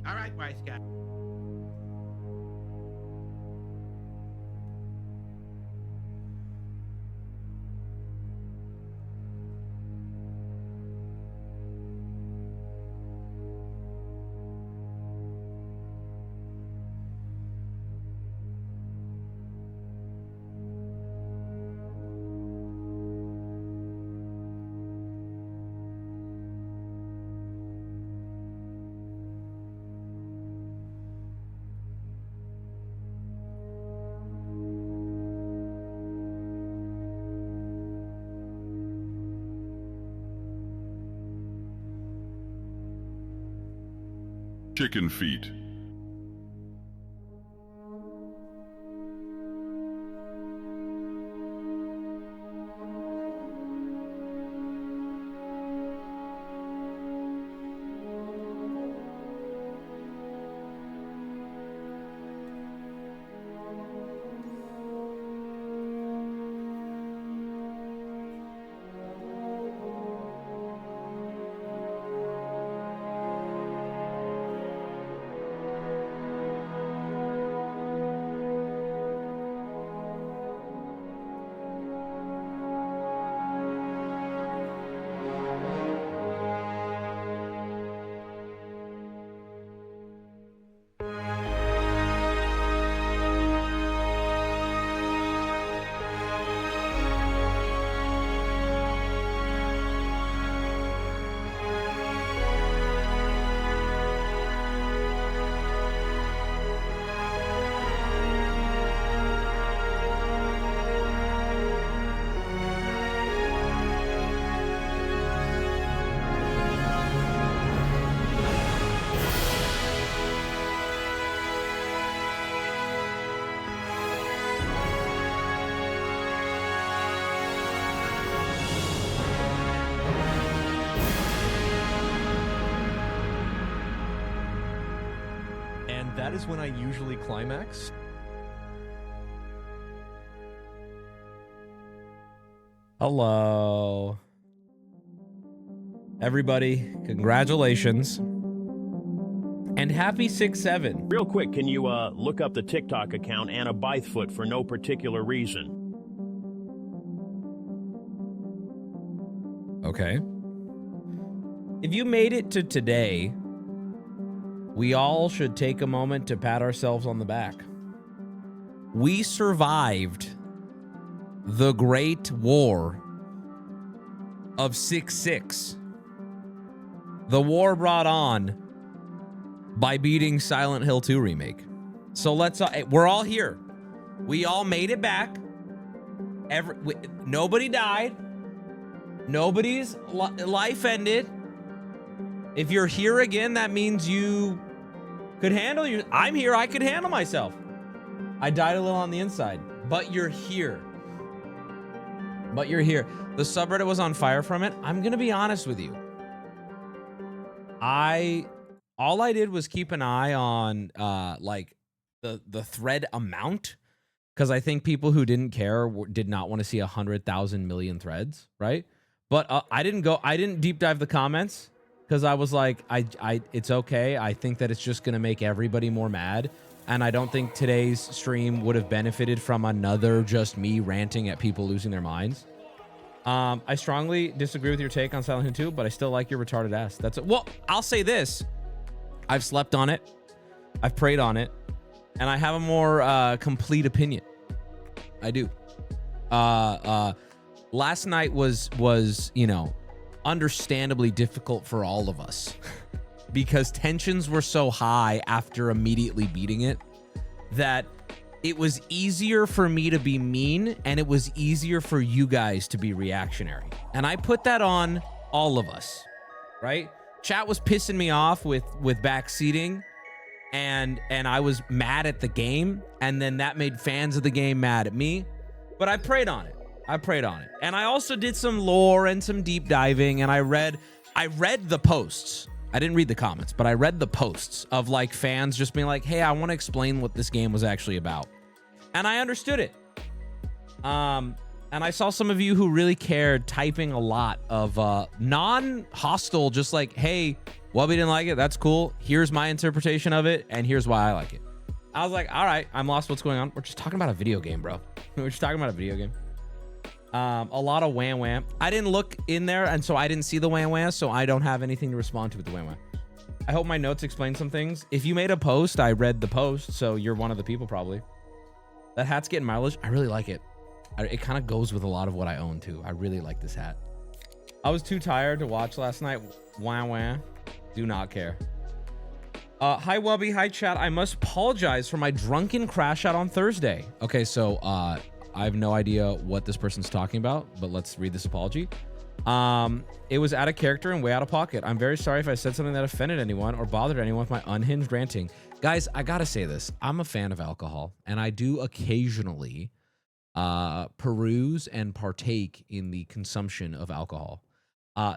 All right, wise guy. Chicken feet. That is when I usually climax. Hello. Everybody, congratulations. And happy 6-7. Real quick, can you look up the TikTok account Anna Bythefoot for no particular reason? Okay. If you made it to today, we all should take a moment to pat ourselves on the back. We survived the Great War of 6-6. The war brought on by beating Silent Hill 2 remake. So we're all here. We all made it back. Nobody died. Nobody's life ended. If you're here again, that means you could handle your... I'm here. I could handle myself. I died a little on the inside, but you're here. But you're here. The subreddit was on fire from it. I'm going to be honest with you. All I did was keep an eye on like the thread amount, because I think people who didn't care did not want to see 100,000 million threads, right? But I didn't deep dive the comments, because I was like, it's okay. I think that it's just going to make everybody more mad. And I don't think today's stream would have benefited from another just me ranting at people losing their minds. I strongly disagree with your take on Silent Hill 2, but I still like your retarded ass. That's it. Well, I'll say this. I've slept on it. I've prayed on it. And I have a more complete opinion. I do. Last night was, you know, understandably difficult for all of us because tensions were so high after immediately beating it that it was easier for me to be mean and it was easier for you guys to be reactionary. And I put that on all of us, right? Chat was pissing me off with backseating and I was mad at the game, and then that made fans of the game mad at me. But I prayed on it. And I also did some lore and some deep diving, and I read the posts. I didn't read the comments, but I read the posts of like fans just being like, hey, I want to explain what this game was actually about. And I understood it. And I saw some of you who really cared typing a lot of non-hostile, just like, hey, Wubby didn't like it. That's cool. Here's my interpretation of it, and here's why I like it. I was like, all right, I'm lost. What's going on? We're just talking about a video game, bro. We're just talking about a video game. A lot of wham wham. I didn't look in there, and so I didn't see the wham wham, so I don't have anything to respond to with the wham wham. I hope my notes explain some things. If you made a post, I read the post, so you're one of the people probably. That hat's getting mileage. I really like it. It kind of goes with a lot of what I own too. I really like this hat. I was too tired to watch last night. Wham wham. Do not care. Hi Wubby, hi chat. I must apologize for my drunken crash out on Thursday. Okay, so I have no idea what this person's talking about, but let's read this apology. It was out of character and way out of pocket. I'm very sorry if I said something that offended anyone or bothered anyone with my unhinged ranting. Guys, I gotta say this. I'm a fan of alcohol, and I do occasionally peruse and partake in the consumption of alcohol.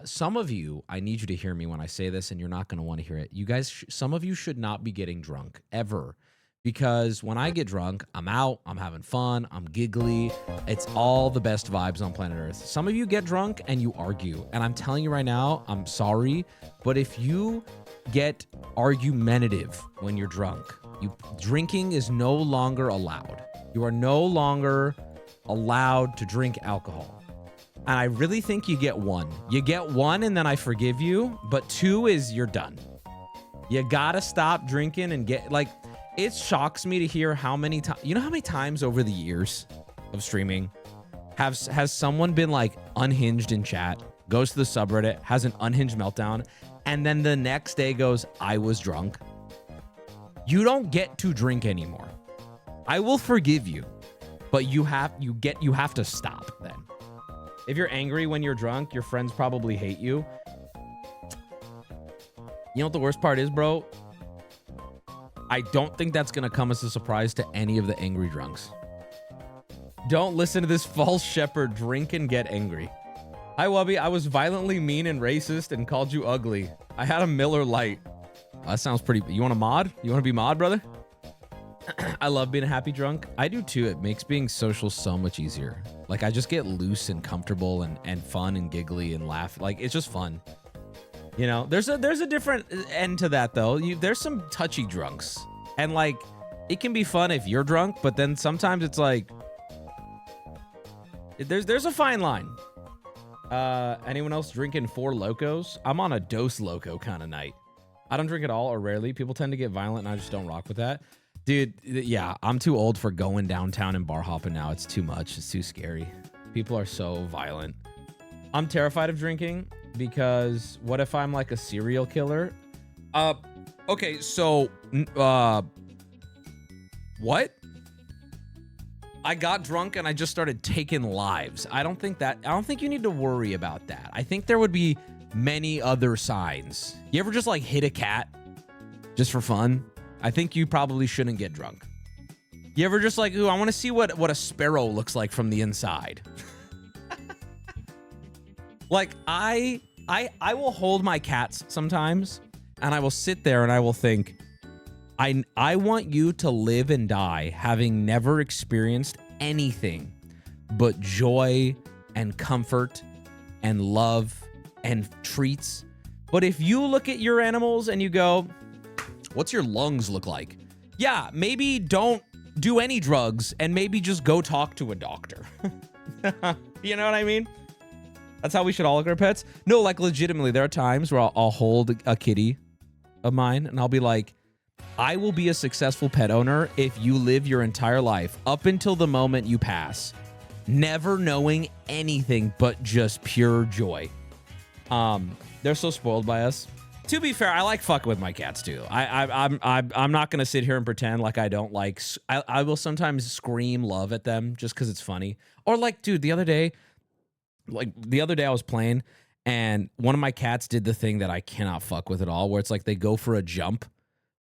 Some of you, I need you to hear me when I say this, and you're not going to want to hear it. You guys, some of you should not be getting drunk ever, because when I get drunk, I'm out, I'm having fun, I'm giggly. It's all the best vibes on planet Earth. Some of you get drunk and you argue, and I'm telling you right now, I'm sorry, but if you get argumentative when you're drunk, drinking is no longer allowed. You are no longer allowed to drink alcohol. And I really think you get one. You get one and then I forgive you, but two is you're done. You gotta stop drinking and get, like, it shocks me to hear how many times, you know how many times over the years of streaming has someone been like unhinged in chat, goes to the subreddit, has an unhinged meltdown, and then the next day goes, I was drunk. You don't get to drink anymore. I will forgive you, but you have to stop then. If you're angry when you're drunk, your friends probably hate you. You know what the worst part is, bro? I don't think that's going to come as a surprise to any of the angry drunks. Don't listen to this false shepherd. Drink and get angry. Hi, Wubby. I was violently mean and racist and called you ugly. I had a Miller Lite. That sounds pretty... You want a mod? You want to be mod, brother? I love being a happy drunk. I do too. It makes being social so much easier. Like, I just get loose and comfortable and fun and giggly and laugh. Like, it's just fun. You know, there's a different end to that though. There's some touchy drunks, and like, it can be fun if you're drunk, but then sometimes it's like, there's a fine line. Anyone else drinking Four Locos? I'm on a Dos Loco kind of night. I don't drink at all or rarely. People tend to get violent and I just don't rock with that. Dude, yeah, I'm too old for going downtown and bar hopping now. It's too much. It's too scary. People are so violent. I'm terrified of drinking because what if I'm like a serial killer? Okay, so, what? I got drunk and I just started taking lives. I don't think you need to worry about that. I think there would be many other signs. You ever just like hit a cat just for fun? I think you probably shouldn't get drunk. You ever just like, ooh, I want to see what a sparrow looks like from the inside. Like, I will hold my cats sometimes and I will sit there and I will think, I want you to live and die having never experienced anything but joy and comfort and love and treats. But if you look at your animals and you go, what's your lungs look like? Yeah, maybe don't do any drugs and maybe just go talk to a doctor. You know what I mean? That's how we should all look at our pets. No, like legitimately, there are times where I'll hold a kitty of mine and I'll be like, I will be a successful pet owner if you live your entire life up until the moment you pass, never knowing anything but just pure joy. They're so spoiled by us. To be fair, I like fucking with my cats too. I'm not gonna sit here and pretend like I don't like. I will sometimes scream love at them just because it's funny. Or like, dude, the other day I was playing and one of my cats did the thing that I cannot fuck with at all, where it's like they go for a jump,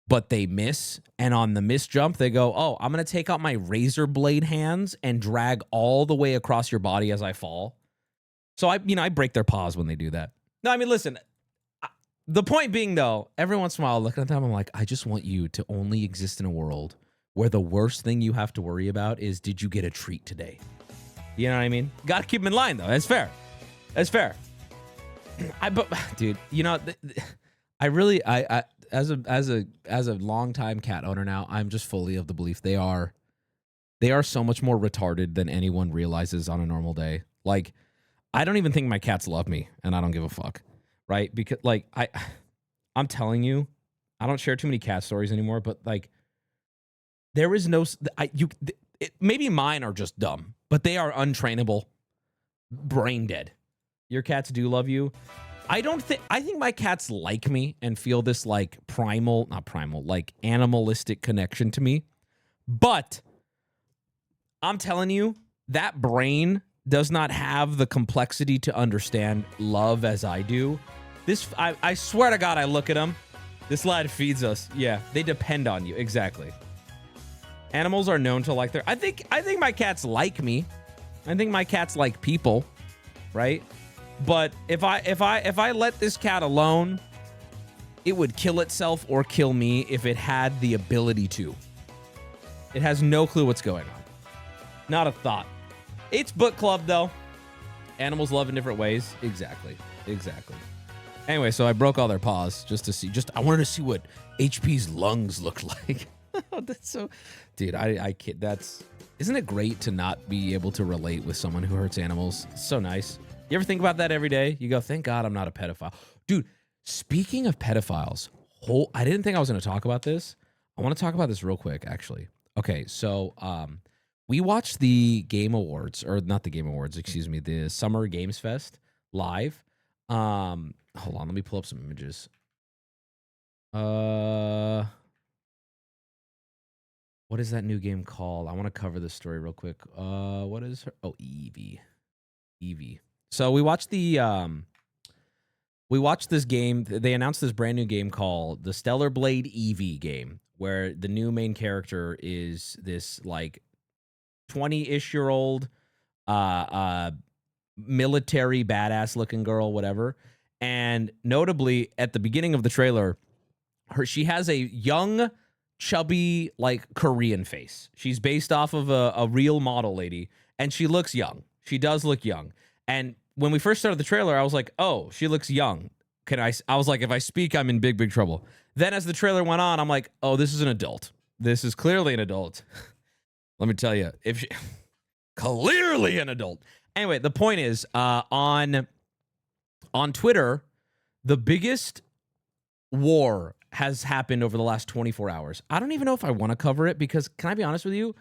but they miss, and on the miss jump they go, oh, I'm gonna take out my razor blade hands and drag all the way across your body as I fall. So I break their paws when they do that. No, I mean, listen. The point being, though, every once in a while, looking at them, I'm like, I just want you to only exist in a world where the worst thing you have to worry about is, did you get a treat today? You know what I mean? Got to keep them in line, though. That's fair. That's fair. But, dude, you know, I really, I as a longtime cat owner now, I'm just fully of the belief they are so much more retarded than anyone realizes on a normal day. Like, I don't even think my cats love me, and I don't give a fuck, right? Because like I'm telling you, I don't share too many cat stories anymore, but like there is no maybe mine are just dumb, but they are untrainable, brain dead. Your cats do love you. I think my cats like me and feel this like not primal, like animalistic connection to me. But I'm telling you, that brain does not have the complexity to understand love as I do. I swear to God, I look at them. This lad feeds us. Yeah, they depend on you. Exactly. Animals are known to like I think my cats like me. I think my cats like people, right? But if I let this cat alone, it would kill itself or kill me if it had the ability to. It has no clue what's going on. Not a thought. It's book club though. Animals love in different ways. Exactly. Anyway, so I broke all their paws I wanted to see what HP's lungs look like. That's so, dude, I kid. Isn't it great to not be able to relate with someone who hurts animals? It's so nice. You ever think about that every day? You go, thank God I'm not a pedophile. Dude, speaking of pedophiles, I didn't think I was going to talk about this. I want to talk about this real quick, actually. Okay, so we watched the Game Awards, or not the Game Awards, excuse me, the Summer Games Fest live. Hold on, let me pull up some images. What is that new game called? I want to cover this story real quick. What is her? Oh, Evie. So we watched this game. They announced this brand new game called the Stellar Blade Eevee game, where the new main character is this like 20-ish-year-old military badass looking girl, whatever. And notably, at the beginning of the trailer, she has a young, chubby, like Korean face. She's based off of a real model lady, and she looks young. She does look young. And when we first started the trailer, I was like, oh, she looks young. I was like, if I speak, I'm in big trouble. Then as the trailer went on, I'm like, oh, this is an adult. This is clearly an adult. Let me tell you, clearly an adult. Anyway, the point is, on Twitter, the biggest war has happened over the last 24 hours. I don't even know if I want to cover it because, can I be honest with you?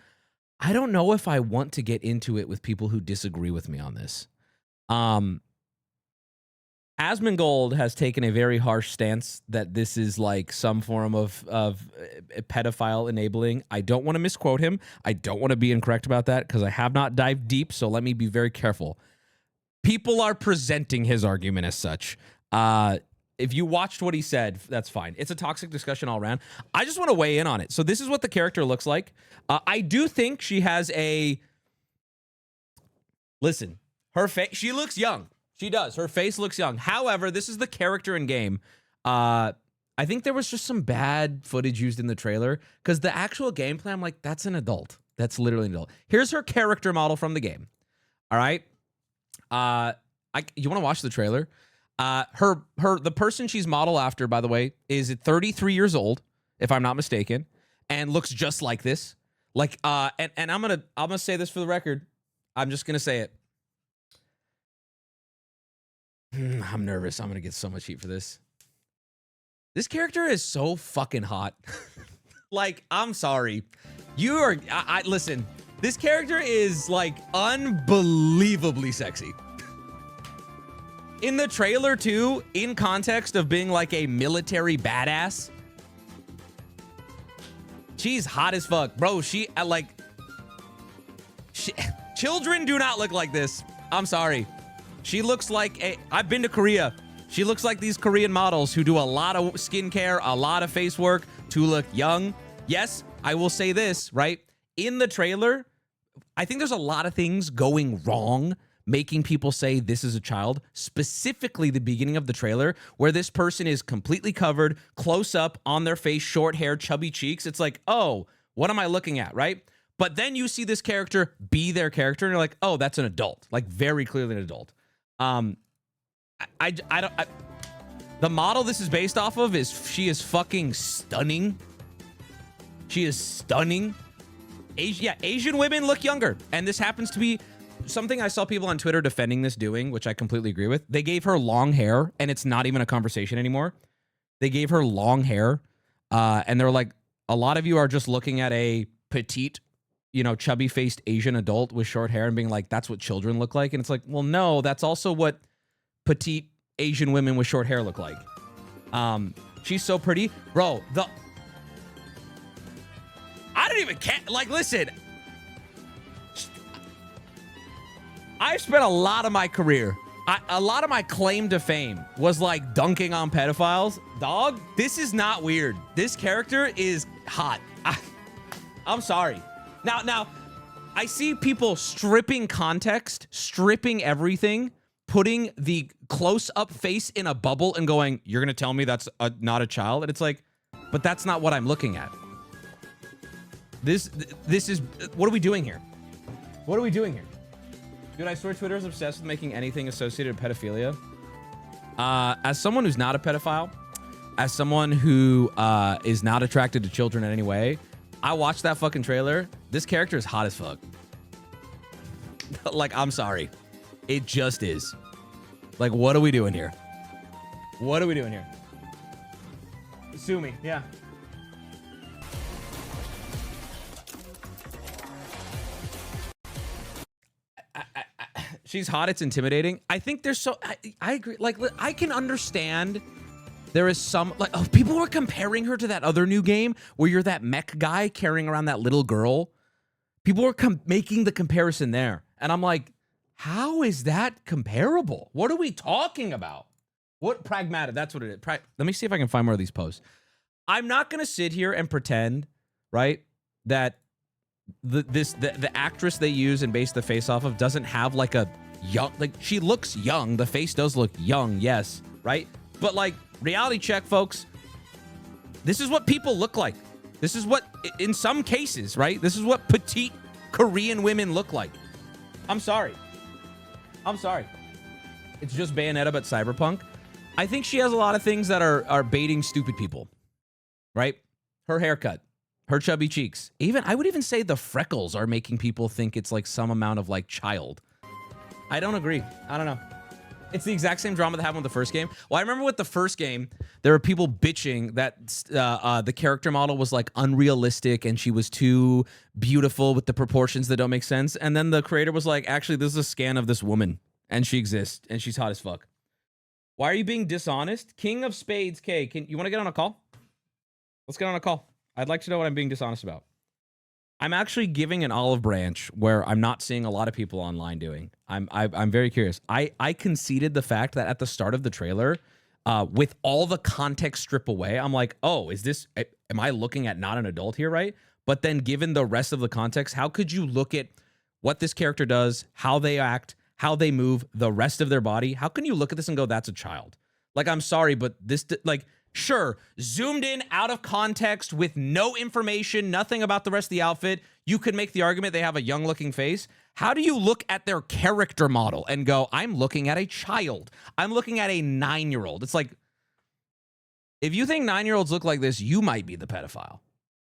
I don't know if I want to get into it with people who disagree with me on this. Asmongold has taken a very harsh stance that this is like some form of pedophile enabling. I don't want to misquote him. I don't want to be incorrect about that because I have not dived deep, so let me be very careful. People are presenting his argument as such. If you watched what he said, that's fine. It's a toxic discussion all around. I just want to weigh in on it. So this is what the character looks like. I do think she has a... Listen, her face... She looks young. She does. Her face looks young. However, this is the character in game. I think there was just some bad footage used in the trailer because the actual gameplay, I'm like, that's an adult. That's literally an adult. Here's her character model from the game. All right. You want to watch the trailer? The person she's modeled after, by the way, is 33 years old, if I'm not mistaken, and looks just like this. Like, and I'm gonna say this for the record. I'm just gonna say it. I'm nervous. I'm gonna get so much heat for this. This character is so fucking hot. Like, I'm sorry. Listen, this character is like unbelievably sexy. In the trailer too, in context of being like a military badass, she's hot as fuck. Bro, children do not look like this. I'm sorry. She looks like I've been to Korea. She looks like these Korean models who do a lot of skincare, a lot of face work to look young. Yes, I will say this, right? In the trailer, I think there's a lot of things going wrong, making people say this is a child, specifically the beginning of the trailer where this person is completely covered, close up on their face, short hair, chubby cheeks. It's like, oh, what am I looking at, right? But then you see this character be their character and you're like, oh, that's an adult, like very clearly an adult. The model this is based off of she is fucking stunning. She is stunning. Asian women look younger. And this happens to be something I saw people on Twitter defending this doing, which I completely agree with. They gave her long hair, and it's not even a conversation anymore. They gave her long hair, and they're like, a lot of you are just looking at a petite, you know, chubby-faced Asian adult with short hair and being like, that's what children look like. And it's like, well, no, that's also what petite Asian women with short hair look like. She's so pretty. Bro, I don't even care. Like, listen, I've spent a lot of my career, a lot of my claim to fame was like dunking on pedophiles. Dog, this is not weird. This character is hot. I'm sorry. Now, I see people stripping context, stripping everything, putting the close-up face in a bubble and going, you're going to tell me that's not a child? And it's like, but that's not what I'm looking at. This is, what are we doing here? What are we doing here? Dude, I swear Twitter is obsessed with making anything associated with pedophilia. As someone who's not a pedophile, as someone who is not attracted to children in any way, I watched that fucking trailer. This character is hot as fuck. Like, I'm sorry. It just is. Like, what are we doing here? What are we doing here? Sue me. Yeah. She's hot. It's intimidating. I think there's so... I agree. Like, I can understand... There is some, like, oh, people were comparing her to that other new game where you're that mech guy carrying around that little girl. People were making the comparison there. And I'm like, how is that comparable? What are we talking about? What pragmatic? That's what it is. Let me see if I can find more of these posts. I'm not going to sit here and pretend, right, that the actress they use and base the face off of doesn't have like a young, like, she looks young. The face does look young, yes, right? But like, reality check, folks. This is what people look like. This is what, in some cases, right? This is what petite Korean women look like. I'm sorry. I'm sorry. It's just Bayonetta, but cyberpunk. I think she has a lot of things that are baiting stupid people, right? Her haircut, her chubby cheeks. I would even say the freckles are making people think it's like some amount of like child. I don't agree. I don't know. It's the exact same drama that happened with the first game. Well, I remember with the first game, there were people bitching that the character model was like unrealistic and she was too beautiful with the proportions that don't make sense. And then the creator was like, actually, this is a scan of this woman and she exists and she's hot as fuck. Why are you being dishonest? King of Spades, K. You want to get on a call? Let's get on a call. I'd like to know what I'm being dishonest about. I'm actually giving an olive branch where I'm not seeing a lot of people online doing. I'm very curious. I conceded the fact that at the start of the trailer, with all the context strip away, I'm like, oh, am I looking at not an adult here, right? But then given the rest of the context, how could you look at what this character does, how they act, how they move, the rest of their body? How can you look at this and go, that's a child? Like, I'm sorry, but this, like, sure, zoomed in out of context with no information, nothing about the rest of the outfit, you could make the argument they have a young looking face. How do you look at their character model and go, I'm looking at a child. I'm looking at a 9-year-old. It's like, if you think 9-year-olds look like this, you might be the pedophile.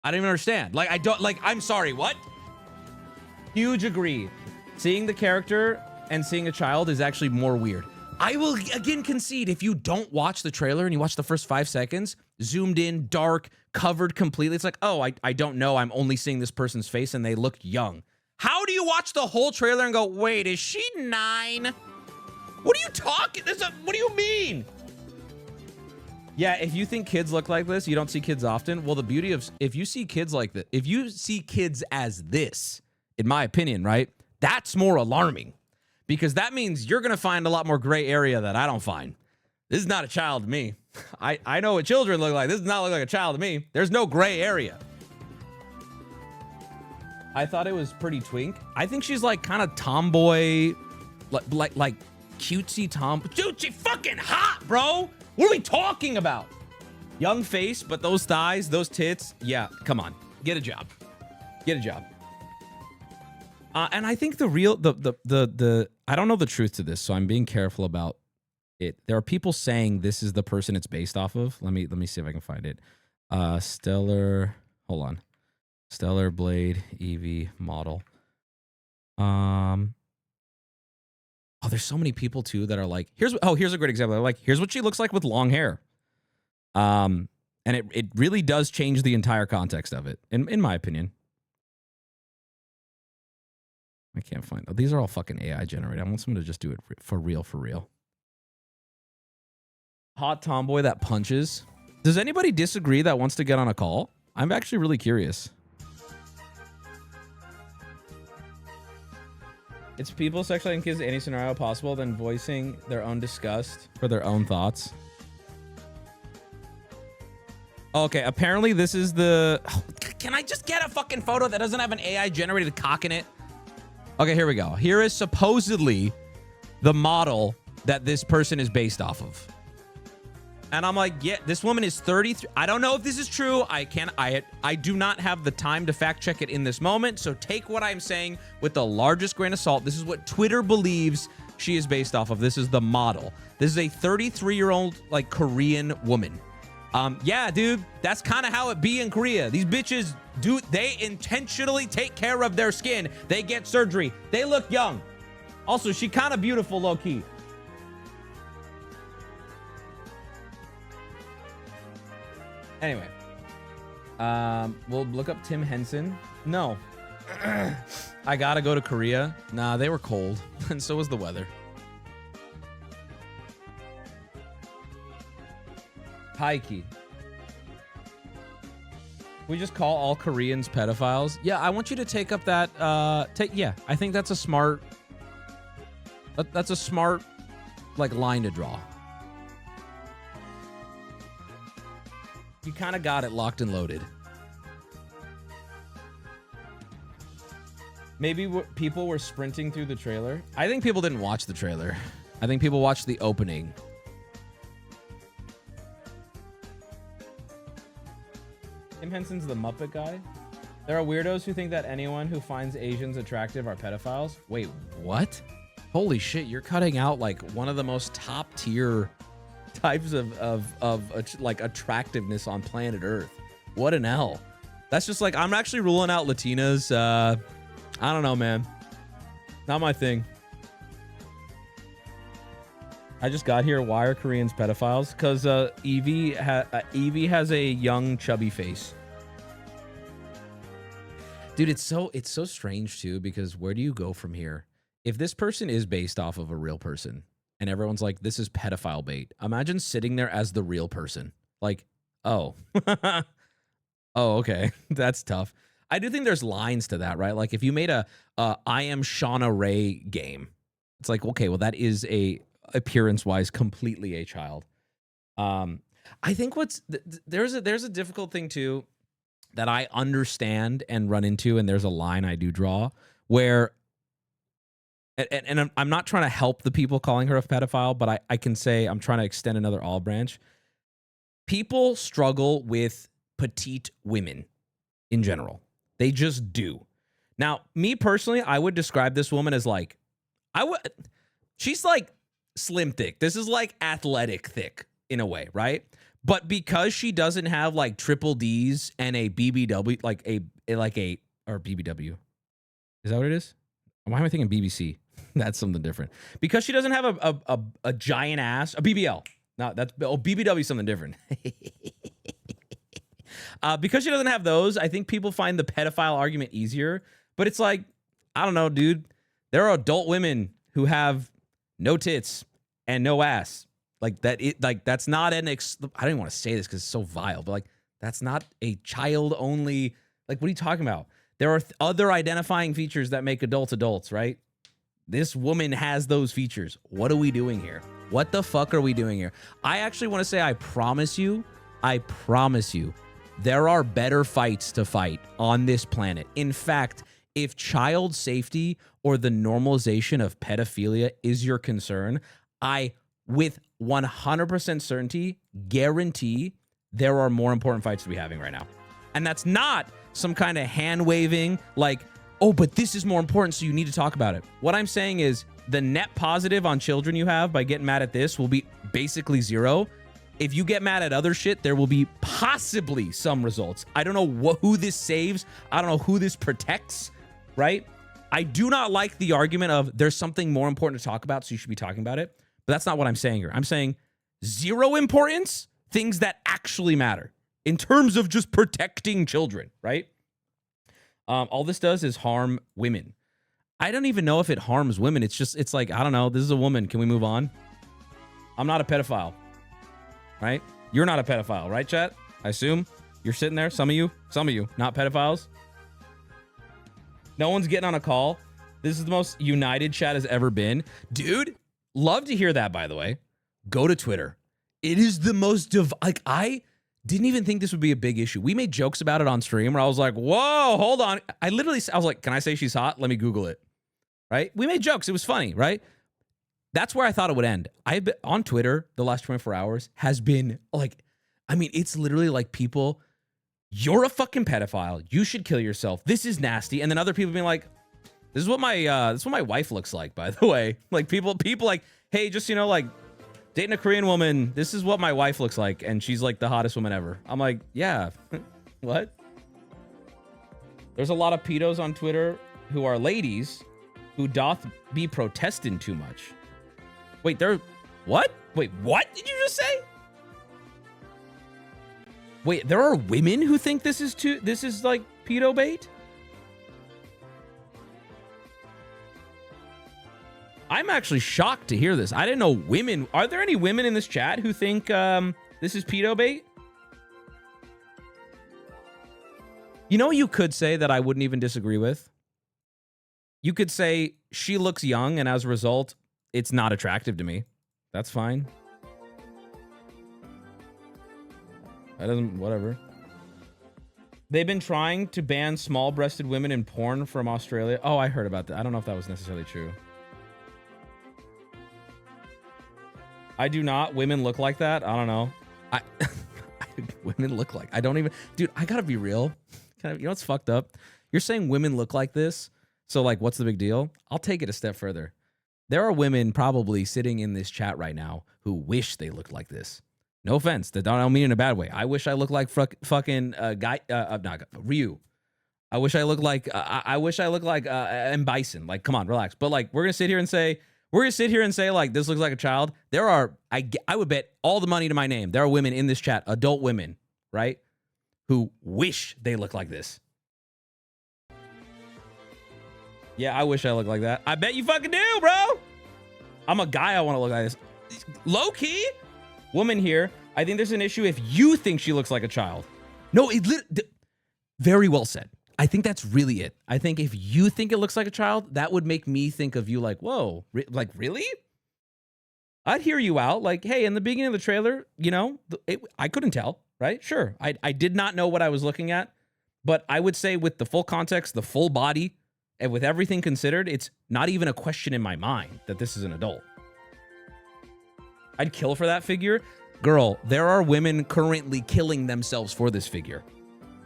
I don't even understand. Like, I'm sorry, what? Huge agree. Seeing the character and seeing a child is actually more weird. I will again concede, if you don't watch the trailer and you watch the first 5 seconds, zoomed in, dark, covered completely, it's like, oh, I don't know. I'm only seeing this person's face and they look young. How do you watch the whole trailer and go, wait, is she 9? What are you talking? What do you mean? Yeah, if you think kids look like this, you don't see kids often. Well, the beauty of, if you see kids like this, if you see kids as this, in my opinion, right, that's more alarming. Because that means you're going to find a lot more gray area that I don't find. This is not a child to me. I know what children look like. This does not look like a child to me. There's no gray area. I thought it was pretty twink. I think she's like kind of tomboy, like cutesy tom. Dude, she fucking hot, bro. What are we talking about? Young face, but those thighs, those tits. Yeah, come on. Get a job. Get a job. And I think the I don't know the truth to this, so I'm being careful about it. There are people saying this is the person it's based off of. Let me see if I can find it. Stellar. Hold on. Stellar Blade EV model. Oh, there's so many people too that are like, here's a great example. They're like, here's what she looks like with long hair. And it really does change the entire context of it, in my opinion. I can't find. Oh, these are all fucking AI generated. I want someone to just do it for real, for real. Hot tomboy that punches. Does anybody disagree that wants to get on a call? I'm actually really curious. It's people sexualizing kids in any scenario possible, then voicing their own disgust for their own thoughts. Okay, apparently this is the... Oh, can I just get a fucking photo that doesn't have an AI-generated cock in it? Okay, here we go. Here is supposedly the model that this person is based off of. And I'm like, yeah, this woman is 33. I don't know if this is true. I do not have the time to fact check it in this moment. So take what I'm saying with the largest grain of salt. This is what Twitter believes she is based off of. This is the model. This is a 33-year-old like Korean woman. Yeah, dude, that's kind of how it be in Korea. These bitches they intentionally take care of their skin. They get surgery. They look young. Also, she kind of beautiful, low key. Anyway, we'll look up Tim Henson. No, I gotta go to Korea. Nah, they were cold, and so was the weather. Pikey. We just call all Koreans pedophiles. Yeah, I want you to take up that. Yeah, I think that's a smart. That's a smart, like, line to draw. You kind of got it locked and loaded. Maybe people were sprinting through the trailer. I think people didn't watch the trailer. I think people watched the opening. Tim Henson's the Muppet guy. There are weirdos who think that anyone who finds Asians attractive are pedophiles. Wait, what? Holy shit, you're cutting out like one of the most top tier types of like attractiveness on planet Earth. What an L. That's just like, I'm actually ruling out Latinas. I don't know, man. Not my thing. I just got here. Why are Koreans pedophiles? Because Evie has a young, chubby face. Dude, it's so strange too, because where do you go from here? If this person is based off of a real person and everyone's like, this is pedophile bait, imagine sitting there as the real person. Like, oh, oh, okay, that's tough. I do think there's lines to that, right? Like if you made a I Am Shauna Ray game, it's like, okay, well, that is a appearance-wise completely a child. I think there's a difficult thing too that I understand and run into, and there's a line I do draw where, and I'm not trying to help the people calling her a pedophile, but I can say I'm trying to extend another olive branch. People struggle with petite women in general. They just do. Now, me personally, I would describe this woman as like, she's like slim thick. This is like athletic thick in a way, right? But because she doesn't have like triple D's and a BBW, or BBW. Is that what it is? Why am I thinking BBC? That's something different. Because she doesn't have a giant ass, a BBL. No, BBW is something different. Because she doesn't have those, I think people find the pedophile argument easier. But it's like, I don't know, dude. There are adult women who have no tits and no ass. Like that, that's not I don't even want to say this because it's so vile, but like that's not a child only. Like, what are you talking about? There are other identifying features that make adults, right? This woman has those features. What are we doing here? What the fuck are we doing here? I actually want to say, I promise you, there are better fights to fight on this planet. In fact, if child safety or the normalization of pedophilia is your concern, I, with 100% certainty, guarantee there are more important fights to be having right now. And that's not some kind of hand waving like, oh, but this is more important, so you need to talk about it. What I'm saying is the net positive on children you have by getting mad at this will be basically 0. If you get mad at other shit, there will be possibly some results. I don't know who this saves. I don't know who this protects, right? I do not like the argument of there's something more important to talk about, so you should be talking about it. But that's not what I'm saying here. I'm saying 0 importance, things that actually matter in terms of just protecting children, right? All this does is harm women. I don't even know if it harms women. It's like, I don't know. This is a woman. Can we move on? I'm not a pedophile, right? You're not a pedophile, right, chat? I assume you're sitting there. Some of you, not pedophiles. No one's getting on a call. This is the most united chat has ever been. Dude, love to hear that, by the way. Go to Twitter. It is the most like, I didn't even think this would be a big issue. We made jokes about it on stream where I was like, whoa, hold on. I was like, can I say she's hot? Let me Google it. Right? We made jokes. It was funny, right? That's where I thought it would end. I've been on Twitter the last 24 hours has been like, I mean, it's literally like people, you're a fucking pedophile. You should kill yourself. This is nasty. And then other people being like, this is what my wife looks like, by the way. Like people like, hey, just, like dating a Korean woman. This is what my wife looks like. And she's like the hottest woman ever. I'm like, yeah, what? There's a lot of pedos on Twitter who are ladies who doth be protesting too much. Wait, what? Wait, what did you just say? Wait, there are women who think this is like pedo bait? I'm actually shocked to hear this. I didn't know women. Are there any women in this chat who think this is pedo bait? You know what you could say that I wouldn't even disagree with? You could say she looks young and as a result, it's not attractive to me. That's fine. That doesn't, whatever. They've been trying to ban small-breasted women in porn from Australia. Oh, I heard about that. I don't know if that was necessarily true. I do not. Women look like that. I don't know. Women look like. I don't even. Dude, I gotta be real. You know what's fucked up? You're saying women look like this. So, like, what's the big deal? I'll take it a step further. There are women probably sitting in this chat right now who wish they looked like this. No offense. I don't mean in a bad way. I wish I looked like fucking Ryu. I wish I looked like M. Bison. Like, come on, relax. But like, we're gonna sit here and say like this looks like a child. There are I would bet all the money to my name. There are women in this chat, adult women, right, who wish they look like this. Yeah, I wish I looked like that. I bet you fucking do, bro. I'm a guy. I want to look like this. Low key, woman here. I think there's an issue if you think she looks like a child. No, very well said. I think that's really it. I think if you think it looks like a child, that would make me think of you like, whoa, like really? I'd hear you out. Like, hey, in the beginning of the trailer, I couldn't tell, right? Sure. I did not know what I was looking at, but I would say with the full context, the full body, and with everything considered, it's not even a question in my mind that this is an adult. I'd kill for that figure. Girl, there are women currently killing themselves for this figure.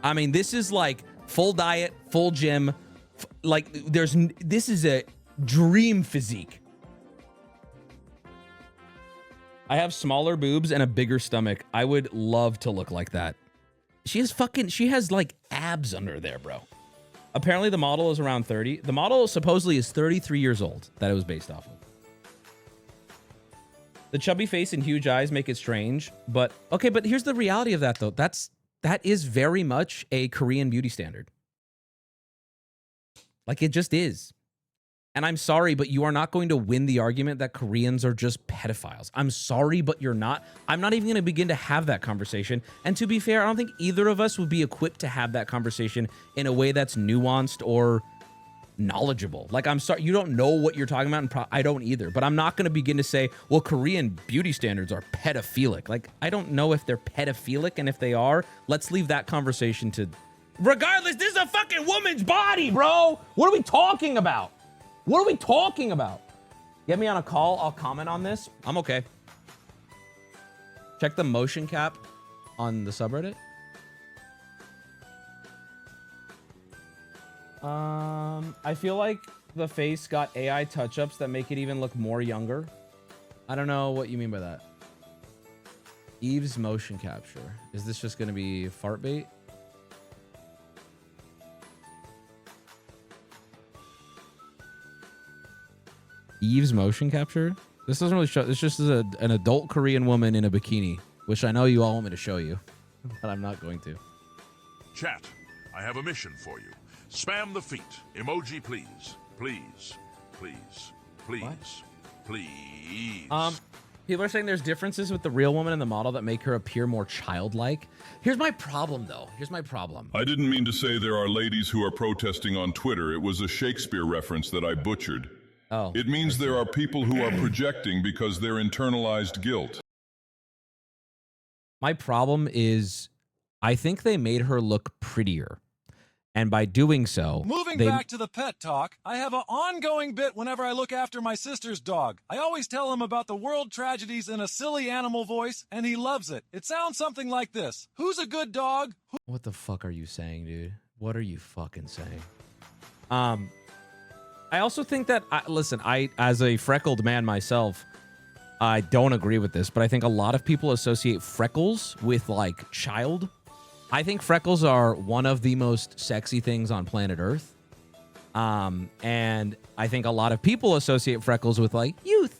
I mean, this is like full diet, full gym. This is a dream physique. I have smaller boobs and a bigger stomach. I would love to look like that. She has like abs under there, bro. Apparently the model is around 30. The model supposedly is 33 years old that it was based off of. The chubby face and huge eyes make it strange, but okay, but here's the reality of that though. That is very much a Korean beauty standard. Like it just is. And I'm sorry, but you are not going to win the argument that Koreans are just pedophiles. I'm sorry, but you're not. I'm not even going to begin to have that conversation. And to be fair, I don't think either of us would be equipped to have that conversation in a way that's nuanced or knowledgeable. Like, I'm sorry, you don't know what you're talking about, and I don't either. But I'm not going to begin to say, well, Korean beauty standards are pedophilic. Like, I don't know if they're pedophilic, and if they are, let's leave that conversation to... Regardless, this is a fucking woman's body, bro! What are we talking about? What are we talking about? Get me on a call. I'll comment on this. I'm okay. Check the motion cap on the subreddit. I feel like the face got AI touch-ups that make it even look more younger. I don't know what you mean by that. Eve's motion capture. Is this just going to be fart bait? Eve's motion capture? This doesn't really show. This just is an adult Korean woman in a bikini, which I know you all want me to show you, but I'm not going to. Chat, I have a mission for you. Spam the feet. Emoji, please. Please. Please. Please. What? Please. People are saying there's differences with the real woman and the model that make her appear more childlike. Here's my problem, though. Here's my problem. I didn't mean to say there are ladies who are protesting on Twitter. It was a Shakespeare reference that I butchered. Oh. It means there are people who are projecting because they're internalized guilt. My problem is I think they made her look prettier. And by doing so, Moving back to the pet talk, I have an ongoing bit whenever I look after my sister's dog. I always tell him about the world tragedies in a silly animal voice, and he loves it. It sounds something like this. Who's a good dog? What the fuck are you saying, dude? What are you fucking saying? I also think that, listen, I, as a freckled man myself, I don't agree with this, but I think a lot of people associate freckles with, like, child. I think freckles are one of the most sexy things on planet Earth. And I think a lot of people associate freckles with, like, youth.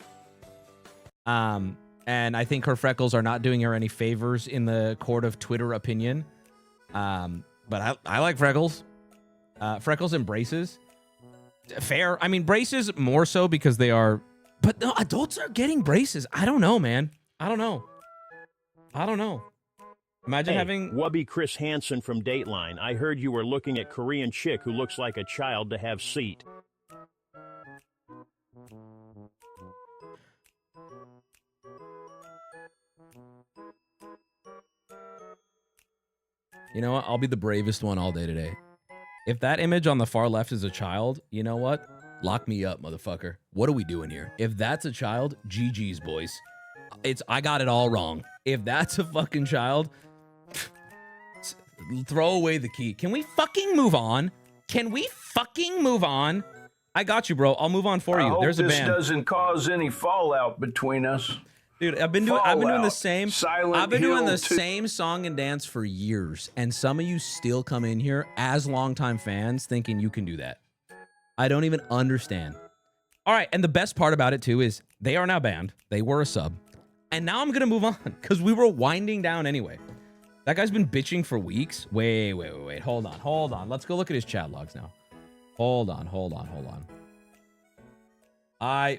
And I think her freckles are not doing her any favors in the court of Twitter opinion. But I like freckles. Freckles and braces. Fair. I mean, braces more so because they are... But no, adults are getting braces. I don't know, man. I don't know. Imagine having... Wubby Chris Hansen from Dateline. I heard you were looking at Korean chick who looks like a child to have seat. You know what? I'll be the bravest one all day today. If that image on the far left is a child, you know what? Lock me up, motherfucker. What are we doing here? If that's a child, GG's, boys. I got it all wrong. If that's a fucking child, throw away the key. Can we fucking move on? I got you, bro. I'll move on for you. There's a ban. This doesn't cause any fallout between us. Dude, I've been doing the same same song and dance for years, and some of you still come in here as longtime fans thinking you can do that. I don't even understand. All right, and the best part about it too is they are now banned. They were a sub. And now I'm going to move on because we were winding down anyway. That guy's been bitching for weeks. Wait. Hold on. Let's go look at his chat logs now. Hold on.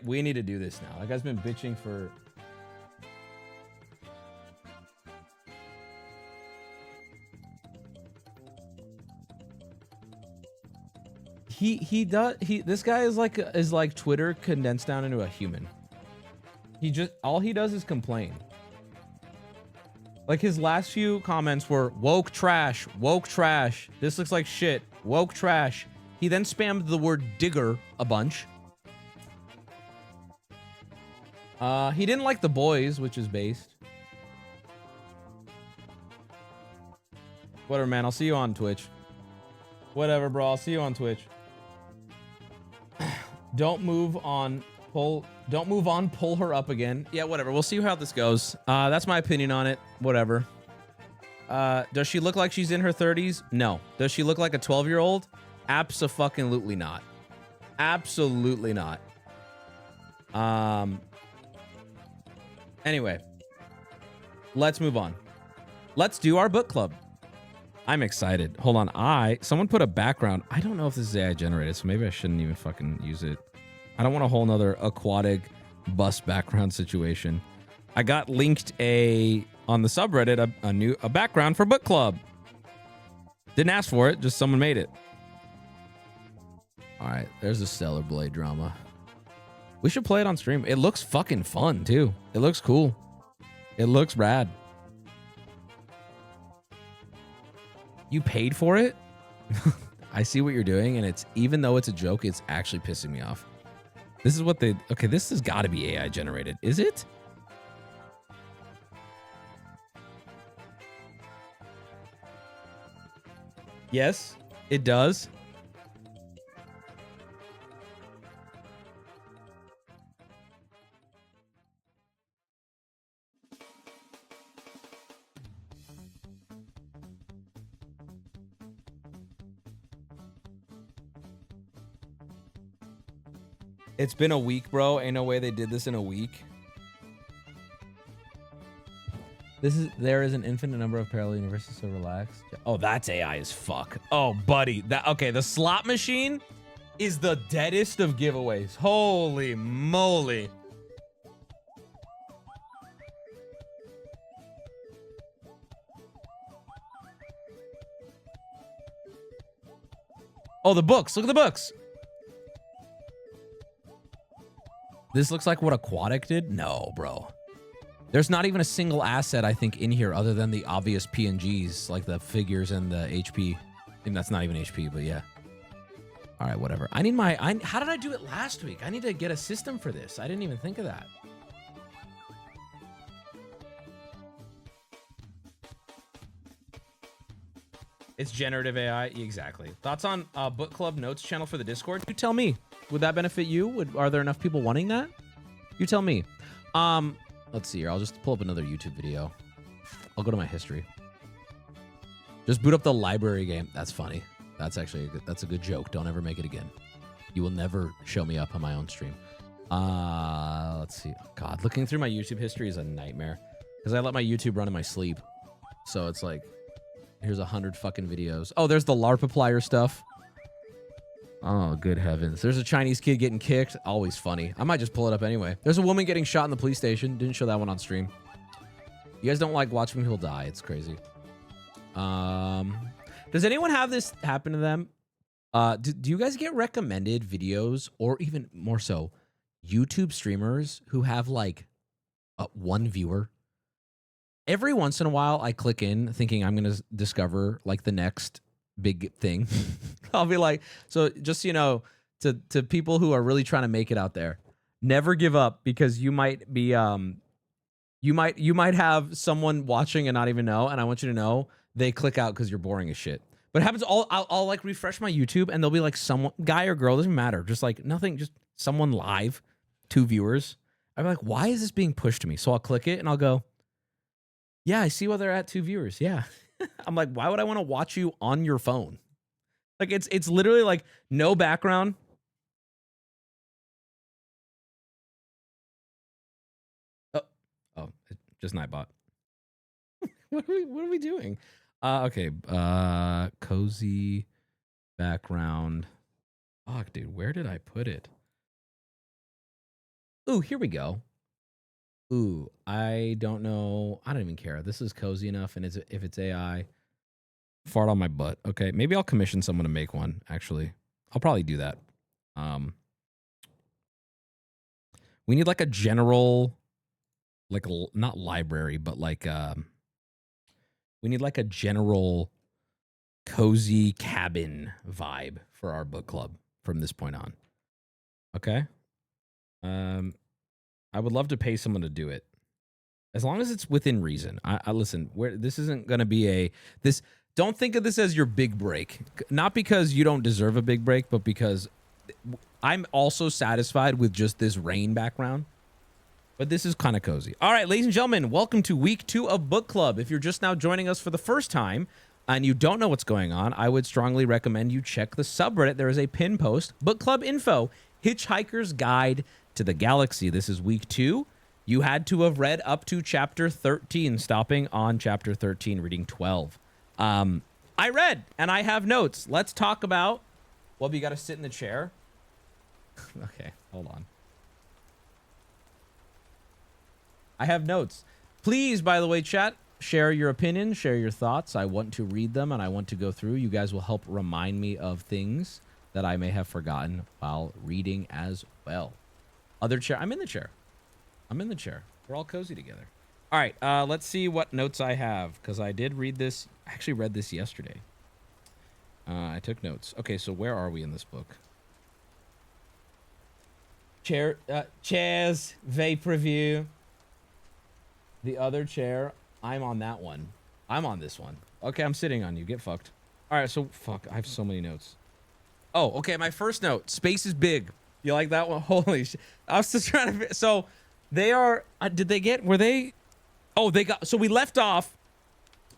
We need to do this now. That guy's been bitching for... This guy is like Twitter condensed down into a human. All he does is complain. Like his last few comments were woke trash. This looks like shit. Woke trash. He then spammed the word digger a bunch. He didn't like the boys, which is based. Whatever, man. I'll see you on Twitch. Whatever, bro. I'll see you on Twitch. Don't move on, pull her up again. Yeah, whatever. We'll see how this goes. That's my opinion on it. Whatever. Does she look like she's in her 30s? No. Does she look like a 12-year-old? Abso-fucking-lutely not. Absolutely not. Anyway. Let's move on. Let's do our book club. I'm excited. Hold on. Someone put a background. I don't know if this is AI generated, so maybe I shouldn't even fucking use it. I don't want a whole nother aquatic bus background situation. I got linked on the subreddit a background for book club. Didn't ask for it, just someone made it. All right, there's a Stellar Blade drama. We should play it on stream. It looks fucking fun too. It looks cool. It looks rad. You paid for it? I see what you're doing, and even though it's a joke, it's actually pissing me off. This is what okay, this has got to be AI generated. Is it? Yes, it does. It's been a week, bro. Ain't no way they did this in a week. There is an infinite number of parallel universes, so relax. Oh, that's AI as fuck. Oh, buddy. Okay, the slot machine is the deadest of giveaways. Holy moly. Oh, the books. Look at the books. This looks like what Aquatic did? No, bro. There's not even a single asset, I think, in here other than the obvious PNGs, like the figures and the HP. And that's not even HP, but yeah. All right, whatever. I need my... how did I do it last week? I need to get a system for this. I didn't even think of that. It's generative AI. Exactly. Thoughts on book club notes channel for the Discord? You tell me. Would that benefit you? Are there enough people wanting that? You tell me. Let's see here. I'll just pull up another YouTube video. I'll go to my history. Just boot up the library game. That's funny. That's actually that's a good joke. Don't ever make it again. You will never show me up on my own stream. Let's see. God, looking through my YouTube history is a nightmare because I let my YouTube run in my sleep. So it's like, here's 100 fucking videos. Oh, there's the LARPiplier stuff. Oh, good heavens. There's a Chinese kid getting kicked. Always funny. I might just pull it up anyway. There's a woman getting shot in the police station. Didn't show that one on stream. You guys don't like watching people die. It's crazy. Does anyone have this happen to them? Do you guys get recommended videos or even more so YouTube streamers who have like one viewer? Every once in a while I click in thinking I'm going to discover like the next big thing. I'll be like, so just, you know, to people who are really trying to make it out there, never give up because you might be, you might have someone watching and not even know. And I want you to know they click out because you're boring as shit. But it happens I'll like refresh my YouTube and there'll be like someone, guy or girl, doesn't matter. Just like nothing, just someone live, 2 viewers. I'm like, why is this being pushed to me? So I'll click it and I'll go, yeah, I see why they're at 2 viewers. Yeah. I'm like, why would I want to watch you on your phone? Like it's literally like no background. Oh, just Nightbot. What are we doing? Okay. Cozy background. Fuck, dude, where did I put it? Ooh, here we go. Ooh, I don't know. I don't even care. This is cozy enough, and if it's AI, fart on my butt. Okay, maybe I'll commission someone to make one, actually. I'll probably do that. We need like a general, like not library, but like we need like a general cozy cabin vibe for our book club from this point on. Okay? I would love to pay someone to do it, as long as it's within reason. I listen. This isn't going to be this. Don't think of this as your big break. Not because you don't deserve a big break, but because I'm also satisfied with just this rain background. But this is kind of cozy. All right, ladies and gentlemen, welcome to week 2 of Book Club. If you're just now joining us for the first time and you don't know what's going on, I would strongly recommend you check the subreddit. There is a pin post, Book Club info, Hitchhiker's Guide to the Galaxy. This is week 2. You had to have read up to chapter 13, stopping on chapter 13, reading 12. I read and I have notes. Let's talk about. Well, you got to sit in the chair. Okay, hold on. I have notes. Please, by the way, chat, share your opinions, share your thoughts. I want to read them and I want to go through. You guys will help remind me of things that I may have forgotten while reading as well. Other chair. I'm in the chair. I'm in the chair. We're all cozy together. All right. Let's see what notes I have, because I did read this. I actually read this yesterday. I took notes. Okay, so where are we in this book? Chairs, vape review. The other chair. I'm on that one. I'm on this one. Okay, I'm sitting on you. Get fucked. All right, so fuck. I have so many notes. Oh, okay. My first note. Space is big. You like that one? Holy shit. I was just trying to... So, they are... did they get... Were they... Oh, they got... So, we left off,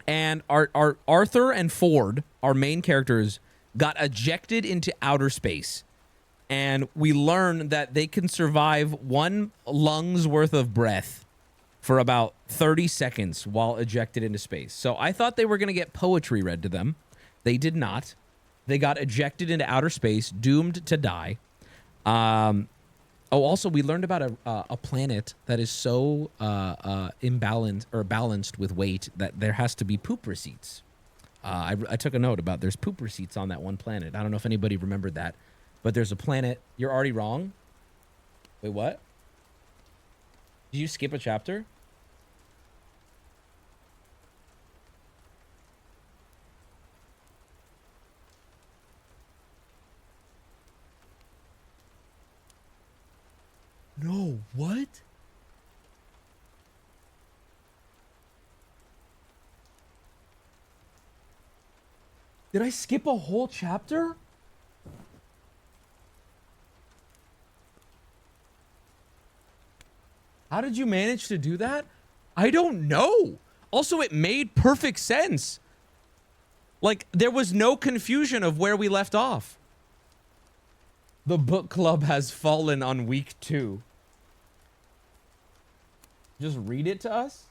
and our Arthur and Ford, our main characters, got ejected into outer space. And we learn that they can survive 1 lung's worth of breath for about 30 seconds while ejected into space. So I thought they were going to get poetry read to them. They did not. They got ejected into outer space, doomed to die. Also, we learned about a planet that is so imbalanced or balanced with weight that there has to be poop receipts. I took a note about there's poop receipts on that one planet. I don't know if anybody remembered that, but there's a planet. You're already wrong. Wait, what? Did you skip a chapter? No, what? Did I skip a whole chapter? How did you manage to do that? I don't know. Also, it made perfect sense. Like, there was no confusion of where we left off. The book club has fallen on week 2. Just read it to us?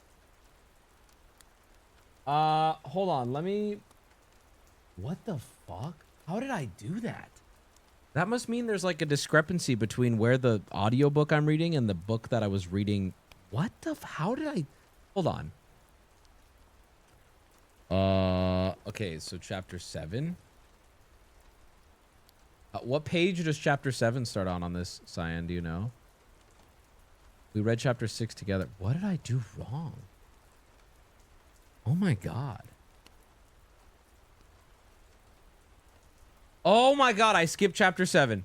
Hold on. Let me... What the fuck? How did I do that? That must mean there's like a discrepancy between where the audiobook I'm reading and the book that I was reading. What the... How did I... Hold on. Okay, so chapter 7. What page does chapter 7 start on this, Cyan? Do you know? We read chapter 6 together. What did I do wrong? Oh my god. Oh my god, I skipped chapter 7.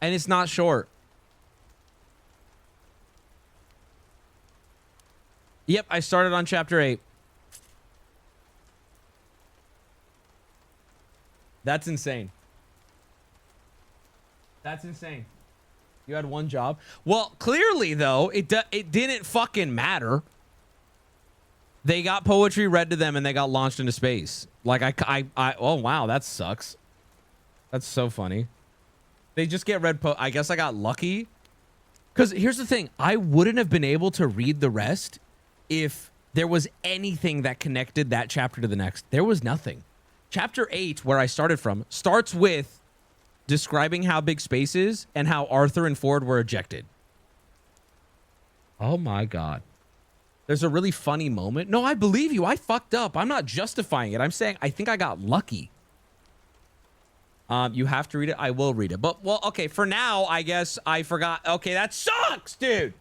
And it's not short. Yep, I started on chapter 8. That's insane. That's insane. You had one job. Well, clearly, though, it didn't fucking matter. They got poetry read to them and they got launched into space. Like, oh, wow, that sucks. That's so funny. They just get read I guess I got lucky. Because here's the thing. I wouldn't have been able to read the rest if there was anything that connected that chapter to the next. There was nothing. Chapter 8, where I started from, starts with describing how big space is and how Arthur and Ford were ejected. Oh my god. There's a really funny moment. No, I believe you. I fucked up. I'm not justifying it. I'm saying I think I got lucky. You have to read it. I will read it. But, well, okay, for now, I guess I forgot. Okay, that sucks, dude.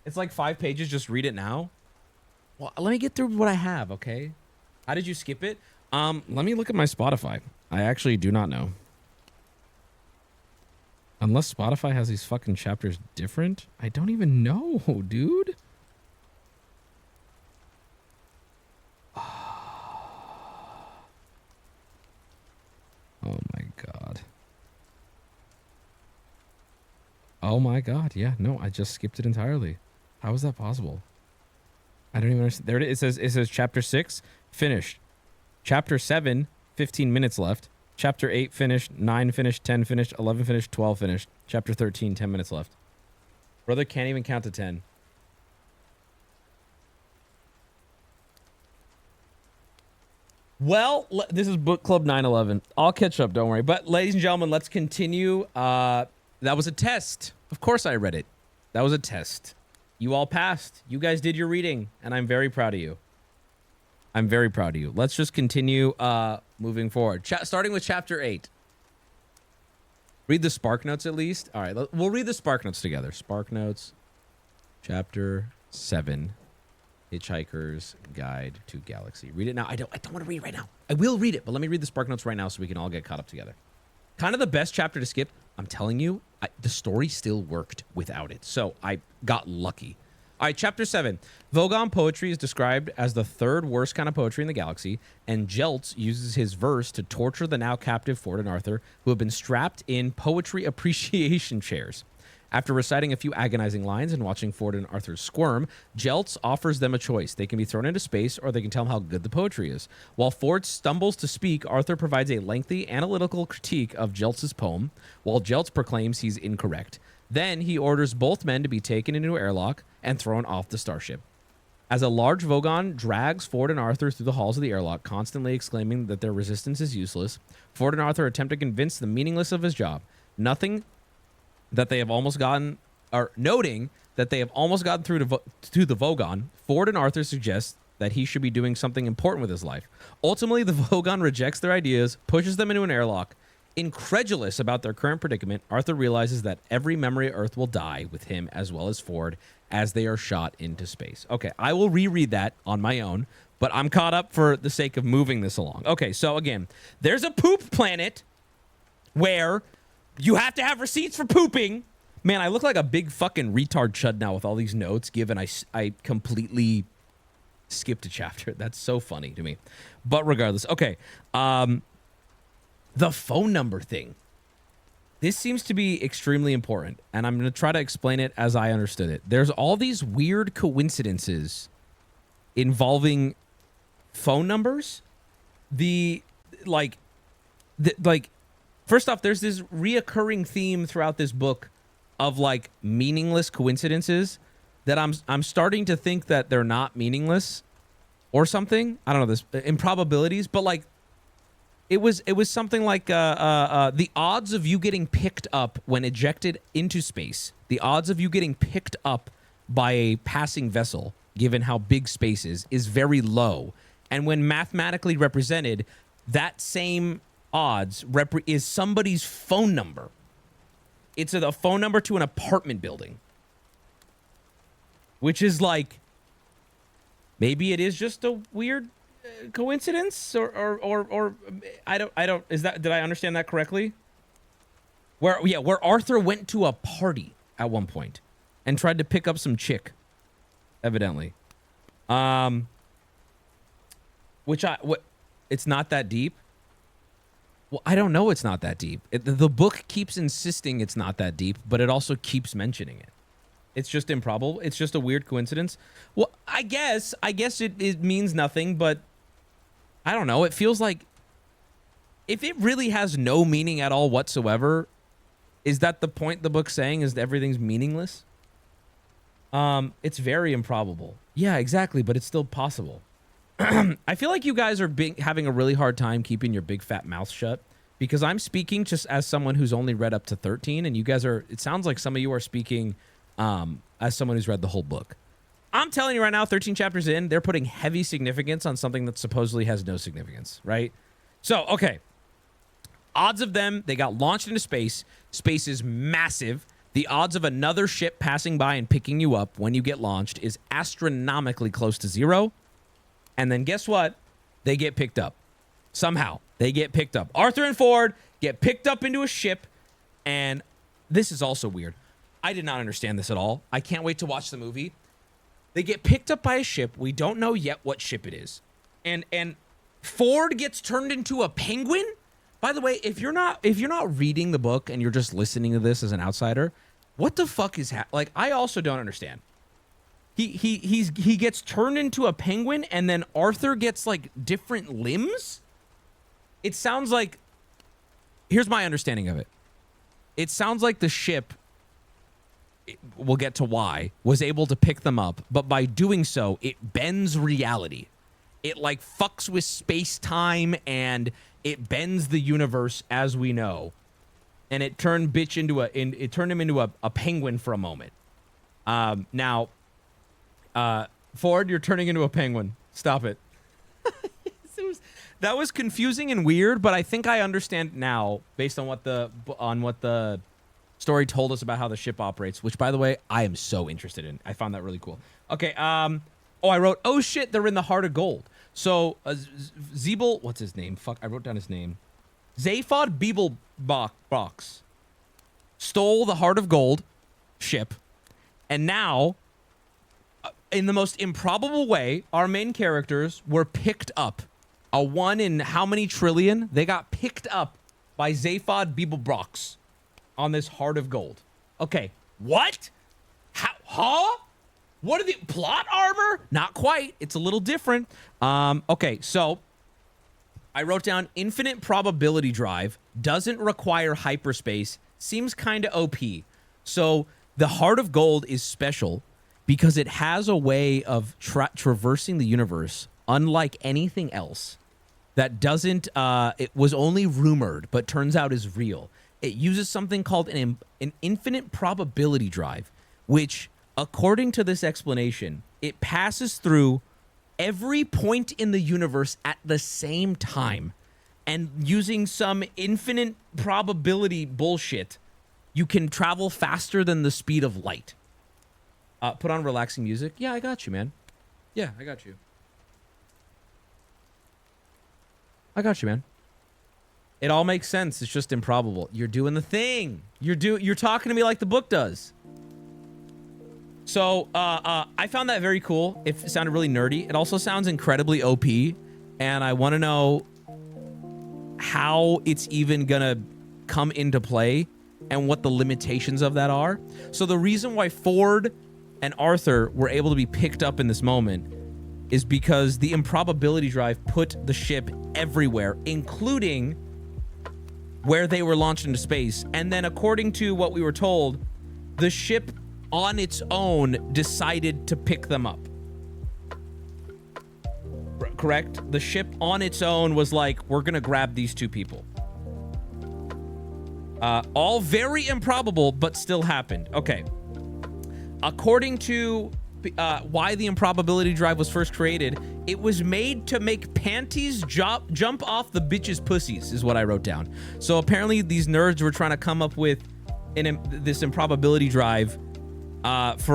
It's like 5 pages. Just read it now. Well, let me get through what I have, okay? How did you skip it? Let me look at my Spotify. I actually do not know. Unless Spotify has these fucking chapters different. I don't even know, dude. Oh my god. Oh my god. Yeah, no, I just skipped it entirely. How is that possible? I don't even understand. There it is. It says chapter 6 finished. Chapter 7, 15 minutes left. Chapter 8 finished, 9 finished, 10 finished, 11 finished, 12 finished. Chapter 13, 10 minutes left. Brother can't even count to 10. Well, this is Book Club 911. I'll catch up, don't worry. But ladies and gentlemen, let's continue. That was a test. Of course I read it. That was a test. You all passed. You guys did your reading, and I'm very proud of you. I'm very proud of you. Let's just continue moving forward. Starting with chapter 8. Read the Spark Notes at least. All right, we'll read the Spark Notes together. Spark Notes, chapter 7. Hitchhiker's Guide to Galaxy. Read it now. I don't want to read it right now. I will read it, but let me read the Spark Notes right now so we can all get caught up together. Kind of the best chapter to skip. I'm telling you, the story still worked without it. So I got lucky. All right, chapter 7. Vogon poetry is described as the 3rd worst kind of poetry in the galaxy, and Jeltz uses his verse to torture the now captive Ford and Arthur, who have been strapped in poetry appreciation chairs. After reciting a few agonizing lines and watching Ford and Arthur squirm, Jeltz offers them a choice. They can be thrown into space, or they can tell him how good the poetry is. While Ford stumbles to speak, Arthur provides a lengthy analytical critique of Jeltz's poem, while Jeltz proclaims he's incorrect. Then he orders both men to be taken into an airlock and thrown off the starship. As a large Vogon drags Ford and Arthur through the halls of the airlock, constantly exclaiming that their resistance is useless, Ford and Arthur attempt to convince the meaningless of his job. Noting that they have almost gotten through to the Vogon, Ford and Arthur suggest that he should be doing something important with his life. Ultimately, the Vogon rejects their ideas, pushes them into an airlock. Incredulous about their current predicament, Arthur realizes that every memory of Earth will die with him as well as Ford as they are shot into space. Okay, I will reread that on my own, but I'm caught up for the sake of moving this along. Okay, so again, there's a poop planet where you have to have receipts for pooping. Man, I look like a big fucking retard chud now with all these notes, given I completely skipped a chapter. That's so funny to me. But regardless, okay. The phone number thing. This seems to be extremely important, and I'm going to try to explain it as I understood it. There's all these weird coincidences involving phone numbers. First off, there's this reoccurring theme throughout this book of like meaningless coincidences that I'm starting to think that they're not meaningless or something. I don't know, this improbabilities, but like it was something like the odds of you getting picked up when ejected into space, the odds of you getting picked up by a passing vessel, given how big space is very low. And when mathematically represented, that same odds is somebody's phone number. It's a phone number to an apartment building, which is like, maybe it is just a weird coincidence, or I don't. Did I understand that correctly? Where Arthur went to a party at one point and tried to pick up some chick, evidently. It's not that deep. Well, I don't know. It's not that deep. The book keeps insisting it's not that deep, but it also keeps mentioning it. It's just improbable. It's just a weird coincidence. Well, I guess it means nothing, but I don't know. It feels like if it really has no meaning at all whatsoever, is that the point the book's saying is that everything's meaningless? It's very improbable. Yeah, exactly, but it's still possible. I feel like you guys are having a really hard time keeping your big fat mouth shut, because I'm speaking just as someone who's only read up to 13, and you guys it sounds like some of you are speaking as someone who's read the whole book. I'm telling you right now, 13 chapters in, they're putting heavy significance on something that supposedly has no significance, right? So, okay. Odds of them, they got launched into space. Space is massive. The odds of another ship passing by and picking you up when you get launched is astronomically close to zero. And then guess what? They get picked up. Somehow, they get picked up. Arthur and Ford get picked up into a ship, and this is also weird. I did not understand this at all. I can't wait to watch the movie. They get picked up by a ship. We don't know yet what ship it is. And Ford gets turned into a penguin? By the way, if you're not reading the book and you're just listening to this as an outsider, what the fuck is like, I also don't understand. He gets turned into a penguin, and then Arthur gets like different limbs? It sounds like, here's my understanding of it. It sounds like the ship, we'll get to why, was able to pick them up, but by doing so, it bends reality. It like fucks with space-time, and it bends the universe as we know. And it turned it turned him into a penguin for a moment. Now, Ford, you're turning into a penguin. Stop it. That was confusing and weird, but I think I understand now based on what the story told us about how the ship operates, which, by the way, I am so interested in. I found that really cool. Okay, I wrote, oh shit, they're in the heart of gold. So, Zeeble, what's his name? Fuck, I wrote down his name. Zaphod Beeblebox stole the heart of gold ship, and now, in the most improbable way, our main characters were picked up. A 1 in how many trillion? They got picked up by Zaphod Beeblebox on this heart of gold. Okay, What? How? Huh? What are the plot armor? Not quite. It's a little different. Okay, so I wrote down infinite probability drive, doesn't require hyperspace, seems kind of OP. So the Heart of Gold is special because it has a way of traversing the universe unlike anything else that doesn't, it was only rumored, but turns out is real. It uses something called an infinite probability drive, which, according to this explanation, it passes through every point in the universe at the same time. And using some infinite probability bullshit, you can travel faster than the speed of light. Put on relaxing music. Yeah, I got you, man. Yeah, I got you. I got you, man. It all makes sense. It's just improbable. You're doing the thing. You're talking to me like the book does. So, I found that very cool. It sounded really nerdy. It also sounds incredibly OP, and I want to know how it's even gonna come into play and what the limitations of that are. So the reason why Ford and Arthur were able to be picked up in this moment is because the improbability drive put the ship everywhere, including where they were launched into space. And then, according to what we were told, the ship on its own decided to pick them up. Correct? The ship on its own was like, we're gonna grab these two people. All very improbable, but still happened. Okay. According to why the improbability drive was first created, it was made to make panties jump off the bitches' pussies, is what I wrote down. So apparently these nerds were trying to come up with this improbability drive that's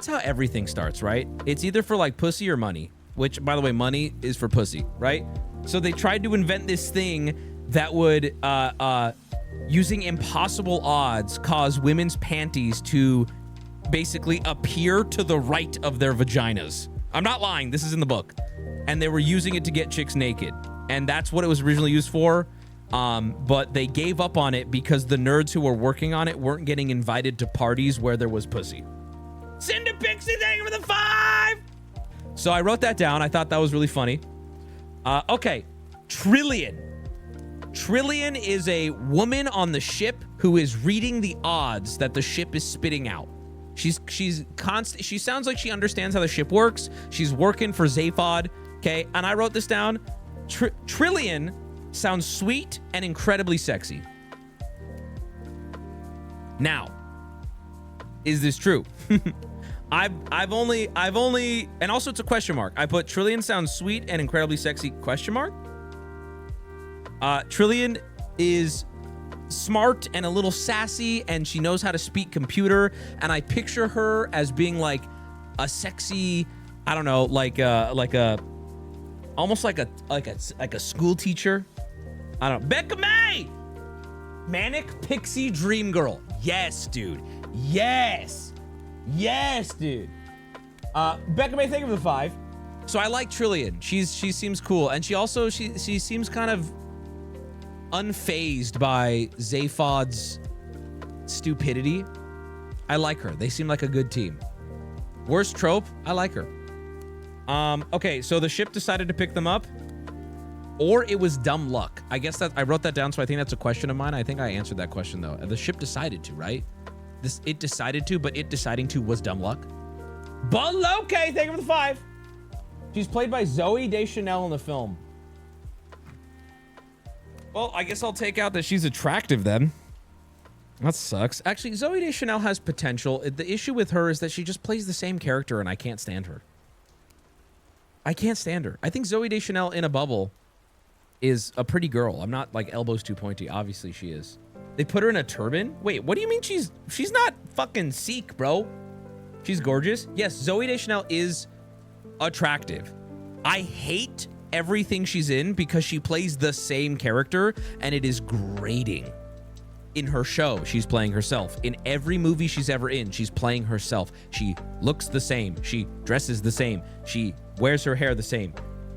how everything starts, right? It's either for like pussy or money, which, by the way, money is for pussy, right? So they tried to invent this thing that would, using impossible odds, cause women's panties to basically appear to the right of their vaginas. I'm not lying. This is in the book. And they were using it to get chicks naked. And that's what it was originally used for. But they gave up on it because the nerds who were working on it weren't getting invited to parties where there was pussy. Cinder Pixie, thank you for the 5! So I wrote that down. I thought that was really funny. Okay. Trillian. Trillian is a woman on the ship who is reading the odds that the ship is spitting out. She's constant. She sounds like she understands how the ship works. She's working for Zaphod. Okay. And I wrote this down. Trillian sounds sweet and incredibly sexy. Now, is this true? I've only, and also it's a question mark. I put Trillian sounds sweet and incredibly sexy, question mark. Trillian is smart and a little sassy, and she knows how to speak computer. And I picture her as being like a sexy, I don't know, almost like a school teacher. I don't know. Becca May! Manic Pixie Dream Girl. Yes, dude. Yes. Yes, dude. Becca May, thank you for the 5. So I like Trillian. She seems cool. And she also, she seems kind of unfazed by Zaphod's stupidity. I like her. They seem like a good team. Worst trope, I like her. Okay, so the ship decided to pick them up. Or it was dumb luck. I guess that I wrote that down, so I think that's a question of mine. I think I answered that question, though. The ship decided to, right? It decided to, but it deciding to was dumb luck. Baloke, thank you for the 5. She's played by Zooey Deschanel in the film. Well, I guess I'll take out that she's attractive then. That sucks. Actually, Zooey Deschanel has potential. The issue with her is that she just plays the same character, and I can't stand her. I can't stand her. I think Zooey Deschanel in a bubble is a pretty girl. I'm not like elbows too pointy. Obviously, she is. They put her in a turban? Wait, what do you mean she's not fucking Sikh, bro? She's gorgeous. Yes, Zooey Deschanel is attractive. I hate everything she's in because she plays the same character, and it is grating. In her show, she's playing herself. In every movie she's ever in, she's playing herself. She looks the same. She dresses the same. She wears her hair the same.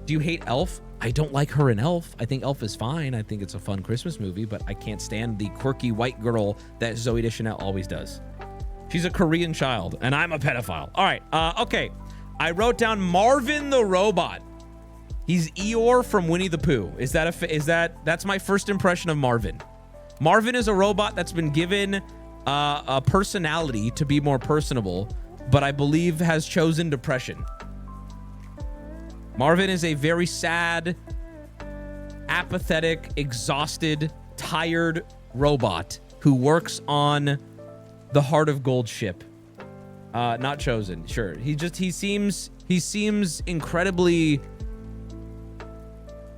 Do you hate Elf? I don't like her in Elf. I think Elf is fine. I think it's a fun Christmas movie, but I can't stand the quirky white girl that Zooey Deschanel always does. She's a Korean child, and I'm a pedophile. All right. Okay. I wrote down Marvin the robot. He's Eeyore from Winnie the Pooh. That's my first impression of Marvin. Marvin is a robot that's been given a personality to be more personable, but I believe has chosen depression. Marvin is a very sad, apathetic, exhausted, tired robot who works on the Heart of Gold ship. Not chosen, sure. He seems incredibly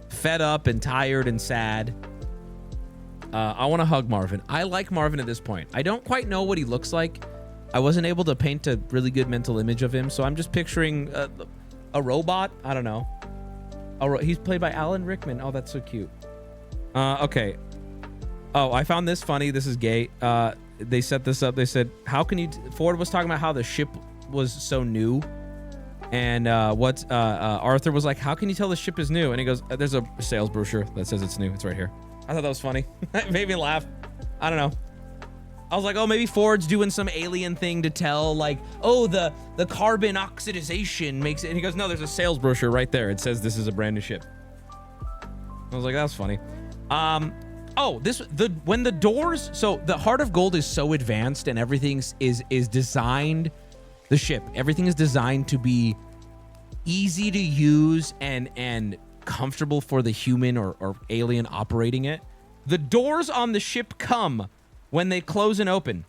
fed up and tired and sad. I want to hug Marvin. I like Marvin at this point. I don't quite know what he looks like. I wasn't able to paint a really good mental image of him, so I'm just picturing a robot. I don't know. He's played by Alan Rickman. Oh, that's so cute. Okay. Oh, I found this funny. This is gay. They set this up. They said, how can you... Ford was talking about how the ship was so new. And Arthur was like, how can you tell the ship is new? And he goes, there's a sales brochure that says it's new. It's right here. I thought that was funny. It made me laugh. I don't know. I was like, oh, maybe Ford's doing some alien thing to tell, like, oh, the carbon oxidization makes it. And he goes, no, there's a sales brochure right there. It says this is a brand new ship. I was like, that's funny. Oh, when the doors, so the Heart of Gold is so advanced and everything is designed, the ship, everything is designed to be easy to use and comfortable for the human or alien operating it. The doors on the ship come when they close and open.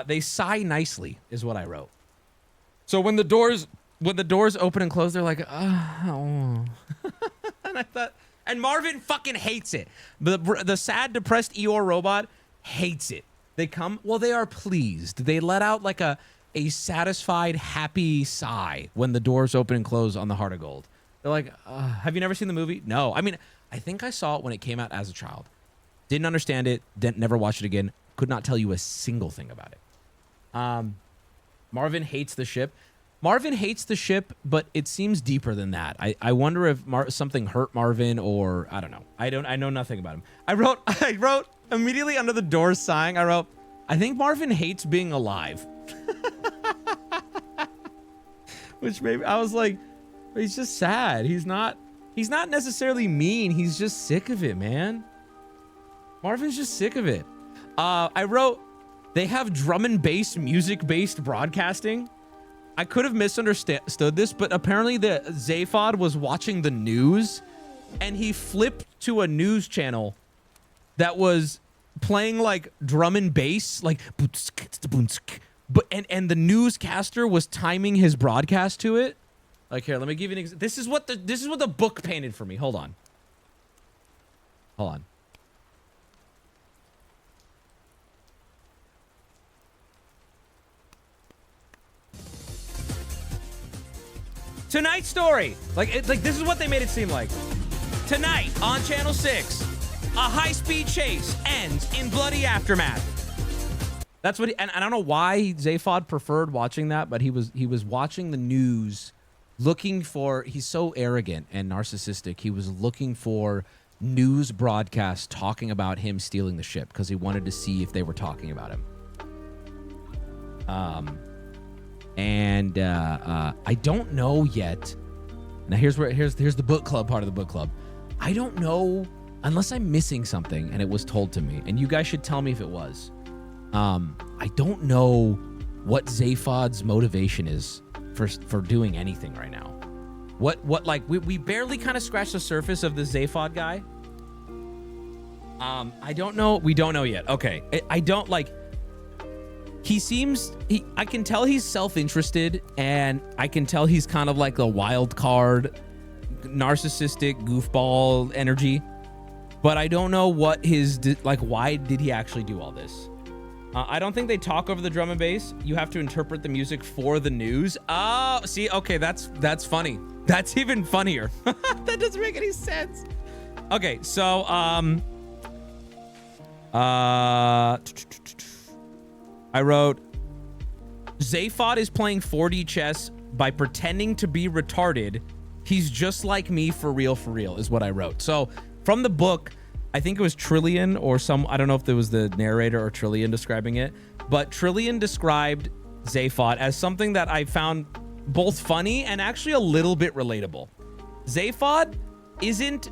They sigh nicely, is what I wrote. So when the doors open and close, they're like, oh. And I thought, and Marvin fucking hates it. The sad, depressed Eeyore robot hates it. They come, well, they are pleased. They let out like a satisfied, happy sigh when the doors open and close on the Heart of Gold. They're like, have you never seen the movie? No. I mean, I think I saw it when it came out as a child. Didn't understand it. Never watched it again. Could not tell you a single thing about it. Marvin hates the ship. Marvin hates the ship, but it seems deeper than that. I wonder if something hurt Marvin, or I don't know. I know nothing about him. I wrote immediately under the doors sighing. I wrote, I think Marvin hates being alive. Which maybe I was like, he's just sad. He's not necessarily mean. He's just sick of it, man. Marvin's just sick of it. I wrote, they have drum and bass music-based broadcasting. I could have misunderstood this, but apparently the Zaphod was watching the news and he flipped to a news channel that was playing like drum and bass, like, but and the newscaster was timing his broadcast to it. Like, here, let me give you an example. This is what the book painted for me. Hold on. Tonight's story. Like this is what they made it seem like. Tonight on Channel 6, a high-speed chase ends in bloody aftermath. That's what and I don't know why Zaphod preferred watching that, but he was watching the news, looking for, he's so arrogant and narcissistic. He was looking for news broadcasts talking about him stealing the ship because he wanted to see if they were talking about him. I don't know yet. Now here's the book club part of the book club. I don't know unless I'm missing something and it was told to me, and you guys should tell me if it was. I don't know what Zaphod's motivation is for doing anything right now. What like we barely kind of scratched the surface of the Zaphod guy. I don't know. We don't know yet. Okay. I don't like. I can tell he's self-interested, and I can tell he's kind of like a wild card, narcissistic goofball energy, but I don't know what why did he actually do all this? I don't think they talk over the drum and bass. You have to interpret the music for the news. Oh, see, okay, that's funny. That's even funnier. That doesn't make any sense. Okay, so I wrote, Zaphod is playing 4D chess by pretending to be retarded. He's just like me for real, is what I wrote. So from the book, I think it was Trillian or I don't know if there was the narrator or Trillian describing it, but Trillian described Zaphod as something that I found both funny and actually a little bit relatable. Zaphod isn't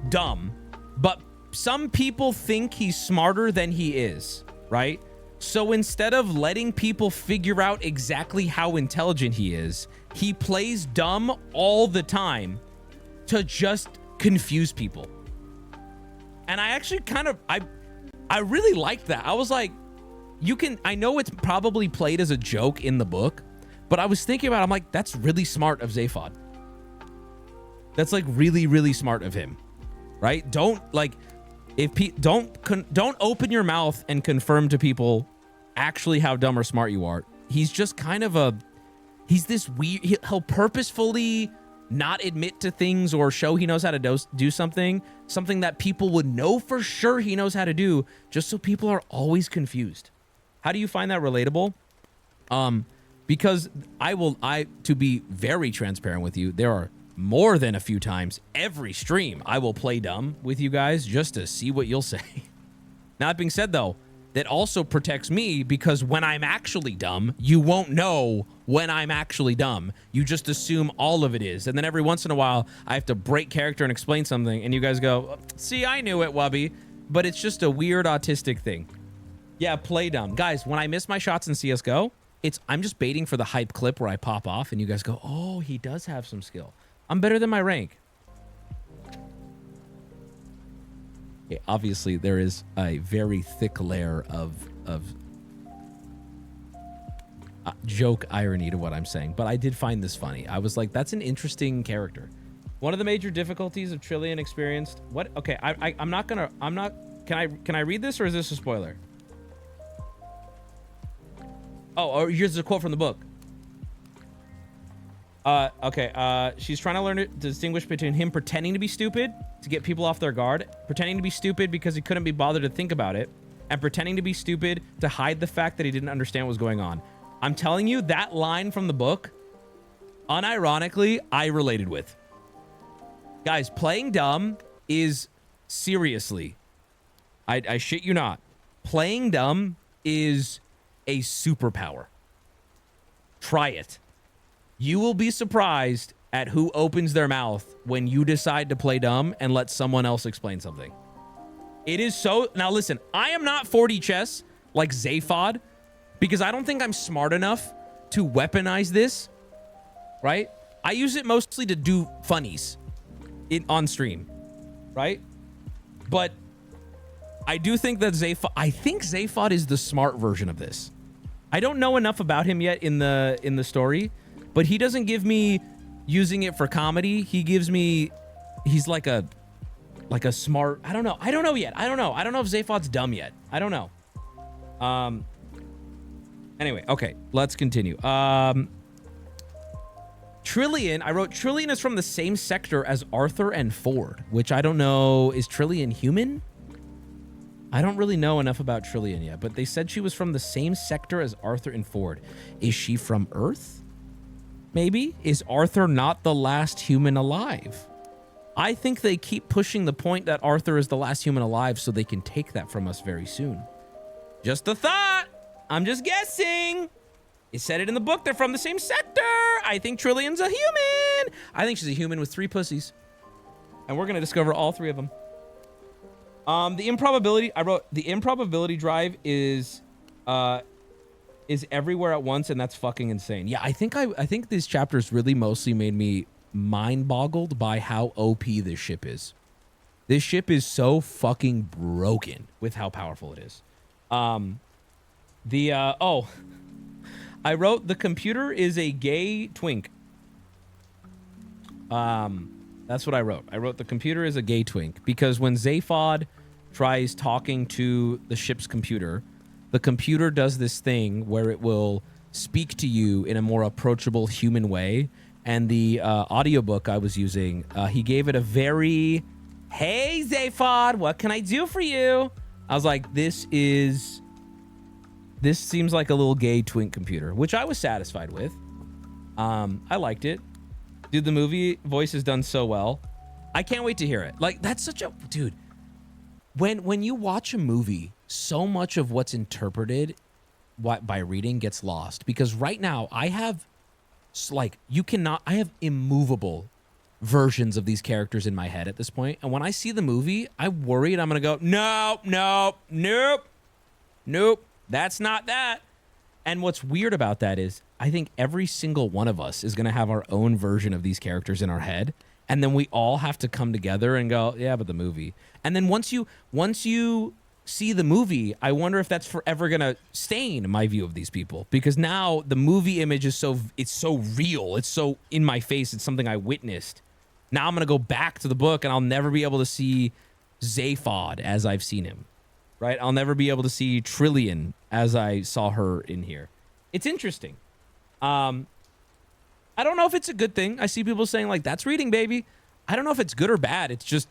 dumb, but some people think he's smarter than he is, right? So instead of letting people figure out exactly how intelligent he is, he plays dumb all the time to just confuse people. And I actually I really liked that. I was like, I know it's probably played as a joke in the book, but I was thinking about it, I'm like, that's really smart of Zaphod. That's like really, really smart of him, right? Don't open your mouth and confirm to people actually how dumb or smart you are. He's just kind of he's this weird, he'll purposefully not admit to things or show he knows how to do something that people would know for sure he knows how to do, just so people are always confused. How do you find that relatable? Because to be very transparent with you, there are more than a few times every stream I will play dumb with you guys just to see what you'll say. Now, that being said, though, that also protects me, because when I'm actually dumb, you won't know when I'm actually dumb. You just assume all of it is. And then every once in a while, I have to break character and explain something, and you guys go, see, I knew it, Wubby. But it's just a weird autistic thing. Yeah, play dumb. Guys, when I miss my shots in CSGO, I'm just baiting for the hype clip where I pop off, and you guys go, oh, he does have some skill. I'm better than my rank. Okay, obviously, there is a very thick layer of joke irony to what I'm saying, but I did find this funny. I was like, that's an interesting character. One of the major difficulties of Trillian experienced. What? Okay, I'm not. Can I read this, or is this a spoiler? Oh, or here's a quote from the book. Okay. She's trying to learn to distinguish between him pretending to be stupid to get people off their guard, pretending to be stupid because he couldn't be bothered to think about it, and pretending to be stupid to hide the fact that he didn't understand what was going on. I'm telling you, that line from the book, unironically, I related with. Guys, playing dumb is seriously, I shit you not, playing dumb is a superpower. Try it. You will be surprised at who opens their mouth when you decide to play dumb and let someone else explain something. It is so... Now listen, I am not 4D chess like Zaphod, because I don't think I'm smart enough to weaponize this, right? I use it mostly to do funnies on stream, right? But I do think that Zaphod is the smart version of this. I don't know enough about him yet in the story, but he doesn't give me using it for comedy. He gives me, he's like a smart, I don't know yet. I don't know if Zaphod's dumb yet. I don't know. Anyway, okay, let's continue. Trillian, I wrote Trillian is from the same sector as Arthur and Ford, which I don't know. Is Trillian human? I don't really know enough about Trillian yet, but they said she was from the same sector as Arthur and Ford. Is she from Earth? Maybe? Is Arthur not the last human alive? I think they keep pushing the point that Arthur is the last human alive so they can take that from us very soon. Just a thought. I'm just guessing. It said it in the book. They're from the same sector. I think Trillian's a human. I think she's a human with 3 pussies. And we're going to discover all 3 of them. The improbability, I wrote, the improbability drive is everywhere at once, and that's fucking insane. Yeah, I think these chapters really mostly made me mind boggled by how OP this ship is. This ship is so fucking broken with how powerful it is. I wrote the computer is a gay twink. That's what I wrote. I wrote the computer is a gay twink because when Zaphod tries talking to the ship's computer, the computer does this thing where it will speak to you in a more approachable human way. And the audiobook I was using, he gave it a very, hey, Zaphod, what can I do for you? I was like, this seems like a little gay twink computer, which I was satisfied with. I liked it. Dude, the movie voice is done so well. I can't wait to hear it. Like, that's such a... Dude, when you watch a movie, so much of what's interpreted by reading gets lost. Because right now I have I have immovable versions of these characters in my head at this point. And when I see the movie, I'm worried I'm going to go, nope, that's not that. And what's weird about that is I think every single one of us is going to have our own version of these characters in our head. And then we all have to come together and go, yeah, but the movie. And then once you see the movie, I wonder if that's forever going to stain my view of these people. Because now the movie image is so real. It's so in my face. It's something I witnessed. Now I'm going to go back to the book and I'll never be able to see Zaphod as I've seen him. Right? I'll never be able to see Trillian as I saw her in here. It's interesting. I don't know if it's a good thing. I see people saying like, that's reading, baby. I don't know if it's good or bad. It's just,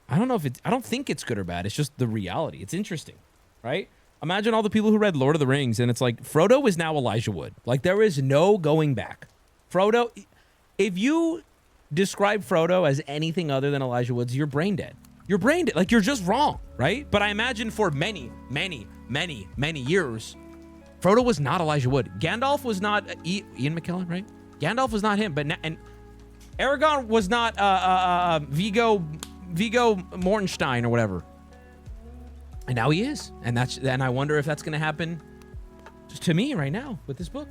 I don't think it's good or bad. It's just the reality. It's interesting, right? Imagine all the people who read Lord of the Rings and it's like, Frodo is now Elijah Wood. Like there is no going back. Frodo, if you describe Frodo as anything other than Elijah Woods, you're brain dead. You're brain dead. Like you're just wrong, right? But I imagine for many years, Frodo was not Elijah Wood. Gandalf was not Ian McKellen, right? Gandalf was not him, and Aragorn was not Viggo Mortenstein or whatever. And now he is, and I wonder if that's going to happen to me right now with this book.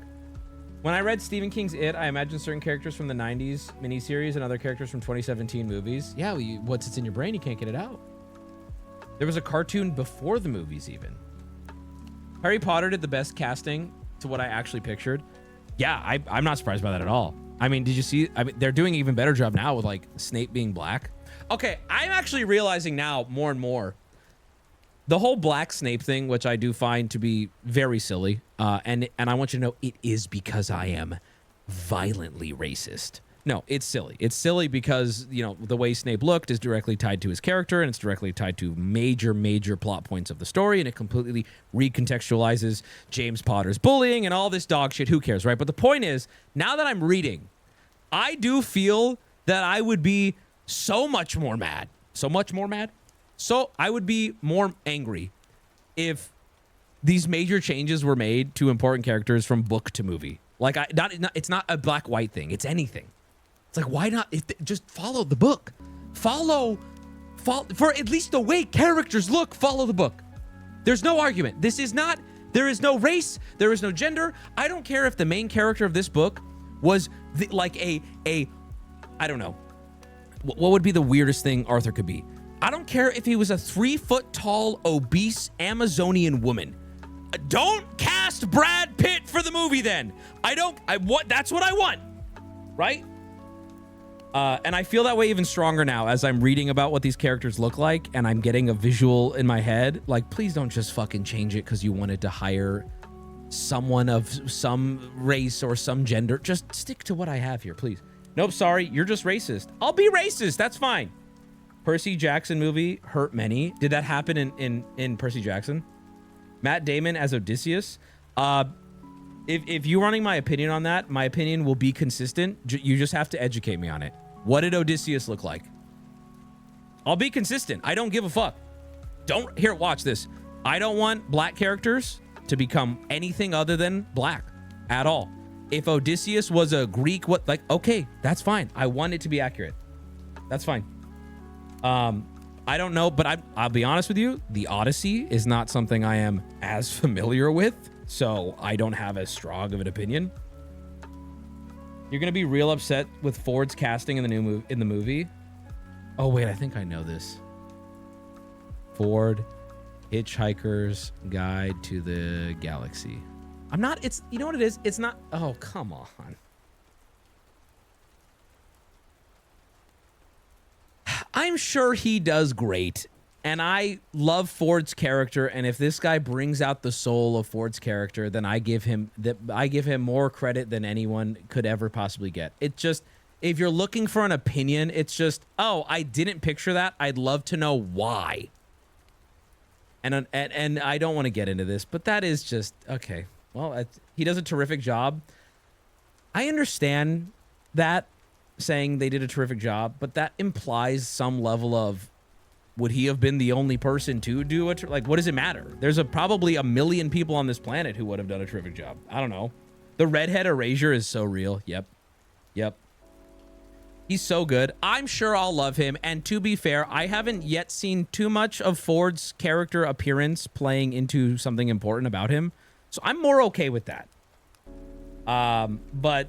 When I read Stephen King's It, I imagined certain characters from the 90s miniseries and other characters from 2017 movies. Yeah, once it's in your brain, you can't get it out. There was a cartoon before the movies even. Harry Potter did the best casting to what I actually pictured. Yeah, I'm not surprised by that at all. I mean, did you see? I mean, they're doing an even better job now with like Snape being black. Okay, I'm actually realizing now more and more the whole black Snape thing, which I do find to be very silly. And I want you to know it is because I am violently racist. No, it's silly. It's silly because, you know, the way Snape looked is directly tied to his character and it's directly tied to major plot points of the story. And it completely recontextualizes James Potter's bullying and all this dog shit. Who cares, right? But the point is, now that I'm reading, I do feel that I would be so much more mad. So I would be more angry if these major changes were made to important characters from book to movie. Like, it's not a black-white thing. It's anything. It's like, why not? Just follow the book. Follow, for at least the way characters look, follow the book. There's no argument. There is no race. There is no gender. I don't care if the main character of this book was like I don't know. What would be the weirdest thing Arthur could be? I don't care if he was a 3-foot tall, obese Amazonian woman. Don't cast Brad Pitt for the movie then. That's what I want. Right? And I feel that way even stronger now as I'm reading about what these characters look like and I'm getting a visual in my head. Like, please don't just fucking change it because you wanted to hire someone of some race or some gender. Just stick to what I have here, please. Nope, sorry, you're just racist. I'll be racist. That's fine. Percy Jackson movie hurt many. Did that happen in Percy Jackson? Matt Damon as Odysseus. If you're running my opinion on that, my opinion will be consistent. You just have to educate me on it. What did Odysseus look like? I'll be consistent. I don't give a fuck. Watch this. I don't want black characters to become anything other than black at all. If Odysseus was a Greek, okay, that's fine. I want it to be accurate. That's fine. I don't know, but I'll be honest with you. The Odyssey is not something I am as familiar with, so I don't have as strong of an opinion. You're gonna be real upset with Ford's casting in the movie. Oh wait, I think I know this. Ford, Hitchhiker's Guide to the Galaxy. You know what it is? It's not. Oh, come on. I'm sure he does great. And I love Ford's character. And if this guy brings out the soul of Ford's character, then I give him more credit than anyone could ever possibly get. It just, if you're looking for an opinion, it's just, oh, I didn't picture that. I'd love to know why. And I don't want to get into this, but that is just, okay. Well, he does a terrific job. I understand that saying they did a terrific job, but that implies some level of would he have been the only person to do it? Like, what does it matter? There's probably a million people on this planet who would have done a terrific job. I don't know. The redhead erasure is so real. Yep. He's so good. I'm sure I'll love him. And to be fair, I haven't yet seen too much of Ford's character appearance playing into something important about him. So I'm more okay with that. But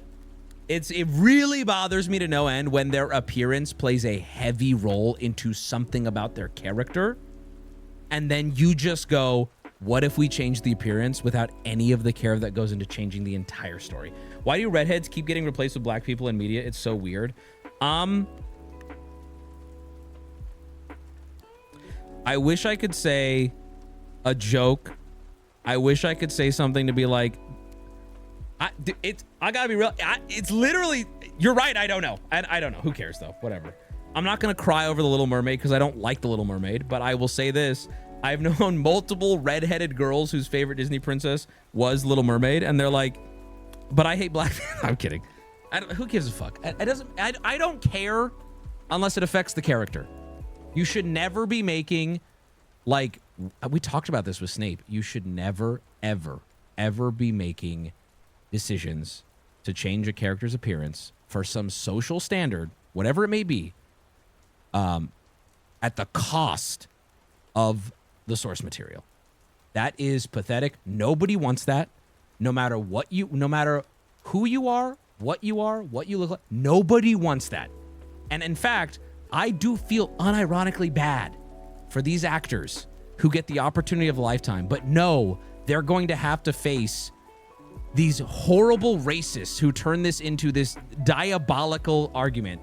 it really bothers me to no end when their appearance plays a heavy role into something about their character. And then you just go, what if we change the appearance without any of the care that goes into changing the entire story? Why do redheads keep getting replaced with black people in media? It's so weird. I wish I could say a joke. I wish I could say something to be like, I gotta be real. It's literally, you're right. I don't know. I don't know. Who cares though? Whatever. I'm not going to cry over The Little Mermaid because I don't like The Little Mermaid, but I will say this. I've known multiple redheaded girls whose favorite Disney princess was Little Mermaid, and they're like, but I hate black people. I'm kidding. Who gives a fuck? I don't care unless it affects the character. You should never be making, like, we talked about this with Snape. You should never, ever, ever be making decisions to change a character's appearance for some social standard, whatever it may be, at the cost of the source material. That is pathetic. Nobody wants that. No matter who you are, what you look like, nobody wants that. And in fact, I do feel unironically bad for these actors who get the opportunity of a lifetime, but no, they're going to have to face these horrible racists who turn this into this diabolical argument.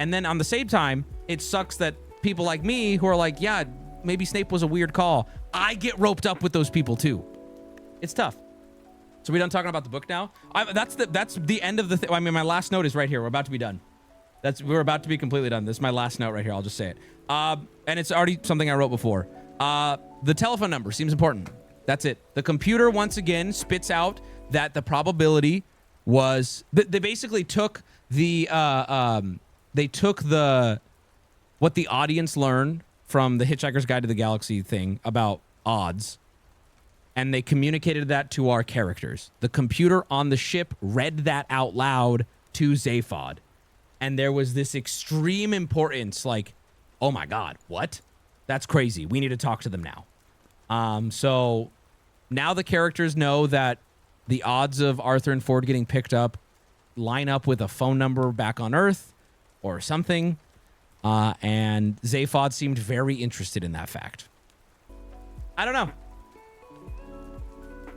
And then on the same time, it sucks that people like me who are like, yeah, maybe Snape was a weird call. I get roped up with those people too. It's tough. So we done talking about the book now? That's the end of the thing. I mean, my last note is right here. We're about to be done. We're about to be completely done. This is my last note right here. I'll just say it. And it's already something I wrote before. The telephone number seems important. That's it. The computer once again spits out that the probability was they basically took what the audience learned from the Hitchhiker's Guide to the Galaxy thing about odds, and they communicated that to our characters. The computer on the ship read that out loud to Zaphod. And there was this extreme importance, like, oh my God, what? That's crazy. We need to talk to them now. So now the characters know that the odds of Arthur and Ford getting picked up line up with a phone number back on Earth or something. And Zaphod seemed very interested in that fact. I don't know.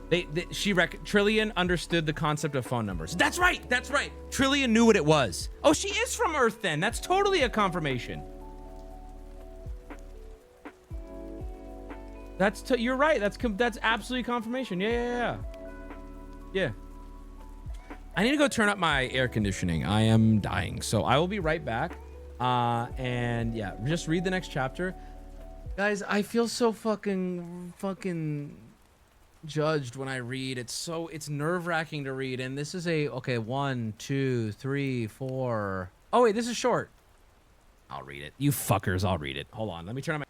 Trillian understood the concept of phone numbers. That's right. Trillian knew what it was. Oh, she is from Earth then. That's totally a confirmation. You're right. That's absolutely confirmation. Yeah. I need to go turn up my air conditioning. I am dying. So I will be right back. And yeah, just read the next chapter. Guys, I feel so fucking judged when I read. It's nerve-wracking to read. And this is okay, 1, 2, 3, 4. Oh wait, this is short. I'll read it. You fuckers, I'll read it. Hold on, let me turn on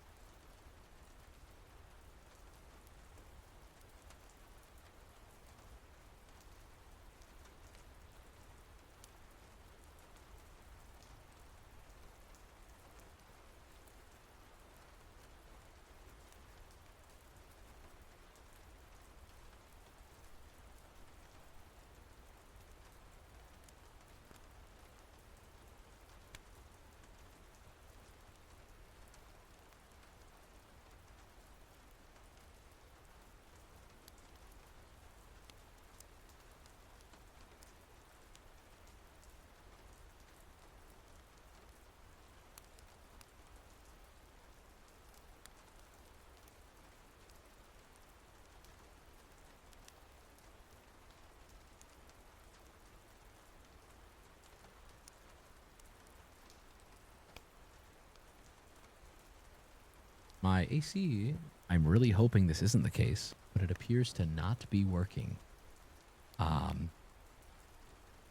my AC. I'm really hoping this isn't the case, but it appears to not be working.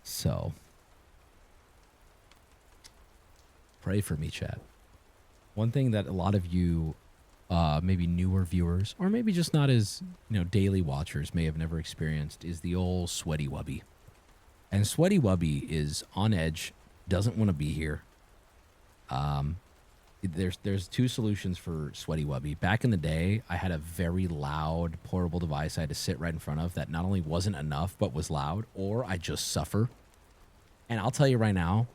So pray for me, chat. one thing that a lot of you, maybe newer viewers, or maybe just not as, daily watchers may have never experienced is the old Sweaty Wubby. And Sweaty Wubby is on edge, doesn't want to be here. There's two solutions for Sweaty Wubby. Back in the day, I had a very loud portable device I had to sit right in front of that not only wasn't enough, but was loud, or I just suffer. And I'll tell you right now,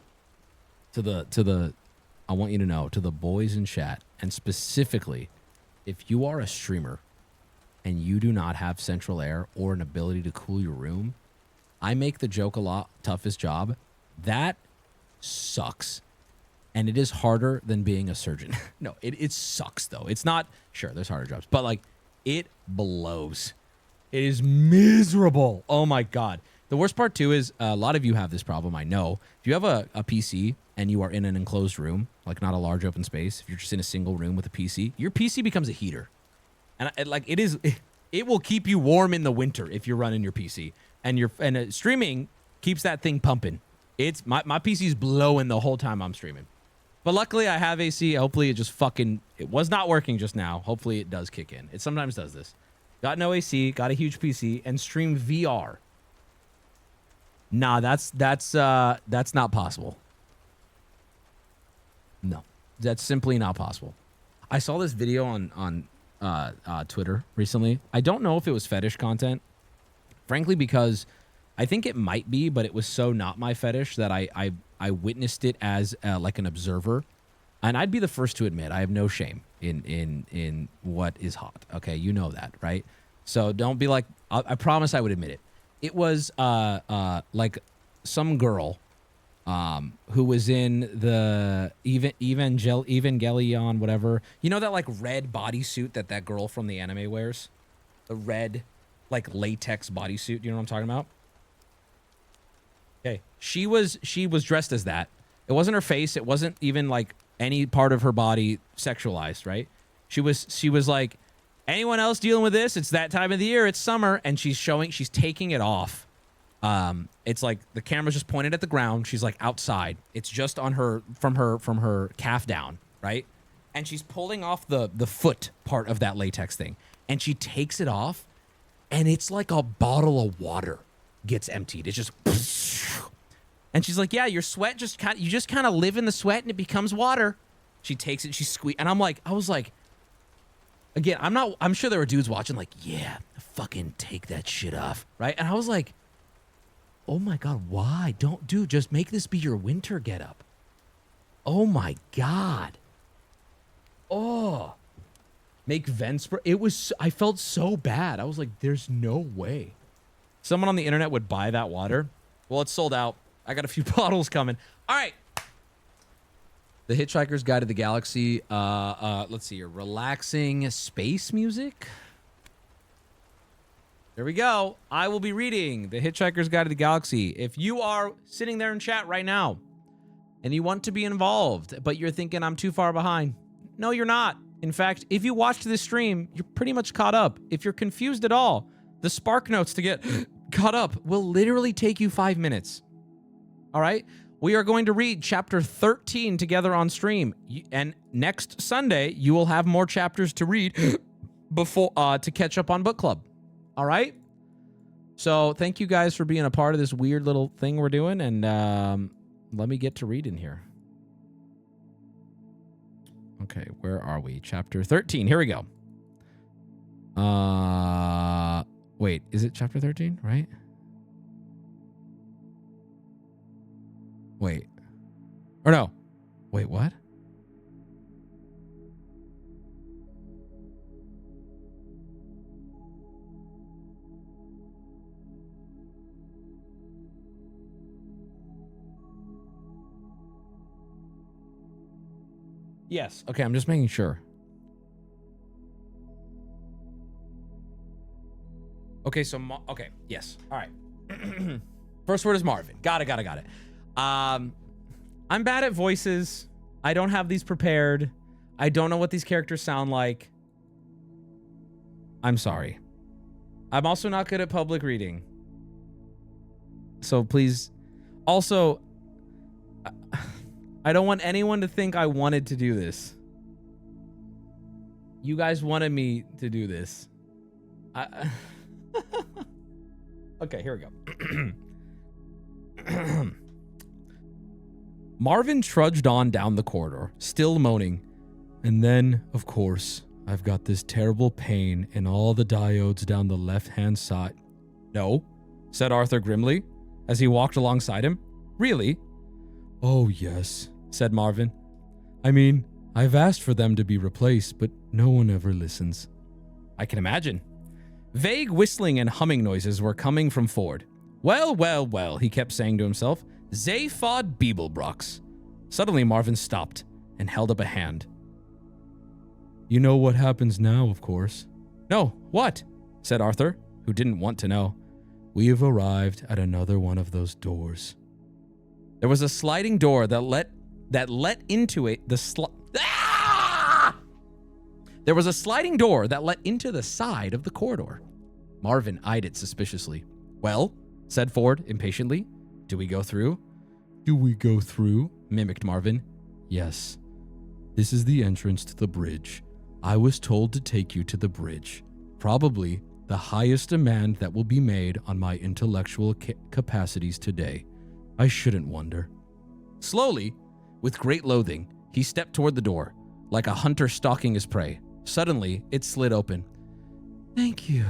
I want you to know, to the boys in chat, and specifically, if you are a streamer and you do not have central air or an ability to cool your room, I make the joke a lot, toughest job. That sucks. And it is harder than being a surgeon. No, it sucks, though. It's not, sure, there's harder jobs, but, like, it blows. It is miserable. Oh, my God. The worst part, too, is a lot of you have this problem, I know. If you have a PC and you are in an enclosed room, like not a large open space, if you're just in a single room with a PC, your PC becomes a heater. And, it will keep you warm in the winter if you're running your PC. And streaming keeps that thing pumping. It's my PC's blowing the whole time I'm streaming. But luckily I have AC. Hopefully it was not working just now. Hopefully it does kick in. It sometimes does this. Got no AC, got a huge PC, and stream VR. Nah, that's not possible. No, that's simply not possible. I saw this video on Twitter recently. I don't know if it was fetish content, frankly, because I think it might be, but it was so not my fetish that I witnessed it as like an observer, and I'd be the first to admit I have no shame in what is hot. Okay, you know that, right? So don't be like, I promise I would admit it. It was like some girl who was in the Evangelion, whatever. You know that like red bodysuit that girl from the anime wears? The red like latex bodysuit. You know what I'm talking about? Okay. She was dressed as that. It wasn't her face. It wasn't even like any part of her body sexualized, right? She was like, anyone else dealing with this? It's that time of the year. It's summer. And she's taking it off. It's like the camera's just pointed at the ground. She's like outside. It's just on her, from her calf down, right? And she's pulling off the foot part of that latex thing. And she takes it off. And it's like a bottle of water gets emptied. It's just, and she's like, yeah, your sweat you just kind of live in the sweat and it becomes water. She takes it, she squeeze, and I was like, again, I'm sure there were dudes watching like, yeah, fucking take that shit off, right? And I was like, oh my God, why? Dude, just make this be your winter getup. Oh my God. Oh. Make vents. I felt so bad. I was like, there's no way someone on the internet would buy that water. Well, it's sold out. I got a few bottles coming. All right. The Hitchhiker's Guide to the Galaxy. Let's see here. Relaxing space music. There we go. I will be reading The Hitchhiker's Guide to the Galaxy. If you are sitting there in chat right now and you want to be involved, but you're thinking I'm too far behind. No, you're not. In fact, if you watched this stream, you're pretty much caught up. If you're confused at all, the Spark Notes to get caught up will literally take you 5 minutes. All right? We are going to read chapter 13 together on stream. And next Sunday, you will have more chapters to read before to catch up on book club. All right? So thank you guys for being a part of this weird little thing we're doing. And let me get to reading here. Okay, where are we? Chapter 13. Here we go. Wait, is it chapter 13, right? Wait. Or no. Wait, what? Yes. Okay, I'm just making sure. Okay, so okay, yes. All right. First word is Marvin. Got it. I'm bad at voices. I don't have these prepared. I don't know what these characters sound like. I'm sorry. I'm also not good at public reading. So please. Also, I don't want anyone to think I wanted to do this. You guys wanted me to do this. Okay, here we go. Marvin trudged on down the corridor, still moaning. And then, of course, I've got this terrible pain in all the diodes down the left-hand side. No, said Arthur grimly, as he walked alongside him. Really? Oh, yes, said Marvin. I mean, I've asked for them to be replaced, but no one ever listens. I can imagine. Vague whistling and humming noises were coming from Ford. Well, well, well, he kept saying to himself. Zaphod Beeblebrox. Suddenly, Marvin stopped and held up a hand. You know what happens now, of course. No, what? Said Arthur, who didn't want to know. We have arrived at another one of those doors. There was a sliding door that let into it There was a sliding door that let into the side of the corridor. Marvin eyed it suspiciously. Well, said Ford impatiently. Do we go through? Do we go through? Mimicked Marvin. Yes. This is the entrance to the bridge. I was told to take you to the bridge. Probably the highest demand that will be made on my intellectual capacities today. I shouldn't wonder. Slowly, with great loathing, he stepped toward the door, like a hunter stalking his prey. Suddenly, it slid open. Thank you,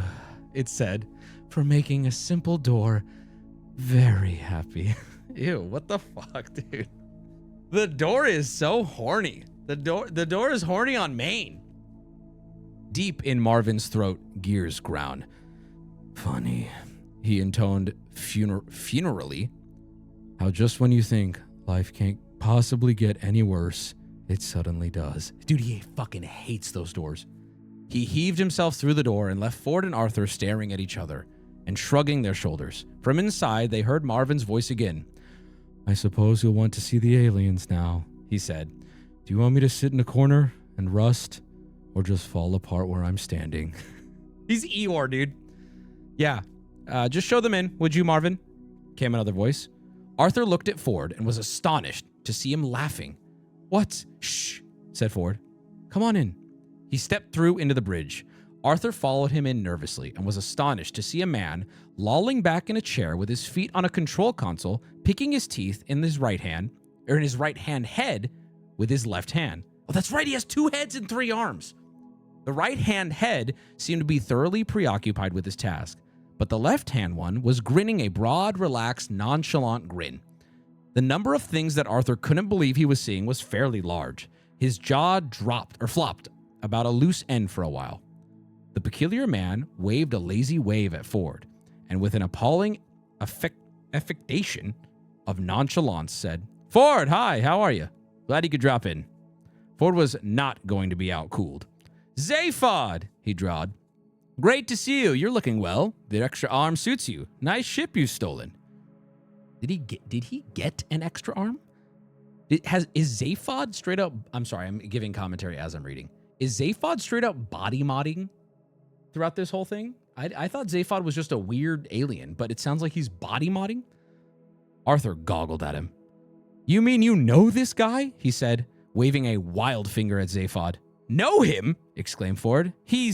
it said, for making a simple door very happy. Ew, what the fuck, dude? The door is so horny. The door is horny on main. Deep in Marvin's throat, gears ground. Funny, he intoned funerally. How just when you think life can't possibly get any worse, it suddenly does. Dude, he fucking hates those doors. He heaved himself through the door and left Ford and Arthur staring at each other and shrugging their shoulders. From inside, they heard Marvin's voice again. I suppose you'll want to see the aliens now, he said. Do you want me to sit in a corner and rust, or just fall apart where I'm standing? He's Eeyore, dude. Yeah, just show them in, would you, Marvin? Came another voice. Arthur looked at Ford and was astonished to see him laughing. What? Shh, said Ford. Come on in. He stepped through into the bridge. Arthur followed him in nervously and was astonished to see a man lolling back in a chair with his feet on a control console, picking his teeth in his right hand, or in his right hand head with his left hand. Oh, that's right, he has 2 heads and 3 arms. The right hand head seemed to be thoroughly preoccupied with his task, but the left hand one was grinning a broad, relaxed, nonchalant grin. The number of things that Arthur couldn't believe he was seeing was fairly large. His jaw flopped about a loose end for a while. The peculiar man waved a lazy wave at Ford, and with an appalling affectation of nonchalance said, Ford, hi, how are you? Glad you could drop in. Ford was not going to be outcooled. Zaphod, he drawled. Great to see you. You're looking well. The extra arm suits you. Nice ship you've stolen. Did he get an extra arm? Is Zaphod straight up? I'm sorry, I'm giving commentary as I'm reading. Is Zaphod straight up body modding throughout this whole thing? I thought Zaphod was just a weird alien, but it sounds like he's body modding. Arthur goggled at him. You mean you know this guy? He said, waving a wild finger at Zaphod. Know him? Exclaimed Ford. He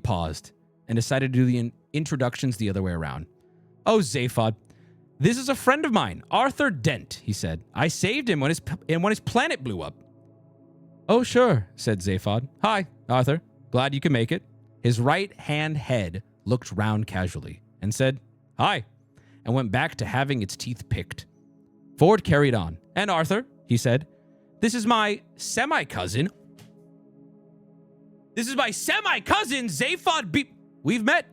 paused and decided to do the introductions the other way around. Oh, Zaphod. This is a friend of mine, Arthur Dent, he said. I saved him when his planet blew up. Oh, sure, said Zaphod. Hi, Arthur. Glad you can make it. His right-hand head looked round casually and said, Hi, and went back to having its teeth picked. Ford carried on. And Arthur, he said, This is my semi-cousin. This is my semi-cousin, Zaphod We've met,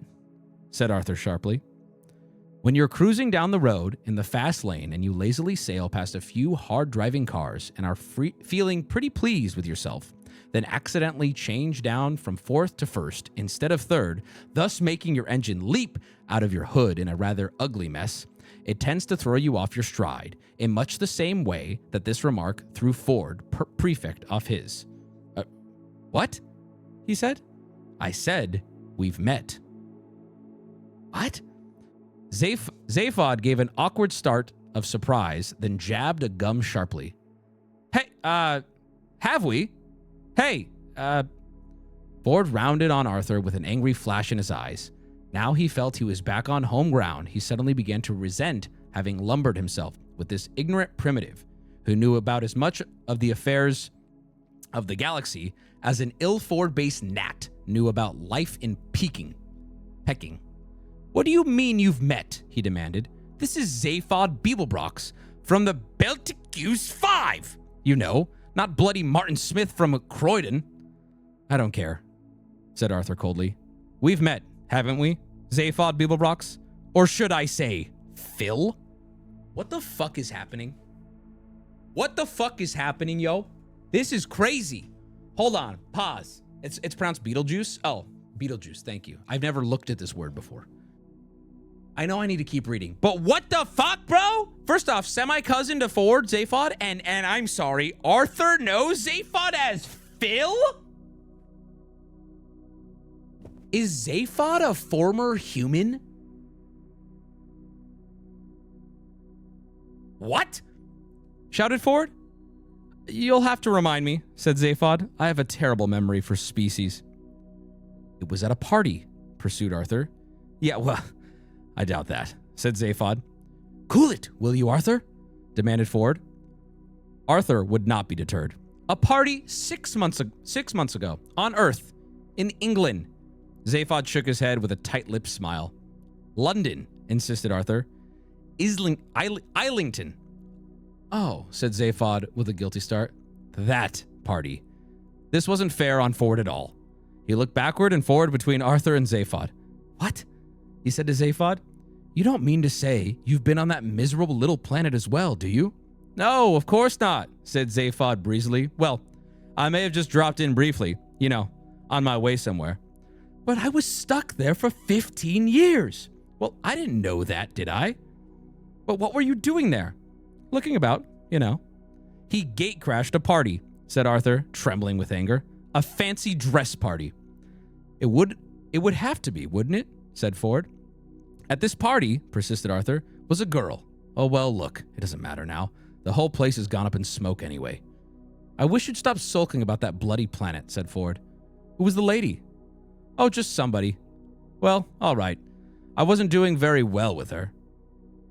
said Arthur sharply. When you're cruising down the road in the fast lane and you lazily sail past a few hard-driving cars and are feeling pretty pleased with yourself, then accidentally change down from 4th to 1st instead of 3rd, thus making your engine leap out of your hood in a rather ugly mess, it tends to throw you off your stride in much the same way that this remark threw Ford, prefect, off his. What? He said. I said, we've met. What? Zaphod gave an awkward start of surprise, then jabbed a gum sharply. Hey, have we? Hey, Ford rounded on Arthur with an angry flash in his eyes. Now he felt he was back on home ground. He suddenly began to resent having lumbered himself with this ignorant primitive who knew about as much of the affairs of the galaxy as an ill-Ford-based gnat knew about life in pecking. What do you mean you've met? He demanded. This is Zaphod Beeblebrox from the Belticuse 5. You know, not bloody Martin Smith from Croydon. I don't care, said Arthur coldly. We've met, haven't we, Zaphod Beeblebrox? Or should I say, Phil? What the fuck is happening? What the fuck is happening, yo? This is crazy. Hold on, pause. It's pronounced Beetlejuice? Oh, Beetlejuice, thank you. I've never looked at this word before. I know I need to keep reading, but what the fuck, bro? First off, semi-cousin to Ford, Zaphod, and I'm sorry, Arthur knows Zaphod as Phil? Is Zaphod a former human? What? Shouted Ford. You'll have to remind me, said Zaphod. I have a terrible memory for species. It was at a party, pursued Arthur. Yeah, well, I doubt that, said Zaphod. Cool it, will you, Arthur? Demanded Ford. Arthur would not be deterred. A party 6 months ago, on Earth, in England. Zaphod shook his head with a tight-lipped smile. London, insisted Arthur. Islington. Oh, said Zaphod with a guilty start. That party. This wasn't fair on Ford at all. He looked backward and forward between Arthur and Zaphod. What? He said to Zaphod. You don't mean to say you've been on that miserable little planet as well, do you? No, of course not, said Zaphod breezily. Well, I may have just dropped in briefly, you know, on my way somewhere. But I was stuck there for 15 years. Well, I didn't know that, did I? But what were you doing there? Looking about, you know. He gate crashed a party, said Arthur, trembling with anger. A fancy dress party. It would have to be, wouldn't it? Said Ford. At this party, persisted Arthur, was a girl. Oh, well, look, it doesn't matter now. The whole place has gone up in smoke anyway. I wish you'd stop sulking about that bloody planet, said Ford. Who was the lady? Oh, just somebody. Well, all right. I wasn't doing very well with her.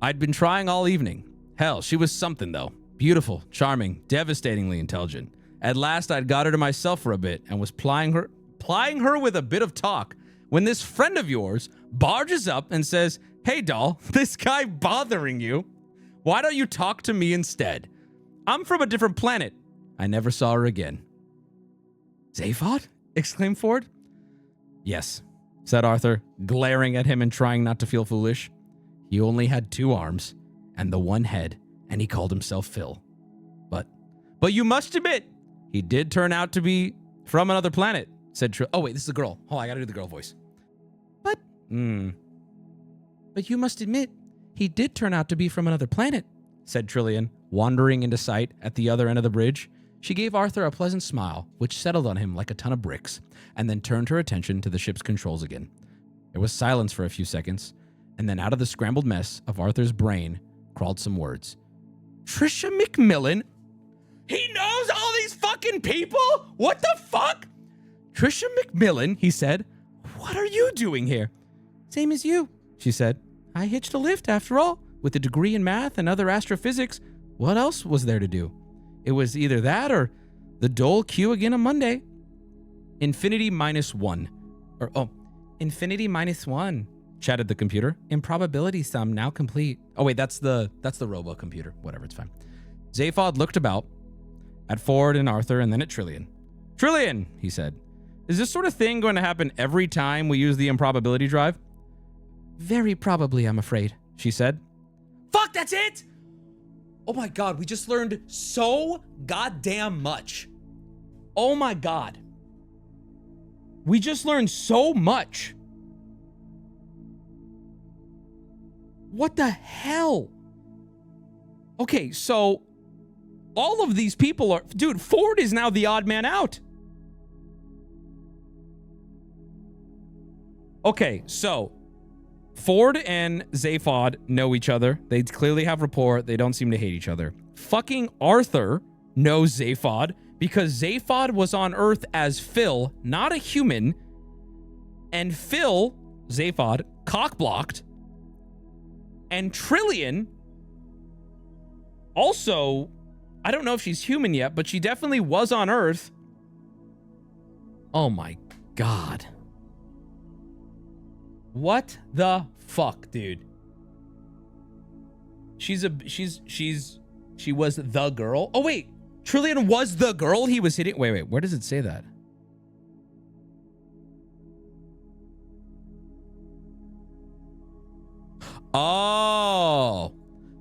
I'd been trying all evening. Hell, she was something, though. Beautiful, charming, devastatingly intelligent. At last, I'd got her to myself for a bit and was plying her with a bit of talk when this friend of yours barges up and says, Hey, doll, this guy bothering you? Why don't you talk to me instead? I'm from a different planet. I never saw her again. Zaphod? Exclaimed Ford. Yes, said Arthur, glaring at him and trying not to feel foolish. He only had 2 arms and the 1 head, and he called himself Phil. But you must admit, he did turn out to be from another planet, said Oh, wait, this is a girl. Oh, I gotta do the girl voice. But you must admit, he did turn out to be from another planet, said Trillian, wandering into sight at the other end of the bridge. She gave Arthur a pleasant smile, which settled on him like a ton of bricks, and then turned her attention to the ship's controls again. There was silence for a few seconds, and then out of the scrambled mess of Arthur's brain crawled some words. Trisha McMillan? He knows all these fucking people? What the fuck? Trisha McMillan, he said. What are you doing here? Same as you, she said. I hitched a lift after all. With a degree in math and other astrophysics, what else was there to do? It was either that or the dole queue again on Monday. Infinity minus 1. Infinity minus 1, chatted the computer. Improbability sum now complete. Oh wait, that's the robo computer. Whatever, it's fine. Zaphod looked about at Ford and Arthur and then at Trillian. Trillian, he said, is this sort of thing going to happen every time we use the improbability drive? Very probably, I'm afraid, she said. Fuck, that's it? Oh my God, we just learned so goddamn much. Oh my God. We just learned so much. What the hell? Okay, so all of these people are... Dude, Ford is now the odd man out. Okay, so Ford and Zaphod know each other. They clearly have rapport. They don't seem to hate each other. Fucking Arthur knows Zaphod because Zaphod was on Earth as Phil, not a human, and Phil, Zaphod, cock-blocked, and Trillian also, I don't know if she's human yet, but she definitely was on Earth. Oh my God. What the fuck, dude? She was the girl. Oh wait, Trillian was the girl he was hitting. Wait, where does it say that? Oh,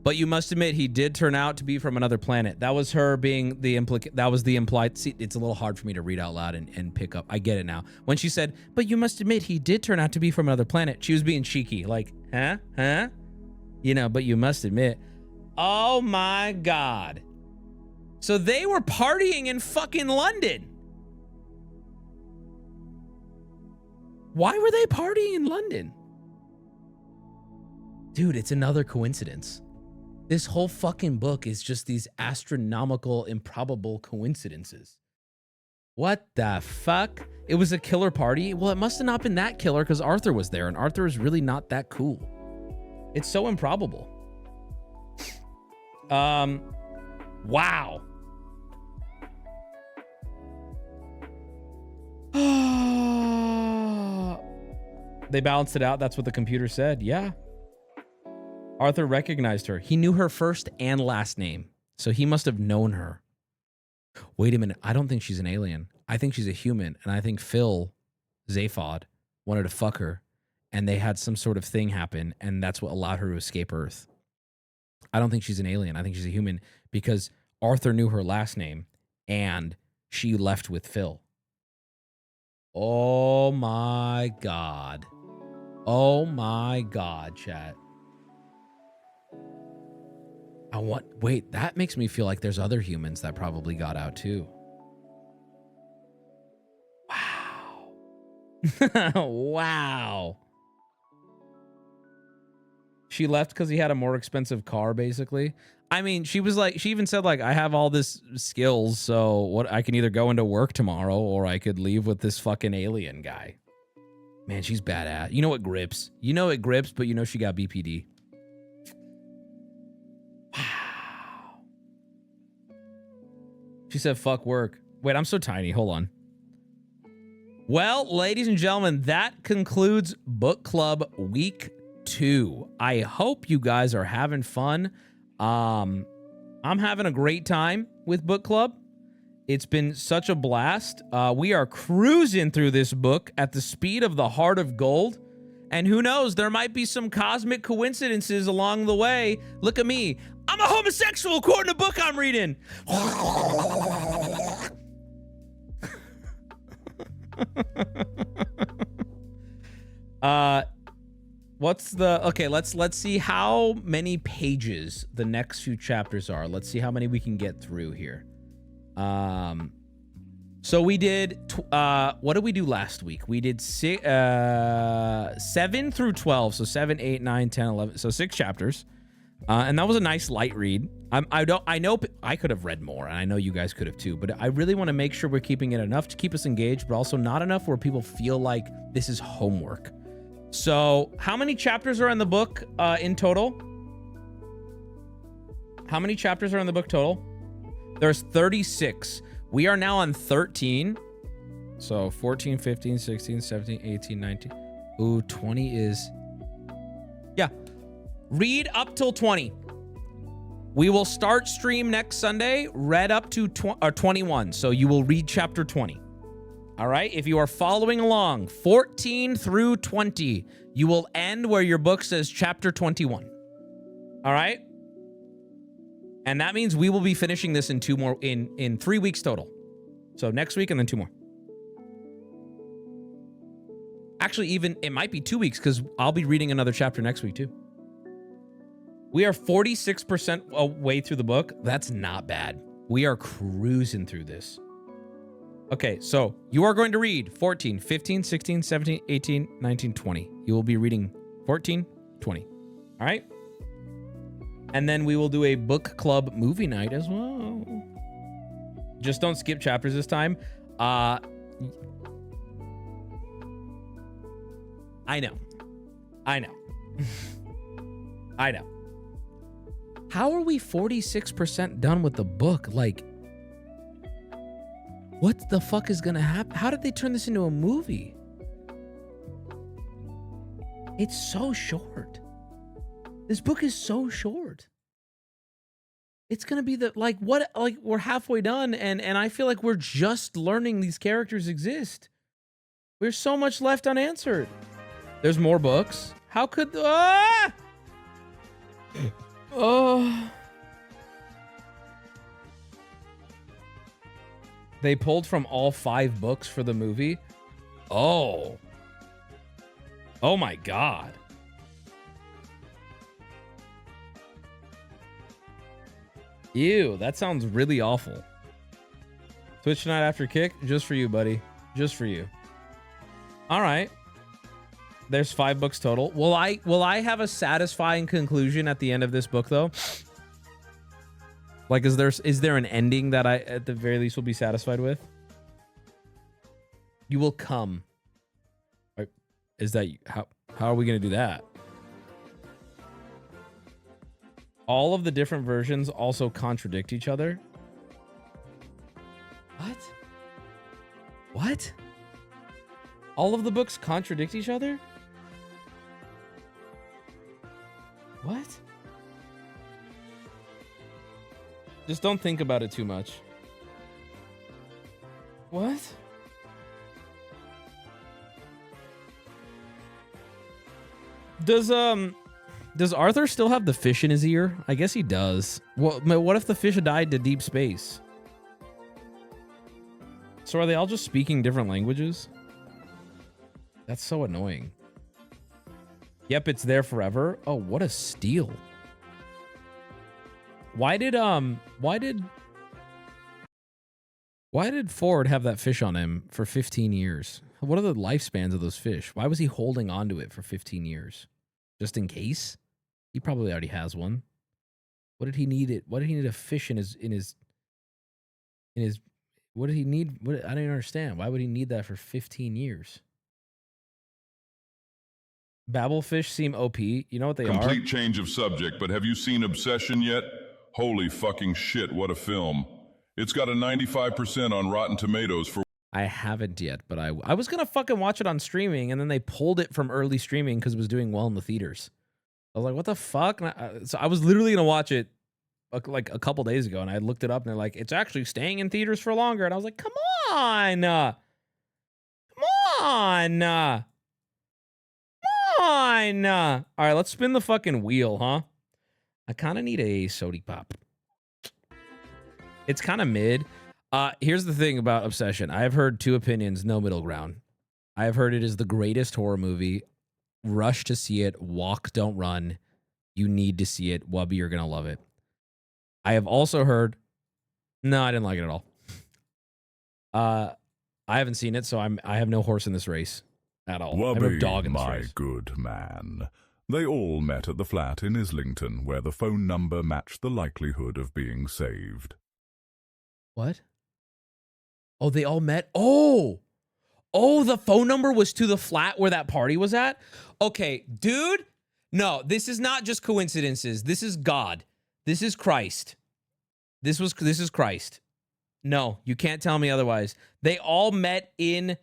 but you must admit he did turn out to be from another planet. That was her being the implied. See, it's a little hard for me to read out loud and pick up. I get it now. When she said, but you must admit he did turn out to be from another planet, she was being cheeky. Like, huh? You know, but you must admit. Oh my God. So they were partying in fucking London. Why were they partying in London? Dude, it's another coincidence. This whole fucking book is just these astronomical, improbable coincidences. What the fuck? It was a killer party? Well, it must have not been that killer because Arthur was there, and Arthur is really not that cool. It's so improbable. Wow. They balanced it out. That's what the computer said. Yeah. Arthur recognized her. He knew her first and last name, so he must have known her. Wait a minute. I don't think she's an alien. I think she's a human, and I think Phil, Zaphod, wanted to fuck her, and they had some sort of thing happen, and that's what allowed her to escape Earth. I don't think she's an alien. I think she's a human because Arthur knew her last name, and she left with Phil. Oh my God. Oh my God, chat. Wait, that makes me feel like there's other humans that probably got out too. Wow. Wow. She left because he had a more expensive car, basically. I mean, she even said, like, I have all this skills, so what? I can either go into work tomorrow or I could leave with this fucking alien guy. Man, she's badass. You know what grips? You know it grips, but you know she got BPD. Wow. She said, fuck work. Wait, I'm so tiny. Hold on. Well, ladies and gentlemen, that concludes Book Club Week 2. I hope you guys are having fun. I'm having a great time with Book Club. It's been such a blast. We are cruising through this book at the speed of the Heart of Gold. And who knows, there might be some cosmic coincidences along the way. Look at me. I'm a homosexual according to the book I'm reading. Okay, let's see how many pages the next few chapters are. Let's see how many we can get through here. So we did what did we do last week? We did 7 through 12, so 7, 8, 9, 10, 11, so 6 chapters. And that was a nice light read. I know I could have read more, and I know you guys could have too, but I really want to make sure we're keeping it enough to keep us engaged, but also not enough where people feel like this is homework. So, how many chapters are in the book in total? How many chapters are in the book total? There's 36. We are now on 13. So, 14, 15, 16, 17, 18, 19. Ooh, 20 is... Yeah. Read up till 20. We will start stream next Sunday, read up to 21. So, you will read chapter 20. All right, if you are following along, 14 through 20, you will end where your book says chapter 21. All right? And that means we will be finishing this in 3 weeks total. So next week and then 2 more. Actually, even it might be 2 weeks because I'll be reading another chapter next week too. We are 46% way through the book. That's not bad. We are cruising through this. Okay, so you are going to read 14, 15, 16, 17, 18, 19, 20. You will be reading 14, 20. All right? And then we will do a book club movie night as well. Just don't skip chapters this time. I know. I know. I know. How are we 46% done with the book? Like, what the fuck is gonna happen? How did they turn this into a movie? It's so short. This book is so short. It's gonna be the like what like we're halfway done and I feel like we're just learning these characters exist. There's so much left unanswered. There's more books. How could oh, they pulled from all 5 books for the movie. Oh my god. Ew, that sounds really awful. Twitch tonight after kick, just for you, buddy. Just for you. All right. There's 5 books total. Will I have a satisfying conclusion at the end of this book though? Like, is there an ending that I at the very least will be satisfied with? You will come. Is that how are we gonna do that? All of the different versions also contradict each other. What? What? All of the books contradict each other? What? Just don't think about it too much. What? Does Arthur still have the fish in his ear? I guess he does. What if the fish died to deep space? So are they all just speaking different languages? That's so annoying. Yep, it's there forever. Oh, what a steal. Why did Ford have that fish on him for 15 years? What are the lifespans of those fish? Why was he holding on to it for 15 years? Just in case? He probably already has one. What did he need it? What did he need a fish in his what did he need? I don't understand. Why would he need that for 15 years? Babelfish seem OP. You know what they are? Complete change of subject, but have you seen Obsession yet? Holy fucking shit, what a film. It's got a 95% on Rotten Tomatoes for... I haven't yet, but I was going to fucking watch it on streaming, and then they pulled it from early streaming because it was doing well in the theaters. I was like, what the fuck? So I was literally going to watch it like a couple days ago, and I looked it up, and they're like, it's actually staying in theaters for longer. And I was like, come on. Come on. Come on. All right, let's spin the fucking wheel, huh? I kind of need a sody pop. It's kind of mid. Here's the thing about Obsession. I have heard 2 opinions, no middle ground. I have heard it is the greatest horror movie. Rush to see it. Walk, don't run. You need to see it. Wubby, you're going to love it. I have also heard, no, I didn't like it at all. I haven't seen it, so I have no horse in this race at all. I have no dog in this my race. good man. They all met at the flat in Islington, where the phone number matched the likelihood of being saved. What? Oh, they all met? Oh, the phone number was to the flat where that party was at? Okay, dude. No, this is not just coincidences. This is God. This is Christ. This is Christ. No, you can't tell me otherwise. They all met in...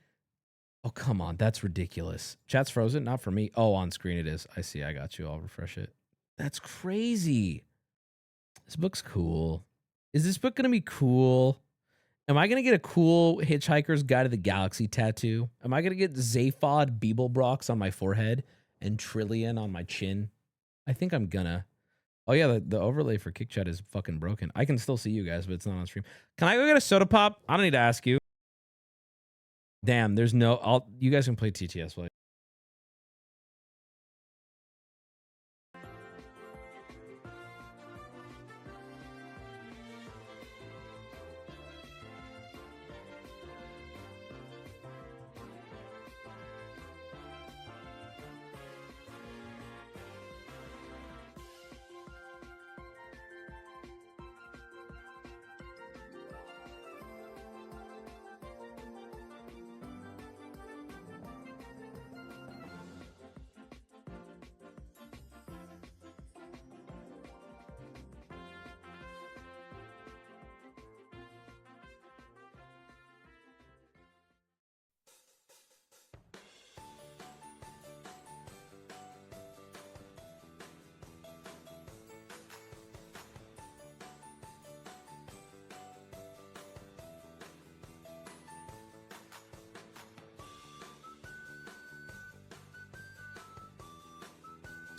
Oh, come on. That's ridiculous. Chat's frozen? Not for me. Oh, on screen it is. I see. I got you. I'll refresh it. That's crazy. This book's cool. Is this book going to be cool? Am I going to get a cool Hitchhiker's Guide to the Galaxy tattoo? Am I going to get Zaphod Beeblebrox on my forehead and Trillion on my chin? I think I'm gonna. Oh, yeah, the overlay for Kick Chat is fucking broken. I can still see you guys, but it's not on stream. Can I go get a soda pop? I don't need to ask you. Damn, there's no... you guys can play TTS while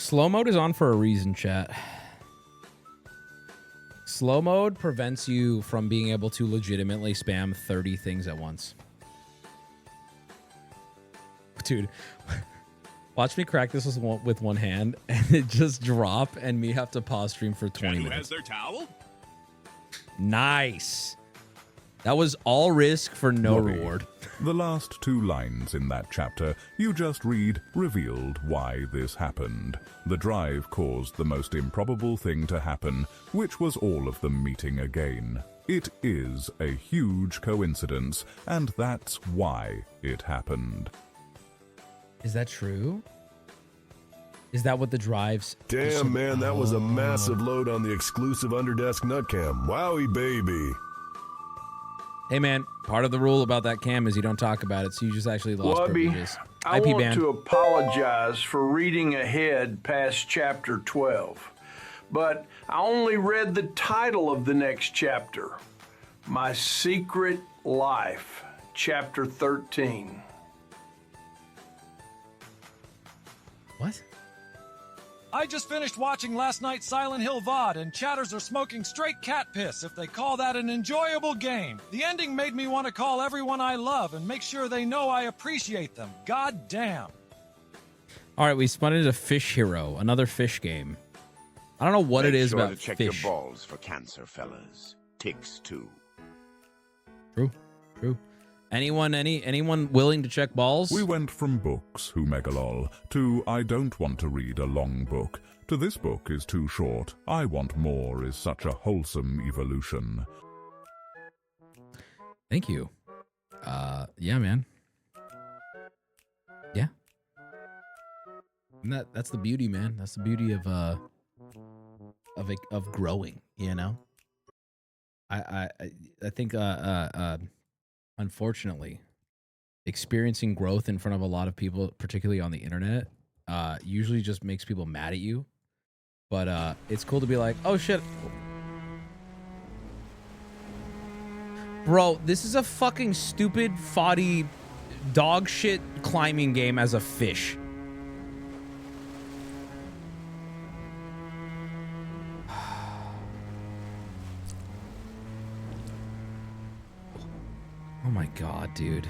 Slow mode is on for a reason, chat. Slow mode prevents you from being able to legitimately spam 30 things at once. Dude, watch me crack this with one hand and it just drop and me have to pause stream for 20 minutes. Who has their towel? Nice. That was all risk for no reward. The last 2 lines in that chapter, you just read, revealed why this happened. The drive caused the most improbable thing to happen, which was all of them meeting again. It is a huge coincidence, and that's why it happened. Is that true? Is that what the drives... Damn, man, that was a massive load on the exclusive Underdesk Nutcam. Wowie, baby. Hey, man, part of the rule about that cam is you don't talk about it, so you just actually lost privileges. I want to apologize for reading ahead past chapter 12, but I only read the title of the next chapter, My Secret Life, chapter 13. What? I just finished watching last night's Silent Hill VOD, and chatters are smoking straight cat piss if they call that an enjoyable game. The ending made me want to call everyone I love and make sure they know I appreciate them. God damn. All right, we spun into Fish Hero, another fish game. I don't know what it is about to check fish. your balls for cancer, fellas. Ticks too. True, true. Anyone willing to check balls? We went from books, Humegalol, to I don't want to read a long book, to this book is too short, I want more is such a wholesome evolution. Thank you. Yeah, man. Yeah. And that's the beauty, man. That's the beauty of growing, you know? I think unfortunately, experiencing growth in front of a lot of people, particularly on the internet, usually just makes people mad at you. But it's cool to be like, oh shit. Bro, this is a fucking stupid, foddy, dog shit climbing game as a fish. Oh my god, dude.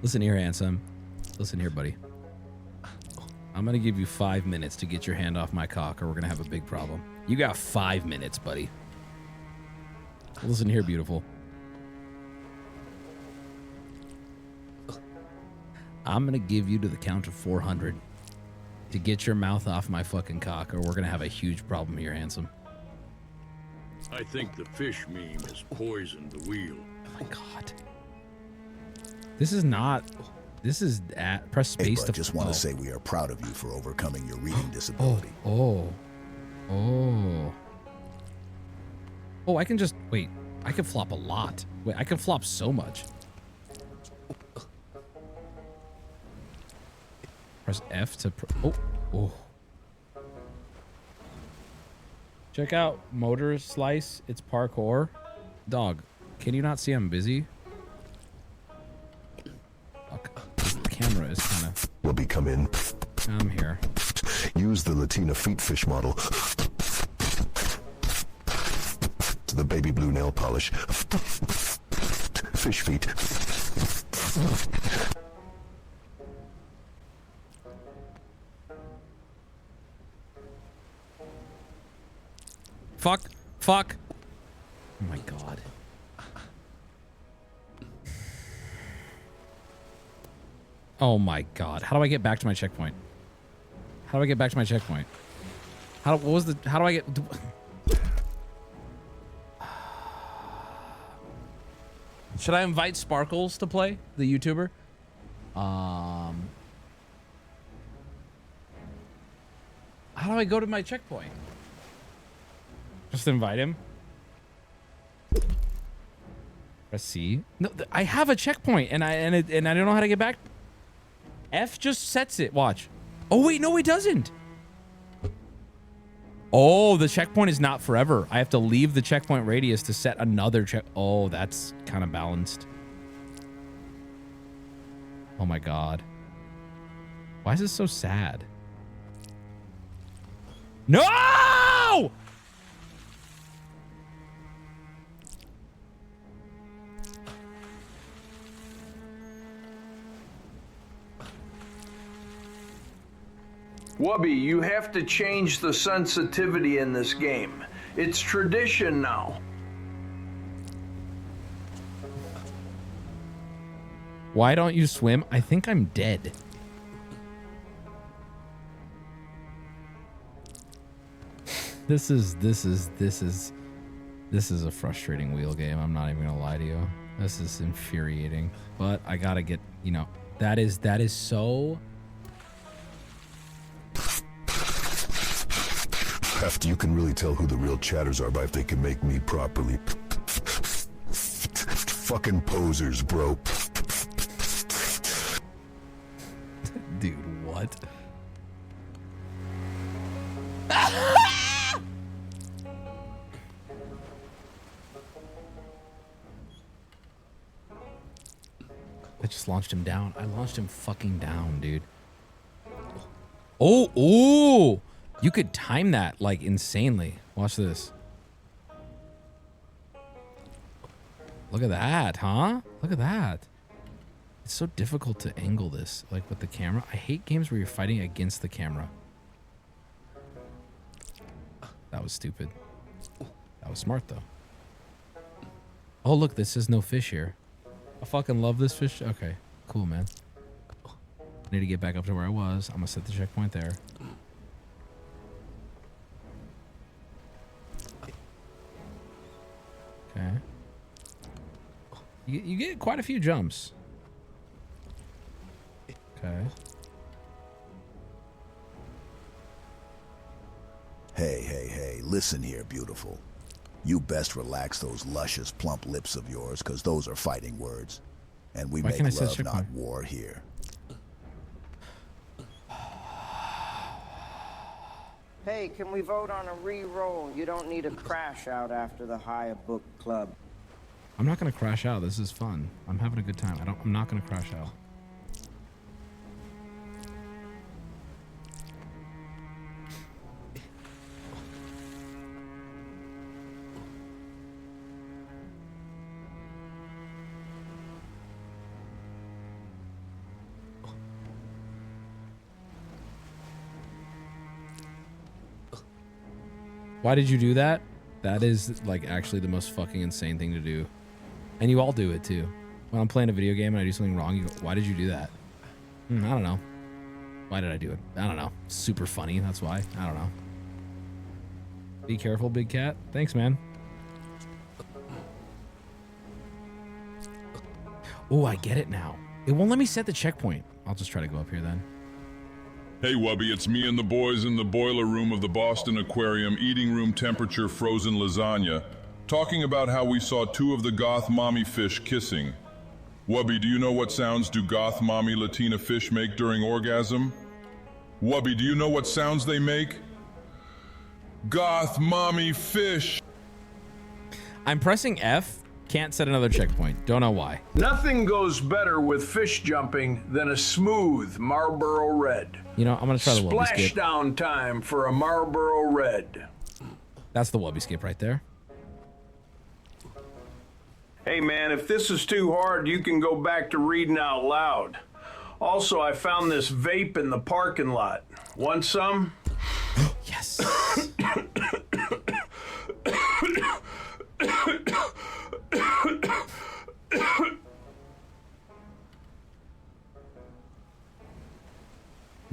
Listen here, handsome. Listen here, buddy. I'm gonna give you 5 minutes to get your hand off my cock, or we're gonna have a big problem. You got 5 minutes, buddy. Listen here, beautiful. I'm gonna give you to the count of 400 to get your mouth off my fucking cock, or we're gonna have a huge problem here, handsome. I think the fish meme has poisoned the wheel. Oh my god. This is not. This is at press space. I just want to say we are proud of you for overcoming your reading disability. Oh, I can just wait. I can flop a lot. Wait, I can flop so much. Press F to. Oh. Check out motor slice. It's parkour. Dog, can you not see I'm busy? Fuck. The camera is kind of. Wubby, come in. I'm here. Use the Latina feet fish model. To the baby blue nail polish. Fish feet. Fuck. Oh my god. Oh my god. How do I get back to my checkpoint? How do I get back to my checkpoint? How do I get... Should I invite Sparkles to play? The YouTuber? How do I go to my checkpoint? Just invite him. Press C. No, I have a checkpoint, and I don't know how to get back. F just sets it. Watch. Oh wait, no, it doesn't. Oh, the checkpoint is not forever. I have to leave the checkpoint radius to set another check. Oh, that's kind of balanced. Oh my God. Why is this so sad? No! Wubby, you have to change the sensitivity in this game. It's tradition now. Why don't you swim? I think I'm dead. This is a frustrating wheel game. I'm not even gonna lie to you. This is infuriating. But I gotta get, you know, that is so. Heft, you can really tell who the real chatters are by if they can make me properly. Fucking posers, bro. Dude, what? I just launched him down. I launched him fucking down, dude. Oh! You could time that, like, insanely. Watch this. Look at that, huh? Look at that. It's so difficult to angle this, like, with the camera. I hate games where you're fighting against the camera. That was stupid. That was smart, though. Oh, look, this says no fish here. I fucking love this fish. Okay, cool, man. I need to get back up to where I was. I'm gonna set the checkpoint there. Okay. You get quite a few jumps. Okay. Hey, listen here, beautiful. You best relax those luscious, plump lips of yours, because those are fighting words. And we make love, not war here. Hey, can we vote on a re-roll? You don't need a crash out after the High Book Club. I'm not gonna crash out. This is fun. I'm having a good time. I'm not gonna crash out. Why did you do that? That is, like, actually the most fucking insane thing to do. And you all do it, too. When I'm playing a video game and I do something wrong, you go, why did you do that? I don't know. Why did I do it? I don't know. Super funny, that's why. I don't know. Be careful, big cat. Thanks, man. Oh, I get it now. It won't let me set the checkpoint. I'll just try to go up here then. Hey Wubby, it's me and the boys in the boiler room of the Boston Aquarium, eating room temperature frozen lasagna, talking about how we saw two of the goth mommy fish kissing. Wubby, do you know what sounds do goth mommy Latina fish make during orgasm? Wubby, do you know what sounds they make? Goth mommy fish. I'm pressing F. Can't set another checkpoint. Don't know why. Nothing goes better with fish jumping than a smooth Marlboro Red. You know, I'm gonna try the Wubby skip. Splashdown time for a Marlboro Red. That's the Wubby skip right there. Hey man, if this is too hard, you can go back to reading out loud. Also, I found this vape in the parking lot. Want some? Yes.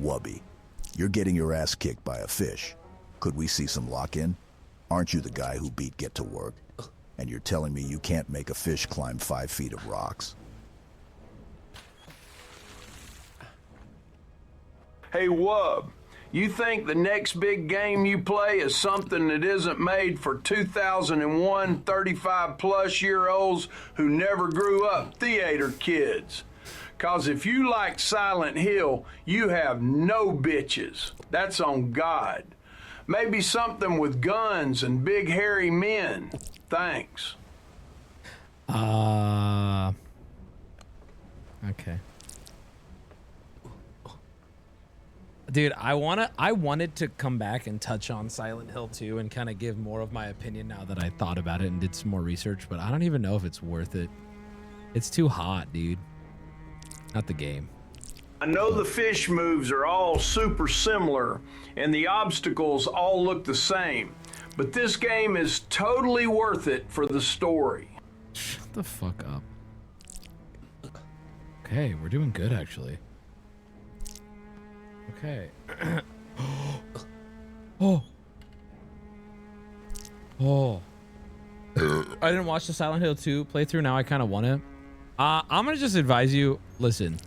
Wubby, you're getting your ass kicked by a fish. Could we see some lock-in? Aren't you the guy who beat Get to Work? And you're telling me you can't make a fish climb 5 feet of rocks? Hey Wub, you think the next big game you play is something that isn't made for 2001 35-plus-year-olds who never grew up theater kids? Cause if you like Silent Hill, you have no bitches. That's on God. Maybe something with guns and big hairy men. Thanks. Okay. Dude, I wanted to come back and touch on Silent Hill 2 and kind of give more of my opinion now that I thought about it and did some more research, but I don't even know if it's worth it. It's too hot, dude. Not the game. I know the fish moves are all super similar and the obstacles all look the same, but this game is totally worth it for the story. Shut the fuck up. Okay, we're doing good actually. Okay. Oh. Oh. I didn't watch the Silent Hill 2 playthrough. Now I kind of want it. I'm going to just advise you, listen.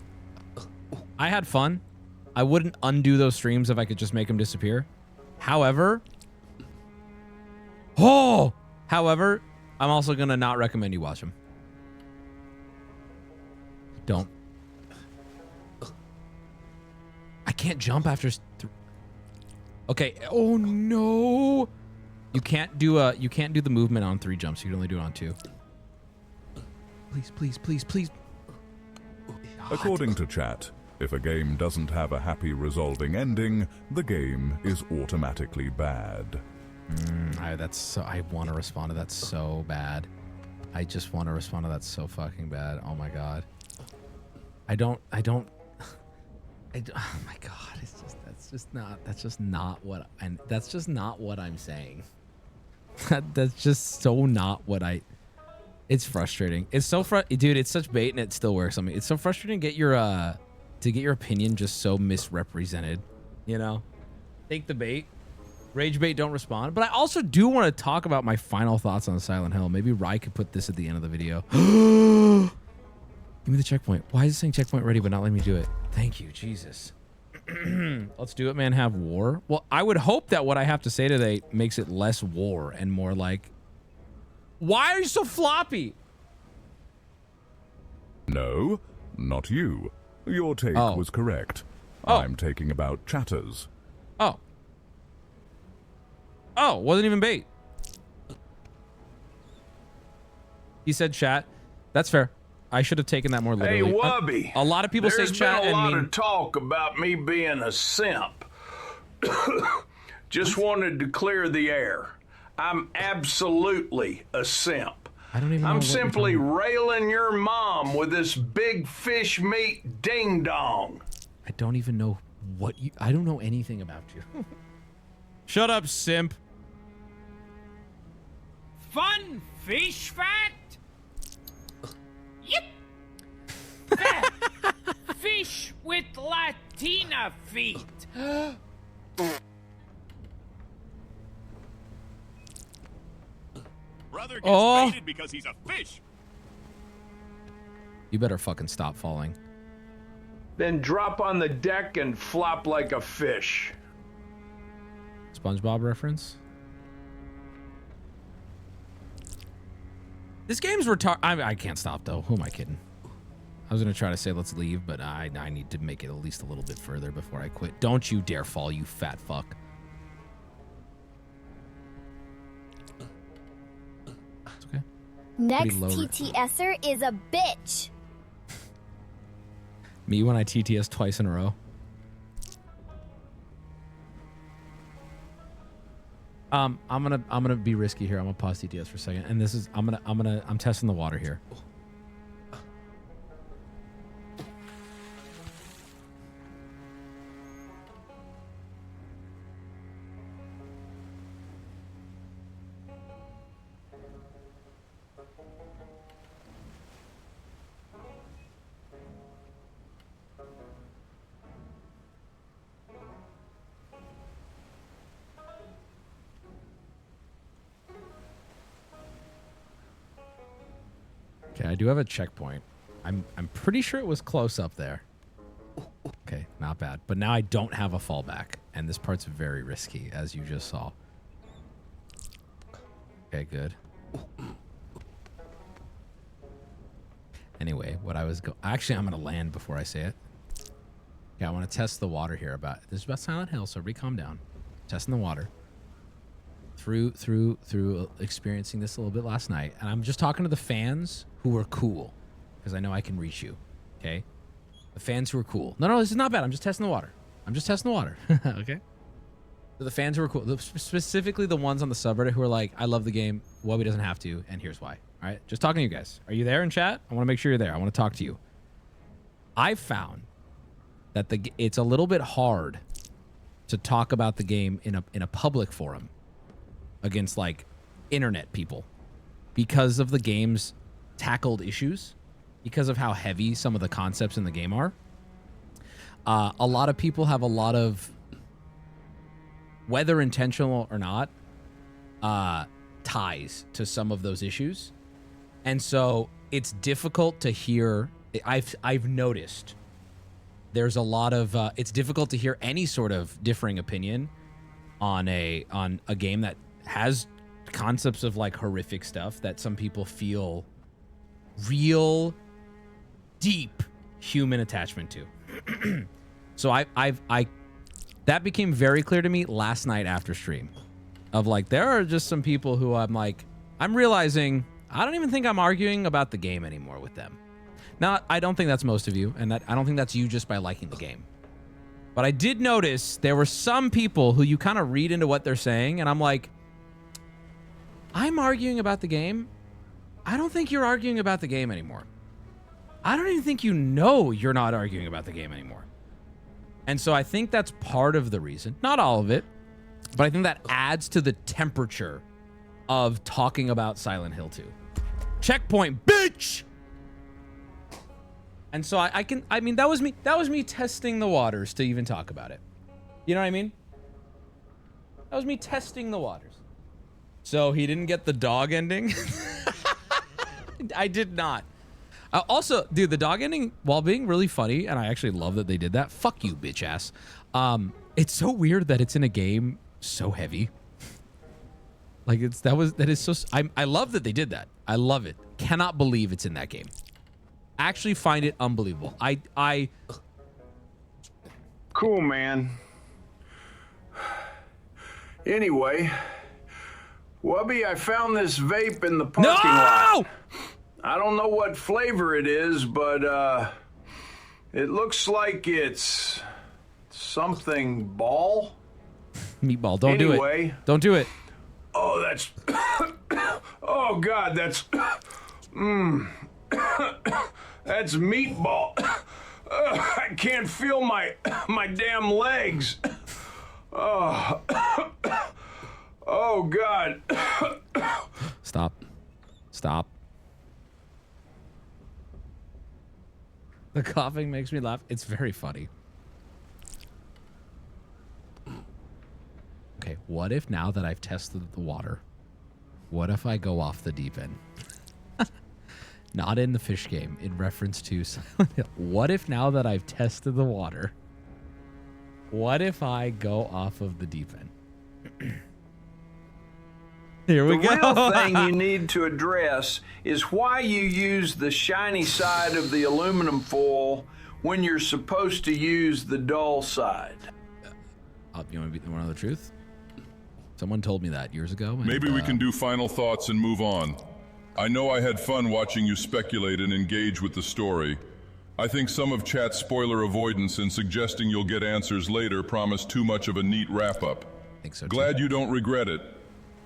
I had fun. I wouldn't undo those streams if I could just make them disappear. However, I'm also going to not recommend you watch them. Don't. I can't jump after. Okay. Oh no. You can't do the movement on 3 jumps. You can only do it on 2. Please, please, please, please. According to chat, if a game doesn't have a happy resolving ending, the game is automatically bad. I want to respond to that so bad. I just want to respond to that so fucking bad. Oh my god. Oh my god, that's just not what I'm saying. That's just so not what it's frustrating. It's so dude, it's such bait and it still works on me. It's so frustrating to get your opinion just so misrepresented, you know? Take the bait. Rage bait, don't respond. But I also do want to talk about my final thoughts on Silent Hill. Maybe Rye could put this at the end of the video. Give me the checkpoint. Why is it saying checkpoint ready but not letting me do it? Thank you, Jesus. Let's do it, man. Have war. Well, I would hope that what I have to say today makes it less war and more like, why are you so floppy? No, not you. Your take was correct. I'm taking about chatters. Oh, wasn't even bait. He said chat. That's fair. I should have taken that more literally. Hey, Wubby. A lot of people say chat There's been a lot and of talk about me being a simp. Just wanted to clear the air. I'm absolutely a simp. I don't even know I'm what you're simply talking about. railing your mom with this big fish meat ding dong. I don't even know what you. I don't know anything about you. Shut up, simp. Fun fish fact? Yep. Fat fish with Latina feet. Brother gets baited because he's a fish. You better fucking stop falling. Then drop on the deck and flop like a fish. SpongeBob reference. This game's retarded. I can't stop though. Who am I kidding? I was gonna try to say let's leave, but I need to make it at least a little bit further before I quit. Don't you dare fall, you fat fuck. It's okay. Next TTSer is a bitch. Me when I TTS twice in a row. I'm gonna be risky here. I'm gonna pause TTS for a second, and this is I'm testing the water here. Okay, I do have a checkpoint. I'm pretty sure it was close up there. Okay, not bad. But now I don't have a fallback, and this part's very risky, as you just saw. Okay, good. Anyway, what I was actually, I'm gonna land before I say it. Okay, I want to test the water here. This is about Silent Hill, so everybody calm down. Testing the water. through experiencing this a little bit last night, and I'm just talking to the fans who are cool, because I know I can reach you. Okay, the fans who are cool. No, this is not bad. I'm just testing the water. Okay. So the fans who are cool, specifically the ones on the subreddit who are like, I love the game. Wubby doesn't have to, and here's why. All right, just talking to you guys. Are you there in chat? I want to make sure you're there. I want to talk to you. I've found that it's a little bit hard to talk about the game in a public forum against like internet people because of the game's tackled issues, because of how heavy some of the concepts in the game are. A lot of people have a lot of, whether intentional or not, ties to some of those issues. And so it's difficult to hear. I've noticed there's a lot of, it's difficult to hear any sort of differing opinion on a game that has concepts of like horrific stuff that some people feel real deep human attachment to. So that became very clear to me last night after stream, of like, there are just some people who I'm realizing I don't even think I'm arguing about the game anymore with them. Now, I don't think that's most of you, and I don't think that's you just by liking the game. But I did notice there were some people who you kind of read into what they're saying, and I'm like, I'm arguing about the game. I don't think you're arguing about the game anymore. I don't even think you know you're not arguing about the game anymore. And so I think that's part of the reason. Not all of it, but I think that adds to the temperature of talking about Silent Hill 2. Checkpoint, bitch! And so I mean, that was me testing the waters to even talk about it. You know what I mean? That was me testing the waters. So he didn't get the dog ending? I did not. Also, dude, the dog ending, while being really funny, and I actually love that they did that. Fuck you, bitch ass. It's so weird that it's in a game so heavy. Like that is so. I love that they did that. I love it. Cannot believe it's in that game. Actually find it unbelievable. I Cool, man. Anyway, Wubby, I found this vape in the parking lot. I don't know what flavor it is, but it looks like it's something ball. Meatball, don't do it. Don't do it. Oh, that's oh God, that's that's meatball. I can't feel my damn legs. Oh, oh God. Stop. The coughing makes me laugh. It's very funny. Okay, what if now that I've tested the water, what if I go off the deep end? Not in the fish game, in reference to Silent Hill. What if now that I've tested the water, what if I go off of the deep end? Here we go. The real thing you need to address is why you use the shiny side of the aluminum foil when you're supposed to use the dull side. You want to know the truth? Someone told me that years ago. Maybe we can do final thoughts and move on. I know I had fun watching you speculate and engage with the story. I think some of chat's spoiler avoidance and suggesting you'll get answers later promised too much of a neat wrap-up. Think so, glad you don't regret it.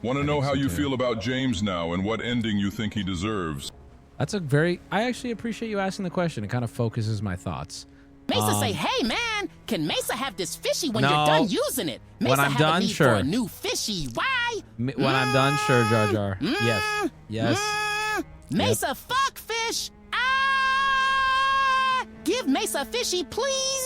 Want to know how you feel about James now and what ending you think he deserves. That's I actually appreciate you asking the question. It kind of focuses my thoughts. Mesa say, hey man, can Mesa have this fishy when you're done using it? Mesa when I'm have done, a need sure. for a new fishy. Why? When I'm done, sure, Jar Jar. Yes. Mesa, fuck fish. Give Mesa fishy, please.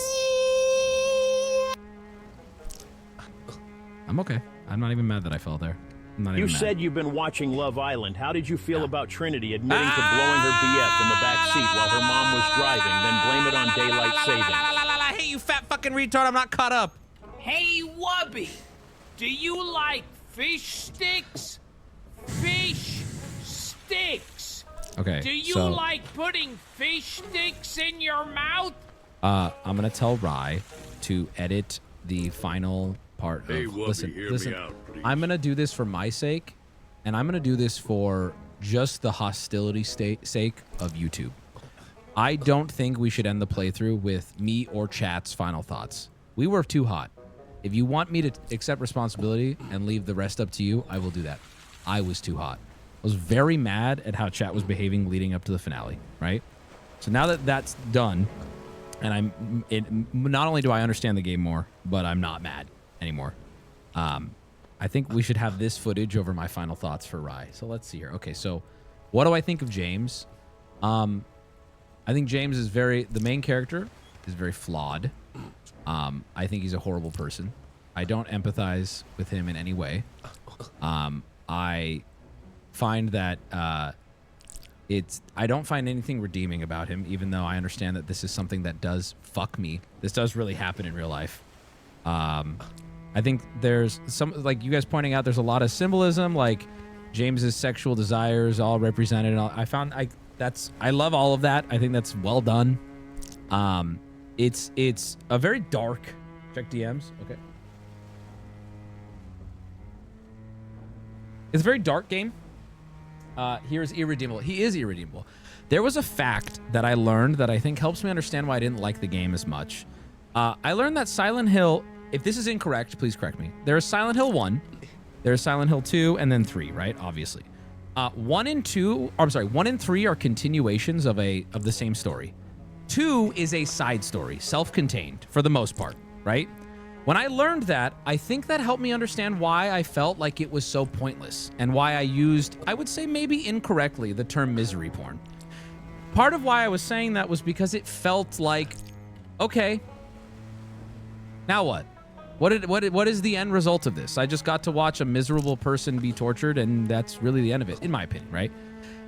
I'm okay. I'm not even mad that I fell there. I'm not You even mad. said you've been watching Love Island. How did you feel about Trinity admitting to blowing her BF in the back seat while her mom was driving, then blame it on daylight saving? Hey, you fat fucking retard, I'm not caught up. Hey, Wubby, do you like fish sticks? Fish sticks. Okay, Do you so, like putting fish sticks in your mouth? I'm gonna tell Rye to edit the final part Hey, of, Wubby, hear listen, me out, please. I'm going to do this for my sake, and I'm going to do this for just the hostility sake of YouTube. I don't think we should end the playthrough with me or chat's final thoughts. We were too hot. If you want me to accept responsibility and leave the rest up to you, I will do that. I was too hot. I was very mad at how chat was behaving leading up to the finale, right? So now that that's done, and not only do I understand the game more, but I'm not mad anymore. I think we should have this footage over my final thoughts for Rye. So let's see here. Okay, so what do I think of James? I think James is the main character is very flawed. I think he's a horrible person. I don't empathize with him in any way. I find that I don't find anything redeeming about him, even though I understand that this is something that does fuck me. This does really happen in real life. I think there's some, like you guys pointing out, there's a lot of symbolism, like James's sexual desires all represented. I love all of that. I think that's well done. It's a very dark, check DMs. Okay. It's a very dark game. Here's irredeemable. He is irredeemable. There was a fact that I learned that I think helps me understand why I didn't like the game as much. I learned that Silent Hill, if this is incorrect, please correct me. There's Silent Hill 1, there's Silent Hill 2, and then 3, right? Obviously. 1 and 3 are continuations of the same story. 2 is a side story, self-contained for the most part, right? When I learned that, I think that helped me understand why I felt like it was so pointless and why I used, I would say maybe incorrectly, the term misery porn. Part of why I was saying that was because it felt like, okay, now what? What is the end result of this? I just got to watch a miserable person be tortured, and that's really the end of it, in my opinion, right?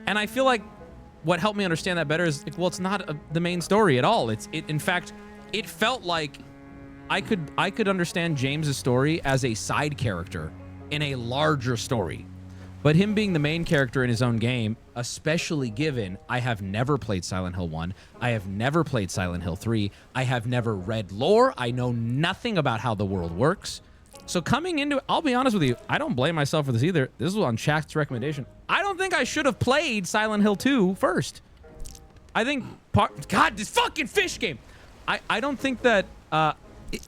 And I feel like what helped me understand that better is, well, it's not the main story at all. In fact, it felt like I could understand James's story as a side character in a larger story. But him being the main character in his own game, especially given I have never played Silent Hill 1, I have never played Silent Hill 3, I have never read lore, I know nothing about how the world works. So coming into it, I'll be honest with you, I don't blame myself for this either. This was on chat's recommendation. I don't think I should have played Silent Hill 2 first. I think, God, this fucking fish game. I don't think that,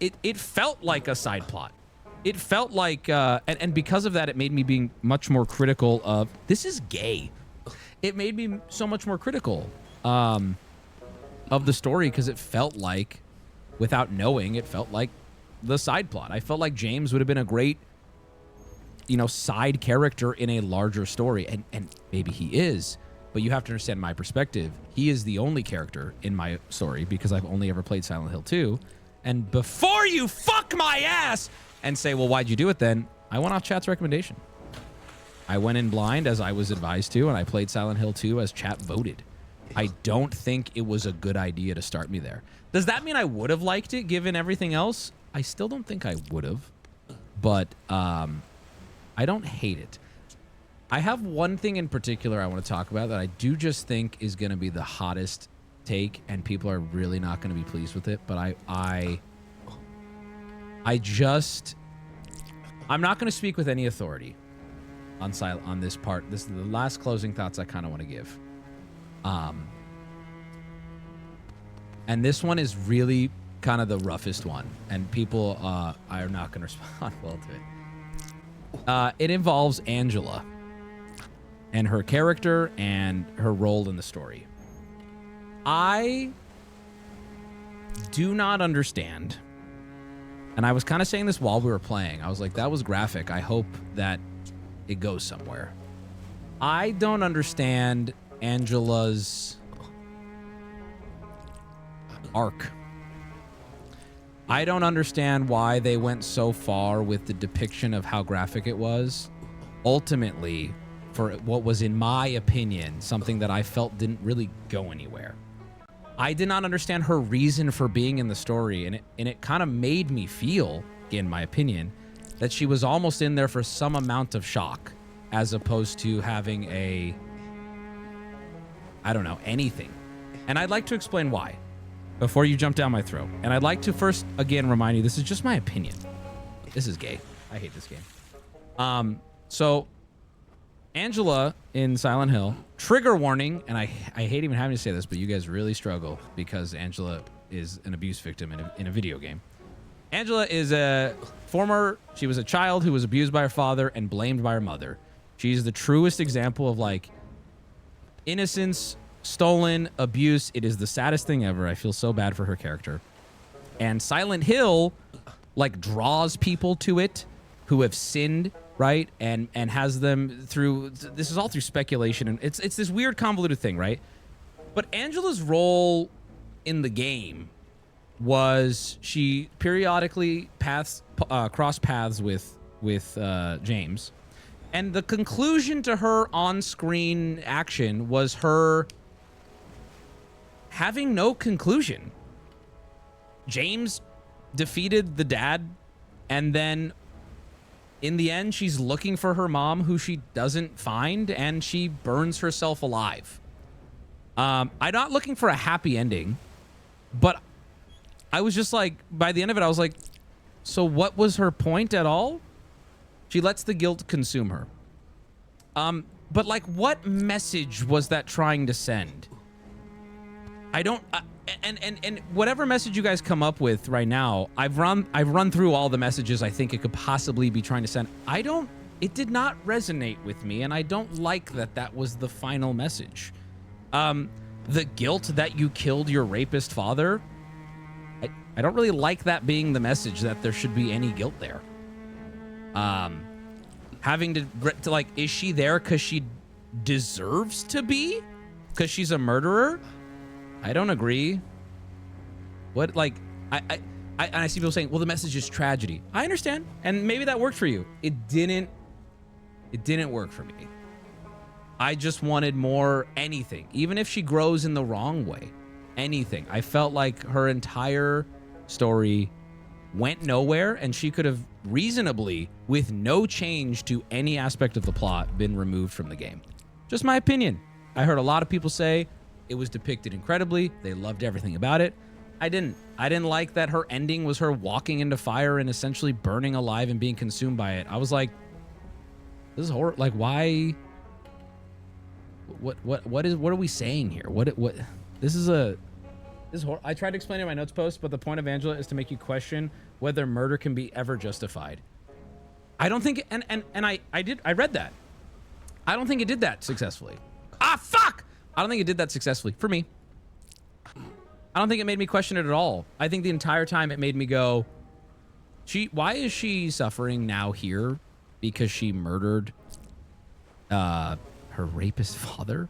it felt like a side plot. It felt like, and because of that, it made me being much more critical of, this is gay. It made me so much more critical of the story because it felt like, without knowing, it felt like the side plot. I felt like James would have been a great, side character in a larger story, and maybe he is, but you have to understand my perspective. He is the only character in my story because I've only ever played Silent Hill 2, and before you fuck my ass and say, well, why'd you do it then? I went off chat's recommendation. I went in blind as I was advised to, and I played Silent Hill 2 as chat voted. I don't think it was a good idea to start me there. Does that mean I would have liked it given everything else? I still don't think I would have, but I don't hate it. I have one thing in particular I want to talk about that I do just think is going to be the hottest take, and people are really not going to be pleased with it, but I'm not going to speak with any authority on this part. This is the last closing thoughts I kind of want to give. And this one is really kind of the roughest one, and people are not going to respond well to it. It involves Angela and her character and her role in the story. I do not understand. And I was kind of saying this while we were playing. I was like, that was graphic. I hope that it goes somewhere. I don't understand Angela's arc. I don't understand why they went so far with the depiction of how graphic it was. Ultimately, for what was, in my opinion, something that I felt didn't really go anywhere. I did not understand her reason for being in the story, and it kind of made me feel, in my opinion, that she was almost in there for some amount of shock, as opposed to having anything. And I'd like to explain why, before you jump down my throat. And I'd like to first, again, remind you, this is just my opinion. This is gay. I hate this game. So Angela in Silent Hill, trigger warning, and I hate even having to say this, but you guys really struggle because Angela is an abuse victim in a video game. Angela is she was a child who was abused by her father and blamed by her mother. She's the truest example of like innocence, stolen, abuse. It is the saddest thing ever. I feel so bad for her character. And Silent Hill like draws people to it who have sinned, right? And has them through, this is all through speculation, and it's this weird convoluted thing, right? But Angela's role in the game was she periodically crossed paths with James, and the conclusion to her on-screen action was her having no conclusion. James defeated the dad, and then in the end, she's looking for her mom, who she doesn't find, and she burns herself alive. I'm not looking for a happy ending, but I was just like, by the end of it, I was like, so what was her point at all? She lets the guilt consume her. But like, what message was that trying to send? I don't, and whatever message you guys come up with right now, I've run through all the messages I think it could possibly be trying to send. It did not resonate with me, and I don't like that was the final message. The guilt that you killed your rapist father, I don't really like that being the message, that there should be any guilt there. Having to like, is she there because she deserves to be? Because she's a murderer? I don't agree. What, like, I see people saying, well, the message is tragedy. I understand, and maybe that worked for you. It didn't work for me. I just wanted more anything, even if she grows in the wrong way. Anything. I felt like her entire story went nowhere, and she could have reasonably, with no change to any aspect of the plot, been removed from the game. Just my opinion. I heard a lot of people say it was depicted incredibly. They loved everything about it. I didn't like that her ending was her walking into fire and essentially burning alive and being consumed by it. I was like, this is horror. Like, why? What are we saying here? This is I tried to explain it in my notes post, but the point of Angela is to make you question whether murder can be ever justified. I don't think, and I read that. I don't think it did that successfully. Ah, fuck! I don't think it did that successfully for me. I don't think it made me question it at all. I think the entire time it made me go, why is she suffering now here? Because she murdered her rapist father?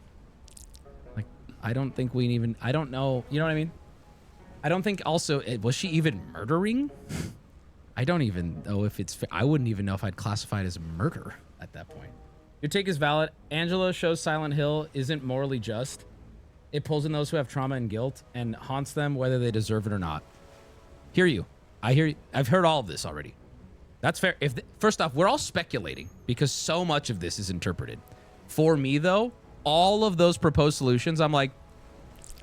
Like, I don't think I don't know. You know what I mean? I don't think also, was she even murdering? I don't even know if I wouldn't even know if I'd classify it as murder at that point. Your take is valid. Angela shows Silent Hill isn't morally just. It pulls in those who have trauma and guilt and haunts them whether they deserve it or not. Hear you. I hear you. I've heard all of this already. That's fair. First off, we're all speculating because so much of this is interpreted. For me, though, all of those proposed solutions, I'm like,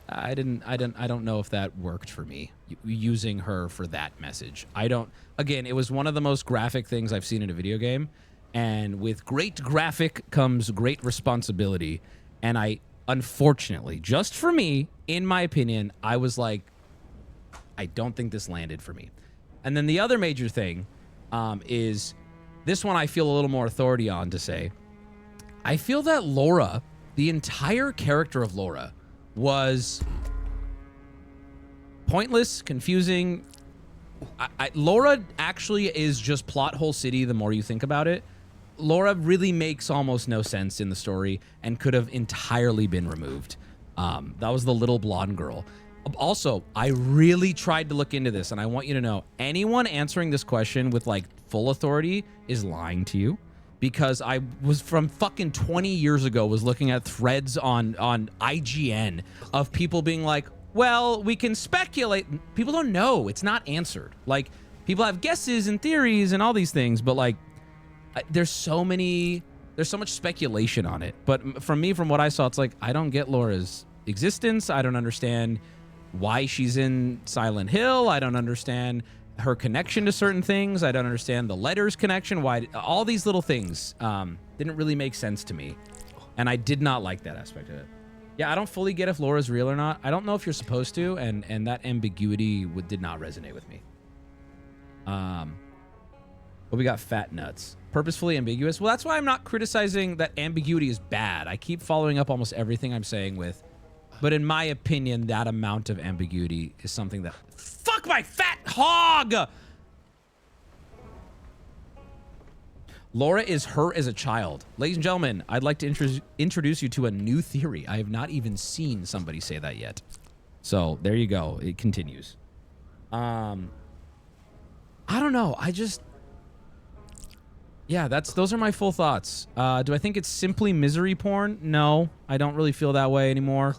I don't know if that worked for me, using her for that message. Again, it was one of the most graphic things I've seen in a video game. And with great graphic comes great responsibility. And unfortunately, just for me, in my opinion, I was like, I don't think this landed for me. And then the other major thing is this one I feel a little more authority on to say. I feel that Laura, the entire character of Laura, was pointless, confusing. Laura actually is just plot hole city the more you think about it. Laura really makes almost no sense in the story and could have entirely been removed. That was the little blonde girl. Also, I really tried to look into this, and I want you to know, anyone answering this question with like full authority is lying to you, because I was from fucking 20 years ago was looking at threads on IGN of people being like, well, we can speculate. People don't know. It's not answered. Like, people have guesses and theories and all these things, but like, there's so much speculation on it. But from what I saw, it's like, I don't get Laura's existence. I don't understand why she's in Silent Hill. I don't understand her connection to certain things. I don't understand the letters connection. Why all these little things didn't really make sense to me, and I did not like that aspect of it. Yeah, I don't fully get if Laura's real or not. I don't know if you're supposed to, and that ambiguity did not resonate with me. But we got fat nuts. Purposefully ambiguous. Well, that's why I'm not criticizing that ambiguity is bad. I keep following up almost everything I'm saying with, but in my opinion, that amount of ambiguity is something that... Fuck my fat hog! Laura is hurt as a child. Ladies and gentlemen, I'd like to introduce you to a new theory. I have not even seen somebody say that yet. So, there you go. It continues. I don't know. Yeah, those are my full thoughts. Do I think it's simply misery porn? No, I don't really feel that way anymore.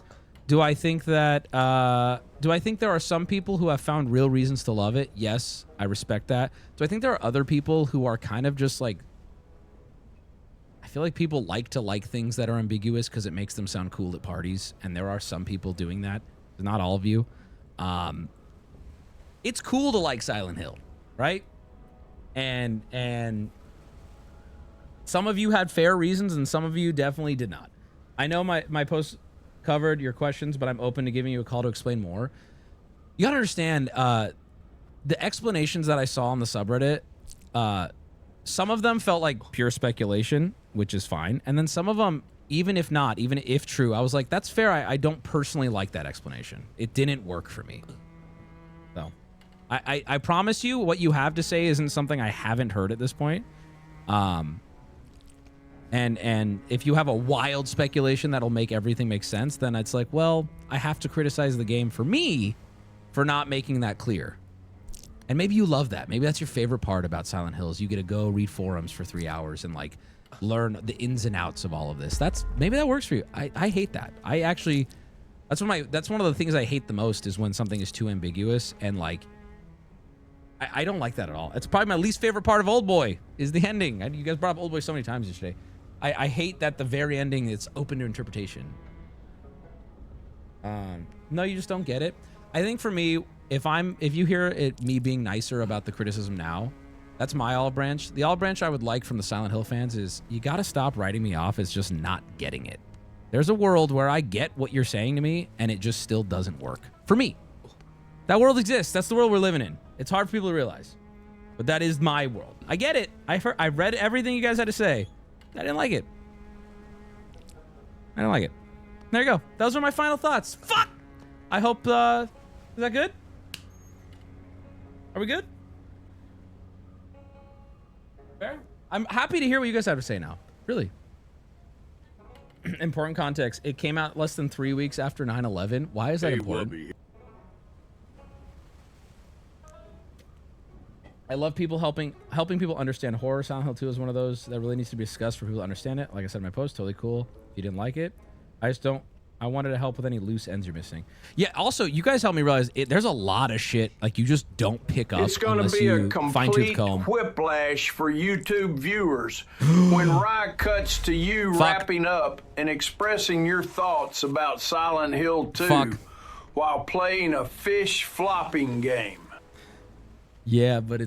Do I think that, do I think there are some people who have found real reasons to love it? Yes, I respect that. Do I think there are other people who are kind of just like, I feel like people like to like things that are ambiguous because it makes them sound cool at parties, and there are some people doing that. Not all of you. It's cool to like Silent Hill, right? And some of you had fair reasons, and some of you definitely did not. I know my post covered your questions, but I'm open to giving you a call to explain more. You gotta understand, the explanations that I saw on the subreddit, some of them felt like pure speculation, which is fine. And then some of them, even if true, I was like, that's fair. I don't personally like that explanation. It didn't work for me. So I promise you what you have to say isn't something I haven't heard at this point. And if you have a wild speculation that'll make everything make sense, then it's like, well, I have to criticize the game for me for not making that clear. And maybe you love that. Maybe that's your favorite part about Silent Hill is you get to go read forums for 3 hours and like learn the ins and outs of all of this. Maybe that works for you. I hate that. That's one of the things I hate the most is when something is too ambiguous, and like I don't like that at all. It's probably my least favorite part of Old Boy is the ending. You guys brought up Old Boy so many times yesterday. I hate that the very ending is open to interpretation. No, you just don't get it. I think for me, if you hear me being nicer about the criticism now, that's my olive branch. The olive branch I would like from the Silent Hill fans is you got to stop writing me off as just not getting it. There's a world where I get what you're saying to me, and it just still doesn't work for me. That world exists. That's the world we're living in. It's hard for people to realize, but that is my world. I get it. I read everything you guys had to say. I didn't like it. I don't like it. There you go. Those are my final thoughts. Fuck! I hope, is that good? Are we good? Fair? I'm happy to hear what you guys have to say now. Really. Important context. It came out less than 3 weeks after 9/11. Why is that important? Wubby. I love people helping people understand horror. Silent Hill 2 is one of those that really needs to be discussed for people to understand it. Like I said in my post, totally cool. If you didn't like it, I wanted to help with any loose ends you're missing. Yeah, also, you guys helped me realize there's a lot of shit like you just don't pick up. It's going to be a complete whiplash for YouTube viewers when Rye cuts to you wrapping up and expressing your thoughts about Silent Hill 2 while playing a fish flopping game. Yeah, but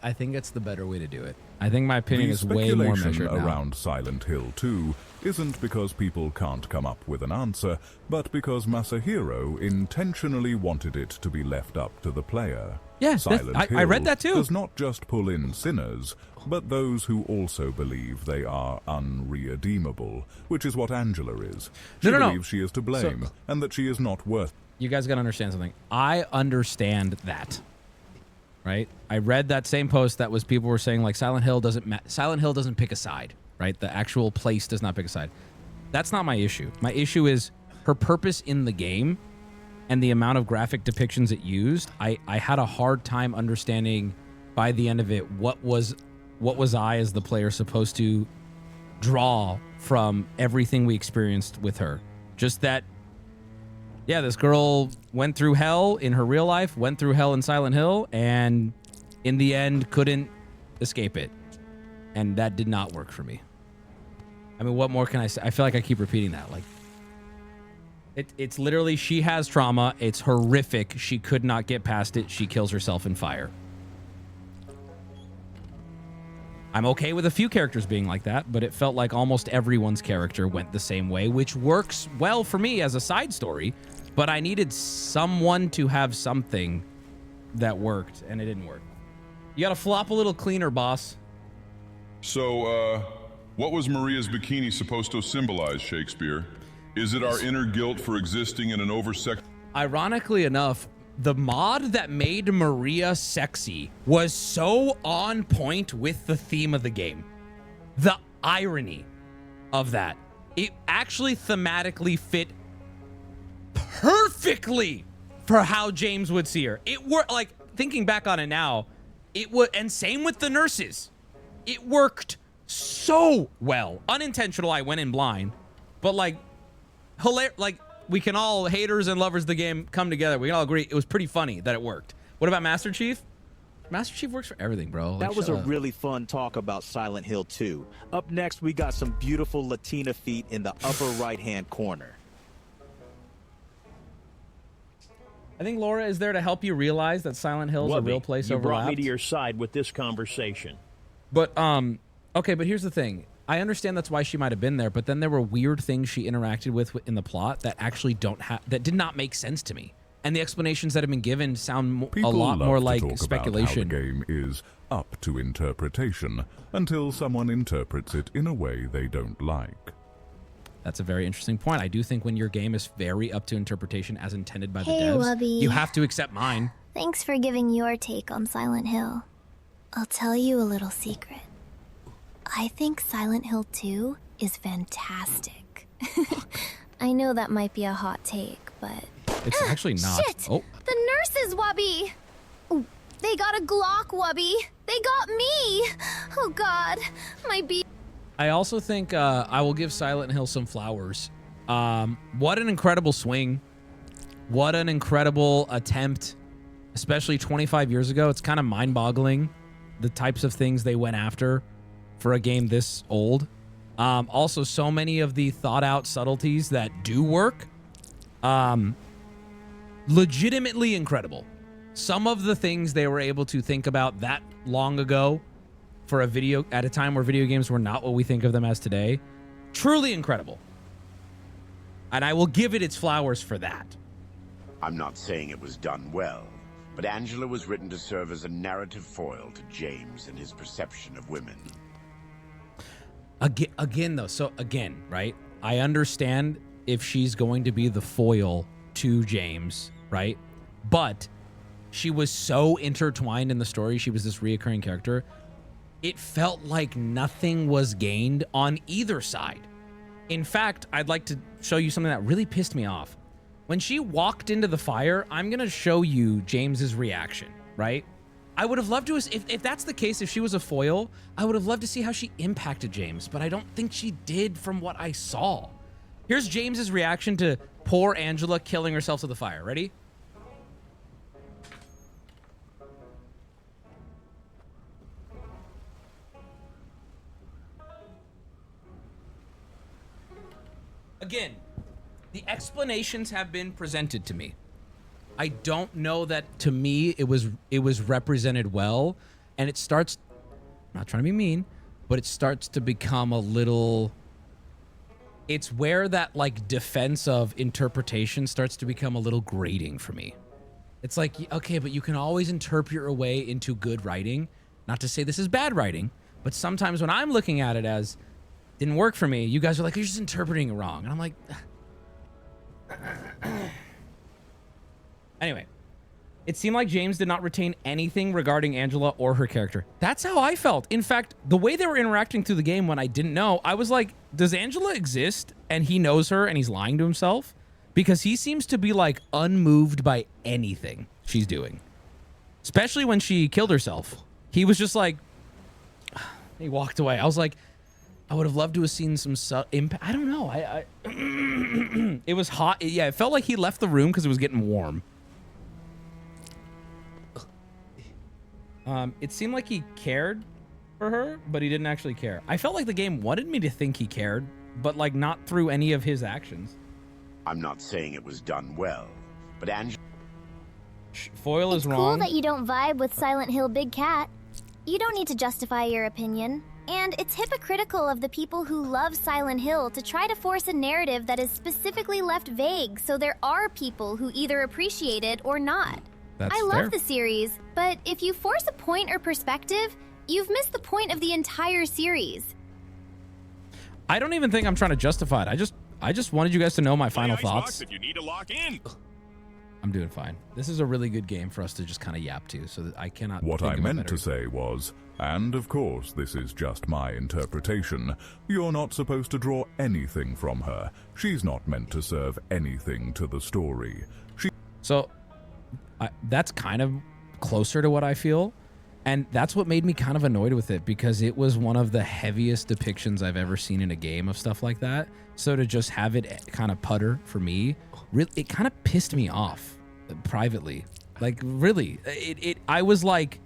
I think it's the better way to do it. I think my opinion is way more measured now. Around Silent Hill 2 isn't because people can't come up with an answer, but because Masahiro intentionally wanted it to be left up to the player. Yeah, I read that too. Does not just pull in sinners, but those who also believe they are unredeemable, which is what Angela is. She believes she is to blame, and that she is not worth. You guys gotta understand something. I understand that. Right? I read that same post that was people were saying like Silent Hill doesn't pick a side, right? The actual place does not pick a side. That's not my issue. My issue is her purpose in the game and the amount of graphic depictions it used. I had a hard time understanding by the end of it what was I as the player supposed to draw from everything we experienced with her. Just that, yeah, this girl went through hell in her real life, went through hell in Silent Hill, and in the end couldn't escape it. And that did not work for me. I mean, what more can I say? I feel like I keep repeating that. Like, it's literally, she has trauma. It's horrific. She could not get past it. She kills herself in fire. I'm okay with a few characters being like that, but it felt like almost everyone's character went the same way, which works well for me as a side story, but I needed someone to have something that worked, and it didn't work. You gotta flop a little cleaner, boss. So, what was Maria's bikini supposed to symbolize, Shakespeare? Is it our inner guilt for existing in an oversexed... Ironically enough, the mod that made Maria sexy was so on point with the theme of the game. The irony of that. It actually thematically fit perfectly for how James would see her. It worked, like, thinking back on it now, it would, and same with the nurses. It worked so well. Unintentional, I went in blind, but like, hilarious, like, we can all, haters and lovers of the game, come together. We can all agree it was pretty funny that it worked. What about Master Chief? Master Chief works for everything, bro. Like, that was a really fun talk about Silent Hill 2. Up next, we got some beautiful Latina feet in the upper right-hand corner. I think Laura is there to help you realize that Silent Hill is a real place you overlapped. brought me to your side with this conversation. But, okay, but here's the thing. I understand that's why she might have been there, but then there were weird things she interacted with in the plot that actually that did not make sense to me. And the explanations that have been given sound a lot more like speculation. About how the game is up to interpretation until someone interprets it in a way they don't like. That's a very interesting point. I do think when your game is very up to interpretation as intended by the Hey, devs, Wubby. you have to accept mine. Thanks for giving your take on Silent Hill. I'll tell you a little secret. I think Silent Hill 2 is fantastic. I know that might be a hot take, but... It's actually not. Shit! Oh. The nurses, Wubby! Ooh, they got a Glock, Wubby! They got me! Oh god, my bee... I also think I will give Silent Hill some flowers. What an incredible swing. What an incredible attempt, especially 25 years ago. It's kind of mind-boggling, the types of things they went after for a game this old. Also, so many of the thought-out subtleties that do work. Legitimately incredible. Some of the things they were able to think about that long ago for at a time where video games were not what we think of them as today. Truly incredible. And I will give it its flowers for that. I'm not saying it was done well, but Angela was written to serve as a narrative foil to James and his perception of women. Again, though, so again, right? I understand if she's going to be the foil to James, right? But she was so intertwined in the story. She was this reoccurring character. It felt like nothing was gained on either side. In fact, I'd like to show you something that really pissed me off. When she walked into the fire, I'm going to show you James's reaction, right? I would have loved to, if that's the case, if she was a foil, I would have loved to see how she impacted James, but I don't think she did from what I saw. Here's James's reaction to poor Angela killing herself to the fire. Ready? Again, the explanations have been presented to me. I don't know that, to me, it was represented well, and it starts, I'm not trying to be mean, but it starts to become a little, it's where that like defense of interpretation starts to become a little grating for me. It's like, okay, but you can always interpret your way into good writing. Not to say this is bad writing, but sometimes when I'm looking at it as, didn't work for me, you guys are like, you're just interpreting it wrong. And I'm like, anyway, it seemed like James did not retain anything regarding Angela or her character. That's how I felt. In fact, the way they were interacting through the game when I didn't know, I was like, does Angela exist and he knows her and he's lying to himself? Because he seems to be like unmoved by anything she's doing. Especially when she killed herself. He was just like, he walked away. I was like, I would have loved to have seen some impact. I don't know. It was hot. Yeah, it felt like he left the room because it was getting warm. It seemed like he cared for her, but he didn't actually care. I felt like the game wanted me to think he cared, but like not through any of his actions. I'm not saying it was done well, but Angela... Foil is It's wrong. cool that you don't vibe with Silent Hill Big Cat. You don't need to justify your opinion. And it's hypocritical of the people who love Silent Hill to try to force a narrative that is specifically left vague so there are people who either appreciate it or not. I love the series, but if you force a point or perspective, you've missed the point of the entire series. I don't even think I'm trying to justify it. I just wanted you guys to know my final thoughts. You need to lock in. I'm doing fine. This is a really good game for us to just kind of yap to, so that I cannot. What I meant to say was, and of course this is just my interpretation, you're not supposed to draw anything from her. She's not meant to serve anything to the story. So, that's kind of closer to what I feel, and that's what made me kind of annoyed with it, because it was one of the heaviest depictions I've ever seen in a game of stuff like that. So to just have it kind of putter for me, really, it kind of pissed me off privately. Like, really, I was like,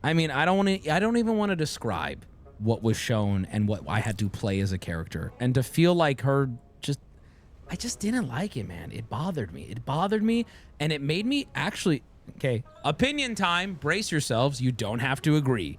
I mean, I don't even want to describe what was shown and what I had to play as a character, and to feel like her I just didn't like it, man. It bothered me. It bothered me, and it made me actually, okay, opinion time, brace yourselves, you don't have to agree.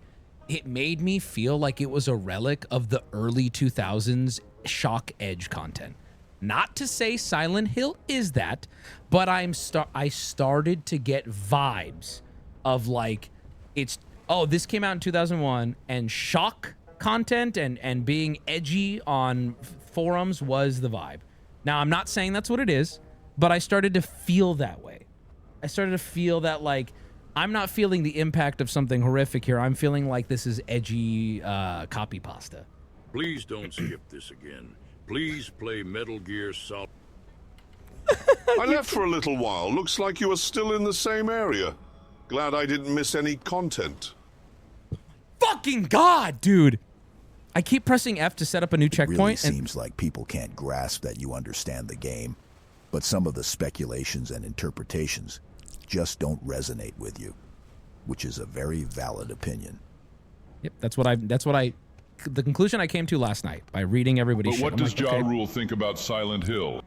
It made me feel like it was a relic of the early 2000s shock edge content. Not to say Silent Hill is that, but I started to get vibes of like, this came out in 2001, and shock content and being edgy on forums was the vibe. Now, I'm not saying that's what it is, but I started to feel that way. I started to feel that, like, I'm not feeling the impact of something horrific here. I'm feeling like this is edgy copy pasta. Please don't skip this again. Please play Metal Gear Solid. I left for a little while. Looks like you are still in the same area. Glad I didn't miss any content. Fucking God, dude! I keep pressing F to set up a new checkpoint. It really seems like people can't grasp that you understand the game, but some of the speculations and interpretations just don't resonate with you, which is a very valid opinion. Yep, the conclusion I came to last night by reading everybody's shit. But what does Ja okay. Rule think about Silent Hill?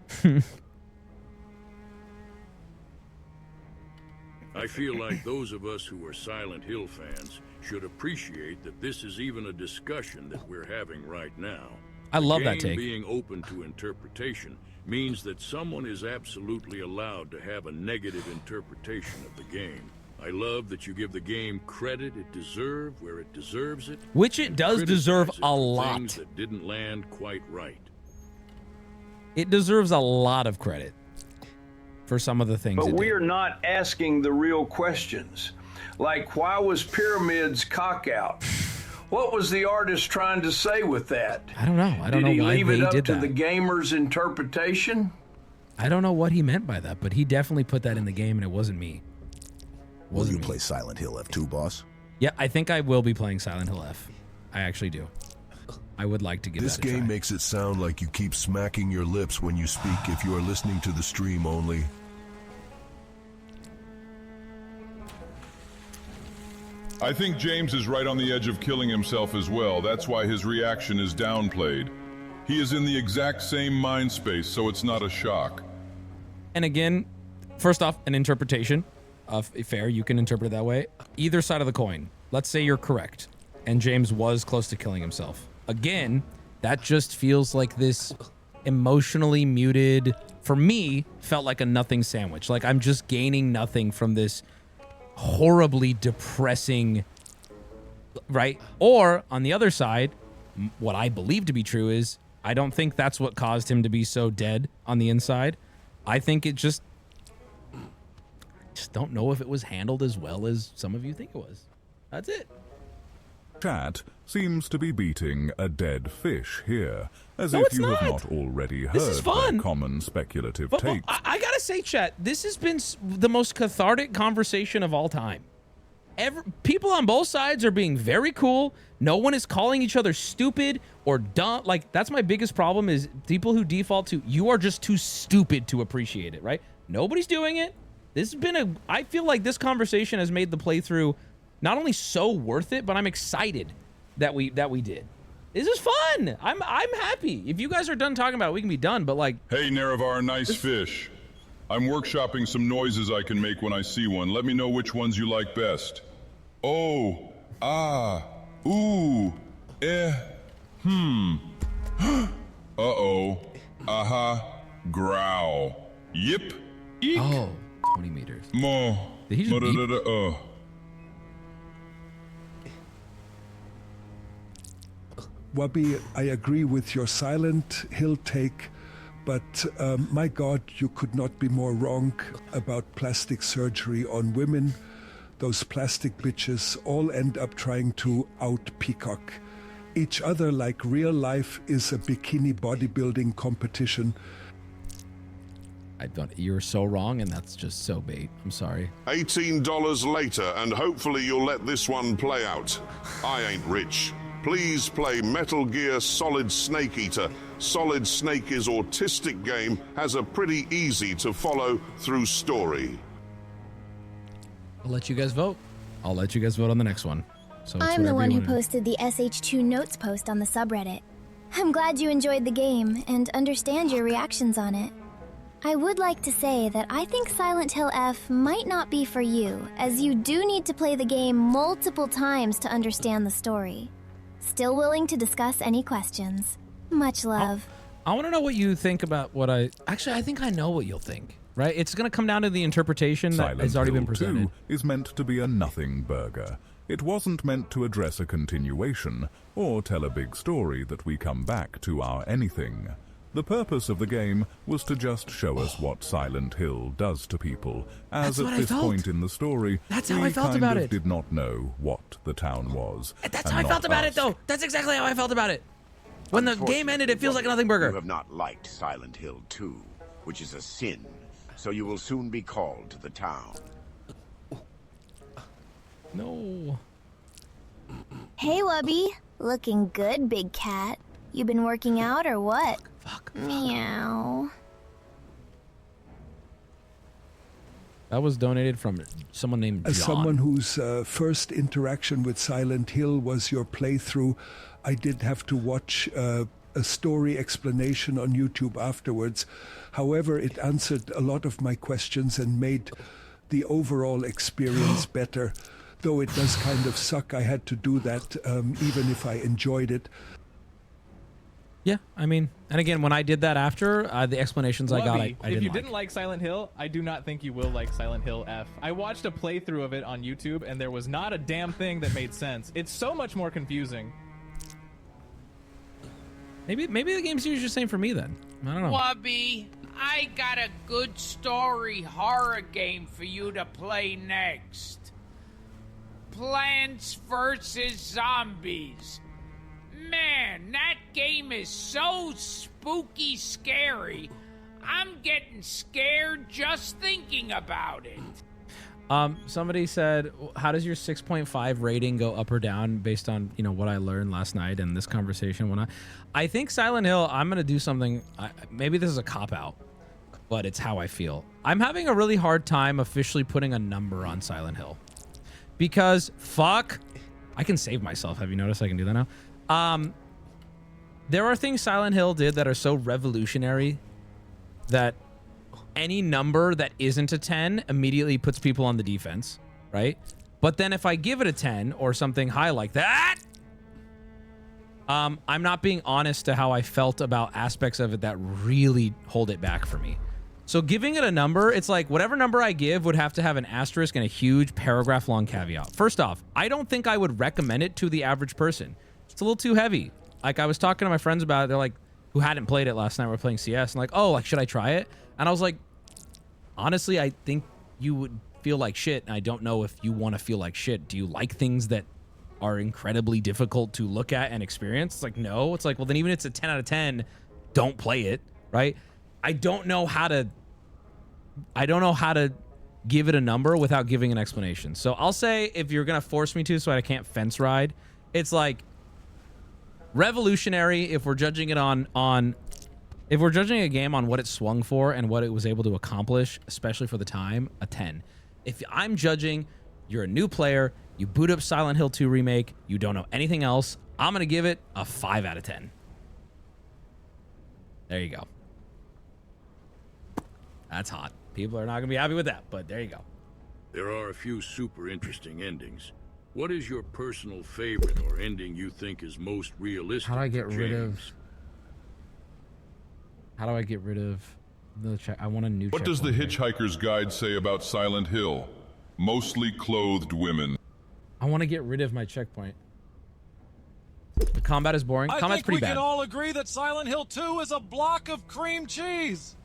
I feel like those of us who are Silent Hill fans should appreciate that this is even a discussion that we're having right now. I love that take. Being open to interpretation means that someone is absolutely allowed to have a negative interpretation of the game. I love that you give the game credit it deserves where it deserves it, which it does deserve a lot. Things that didn't land quite right. It deserves a lot of credit for some of the things. But we are not asking the real questions. Like, why was Pyramids cock out? What was the artist trying to say with that? I don't know. I don't know why he leave it up to that. the gamer's interpretation? I don't know what he meant by that, but he definitely put that in the game, and it wasn't me. Will you play Silent Hill F2, boss? Yeah, I think I will be playing Silent Hill F. I actually do. I would like to give this that a try. game makes it sound like you keep smacking your lips when you speak if you are listening to the stream only. I think James is right on the edge of killing himself as well. That's why his reaction is downplayed. He is in the exact same mind space, so it's not a shock. And again, first off, an interpretation. Fair, you can interpret it that way. Either side of the coin. Let's say you're correct, and James was close to killing himself. Again, that just feels like this emotionally muted, for me, felt like a nothing sandwich. Like I'm just gaining nothing from this horribly depressing, right? Or, on the other side, what I believe to be true is, I don't think that's what caused him to be so dead on the inside. I think it just don't know if it was handled as well as some of you think it was. That's it. Chat seems to be beating a dead fish here, as No, if it's you have not. not already This is heard fun. their common speculative But takes. I gotta say, chat, this has been the most cathartic conversation of all time. People on both sides are being very cool. No one is calling each other stupid or dumb. Like, that's my biggest problem is people who default to, you are just too stupid to appreciate it, right? Nobody's doing it. This has been I feel like this conversation has made the playthrough not only so worth it, but I'm excited that we did. This is fun. I'm happy. If you guys are done talking about it, we can be done, but like... Hey, Nerevar, nice fish. I'm workshopping some noises I can make when I see one. Let me know which ones you like best. oh, ah, ooh, eh, uh-oh, aha, growl, yip, eek. Oh, 20 meters. Mo, Did he just beep? Wubby, I agree with your Silent Hill take, but my God, you could not be more wrong about plastic surgery on women. Those plastic bitches all end up trying to out-peacock each other like real life is a bikini bodybuilding competition. You're so wrong, and that's just so bait. I'm sorry. $18 later, and hopefully you'll let this one play out. I ain't rich. Please play Metal Gear Solid Snake Eater. Solid Snake's autistic game has a pretty easy to follow through story. I'll let you guys vote. I'll let you guys vote on the next one. So I'm the one who posted the SH2 notes post on the subreddit. I'm glad you enjoyed the game and understand your reactions on it. I would like to say that I think Silent Hill F might not be for you, as you do need to play the game multiple times to understand the story. Still willing to discuss any questions. Much love. I want to know what you think about what I think I know what you'll think, right? It's going to come down to the interpretation that has already been presented. Silent Hill 2 is meant to be a nothing burger. It wasn't meant to address a continuation or tell a big story that we come back to our anything. The purpose of the game was to just show us what Silent Hill does to people, as at this point in the story, That's how I felt about it. Did not know what the town was. That's how I felt about it, though. That's exactly how I felt about it. When the game ended, it feels like a nothing burger. You have not liked Silent Hill 2, which is a sin, so you will soon be called to the town. No. Hey, Wubby. Looking good, big cat. You been working out or what? Fuck. Meow. That was donated from someone named John. As someone whose first interaction with Silent Hill was your playthrough, I did have to watch a story explanation on YouTube afterwards. However, it answered a lot of my questions and made the overall experience better. Though it does kind of suck I had to do that, even if I enjoyed it. Yeah, I mean, and again, when I did that after, the explanations I got, I didn't If you like. didn't like Silent Hill, I do not think you will like Silent Hill F. I watched a playthrough of it on YouTube, and there was not a damn thing that made sense. It's so much more confusing. Maybe the game series is just same for me then. I don't know. Wubby, I got a good story horror game for you to play next. Plants vs. Zombies. Man, that game is so spooky scary. I'm getting scared just thinking about it. Somebody said, how does your 6.5 rating go up or down based on, what I learned last night and this conversation? I think Silent Hill, I'm going to do something, maybe this is a cop-out, but it's how I feel. I'm having a really hard time officially putting a number on Silent Hill. Because, fuck, I can save myself. Have you noticed I can do that now? There are things Silent Hill did that are so revolutionary that any number that isn't a 10 immediately puts people on the defense, right? But then if I give it a 10 or something high like that, I'm not being honest to how I felt about aspects of it that really hold it back for me. So giving it a number, it's like whatever number I give would have to have an asterisk and a huge paragraph-long caveat. First off, I don't think I would recommend it to the average person. It's a little too heavy. Like, I was talking to my friends about it. They're like, who hadn't played it last night. We were playing CS. And like, oh, like, should I try it? And I was like, honestly, I think you would feel like shit. And I don't know if you want to feel like shit. Do you like things that are incredibly difficult to look at and experience? It's like, no. It's like, well, then even if it's a 10 out of 10, don't play it, right? I don't know how to give it a number without giving an explanation. So I'll say, if you're going to force me to so I can't fence ride, it's like revolutionary if we're judging it if we're judging a game on what it swung for and what it was able to accomplish, especially for the time, a 10. If I'm judging, you're a new player, you boot up Silent Hill 2 Remake, you don't know anything else, I'm going to give it a 5 out of 10. There you go. That's hot. People are not going to be happy with that, but there you go. There are a few super interesting endings, What is your personal favorite or ending you think is most realistic? How do I get for rid of? James? How do I get rid of the check? I want a new. What does the Hitchhiker's Guide say about Silent Hill? Mostly clothed women. I want to get rid of my checkpoint. The combat is boring. I Combat's think pretty we bad. can all agree that Silent Hill 2 is a block of cream cheese.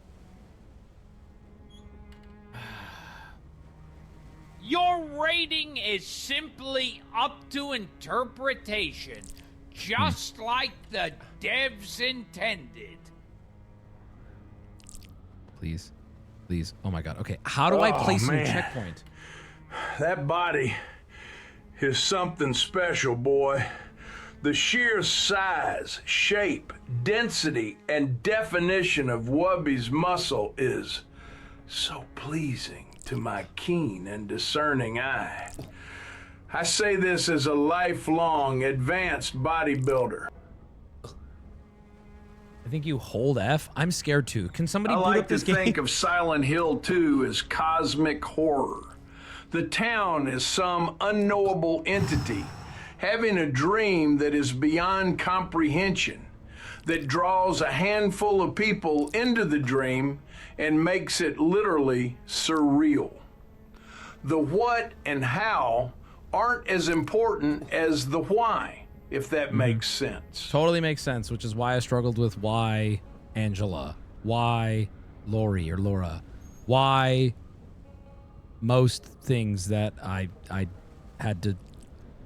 Your rating is simply up to interpretation, just like the devs intended. Please. Please. Oh my god. Okay. How do I place a new checkpoint? That body is something special, boy. The sheer size, shape, density, and definition of Wubby's muscle is so pleasing to my keen and discerning eye. I say this as a lifelong advanced bodybuilder. I think you hold F. I'm scared too. Can somebody I boot like up to this game? think of Silent Hill 2 as cosmic horror. The town is some unknowable entity having a dream that is beyond comprehension, that draws a handful of people into the dream and makes it literally surreal. The what and how aren't as important as the why, if that makes sense. Totally makes sense, which is why I struggled with why Angela, why Lori or Laura, why most things that I had to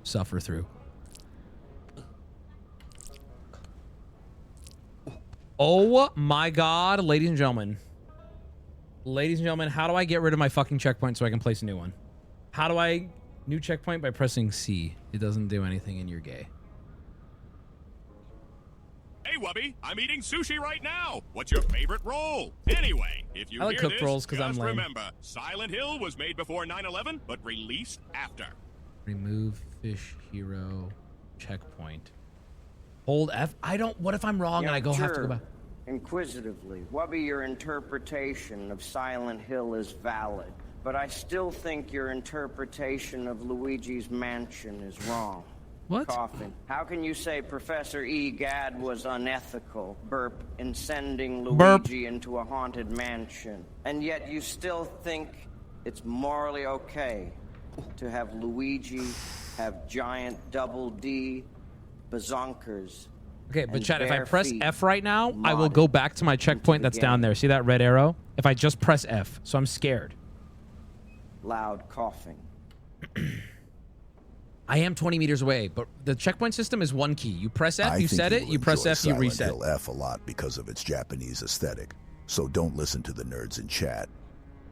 suffer through. Oh my god, ladies and gentlemen. Ladies and gentlemen, how do I get rid of my fucking checkpoint so I can place a new one? How do I... New checkpoint by pressing C. It doesn't do anything and you're gay. Hey, Wubby, I'm eating sushi right now. What's your favorite roll? Anyway, if you I like hear cooked this, rolls 'cause I'm just lame. remember, Silent Hill was made before 9/11, but released after. Remove fish hero checkpoint. Hold F. I don't... What if I'm wrong and I go have to go back? Inquisitively, Wubby, your interpretation of Silent Hill is valid, but I still think your interpretation of Luigi's Mansion is wrong. What? Coffin. How can you say Professor E. Gadd was unethical, burp, in sending Luigi into a haunted mansion, and yet you still think it's morally okay to have Luigi have giant double D bazonkers? Okay, but and chat, if I bare press feet F right now, I will go back to my checkpoint that's down there. See that red arrow? If I just press F. So I'm scared. Loud coughing. I am 20 meters away, but the checkpoint system is one key. You press F, you set it, you press F, you reset. I think you will enjoy Silent Hill F a lot because of its Japanese aesthetic. So don't listen to the nerds in chat.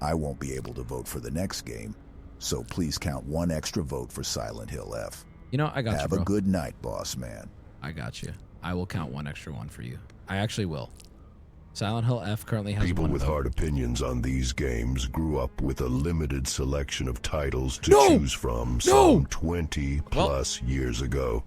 I won't be able to vote for the next game, so please count one extra vote for Silent Hill F. You know, I got you, Have bro. a good night, boss man. I got you. I will count one extra one for you. I actually will. Silent Hill F currently has People one with vote. hard opinions on these games grew up with a limited selection of titles to choose from some 20 plus years ago.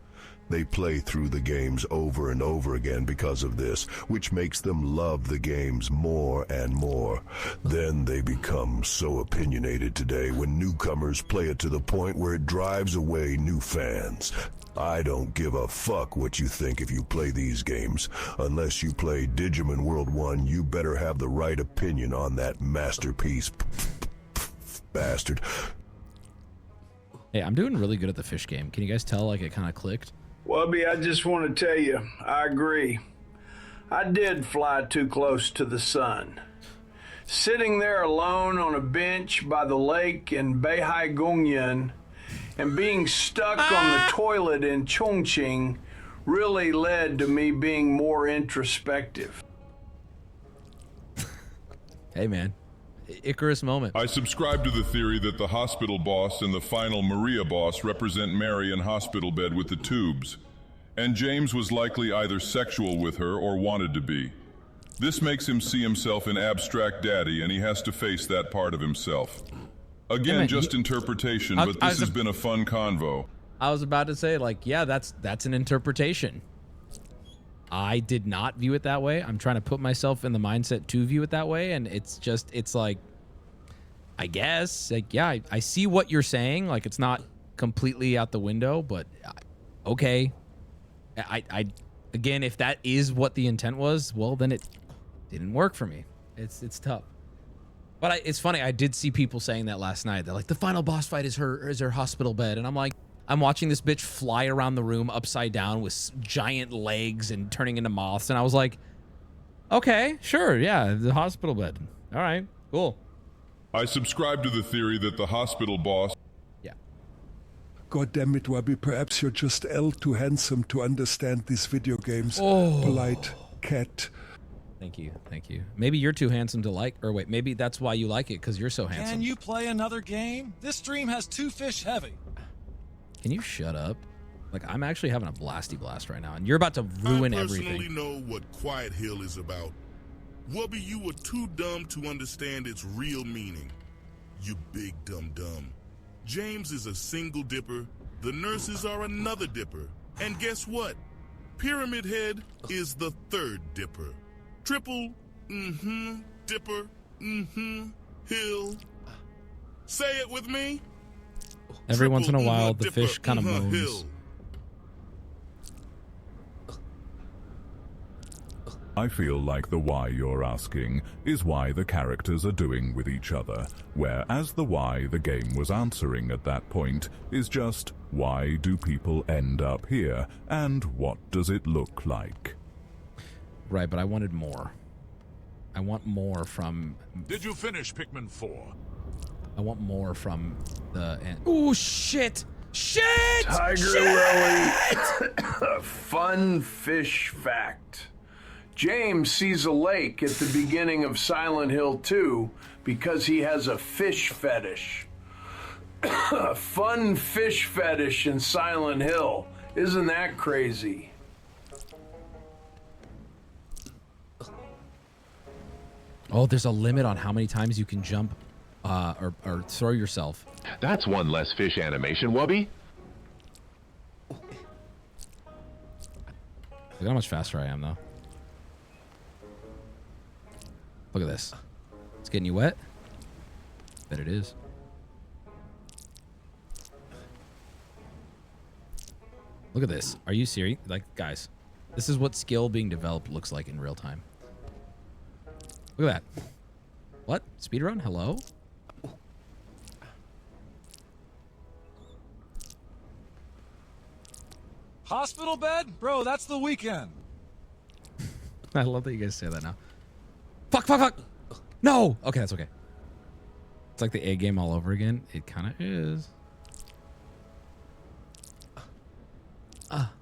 They play through the games over and over again because of this, which makes them love the games more and more. Then they become so opinionated today when newcomers play it to the point where it drives away new fans. I don't give a fuck what you think if you play these games. Unless you play Digimon World 1, you better have the right opinion on that masterpiece, bastard. Hey, I'm doing really good at the fish game. Can you guys tell, like, it kind of clicked? Wubby, I just want to tell you, I agree. I did fly too close to the sun. Sitting there alone on a bench by the lake in Beihai Gongyan and being stuck on the toilet in Chongqing really led to me being more introspective. Hey, man. Icarus moment. I subscribe to the theory that the hospital boss and the final Maria boss represent Mary in hospital bed with the tubes, and James was likely either sexual with her or wanted to be. This makes him see himself in abstract daddy, and he has to face that part of himself. Again, just interpretation, but this has been a fun convo. I was about to say, like, yeah, that's an interpretation. I did not view it that way. I'm trying to put myself in the mindset to view it that way, and it's like, I guess, like, yeah, I see what you're saying. Like, it's not completely out the window, but okay. I again, if that is what the intent was, well, then it didn't work for me. It's tough. But it's funny. I did see people saying that last night. They're like, the final boss fight is her hospital bed, and I'm like, I'm watching this bitch fly around the room upside down with giant legs and turning into moths, and I was like, okay, sure, yeah, the hospital bed. All right, cool. I subscribe to the theory that the hospital boss... Yeah. God damn it, Wubby, perhaps you're just too handsome to understand these video games. Oh. Polite cat. Thank you, thank you. Maybe you're too handsome to like, or wait, maybe that's why you like it, because you're so handsome. Can you play another game? This stream has 2 fish heavy. Can you shut up? Like, I'm actually having a blasty blast right now, and you're about to ruin everything. I personally know what Quiet Hill is about. Wubby, you were too dumb to understand its real meaning. You big dumb. James is a single dipper, the nurses are another dipper, and guess what? Pyramid Head is the 3rd dipper. Triple, dipper, hill. Say it with me. Every once in a while, the dipper, fish kind of moans. hill. I feel like the why you're asking is why the characters are doing with each other, whereas the why the game was answering at that point is just, why do people end up here, and what does it look like? Right, but I wanted more. I want more from... Did you finish Pikmin 4? I want more from the... Oh, shit! Shit! Tiger Shit! Lily. Fun fish fact. James sees a lake at the beginning of Silent Hill 2 because he has a fish fetish. A fun fish fetish in Silent Hill. Isn't that crazy? Oh, there's a limit on how many times you can jump or throw yourself. That's one less fish animation, Wubby. Look at how much faster I am, though. Look at this. It's getting you wet? Bet it is. Look at this. Are you serious? Like, guys, this is what skill being developed looks like in real time. Look at that. What? Speedrun? Hello? Hospital bed? Bro, that's the weekend. I love that you guys say that now. Fuck! No! Okay, that's okay. It's like the A game all over again. It kind of is.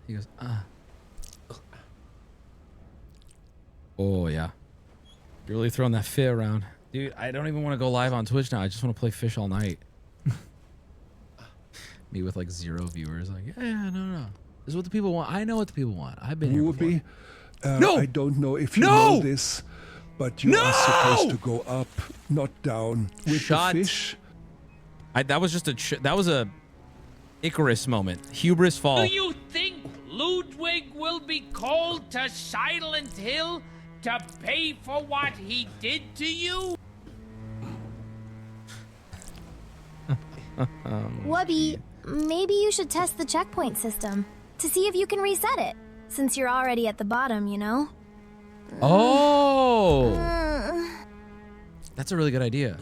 He goes, Oh, yeah. You're really throwing that fit around. Dude, I don't even want to go live on Twitch now. I just want to play fish all night. Me with like 0 viewers. Like, yeah, no. This is what the people want. I know what the people want. I've been here Wubby, No! I don't know if you know this, but you are supposed to go up, not down. With the fish. That was just that was a Icarus moment. Hubris fall. Do you think Ludwig will be called to Silent Hill to pay for what he did to you? Wubby, maybe you should test the checkpoint system to see if you can reset it, since you're already at the bottom, you know? Oh! That's a really good idea.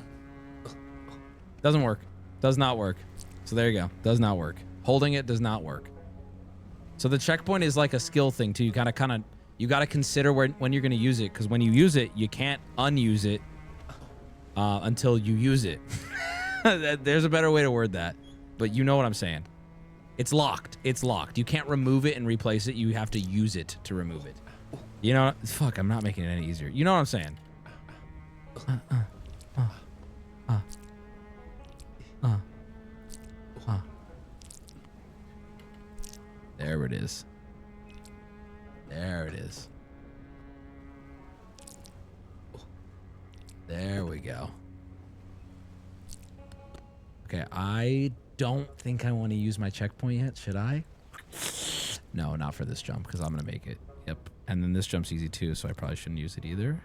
Doesn't work. Does not work. So there you go. Does not work. Holding it does not work. So the checkpoint is like a skill thing too. You you gotta consider when you're gonna use it, because when you use it, you can't unuse it until you use it. There's a better way to word that, but you know what I'm saying. It's locked. It's locked. You can't remove it and replace it. You have to use it to remove it. You know, fuck, I'm not making it any easier. You know what I'm saying? There it is. There it is. There we go. Okay, I don't think I want to use my checkpoint yet. Should I? No, not for this jump, because I'm going to make it. Yep. And then this jump's easy too, so I probably shouldn't use it either.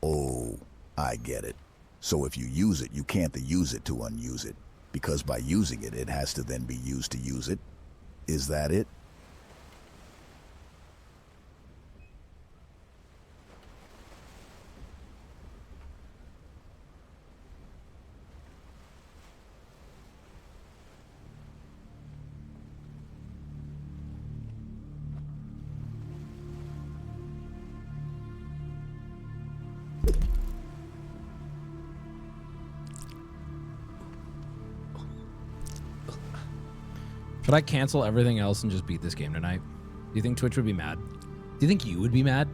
Oh, I get it. So if you use it, you can't use it to unuse it. Because by using it, it has to then be used to use it. Is that it? Should I cancel everything else and just beat this game tonight? Do you think Twitch would be mad? Do you think you would be mad?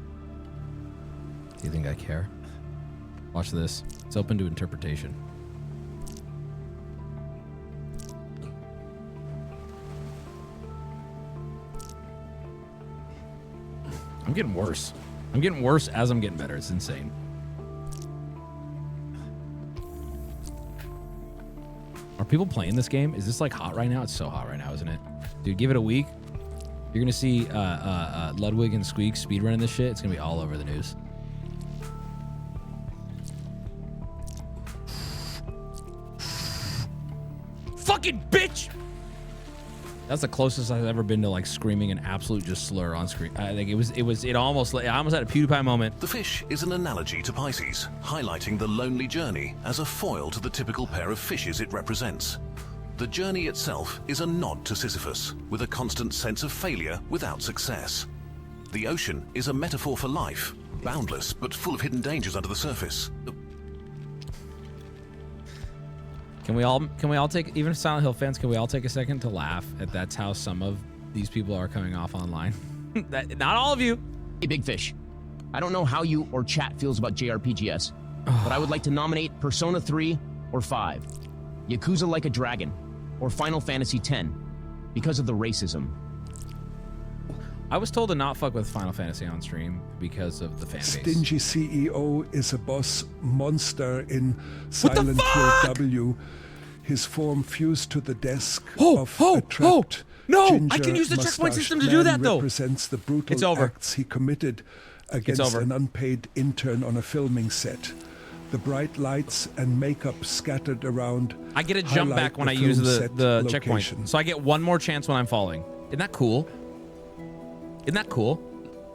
Do you think I care? Watch this. It's open to interpretation. I'm getting worse. I'm getting worse as I'm getting better. It's insane. Are people playing this game? Is this like hot right now? It's so hot right now, isn't it? Dude, give it a week. You're gonna see Ludwig and Squeak speedrunning this shit. It's gonna be all over the news. Fucking bitch! That's the closest I've ever been to like screaming an absolute just slur on screen. I think I almost had a PewDiePie moment. The fish is an analogy to Pisces, highlighting the lonely journey as a foil to the typical pair of fishes it represents. The journey itself is a nod to Sisyphus, with a constant sense of failure without success. The ocean is a metaphor for life, boundless but full of hidden dangers under the surface. Can we all take, even Silent Hill fans, can we all take a second to laugh at that's how some of these people are coming off online? Not all of you. Hey, Big Fish. I don't know how you or chat feels about JRPGs, but I would like to nominate Persona 3 or 5, Yakuza Like a Dragon, or Final Fantasy X, because of the racism. I was told to not fuck with Final Fantasy on stream because of the fan base. Stingy CEO is a boss monster in Silent Hill W. His form fused to the desk of a trapped No, I can use the checkpoint system to do that, though. Represents the brutal acts he committed against an unpaid intern on a filming set. The bright lights and makeup scattered around. I get a jump back when I use the checkpoint, so I get one more chance when I'm falling. Isn't that cool? Isn't that cool?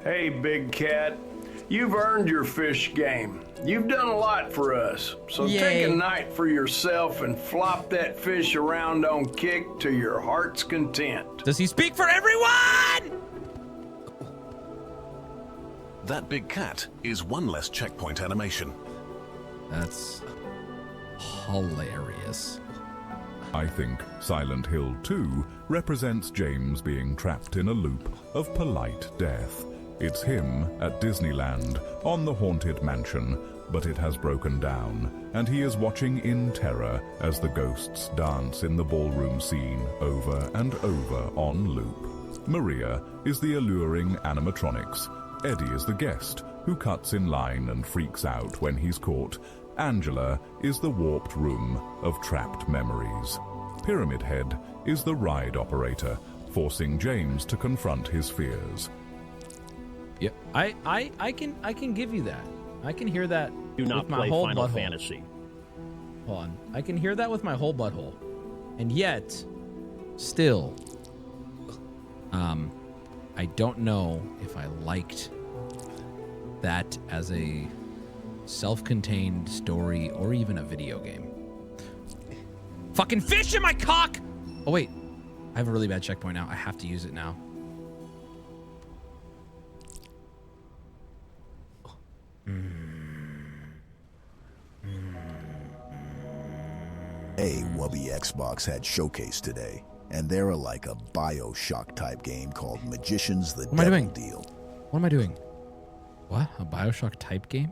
Hey, Big Cat. You've earned your fish game. You've done a lot for us. So take a night for yourself and flop that fish around on Kick to your heart's content. Does he speak for everyone? That big cat is one less checkpoint animation. That's hilarious. I think Silent Hill 2 represents James being trapped in a loop of polite death. It's him at Disneyland on the Haunted Mansion, but it has broken down, and he is watching in terror as the ghosts dance in the ballroom scene over and over on loop. Maria is the alluring animatronics. Eddie is the guest, who cuts in line and freaks out when he's caught. Angela is the warped room of trapped memories. Pyramid Head is the ride operator, forcing James to confront his fears. Yeah, I can give you that. I can hear that. Do not with my play whole Final butthole. Fantasy. Hold on. I can hear that with my whole butthole. And yet, still, I don't know if I liked that as a self-contained story or even a video game. Fucking fish in my cock! Oh wait, I have a really bad checkpoint now. I have to use it now. Hey, Wubby Xbox had Showcase today, and they're like a Bioshock type game called Magician's the Devil Deal. What am I doing? What? A Bioshock type game?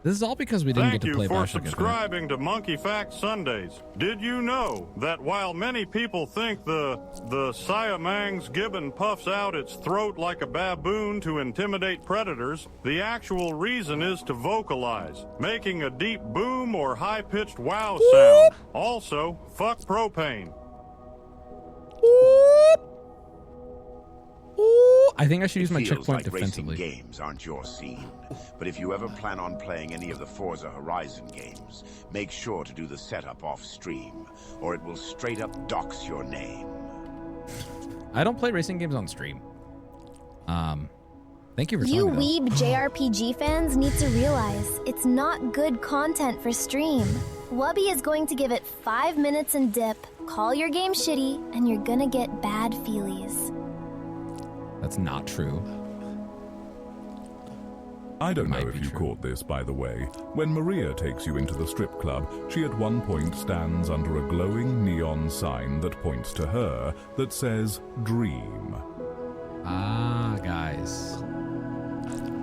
This is all because we didn't get to play Bioshock. Thank you for subscribing to Monkey Fact Sundays. Did you know that while many people think the Siamang's gibbon puffs out its throat like a baboon to intimidate predators, the actual reason is to vocalize, making a deep boom or high-pitched wow sound. Also, fuck propane. I think I should use my Feels checkpoint like defensively. Racing games aren't your scene, but if you ever plan on playing any of the Forza Horizon games, make sure to do the setup off stream, or it will straight up dox your name. I don't play racing games on stream. Thank you for You telling me weeb JRPG fans need to realize it's not good content for stream. Wubby is going to give it 5 minutes and dip, call your game shitty, and you're gonna get bad feelies. That's not true. I don't know if you caught this, by the way. When Maria takes you into the strip club, she at one point stands under a glowing neon sign that points to her that says Dream. Ah, guys.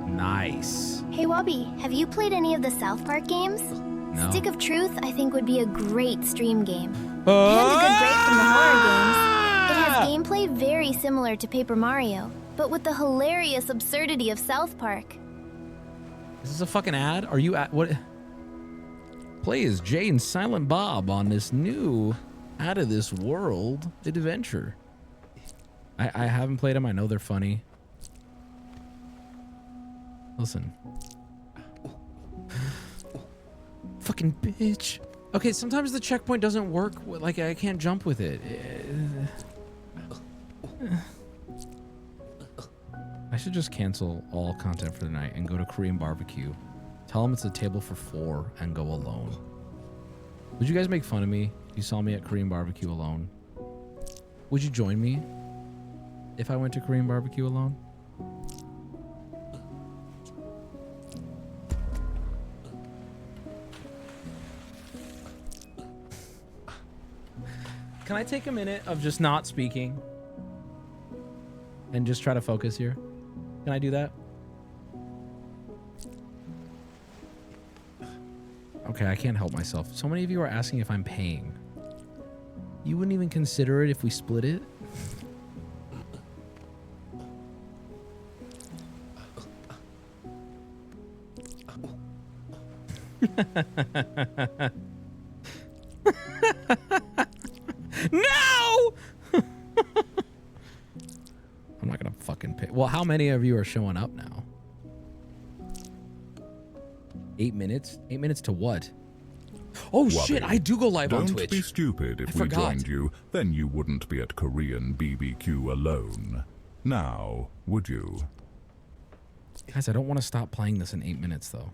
Nice. Hey Wubby, have you played any of the South Park games? No. Stick of Truth, I think, would be a great stream game. And a good break from the horror games. It has gameplay very similar to Paper Mario, but with the hilarious absurdity of South Park. Is this a fucking ad? Are you at what? Play as Jay and Silent Bob on this new out of this world adventure. I haven't played them. I know they're funny. Listen. Fucking bitch. Okay, sometimes the checkpoint doesn't work. Like, I can't jump with it. I should just cancel all content for the night and go to Korean barbecue. Tell them it's a table for 4 and go alone. Would you guys make fun of me if you saw me at Korean barbecue alone? Would you join me if I went to Korean barbecue alone? Can I take a minute of just not speaking and just try to focus here? Can I do that? Okay, I can't help myself. So many of you are asking if I'm paying. You wouldn't even consider it if we split it? No! I'm not gonna fucking pay. Well, how many of you are showing up now? 8 minutes? 8 minutes to what? Oh Wubby, shit, I do go live on Twitch. Don't be stupid. If we joined you, then you wouldn't be at Korean BBQ alone. Now, would you? Guys, I don't want to stop playing this in 8 minutes, though.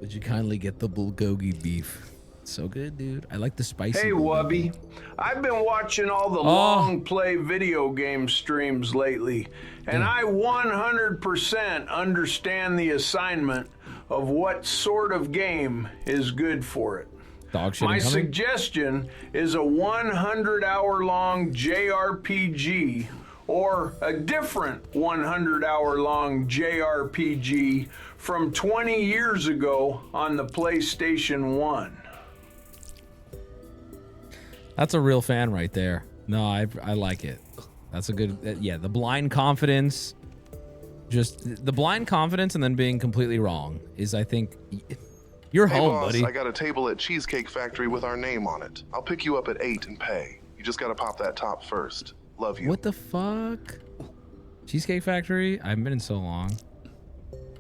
Would you kindly get the bulgogi beef? So good, dude. I like the spicy. Hey, Wubby. I've been watching all the long play video game streams lately, and I 100% understand the assignment of what sort of game is good for it. Dog shit My incoming? suggestion is a 100-hour-long JRPG or a different 100-hour-long JRPG from 20 years ago on the PlayStation 1. That's a real fan right there. No, I like it. That's a good, yeah, the blind confidence. Just the blind confidence and then being completely wrong is, I think, you're Hey, home, boss, buddy. I got a table at Cheesecake Factory with our name on it. I'll pick you up at 8 and pay. You just gotta pop that top first. Love you. What the fuck? Cheesecake Factory? I haven't been in so long.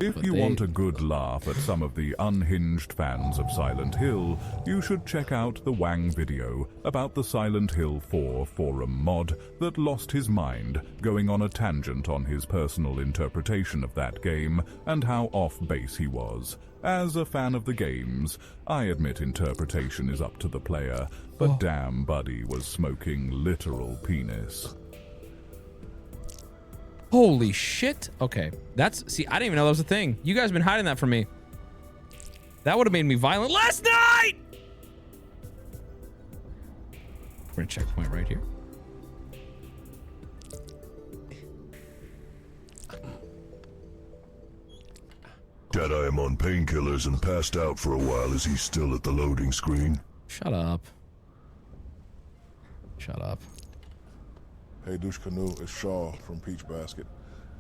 If you want a good laugh at some of the unhinged fans of Silent Hill, you should check out the Wang video about the Silent Hill 4 forum mod that lost his mind, going on a tangent on his personal interpretation of that game and how off-base he was. As a fan of the games, I admit interpretation is up to the player, but damn Buddy was smoking literal penis. Holy shit. Okay. See, I didn't even know that was a thing. You guys have been hiding that from me. That would have made me violent last night! We're gonna checkpoint right here. Jedi, I'm on painkillers and passed out for a while. Is he still at the loading screen? Shut up. shut up. Hey, douche canoe, it's Shaw from Peach Basket.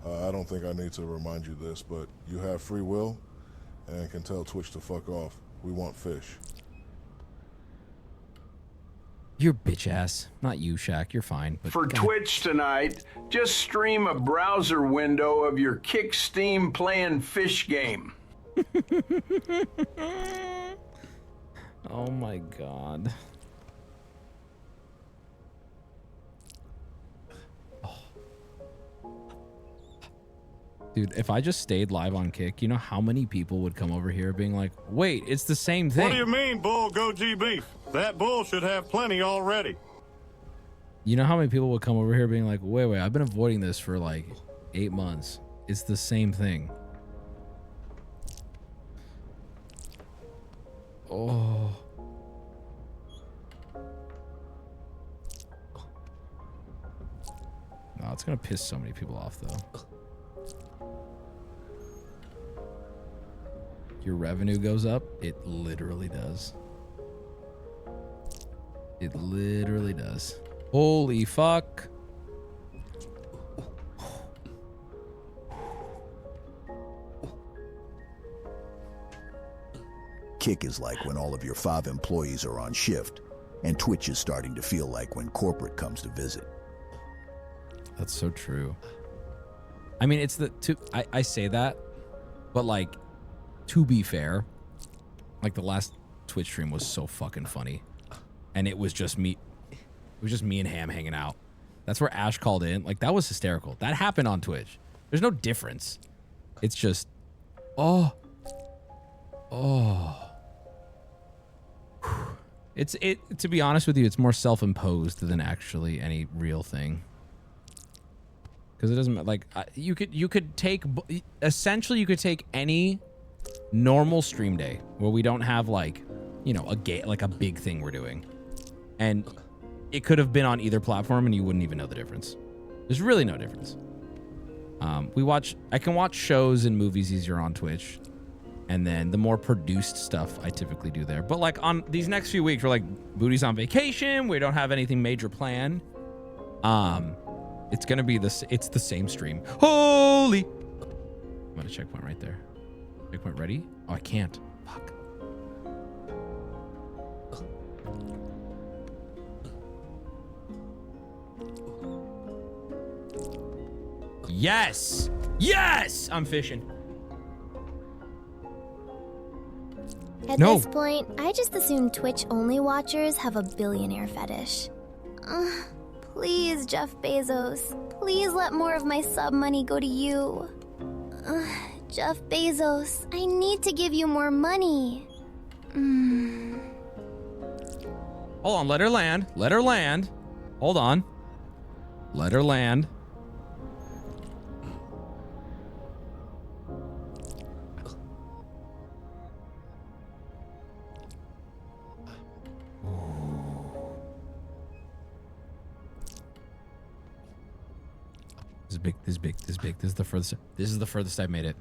I don't think I need to remind you this, but you have free will and can tell Twitch to fuck off. We want fish. You're bitch ass. Not you, Shaq. You're fine. But For God. Twitch tonight, just stream a browser window of your Kick Steam playing fish game. Oh my God. Dude, if I just stayed live on Kick, you know how many people would come over here being like, wait, it's the same thing. What do you mean, bull go G beef? That bull should have plenty already. You know how many people would come over here being like, wait, I've been avoiding this for like 8 months. It's the same thing. Oh. No, it's gonna piss so many people off though. Your revenue goes up? It literally does. It literally does. Holy fuck. Kick is like when all of your 5 employees are on shift, and Twitch is starting to feel like when corporate comes to visit. That's so true. I mean, it's I say that, but like, to be fair, like the last Twitch stream was so fucking funny, and it was just me. It was just me and Ham hanging out. That's where Ash called in. Like, that was hysterical. That happened on Twitch. There's no difference. It's just, oh. To be honest with you, it's more self-imposed than actually any real thing. Because it doesn't, like, you could take, essentially you could take any normal stream day where we don't have, like, you know, like a big thing we're doing, and it could have been on either platform and you wouldn't even know the difference. There's really no difference. I can watch shows and movies easier on Twitch, and then the more produced stuff I typically do there. But like on these next few weeks, we're like, Booty's on vacation, we don't have anything major planned. It's gonna be it's the same stream. Holy! I'm at a checkpoint right there. Checkpoint ready? Oh, I can't. Fuck. Yes! Yes! I'm fishing. At this point, I just assume Twitch-only watchers have a billionaire fetish. Please, Jeff Bezos. Please let more of my sub money go to you. Jeff Bezos, I need to give you more money. Hold on, let her land. Let her land. Hold on. Let her land. This is big, this is big, this is big. This is the furthest I've made it.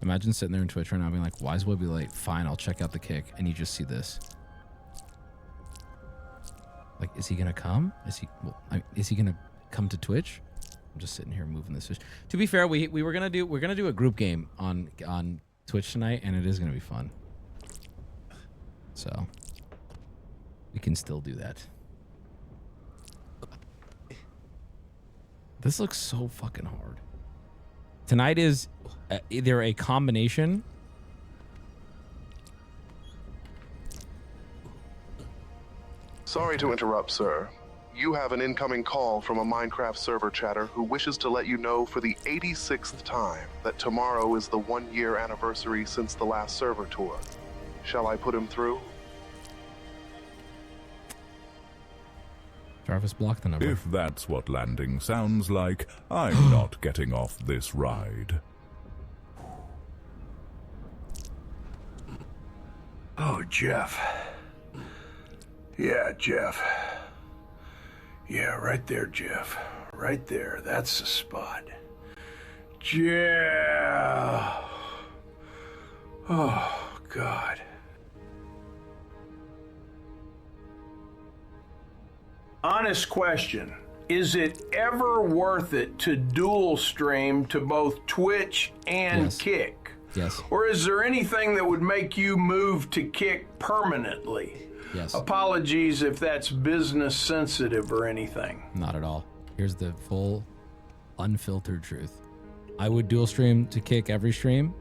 Imagine sitting there in Twitch right now being like, why is Wubby late? Fine, I'll check out the kick. And you just see this. Like, is he gonna come? Is he gonna come to Twitch? I'm just sitting here moving this fish. To be fair, we're gonna do a group game on Twitch tonight, and it is gonna be fun. So we can still do that. This looks so fucking hard. Tonight is either a combination. Sorry to interrupt, sir. You have an incoming call from a Minecraft server chatter who wishes to let you know for the 86th time that tomorrow is the 1-year anniversary since the last server tour. Shall I put him through? Jarvis blocked the number. If that's what landing sounds like, I'm not getting off this ride. Oh, Jeff. Yeah, Jeff. Yeah, right there, Jeff. Right there. That's the spot. Jeff. Oh, God. Honest question. Is it ever worth it to dual stream to both Twitch and Kick? Yes. Or is there anything that would make you move to Kick permanently? Yes. Apologies if that's business sensitive or anything. Not at all. Here's the full, unfiltered truth. I would dual stream to Kick every stream,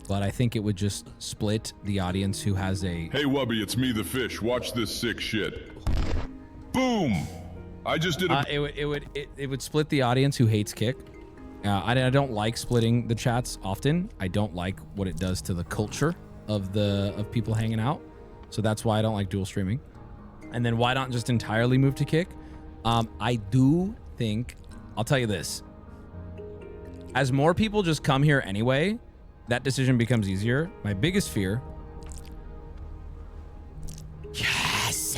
but I think it would just split the audience who has a... Hey, Wubby, it's me, the fish. Watch this sick shit. Boom! I just did a... it would split the audience who hates Kick. I don't like splitting the chats often. I don't like what it does to the culture of people hanging out. So that's why I don't like dual streaming. And then why not just entirely move to Kick? I do think, I'll tell you this. As more people just come here anyway, that decision becomes easier. My biggest fear... Yes!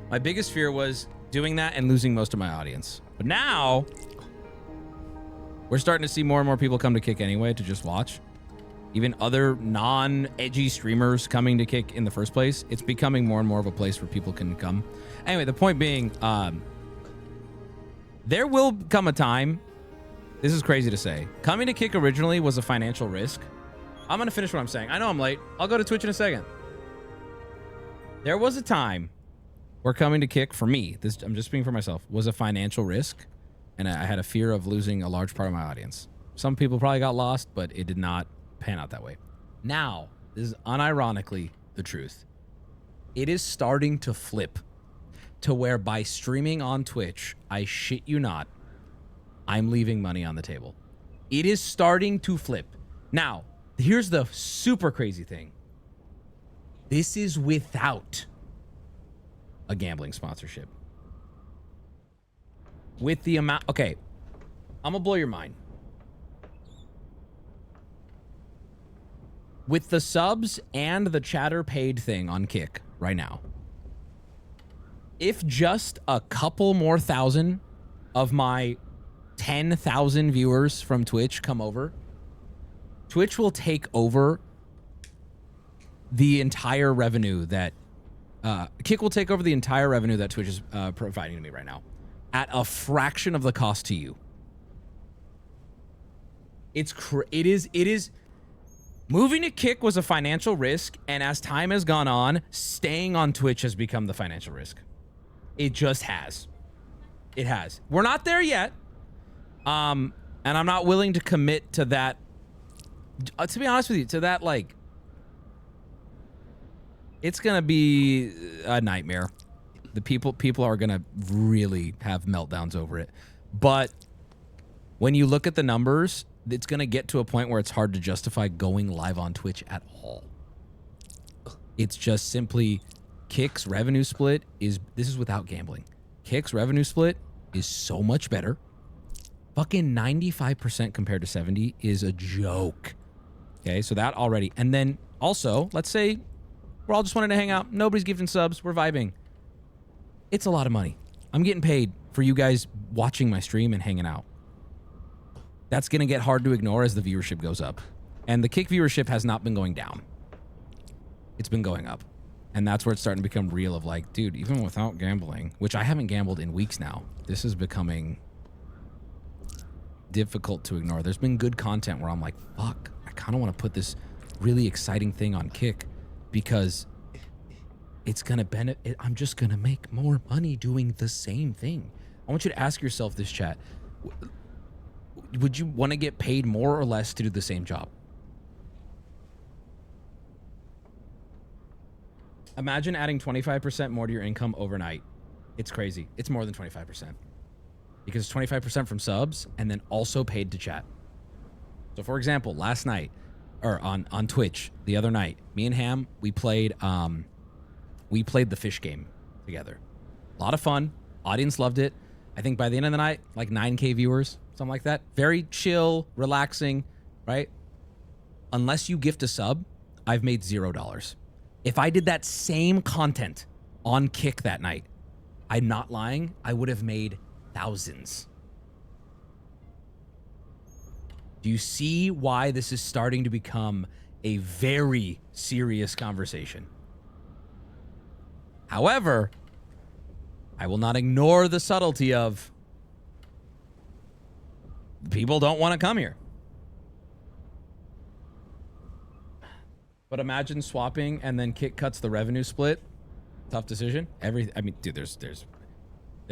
My biggest fear was doing that and losing most of my audience. But now, we're starting to see more and more people come to Kick anyway to just watch. Even other non-edgy streamers coming to Kick in the first place. It's becoming more and more of a place where people can come. Anyway, the point being, there will come a time, this is crazy to say, coming to Kick originally was a financial risk. I'm going to finish what I'm saying. I know I'm late. I'll go to Twitch in a second. There was a time where coming to Kick, for me, this I'm just speaking for myself, was a financial risk. And I had a fear of losing a large part of my audience. Some people probably got lost, but it did not pan out that way. Now, this is unironically the truth. It is starting to flip to where by streaming on Twitch, I shit you not, I'm leaving money on the table. It is starting to flip. Now, here's the super crazy thing. This is without a gambling sponsorship. With the amount... Okay, I'm gonna blow your mind. With the subs and the chatter paid thing on Kick right now, if just a couple more thousand of my 10,000 viewers from Twitch come over, Twitch will take over the entire revenue that... Kick will take over the entire revenue that Twitch is providing to me right now at a fraction of the cost to you. It is... Moving to Kick was a financial risk, and as time has gone on, staying on Twitch has become the financial risk. It just has. It has. We're not there yet. And I'm not willing to commit to that. To be honest with you, to that, like... It's going to be a nightmare. The people are going to really have meltdowns over it. But when you look at the numbers... It's going to get to a point where it's hard to justify going live on Twitch at all. It's just simply Kick's revenue split is... This is without gambling. Kick's revenue split is so much better. Fucking 95% compared to 70 is a joke. Okay, so that already... And then also, let's say we're all just wanting to hang out. Nobody's gifting subs. We're vibing. It's a lot of money. I'm getting paid for you guys watching my stream and hanging out. That's going to get hard to ignore as the viewership goes up. And the Kick viewership has not been going down. It's been going up. And that's where it's starting to become real of like, dude, even without gambling, which I haven't gambled in weeks now, this is becoming difficult to ignore. There's been good content where I'm like, fuck, I kind of want to put this really exciting thing on Kick because it's going to benefit. I'm just going to make more money doing the same thing. I want you to ask yourself this, chat. Would you want to get paid more or less to do the same job? Imagine adding 25% more to your income overnight. It's crazy. It's more than 25%. Because it's 25% from subs and then also paid to chat. So for example, last night, or on Twitch the other night, me and Ham, we played the fish game together. A lot of fun. Audience loved it. I think by the end of the night, like 9K viewers, something like that. Very chill, relaxing, right? Unless you gift a sub, I've made $0. If I did that same content on Kick that night, I'm not lying, I would have made thousands. Do you see why this is starting to become a very serious conversation. However, I will not ignore the subtlety of people don't want to come here. But imagine swapping and then Kick cuts the revenue split. Tough decision. I mean, dude, there's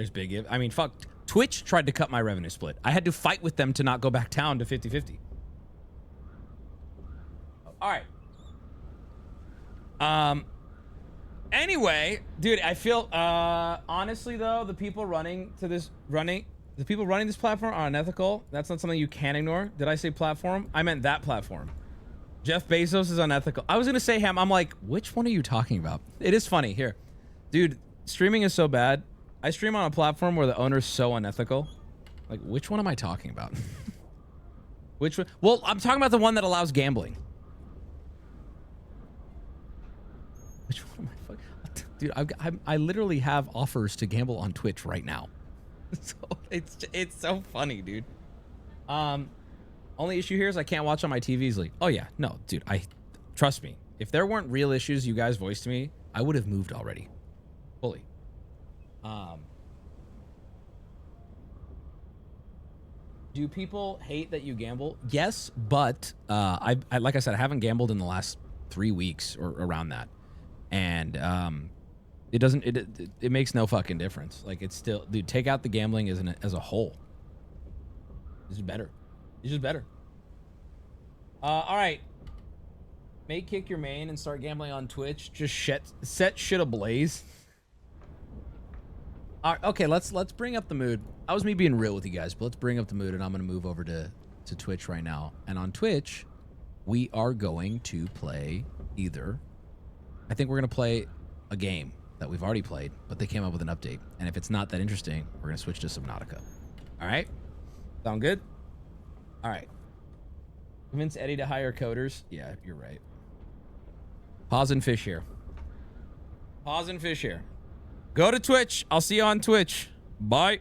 big. I mean, fuck. Twitch tried to cut my revenue split. I had to fight with them to not go back down to 50-50. All right. Anyway, dude, I feel honestly though, the people running this platform are unethical. That's not something you can ignore. Did I say platform? I meant that platform. Jeff Bezos is unethical. I was gonna say him. I'm like, which one are you talking about? It is funny here, dude. Streaming is so bad. I stream on a platform where the owner's so unethical. Like, which one am I talking about? Which one? Well, I'm talking about the one that allows gambling. Which one am I fucking? Dude, I literally have offers to gamble on Twitch right now. So it's so funny, dude. Only issue here is I can't watch on my TV easily. Oh yeah, no, dude. Trust me. If there weren't real issues you guys voiced to me, I would have moved already, fully. Do people hate that you gamble? Yes, but I like I said, I haven't gambled in the last 3 weeks or around that, and it makes no fucking difference. Like, it's still, dude. Take out the gambling as a whole. It's just better. It's just better. All right. Make Kick your main and start gambling on Twitch. Just set shit ablaze. All right, okay, let's bring up the mood. That was me being real with you guys, but let's bring up the mood, and I'm gonna move over to Twitch right now. And on Twitch, we are going to play I think we're gonna play a game that we've already played, but they came up with an update. And if it's not that interesting, we're gonna switch to Subnautica. All right? Sound good? All right. Convince Eddie to hire coders. Yeah, you're right. Pause and fish here. Pause and fish here. Go to Twitch. I'll see you on Twitch. Bye.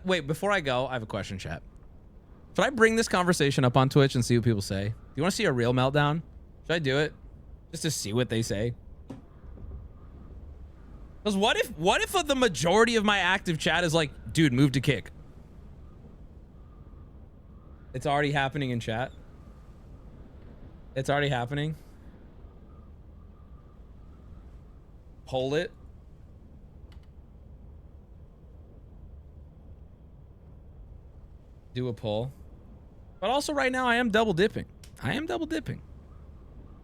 Wait, before I go, I have a question, chat. Should I bring this conversation up on Twitch and see what people say? Do you want to see a real meltdown? Should I do it? Just to see what they say? Because what if the majority of my active chat is like, dude, move to Kick? It's already happening in chat. It's already happening. Poll it. Do a poll. But also right now I am double dipping.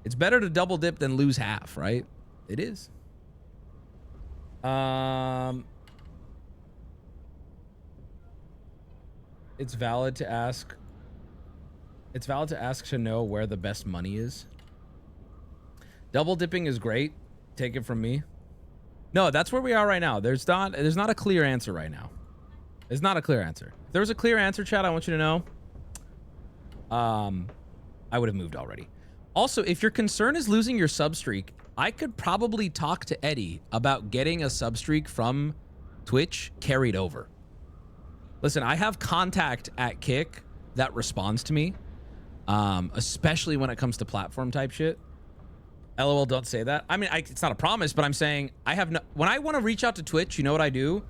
It's better to double dip than lose half, right? It is. It's valid to ask to know where the best money is. Double dipping is great. Take it from me. No, that's where we are right now. There's not a clear answer right now. There's not a clear answer. If there was a clear answer, chat, I want you to know. I would have moved already. Also, if your concern is losing your sub streak, I could probably talk to Eddie about getting a sub streak from Twitch carried over. Listen, I have contact at Kick that responds to me, especially when it comes to platform type shit. LOL, don't say that. I mean, it's not a promise, but I'm saying I have no. When I want to reach out to Twitch, you know what I do?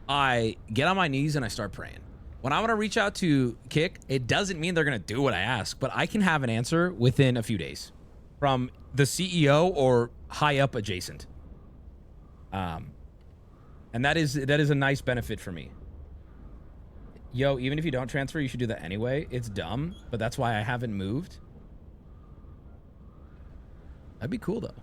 I get on my knees and I start praying. When I want to reach out to Kick, it doesn't mean they're going to do what I ask, but I can have an answer within a few days from the CEO or high up adjacent. And that is a nice benefit for me. Yo, even if you don't transfer, you should do that anyway. It's dumb, but that's why I haven't moved. That'd be cool though.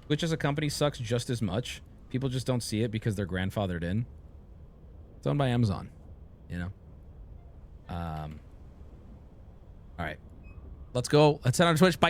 Twitch as a company sucks just as much. People just don't see it because they're grandfathered in. It's owned by Amazon, you know? All right. Let's go. Let's head on Twitch. Bye.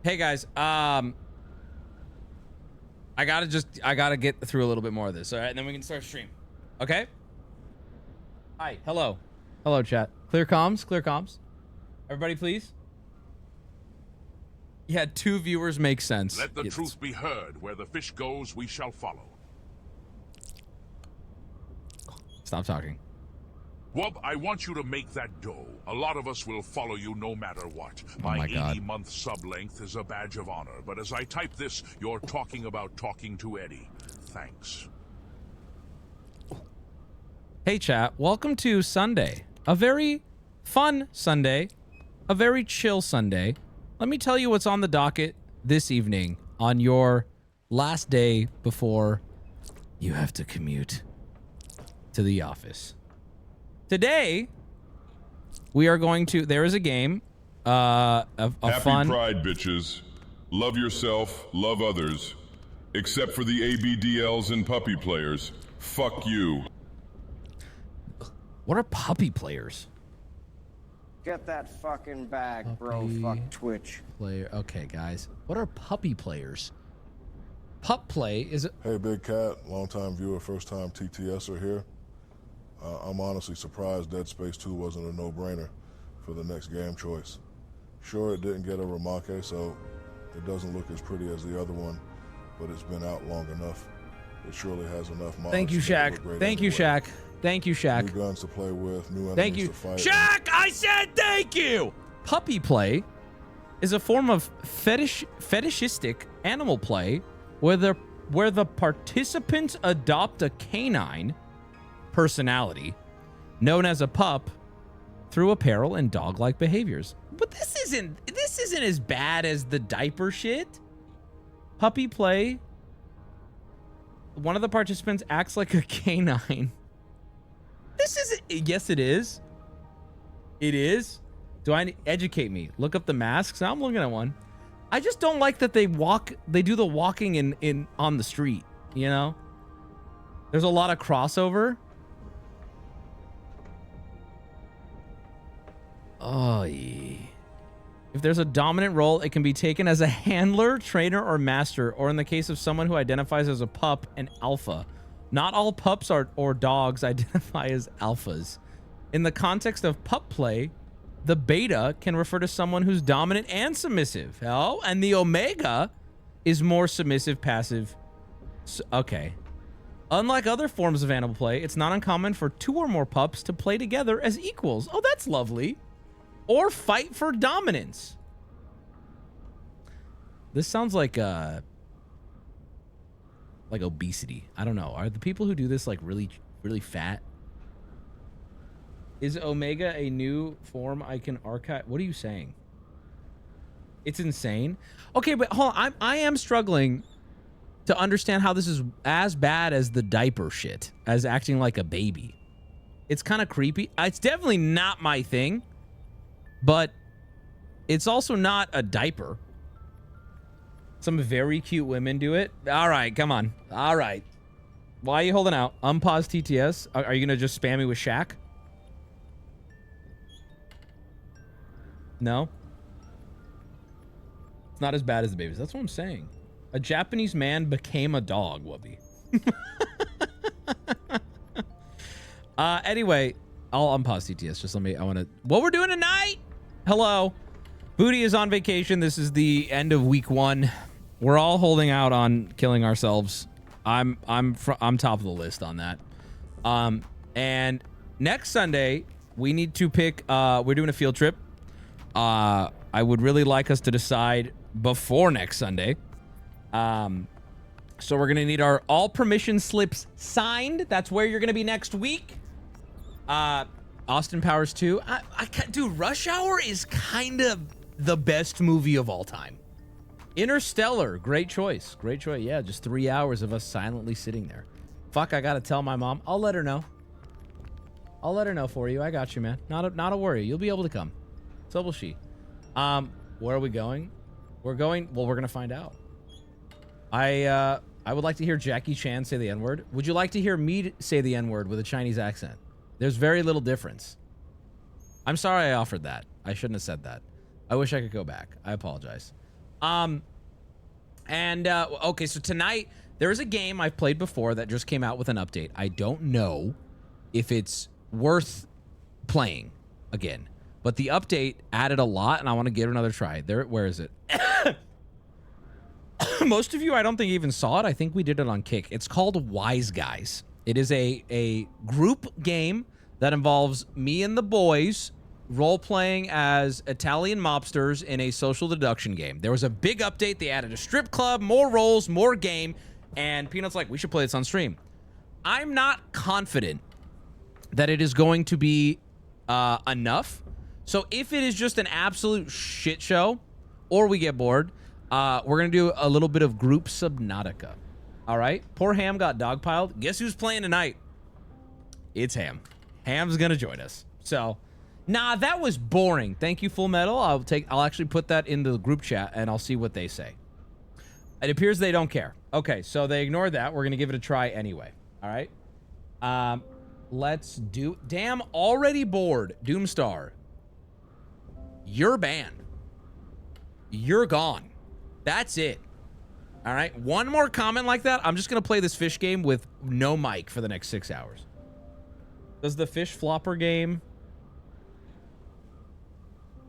Hey guys, I gotta get through a little bit more of this, all right? And then we can start stream. Okay? Hi, hello. Hello, chat. Clear comms, clear comms. Everybody, please. Yeah, 2 viewers make sense. Let the truth be heard. Where the fish goes, we shall follow. Stop talking. Wub, I want you to make that dough. A lot of us will follow you no matter what. Oh my God. 80-month sub length is a badge of honor, but as I type this, you're talking about talking to Eddie. Thanks. Hey chat, welcome to Sunday. A very fun Sunday. A very chill Sunday. Let me tell you what's on the docket this evening on your last day before you have to commute to the office. Today, we are going to... There is a game. A Happy fun... Pride, bitches. Love yourself, love others. Except for the ABDLs and puppy players. Fuck you. What are puppy players? Get that fucking bag, bro. Fuck Twitch. Player. Okay, guys. What are puppy players? Pup play is... Hey, Big Cat. Long-time viewer, first-time TTSer here. I'm honestly surprised Dead Space 2 wasn't a no-brainer for the next game choice. Sure, it didn't get a remake, so it doesn't look as pretty as the other one, but it's been out long enough. It surely has enough mods. Thank you, Shaq. Thank you, Shaq. Thank you, Shaq. New guns to play with, new Thank enemies you. to fight. Shaq, I said thank you! Puppy play is a form of fetishistic animal play where the participants adopt a canine personality known as a pup through apparel and dog-like behaviors. But this isn't as bad as the diaper shit. Puppy play. One of the participants acts like a canine. This isn't... Yes, it is. It is. Educate me. Look up the masks. I'm looking at one. I just don't like that they do the walking in on the street, you know? There's a lot of crossover. Oh, yeah. If there's a dominant role, it can be taken as a handler, trainer, or master, or in the case of someone who identifies as a pup, an alpha. Not all pups or dogs identify as alphas. In the context of pup play, the beta can refer to someone who's dominant and submissive. Oh, and the omega is more submissive, passive. Okay. Unlike other forms of animal play, it's not uncommon for 2 or more pups to play together as equals. Oh, that's lovely. Or fight for dominance. This sounds like obesity. I don't know. Are the people who do this like really, really fat? Is Omega a new form I can archive? What are you saying? It's insane. Okay, but hold on. I am struggling to understand how this is as bad as the diaper shit, as acting like a baby. It's kind of creepy. It's definitely not my thing, but it's also not a diaper. Some very cute women do it. All right, come on. All right. Why are you holding out? Unpause TTS. Are you going to just spam me with Shaq? No? It's not as bad as the babies. That's what I'm saying. A Japanese man became a dog, Wubby. Anyway, I'll unpause TTS. Just let me, what we're doing tonight? Hello. Booty is on vacation. This is the end of week 1. We're all holding out on killing ourselves. I'm top of the list on that. And next Sunday, we need to pick, we're doing a field trip. I would really like us to decide before next Sunday. So we're gonna need our all permission slips signed. That's where you're gonna be next week. Austin Powers 2. Dude, Rush Hour is kind of the best movie of all time. Interstellar, great choice. Great choice. Yeah, just 3 hours of us silently sitting there. Fuck, I gotta tell my mom. I'll let her know. I'll let her know for you. I got you, man. Not a worry. You'll be able to come. So will she. Where are we going? We're gonna find out. I would like to hear Jackie Chan say the N-word. Would you like to hear me say the N-word with a Chinese accent? There's very little difference. I'm sorry I offered that. I shouldn't have said that. I wish I could go back. I apologize. Okay, so tonight there is a game I've played before that just came out with an update. I don't know if it's worth playing again, but the update added a lot, and I want to give it another try. Where is it? Most of you, I don't think even saw it. I think we did it on Kick. It's called Wise Guys. It is a group game that involves me and the boys role-playing as Italian mobsters in a social deduction game. There was a big update. They added a strip club, more roles, more game, and Peanut's like, we should play this on stream. I'm not confident that it is going to be enough. So if it is just an absolute shit show or we get bored, we're going to do a little bit of group Subnautica. All right? Poor Ham got dogpiled. Guess who's playing tonight? It's Ham. Ham's going to join us. So, nah, that was boring. Thank you, Full Metal. I'll actually put that in the group chat, and I'll see what they say. It appears they don't care. Okay, so they ignored that. We're going to give it a try anyway. All right? Let's do... Damn, already bored. Doomstar. You're banned. You're gone. That's it. All right? One more comment like that, I'm just going to play this fish game with no mic for the next 6 hours. Does the fish flopper game...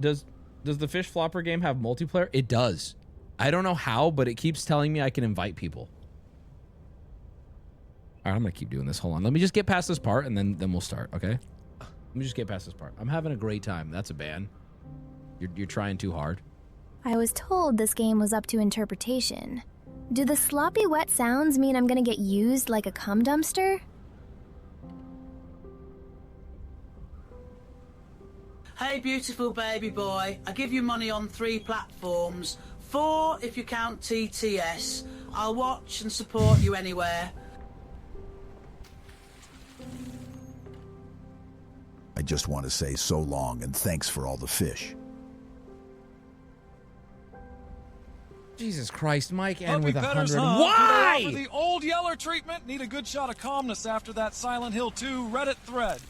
Does the fish flopper game have multiplayer? It does. I don't know how, but it keeps telling me I can invite people. All right, I'm going to keep doing this. Hold on. Let me just get past this part, and then we'll start, okay? Let me just get past this part. I'm having a great time. That's a ban. You're trying too hard. I was told this game was up to interpretation. Do the sloppy wet sounds mean I'm gonna get used like a cum dumpster? Hey, beautiful baby boy. I give you money on 3 platforms. 4 if you count TTS. I'll watch and support you anywhere. I just want to say so long and thanks for all the fish. Jesus Christ, Mike N Puppy with petters, 100. huh? Why? Do they offer the old Yeller treatment? Need a good shot of calmness after that Silent Hill 2 Reddit thread.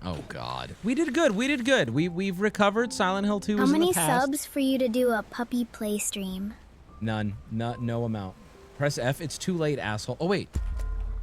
Oh God, we did good. We did good. We've recovered. Silent Hill 2 How was in many the past. subs for you to do a puppy play stream? None. No amount. Press F. It's too late, asshole. Oh wait.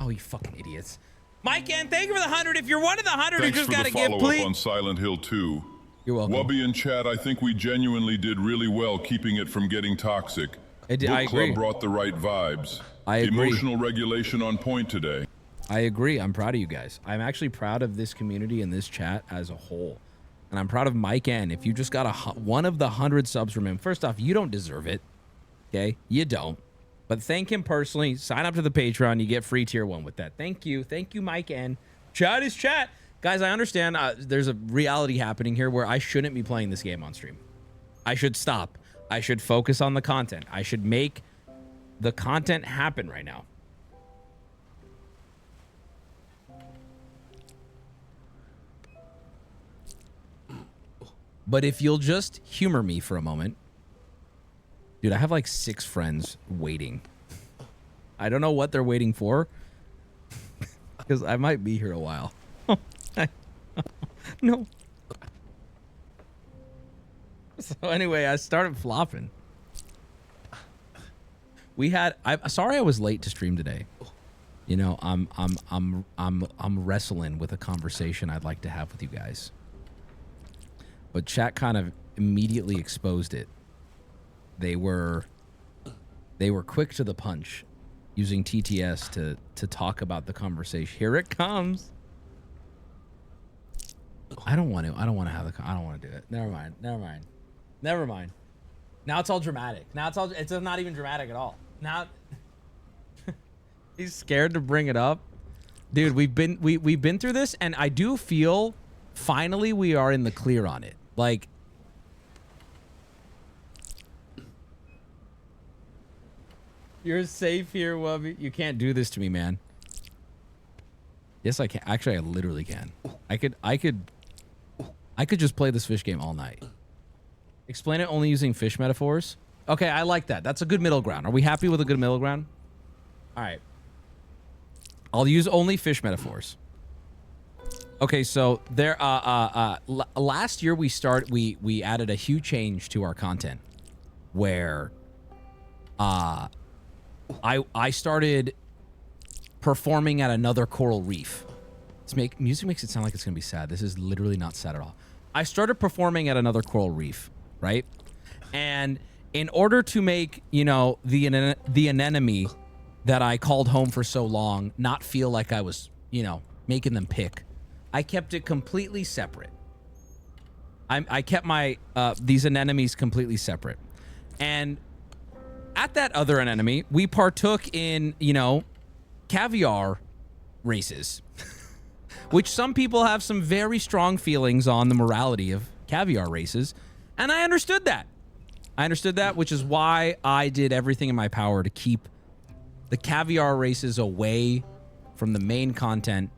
Oh, you fucking idiots. Mike N, thank you for the 100. If you're one of the 100 who just gotta give, please. Thanks for the follow-up on Silent Hill 2. You're welcome. Wubby and Chad, I think we genuinely did really well keeping it from getting toxic. I Book agree. Club brought the right vibes. I agree. Emotional regulation on point today. I agree. I'm proud of you guys. I'm actually proud of this community and this chat as a whole. And I'm proud of Mike N. If you just got one of the 100 subs from him, first off, you don't deserve it. Okay? You don't. But thank him personally. Sign up to the Patreon. You get free tier 1 with that. Thank you. Thank you, Mike N. Chat is chat. Guys, I understand there's a reality happening here where I shouldn't be playing this game on stream. I should stop. I should focus on the content. I should make the content happen right now. But if you'll just humor me for a moment. Dude, I have like 6 friends waiting. I don't know what they're waiting for. Because I might be here a while. No. So anyway, I started flopping. I'm sorry I was late to stream today. You know, I'm wrestling with a conversation I'd like to have with you guys. But chat kind of immediately exposed it. They were quick to the punch, using TTS to talk about the conversation. Here it comes. I don't want to do it. Never mind. Never mind. Now it's all dramatic. Now it's not even dramatic at all. Now he's scared to bring it up. Dude, we've been through this, and I do feel finally we are in the clear on it. Like, you're safe here, Wubby. You can't do this to me, man. Yes, I can. Actually, I literally can. I could just play this fish game all night. Explain it only using fish metaphors. Okay, I like that. That's a good middle ground. Are we happy with a good middle ground? All right. I'll use only fish metaphors. Okay, so there last year we added a huge change to our content where I started performing at another coral reef. Music makes it sound like it's gonna be sad. This is literally not sad at all. I started performing at another coral reef, right? And in order to make, you know, the anemone that I called home for so long not feel like I was, you know, making them pick, I kept it completely separate. I kept my these anemones completely separate. And at that other anemone, we partook in, you know, caviar races, which some people have some very strong feelings on the morality of caviar races. And I understood that. Which is why I did everything in my power to keep the caviar races away from the main content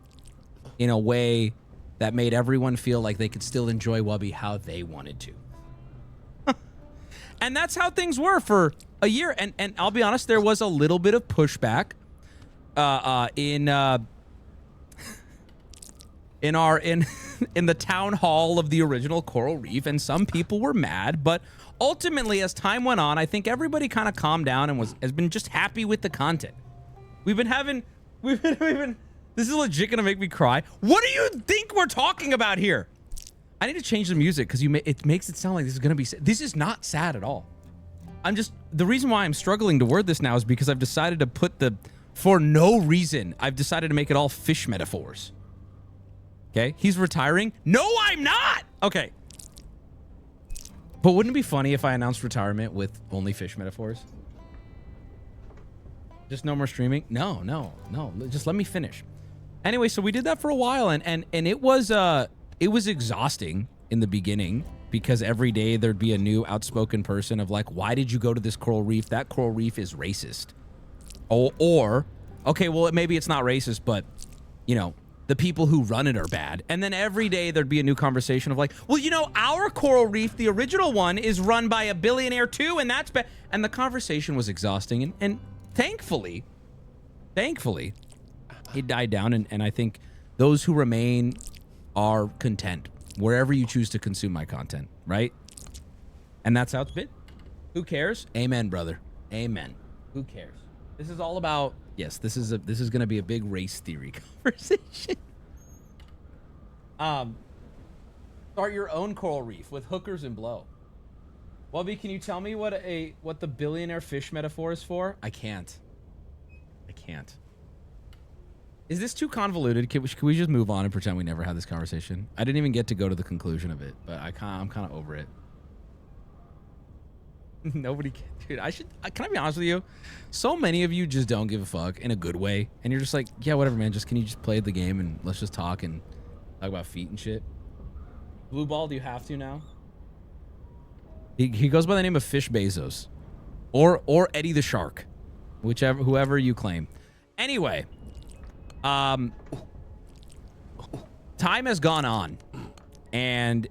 in a way that made everyone feel like they could still enjoy Wubby how they wanted to. And that's how things were for a year. And I'll be honest, there was a little bit of pushback in the town hall of the original Coral Reef, and some people were mad, but ultimately, as time went on, I think everybody kind of calmed down and has been just happy with the content. We've been this is legit gonna make me cry. What do you think we're talking about here? I need to change the music because it makes it sound like this is gonna be sad. This is not sad at all. The reason why I'm struggling to word this now is because I've decided to for no reason, I've decided to make it all fish metaphors. Okay, he's retiring. No, I'm not. Okay. But wouldn't it be funny if I announced retirement with only fish metaphors? Just no more streaming? No. Just let me finish. Anyway, so we did that for a while, and it was exhausting in the beginning because every day there'd be a new outspoken person of like, why did you go to this coral reef? That coral reef is racist. Or okay, well, maybe it's not racist, but you know, the people who run it are bad. And then every day there'd be a new conversation of like, well, you know, our coral reef, the original one, is run by a billionaire too, and that's bad. And the conversation was exhausting. And thankfully, it died down. And I think those who remain are content wherever you choose to consume my content, right? And that's how it's been. Who cares? Amen, brother. Amen. Who cares? This is all about, yes, this is going to be a big race theory conversation. Start your own coral reef with hookers and blow. Wubby, can you tell me what the billionaire fish metaphor is for? I can't. Is this too convoluted? Can we just move on and pretend we never had this conversation? I didn't even get to go to the conclusion of it, but I'm kind of over it. Nobody can. Dude, can I be honest with you? So many of you just don't give a fuck in a good way. And you're just like, yeah, whatever, man. Can you just play the game and let's just talk and talk about feet and shit? Blue Ball, do you have to now? He goes by the name of Fish Bezos. Or Eddie the Shark. Whoever you claim. Anyway. Time has gone on. And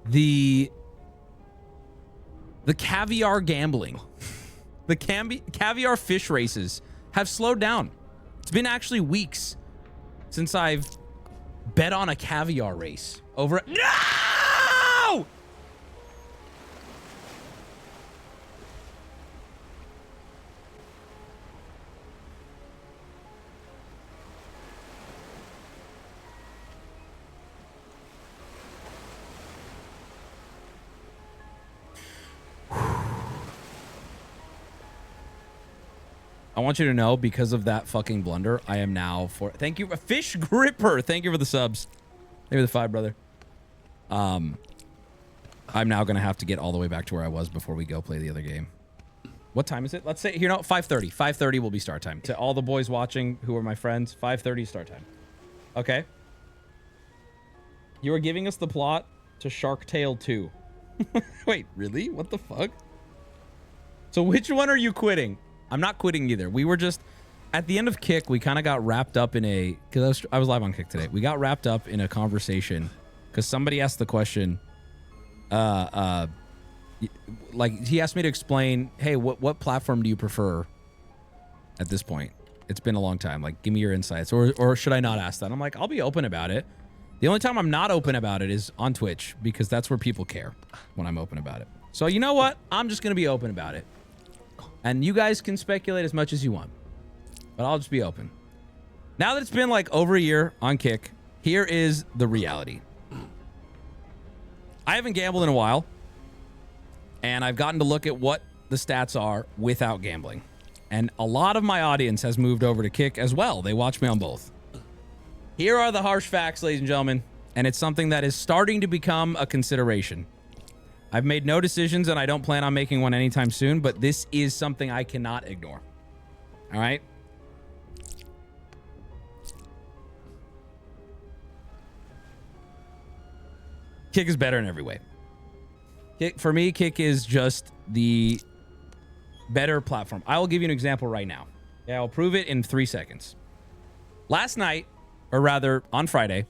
the caviar gambling, the caviar fish races have slowed down. It's been actually weeks since I've bet on a caviar race over. No! I want you to know, because of that fucking blunder, I am now thank you, Fish Gripper. Thank you for the subs. Thank you for the 5, brother. I'm now going to have to get all the way back to where I was before we go play the other game. What time is it? Let's say, 5:30. 5:30 will be start time. To all the boys watching who are my friends, 5:30 start time. Okay? You are giving us the plot to Shark Tale 2. Wait, really? What the fuck? So which one are you quitting? I'm not quitting either. We were just... At the end of Kick, we kind of got wrapped up in a... Because I was live on Kick today. We got wrapped up in a conversation because somebody asked the question... like he asked me to explain, hey, what platform do you prefer at this point? It's been a long time. Like, give me your insights. Or should I not ask that? I'm like, I'll be open about it. The only time I'm not open about it is on Twitch, because that's where people care when I'm open about it. So you know what? I'm just going to be open about it. And you guys can speculate as much as you want, but I'll just be open. Now that it's been like over a year on Kick, here is the reality. I haven't gambled in a while, and I've gotten to look at what the stats are without gambling. And a lot of my audience has moved over to Kick as well. They watch me on both. Here are the harsh facts, ladies and gentlemen, and it's something that is starting to become a consideration. I've made no decisions, and I don't plan on making one anytime soon, but this is something I cannot ignore. All right? Kick is better in every way. For me, Kick is just the better platform. I will give you an example right now. Yeah, I'll prove it in 3 seconds. Last night, or rather on Friday,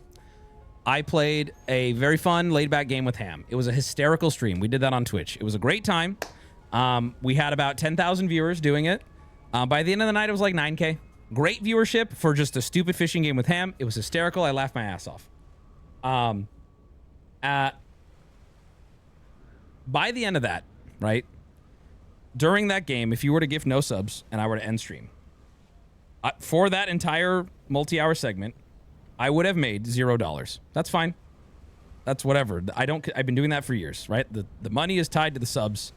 I played a very fun laid-back game with Ham. It was a hysterical stream. We did that on Twitch. It was a great time. We had about 10,000 viewers doing it. By the end of the night, it was like 9K. Great viewership for just a stupid fishing game with Ham. It was hysterical. I laughed my ass off. By the end of that, right, during that game, if you were to gift no subs and I were to end stream, for that entire multi-hour segment, I would have made $0. That's fine. That's whatever. I've been doing that for years, right? The money is tied to the subs,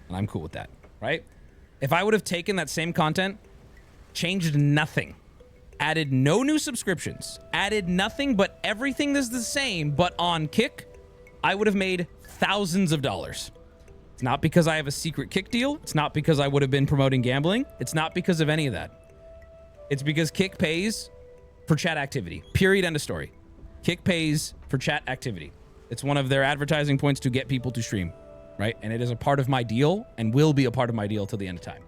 and I'm cool with that, right? If I would have taken that same content, changed nothing, added no new subscriptions, added nothing but everything is the same, but on Kick, I would have made thousands of dollars. It's not because I have a secret Kick deal. It's not because I would have been promoting gambling. It's not because of any of that. It's because Kick pays for chat activity. Period. End of story. Kick pays for chat activity. It's one of their advertising points to get people to stream, right? And it is a part of my deal and will be a part of my deal till the end of time.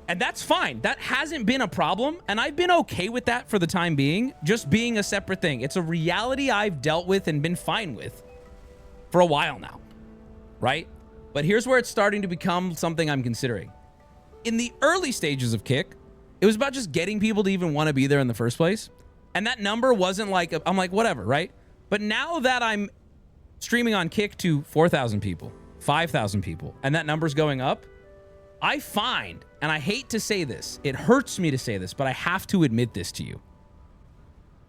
And that's fine. That hasn't been a problem. And I've been okay with that for the time being, just being a separate thing. It's a reality I've dealt with and been fine with for a while now, right? But here's where it's starting to become something I'm considering. In the early stages of Kick, it was about just getting people to even want to be there in the first place. And that number wasn't like, I'm like, whatever, right? But now that I'm streaming on Kick to 4,000 people, 5,000 people, and that number's going up, I find, and I hate to say this, it hurts me to say this, but I have to admit this to you.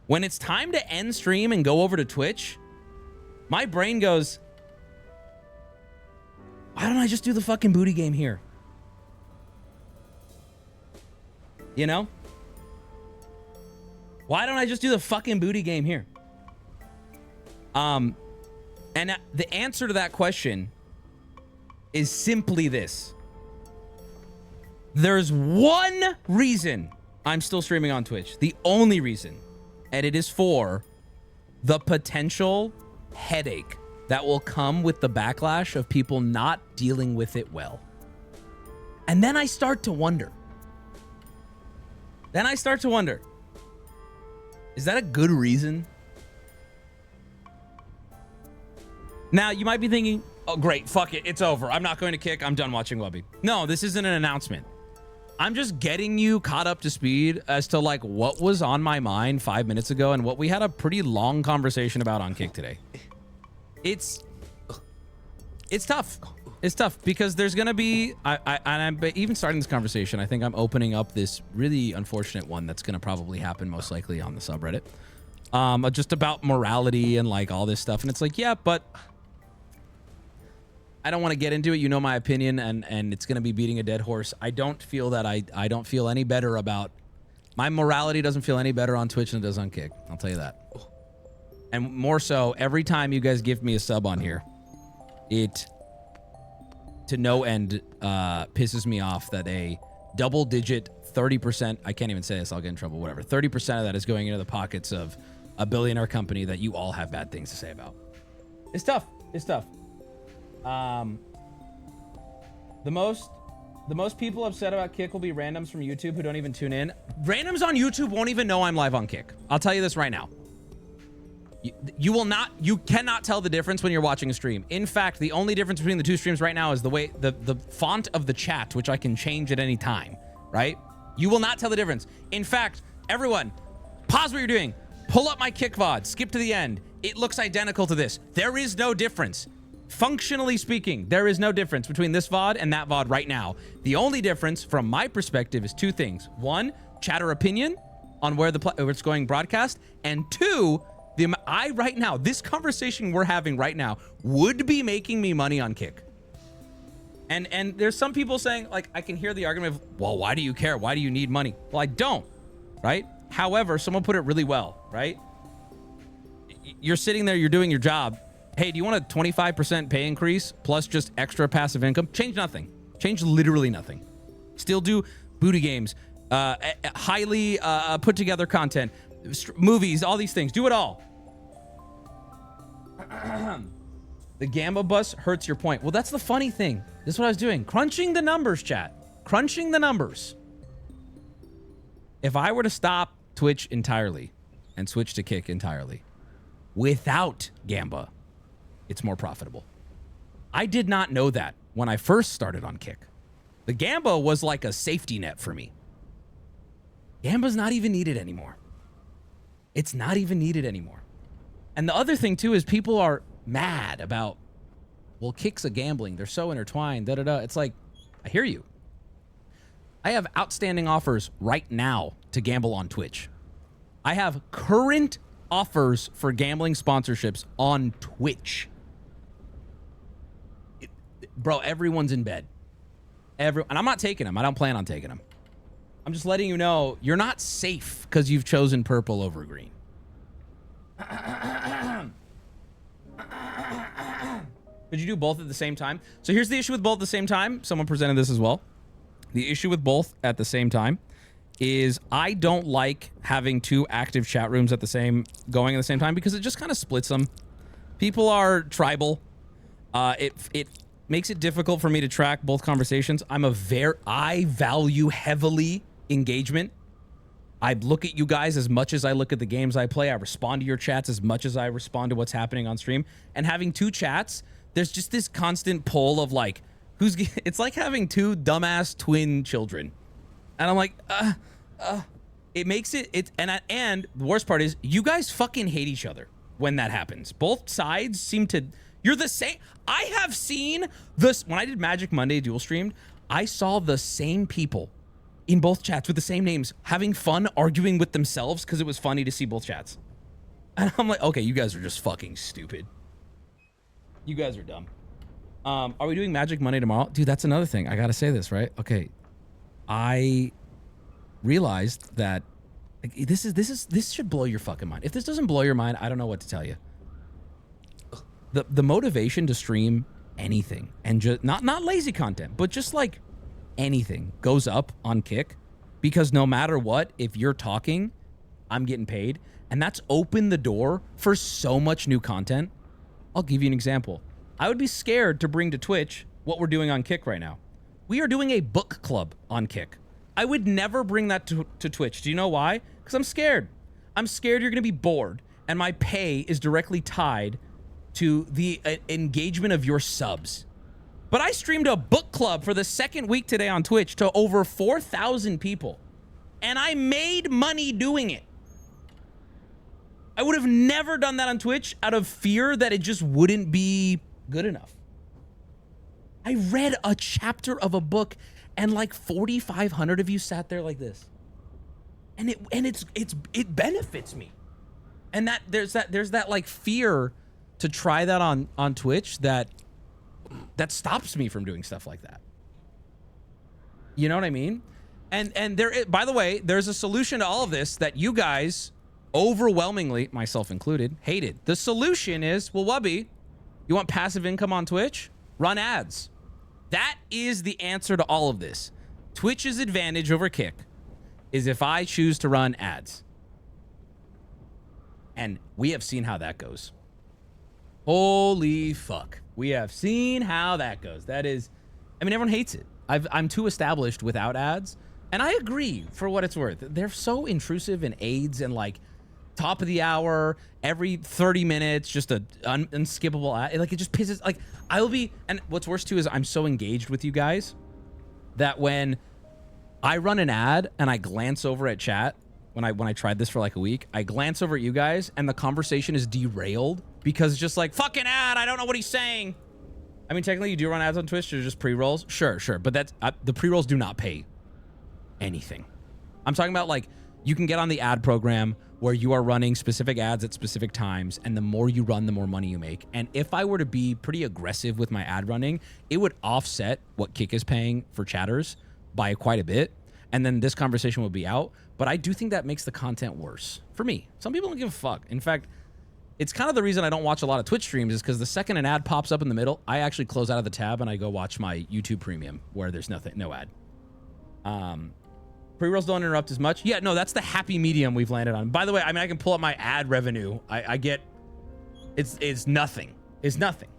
When it's time to end stream and go over to Twitch, my brain goes, why don't I just do the fucking booty game here? You know? Why don't I just do the fucking booty game here? And the answer to that question is simply this. There's one reason I'm still streaming on Twitch. The only reason. And it is for the potential headache that will come with the backlash of people not dealing with it well. And then I start to wonder. Is that a good reason? Now, you might be thinking, oh, great, fuck it, it's over. I'm not going to Kick. I'm done watching Wubby. No, this isn't an announcement. I'm just getting you caught up to speed as to like what was on my mind 5 minutes ago and what we had a pretty long conversation about on Kick today. It's tough. It's tough because there's going to be, I'm even starting this conversation, I think I'm opening up this really unfortunate one that's going to probably happen most likely on the subreddit. Just about morality and like all this stuff. And it's like, yeah, but I don't want to get into it. You know my opinion, and it's going to be beating a dead horse. I don't feel that I don't feel any better about, my morality doesn't feel any better on Twitch than it does on Kick. I'll tell you that. And more so, every time you guys give me a sub on here, it to no end pisses me off that a double-digit 30%, I can't even say this, I'll get in trouble, whatever, 30% of that is going into the pockets of a billionaire company that you all have bad things to say about. It's tough. It's tough. The most people upset about Kick will be randoms from YouTube who don't even tune in. Randoms on YouTube won't even know I'm live on Kick. I'll tell you this right now. You cannot tell the difference when you're watching a stream. In fact, the only difference between the two streams right now is the way the font of the chat, which I can change at any time, right? You will not tell the difference. In fact, everyone, pause what you're doing. Pull up my Kick VOD. Skip to the end. It looks identical to this. There is no difference. Functionally speaking, there is no difference between this VOD and that VOD right now. The only difference from my perspective is two things. One, chatter opinion on where it's going broadcast. And two, right now, this conversation we're having right now would be making me money on Kick. And there's some people saying, like, I can hear the argument of, well, why do you care? Why do you need money? Well, I don't, right? However, someone put it really well, right? You're sitting there, you're doing your job. Hey, do you want a 25% pay increase plus just extra passive income? Change nothing. Change literally nothing. Still do booty games, highly put together content, movies, all these things. Do it all. The Gamma bus hurts your point. Well, that's the funny thing. This is what I was doing. Crunching the numbers, chat. Crunching the numbers. If I were to stop Twitch entirely and switch to Kick entirely without Gamba, it's more profitable. I did not know that when I first started on Kick. The Gamba was like a safety net for me. Gamba's not even needed anymore. It's not even needed anymore. And the other thing, too, is people are mad about, well, Kick's a gambling. They're so intertwined, da-da-da. It's like, I hear you. I have outstanding offers right now to gamble on Twitch. I have current offers for gambling sponsorships on Twitch. Bro, everyone's in bed. And I'm not taking them. I don't plan on taking them. I'm just letting you know you're not safe because you've chosen purple over green. Could you do both at the same time? So here's the issue with both at the same time. Someone presented this as well. The issue with both at the same time is I don't like having two active chat rooms going at the same time because it just kind of splits them. People are tribal. It makes it difficult for me to track both conversations. I value heavily engagement. I look at you guys as much as I look at the games I play. I respond to your chats as much as I respond to what's happening on stream. And having two chats, there's just this constant pull of like, it's like having two dumbass twin children. And I'm like, it makes it, and the worst part is you guys fucking hate each other when that happens. Both sides seem to, you're the same. I have seen this, when I did Magic Monday dual streamed, I saw the same people in both chats with the same names, having fun arguing with themselves because it was funny to see both chats. And I'm like, okay, you guys are just fucking stupid. You guys are dumb. Are we doing Magic Monday tomorrow? Dude, that's another thing. I gotta say this, right? Okay. I realized that this should blow your fucking mind. If this doesn't blow your mind, I don't know what to tell you. The motivation to stream anything and just not lazy content, but just like anything goes up on Kick because no matter what, if you're talking, I'm getting paid. And that's opened the door for so much new content. I'll give you an example. I would be scared to bring to Twitch what we're doing on Kick right now. We are doing a book club on Kick. I would never bring that to Twitch. Do you know why? Because I'm scared. I'm scared you're going to be bored, and my pay is directly tied to the engagement of your subs. But I streamed a book club for the second week today on Twitch to over 4,000 people, and I made money doing it. I would have never done that on Twitch out of fear that it just wouldn't be good enough. I read a chapter of a book and like 4,500 of you sat there like this. And it benefits me. And that there's that like fear to try that on Twitch that stops me from doing stuff like that. You know what I mean? And there, by the way, there's a solution to all of this that you guys overwhelmingly, myself included, hated. The solution is, well, Wubby, you want passive income on Twitch? Run ads. That is the answer to all of this. Twitch's advantage over Kick is if I choose to run ads. And we have seen how that goes. Holy fuck. We have seen how that goes. That is, I mean, everyone hates it. I'm too established without ads. And I agree, for what it's worth. They're so intrusive and aids and like top of the hour, every 30 minutes, just a unskippable ad. Like, it just pisses, like, I will be, and what's worse too is I'm so engaged with you guys that when I run an ad and I glance over at chat, when I tried this for like a week, I glance over at you guys and the conversation is derailed because it's just like, fucking ad, I don't know what he's saying. I mean, technically you do run ads on Twitch, they're just pre-rolls. Sure. But that's, the pre-rolls do not pay anything. I'm talking about like, you can get on the ad program where you are running specific ads at specific times, and the more you run, the more money you make. And if I were to be pretty aggressive with my ad running, it would offset what Kick is paying for chatters by quite a bit, and then this conversation would be out. But I do think that makes the content worse for me. Some people don't give a fuck. In fact, it's kind of the reason I don't watch a lot of Twitch streams is because the second an ad pops up in the middle, I actually close out of the tab and I go watch my YouTube Premium where there's no ad. Pre-rolls don't interrupt as much. Yeah, no, that's the happy medium we've landed on. By the way, I mean, I can pull up my ad revenue. I get, it's nothing. It's nothing.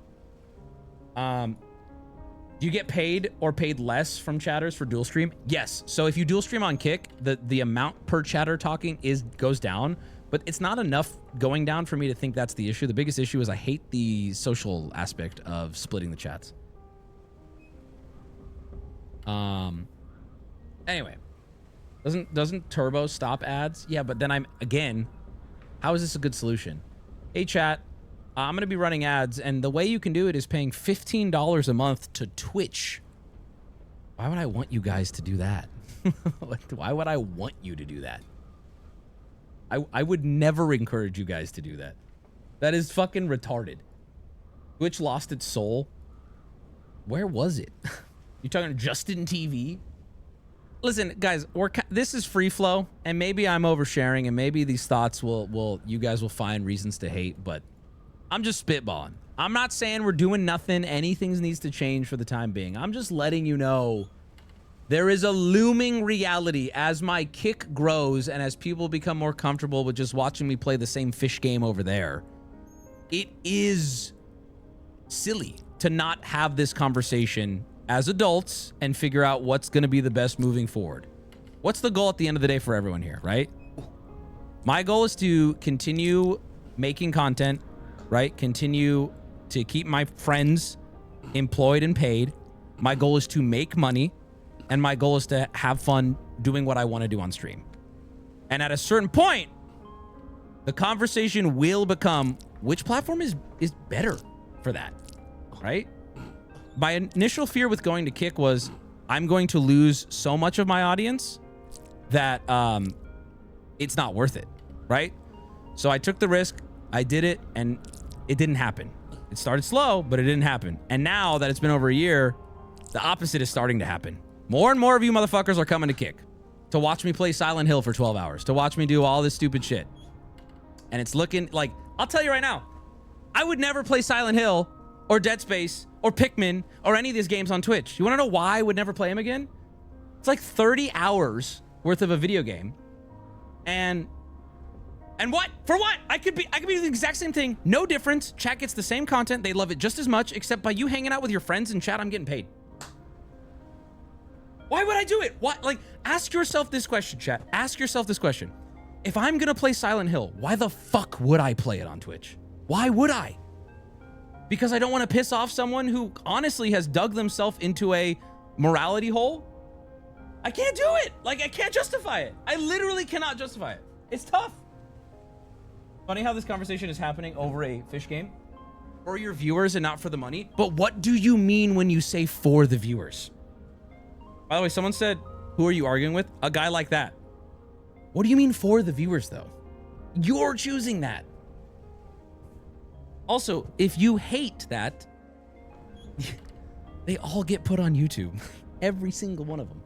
Do you get paid or paid less from chatters for dual stream? Yes. So if you dual stream on Kick, the amount per chatter talking goes down, but it's not enough going down for me to think that's the issue. The biggest issue is I hate the social aspect of splitting the chats. Anyway. Doesn't Turbo stop ads? Yeah, but then how is this a good solution? Hey chat, I'm gonna be running ads, and the way you can do it is paying $15 a month to Twitch. Why would I want you guys to do that? Why would I want you to do that? I would never encourage you guys to do that. That is fucking retarded. Twitch lost its soul. Where was it? You talking Justin TV? Listen, guys, this is free flow, and maybe I'm oversharing, and maybe these thoughts you guys will find reasons to hate, but I'm just spitballing. I'm not saying we're doing nothing. Anything needs to change for the time being. I'm just letting you know there is a looming reality as my Kick grows and as people become more comfortable with just watching me play the same fish game over there. It is silly to not have this conversation as adults and figure out what's going to be the best moving forward. What's the goal at the end of the day for everyone here, right? My goal is to continue making content, right? Continue to keep my friends employed and paid. My goal is to make money, and my goal is to have fun doing what I want to do on stream. And at a certain point, the conversation will become, which platform is better for that, right? My initial fear with going to Kick was I'm going to lose so much of my audience that it's not worth it, right? So I took the risk, I did it, and it didn't happen. It started slow, but it didn't happen. And now that it's been over a year, the opposite is starting to happen. More and more of you motherfuckers are coming to Kick to watch me play Silent Hill for 12 hours, to watch me do all this stupid shit. And it's looking like, I'll tell you right now, I would never play Silent Hill or Dead Space or Pikmin or any of these games on Twitch. You want to know why I would never play them again? It's like 30 hours worth of a video game. And what? For what? I could be the exact same thing. No difference. Chat gets the same content. They love it just as much, except by you hanging out with your friends in chat, I'm getting paid. Why would I do it? What? Like, ask yourself this question, chat. Ask yourself this question. If I'm going to play Silent Hill, why the fuck would I play it on Twitch? Why would I? Because I don't want to piss off someone who honestly has dug themselves into a morality hole? I can't do it. Like, I can't justify it. I literally cannot justify it. It's tough. Funny how this conversation is happening over a fish game for your viewers and not for the money. But what do you mean when you say for the viewers? By the way, someone said, who are you arguing with? A guy like that. What do you mean for the viewers, though? You're choosing that. Also, if you hate that, they all get put on YouTube. Every single one of them.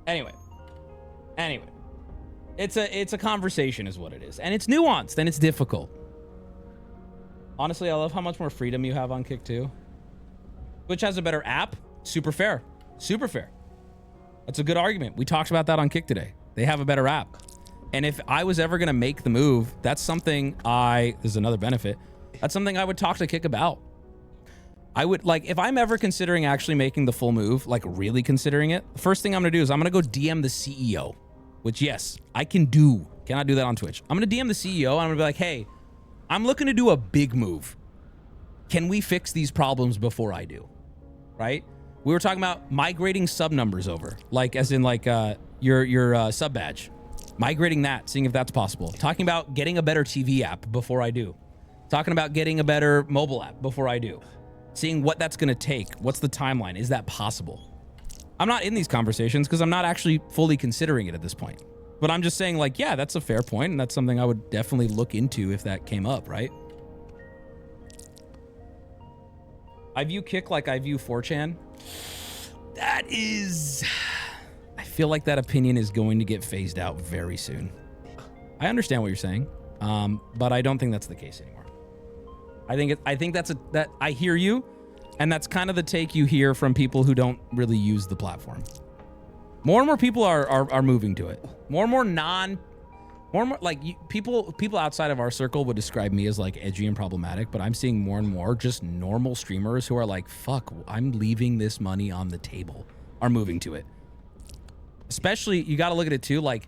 Anyway, It's a conversation is what it is. And it's nuanced and it's difficult. Honestly, I love how much more freedom you have on Kick too. Twitch has a better app. Super fair. Super fair. That's a good argument. We talked about that on Kick today. They have a better app. And if I was ever going to make the move, that's something there's another benefit. That's something I would talk to Kick about. I would, like, if I'm ever considering actually making the full move, like really considering it, the first thing I'm going to do is I'm going to go DM the CEO, which, yes, I can do. Cannot do that on Twitch. I'm going to DM the CEO and I'm going to be like, hey, I'm looking to do a big move. Can we fix these problems before I do? Right? We were talking about migrating sub numbers over, like as in like your sub badge. Migrating that, seeing if that's possible. Talking about getting a better TV app before I do. Talking about getting a better mobile app before I do. Seeing what that's going to take. What's the timeline? Is that possible? I'm not in these conversations because I'm not actually fully considering it at this point. But I'm just saying, like, yeah, that's a fair point, and that's something I would definitely look into if that came up, right? I view Kick like I view 4chan. That is... I feel like that opinion is going to get phased out very soon. I understand what you're saying, but I don't think that's the case anymore. I think that's that I hear you, and that's kind of the take you hear from people who don't really use the platform. More and more people are moving to it. More and more like people outside of our circle would describe me as like edgy and problematic, but I'm seeing more and more just normal streamers who are like, fuck, I'm leaving this money on the table, are moving to it. Especially, you got to look at it too, like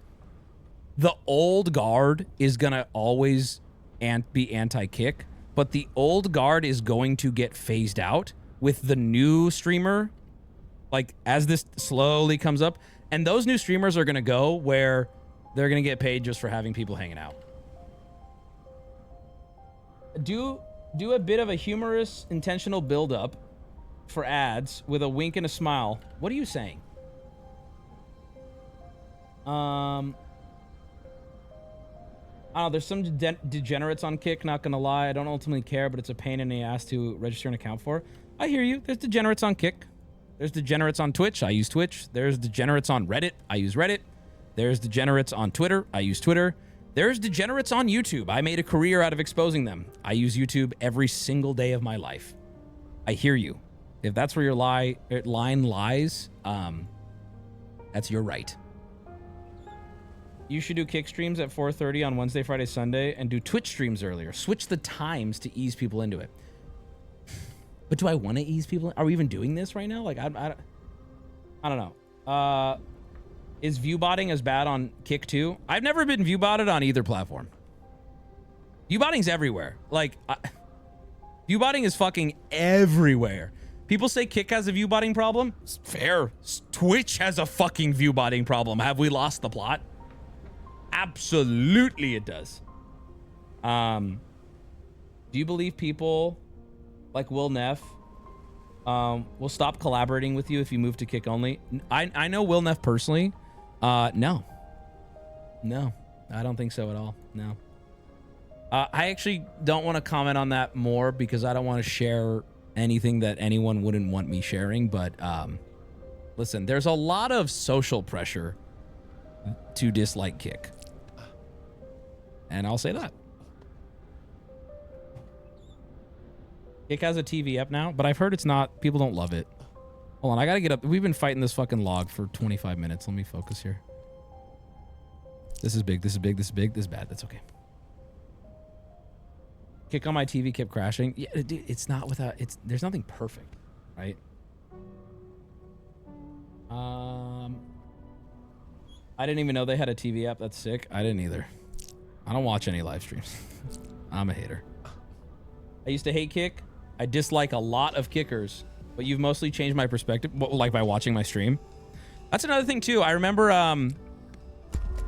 the old guard is going to always be anti-Kick, but the old guard is going to get phased out with the new streamer, like as this slowly comes up. And those new streamers are going to go where they're going to get paid just for having people hanging out. Do a bit of a humorous, intentional build-up for ads with a wink and a smile. What are you saying? There's some degenerates on Kick, not gonna lie. I don't ultimately care, but it's a pain in the ass to register an account for. I hear you. There's degenerates on Kick. There's degenerates on Twitch. I use Twitch. There's degenerates on Reddit. I use Reddit. There's degenerates on Twitter. I use Twitter. There's degenerates on YouTube. I made a career out of exposing them. I use YouTube every single day of my life. I hear you. If that's where your line lies, that's your right. You should do Kick streams at 4:30 on Wednesday, Friday, Sunday, and do Twitch streams earlier. Switch the times to ease people into it. But do I want to ease people? Are we even doing this right now? Like, I don't know. Is viewbotting as bad on Kick too? I've never been viewbotted on either platform. Viewbotting's everywhere. Like, viewbotting is fucking everywhere. People say Kick has a viewbotting problem. It's fair. Twitch has a fucking viewbotting problem. Have we lost the plot? Absolutely it does. Do you believe people like Will Neff will stop collaborating with you if you move to Kick only? I know Will Neff personally. No, I don't think so at all. No. I actually don't want to comment on that more because I don't want to share anything that anyone wouldn't want me sharing. But listen, there's a lot of social pressure to dislike Kick. And I'll say that. Kick has a TV app now, but I've heard it's not, people don't love it. Hold on, I gotta get up. We've been fighting this fucking log for 25 minutes. Let me focus here. This is big, this is big, this is big, this is bad. That's okay. Kick on my TV kept crashing. Yeah, dude, it's not without, there's nothing perfect, right? I didn't even know they had a TV app. That's sick. I didn't either. I don't watch any live streams. I'm a hater. I used to hate Kick. I dislike a lot of Kickers, but you've mostly changed my perspective, like by watching my stream. That's another thing too. I remember,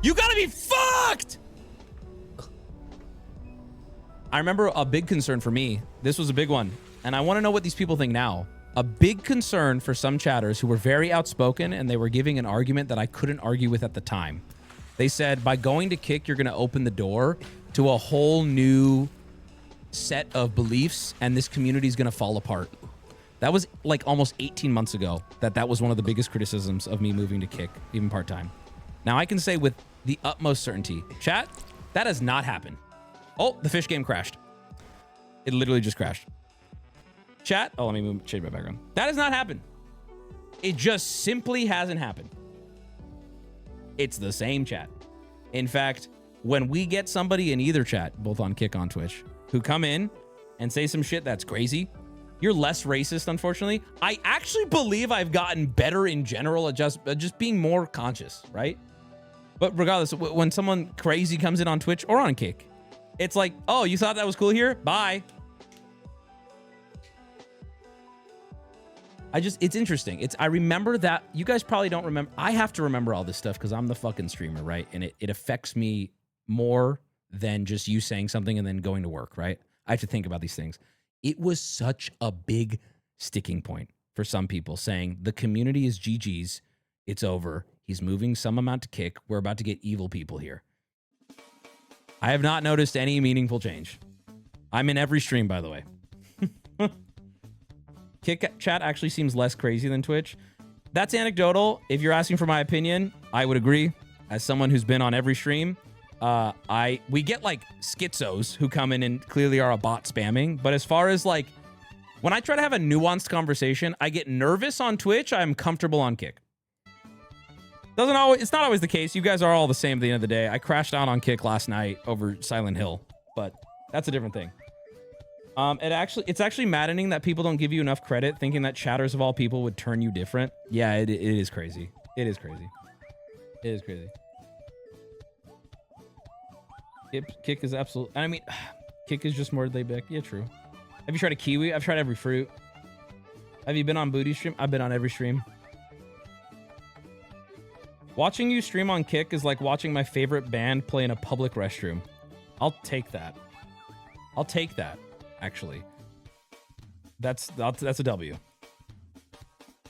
you gotta be fucked! I remember a big concern for me. This was a big one. And I want to know what these people think now. A big concern for some chatters who were very outspoken and they were giving an argument that I couldn't argue with at the time. They said, by going to Kick, you're going to open the door to a whole new set of beliefs and this community is going to fall apart. That was like almost 18 months ago that was one of the biggest criticisms of me moving to Kick, even part-time. Now I can say with the utmost certainty. Chat, that has not happened. Oh, the fish game crashed. It literally just crashed. Chat, oh, let me change my background. That has not happened. It just simply hasn't happened. It's the same chat. In fact, when we get somebody in either chat, both on Kick on Twitch, who come in and say some shit that's crazy, you're less racist, unfortunately. I actually believe I've gotten better in general at just being more conscious, right? But regardless, when someone crazy comes in on Twitch or on Kick, it's like, oh, you thought that was cool here? Bye. It's interesting. I remember that. You guys probably don't remember. I have to remember all this stuff because I'm the fucking streamer, right? And it affects me more than just you saying something and then going to work, right? I have to think about these things. It was such a big sticking point for some people saying the community is GG's. It's over. He's moving some amount to Kick. We're about to get evil people here. I have not noticed any meaningful change. I'm in every stream, by the way. Kick chat actually seems less crazy than Twitch. That's anecdotal. If you're asking for my opinion, I would agree. As someone who's been on every stream, we get like schizos who come in and clearly are a bot spamming. But as far as like, when I try to have a nuanced conversation, I get nervous on Twitch. I'm comfortable on Kick. It's not always the case. You guys are all the same at the end of the day. I crashed out on Kick last night over Silent Hill, but that's a different thing. It's actually maddening that people don't give you enough credit, thinking that chatters of all people would turn you different. Yeah, it is crazy. It is crazy. It is crazy. Kick is absolute. I mean, Kick is just more laid back. Yeah, true. Have you tried a kiwi? I've tried every fruit. Have you been on Booty stream? I've been on every stream. Watching you stream on Kick is like watching my favorite band play in a public restroom. I'll take that. I'll take that, actually. That's a W.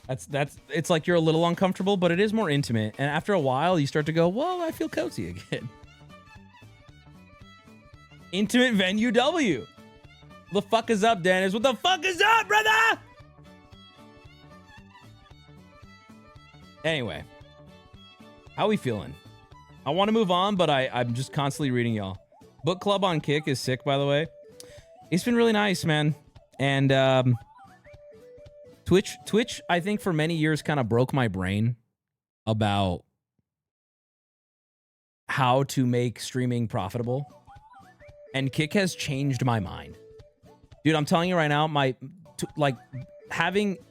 It's like you're a little uncomfortable, but it is more intimate. And after a while, you start to go, whoa, I feel cozy again. Intimate venue W. The fuck is up, Dennis? What the fuck is up, brother? Anyway. How we feeling? I want to move on, but I'm just constantly reading y'all. Book club on Kick is sick, by the way. It's been really nice, man. And Twitch, I think for many years kind of broke my brain about how to make streaming profitable. And Kick has changed my mind. Dude, I'm telling you right now,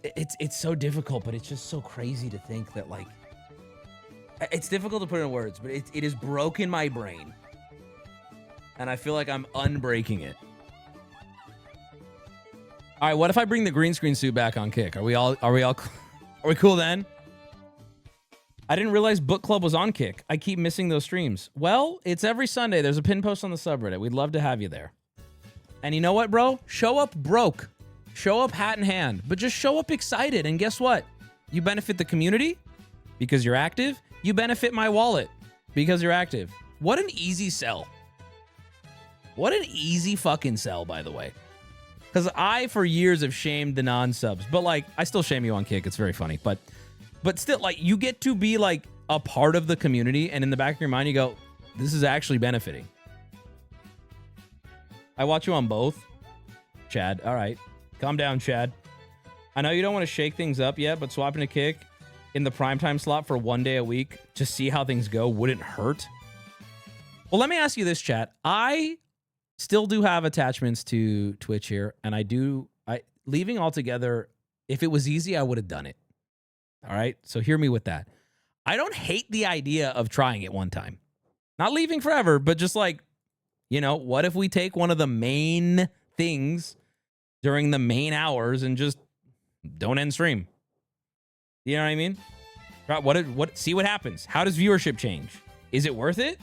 it's so difficult, but it's just so crazy to think that like, it's difficult to put in words, but it has broken my brain. And I feel like I'm unbreaking it. All right, what if I bring the green screen suit back on Kick? Are we cool then? I didn't realize book club was on Kick. I keep missing those streams. Well, it's every Sunday. There's a pin post on the subreddit. We'd love to have you there. And you know what, bro? Show up broke. Show up hat in hand, but just show up excited. And guess what? You benefit the community because you're active. You benefit my wallet because you're active. What an easy sell. What an easy fucking sell, by the way. Because I, for years, have shamed the non-subs. But, like, I still shame you on Kick. It's very funny. But still, like, you get to be, like, a part of the community. And in the back of your mind, you go, this is actually benefiting. I watch you on both. Chad, all right. Calm down, Chad. I know you don't want to shake things up yet, but swapping a Kick in the primetime slot for 1 day a week to see how things go wouldn't hurt. Well, let me ask you this, chat. I still do have attachments to Twitch here, and leaving altogether, if it was easy, I would have done it. All right? So hear me with that. I don't hate the idea of trying it one time. Not leaving forever, but just like, you know, what if we take one of the main things during the main hours and just don't end stream? You know what I mean? See what happens. How does viewership change? Is it worth it?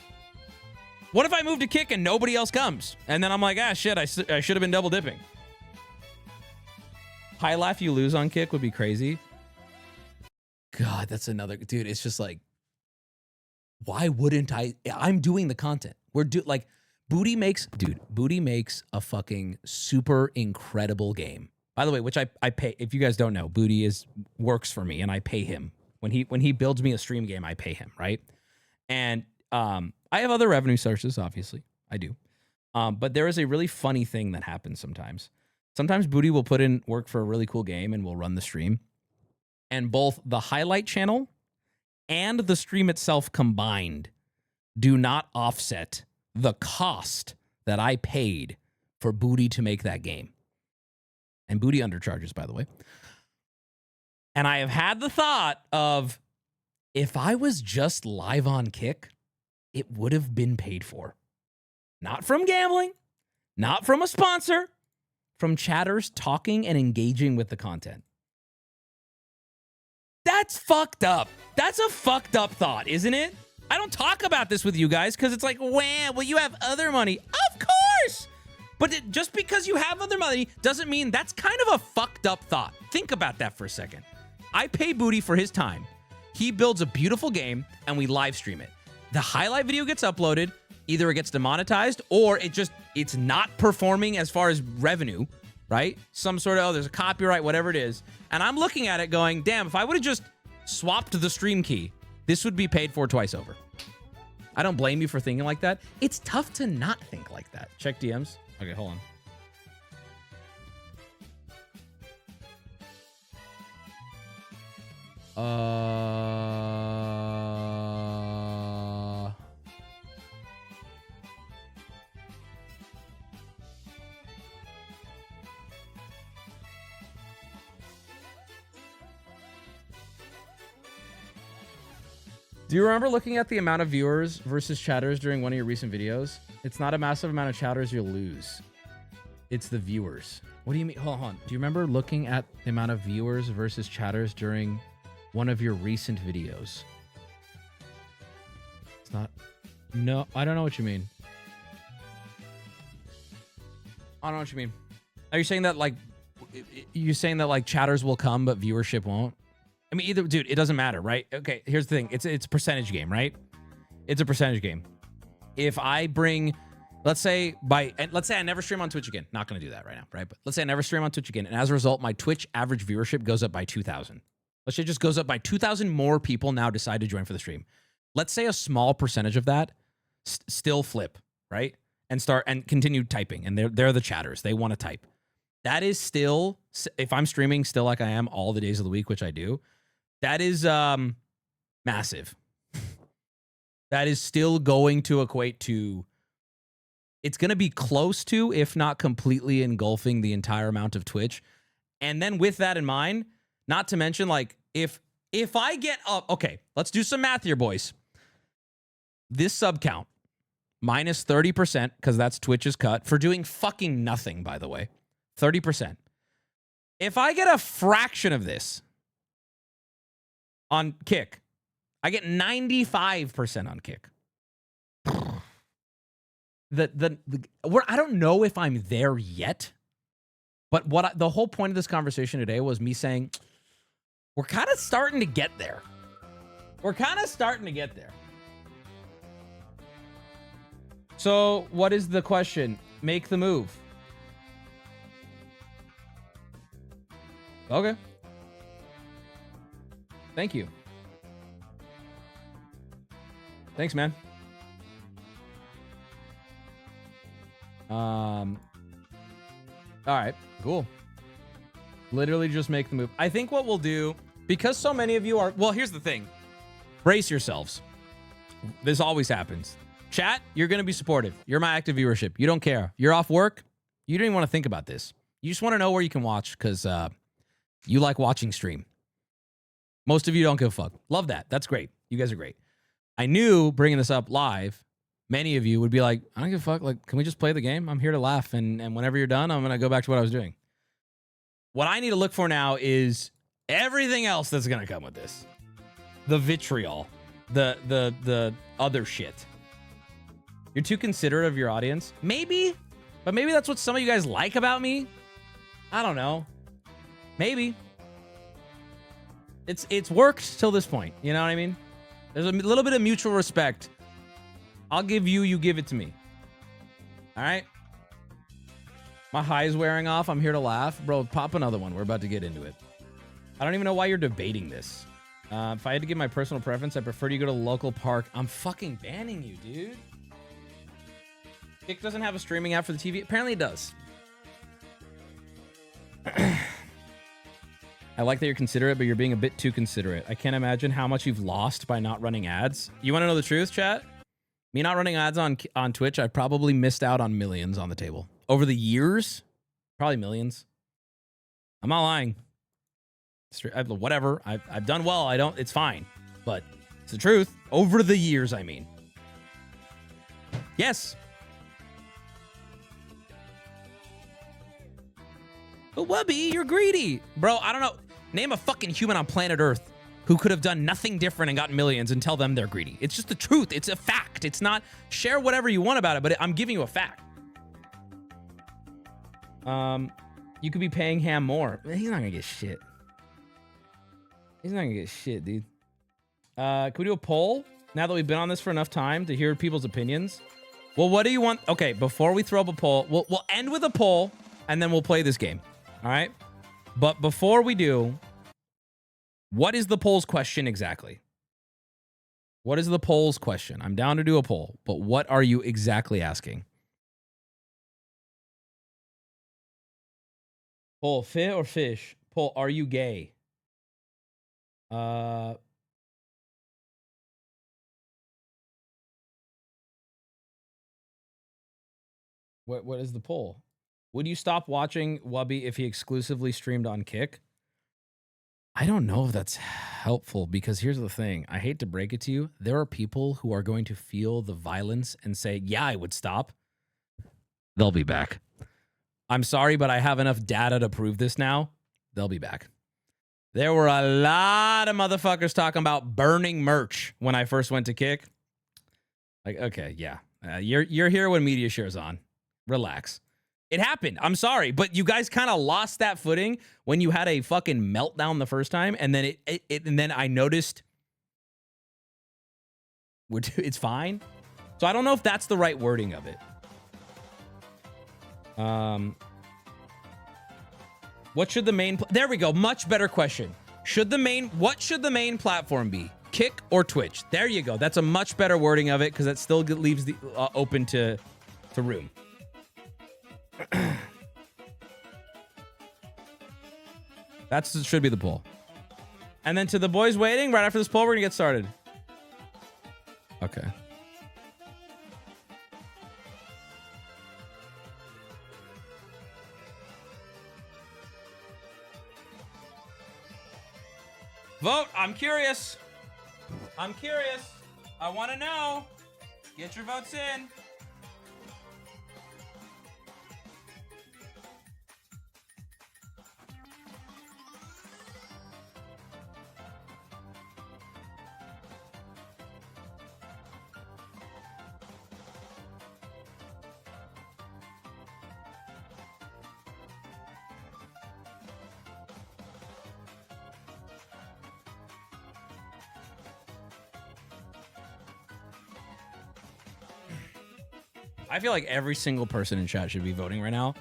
What if I move to Kick and nobody else comes? And then I'm like, shit, I should have been double dipping. High laugh you lose on Kick would be crazy. God, that's another... Dude, it's just like... Why wouldn't I... I'm doing the content. Booty makes a fucking super incredible game. By the way, which I pay. If you guys don't know, Booty works for me, and I pay him when he builds me a stream game. I pay him, right? And I have other revenue sources, obviously. I do. But there is a really funny thing that happens sometimes. Sometimes Booty will put in work for a really cool game and we'll run the stream. And both the highlight channel and the stream itself combined do not offset the cost that I paid for Booty to make that game. And Booty undercharges, by the way. And I have had the thought of, if I was just live on Kick, it would have been paid for. Not from gambling, not from a sponsor, from chatters talking and engaging with the content. That's fucked up. That's a fucked up thought, isn't it? I don't talk about this with you guys because it's like, well, you have other money. Of course. But just because you have other money doesn't mean that's kind of a fucked up thought. Think about that for a second. I pay Booty for his time. He builds a beautiful game and we live stream it. The highlight video gets uploaded. Either it gets demonetized or it's not performing as far as revenue, right? Some sort of, oh, there's a copyright, whatever it is. And I'm looking at it going, damn, if I would have just swapped the stream key, this would be paid for twice over. I don't blame you for thinking like that. It's tough to not think like that. Check DMs. Okay, hold on. Do you remember looking at the amount of viewers versus chatters during one of your recent videos? It's not a massive amount of chatters you'll lose. It's the viewers. What do you mean? Hold on. Do you remember looking at the amount of viewers versus chatters during one of your recent videos? It's not... No, I don't know what you mean. I don't know what you mean. Are you saying that, like... You're saying that, like, chatters will come, but viewership won't? I mean, either, dude, it doesn't matter, right? Okay, here's the thing. It's a percentage game, right? It's a percentage game. If I bring, let's say I never stream on Twitch again. Not going to do that right now, right? But let's say I never stream on Twitch again. And as a result, my Twitch average viewership goes up by 2,000. Let's say it just goes up by 2,000 more people now decide to join for the stream. Let's say a small percentage of that still flip, right? And start and continue typing. And they're the chatters. They want to type. That is still, if I'm streaming still like I am all the days of the week, which I do, that is massive. That is still going to equate to, it's going to be close to, if not completely engulfing the entire amount of Twitch. And then with that in mind, not to mention, like, if I get up, okay, let's do some math here, boys. This sub count, minus 30%, because that's Twitch's cut, for doing fucking nothing, by the way. 30%. If I get a fraction of this on Kick, I get 95% on Kick. I don't know if I'm there yet, but the whole point of this conversation today was me saying, we're kind of starting to get there. We're kind of starting to get there. So what is the question? Make the move. Okay. Thank you. Thanks, man. All right, cool. Literally just make the move. I think what we'll do, because so many of you are, well, here's the thing. Brace yourselves. This always happens. Chat, you're going to be supportive. You're my active viewership. You don't care. You're off work. You don't even want to think about this. You just want to know where you can watch because you like watching stream. Most of you don't give a fuck. Love that. That's great. You guys are great. I knew bringing this up live, many of you would be like, I don't give a fuck. Like, can we just play the game? I'm here to laugh. And whenever you're done, I'm going to go back to what I was doing. What I need to look for now is everything else that's going to come with this. The vitriol. The other shit. You're too considerate of your audience. Maybe. But maybe that's what some of you guys like about me. I don't know. Maybe. It's worked till this point. You know what I mean? There's a little bit of mutual respect. I'll give you, you give it to me. All right? My high is wearing off. I'm here to laugh. Bro, pop another one. We're about to get into it. I don't even know why you're debating this. If I had to give my personal preference, I prefer you go to the local park. I'm fucking banning you, dude. Kick doesn't have a streaming app for the TV. Apparently it does. I like that you're considerate, but you're being a bit too considerate. I can't imagine how much you've lost by not running ads. You want to know the truth, chat? Me not running ads on Twitch, I probably missed out on millions on the table. Over the years, probably millions. I'm not lying. Whatever. I've done well. It's fine. But it's the truth. Over the years, I mean. Yes. But Wubby, you're greedy. Bro, I don't know. Name a fucking human on planet Earth who could have done nothing different and gotten millions and tell them they're greedy. It's just the truth. It's a fact. It's not share whatever you want about it, but I'm giving you a fact. You could be paying Ham more. He's not gonna get shit. He's not gonna get shit, dude. Can we do a poll now that we've been on this for enough time to hear people's opinions? Well, what do you want? Okay, before we throw up a poll, we'll end with a poll and then we'll play this game. All right? But before we do, what is the poll's question exactly? What is the poll's question? I'm down to do a poll, but what are you exactly asking? Poll, fit or fish? Poll, are you gay? What is the poll? Would you stop watching Wubby if he exclusively streamed on Kick? I don't know if that's helpful because here's the thing. I hate to break it to you. There are people who are going to feel the violence and say, yeah, I would stop. They'll be back. I'm sorry, but I have enough data to prove this now. They'll be back. There were a lot of motherfuckers talking about burning merch when I first went to Kick. Like, okay, yeah. You're here when media shares on. Relax. It happened. I'm sorry, but you guys kind of lost that footing when you had a fucking meltdown the first time, and then and then I noticed it's fine. So I don't know if that's the right wording of it. What should the main? There we go. Much better question. What should the main platform be? Kick or Twitch? There you go. That's a much better wording of it because that still leaves the open to room. That should be the poll. And then to the boys waiting, right after this poll, we're gonna get started. Okay. Vote. I'm curious. I'm curious. I want to know. Get your votes in. I feel like every single person in chat should be voting right now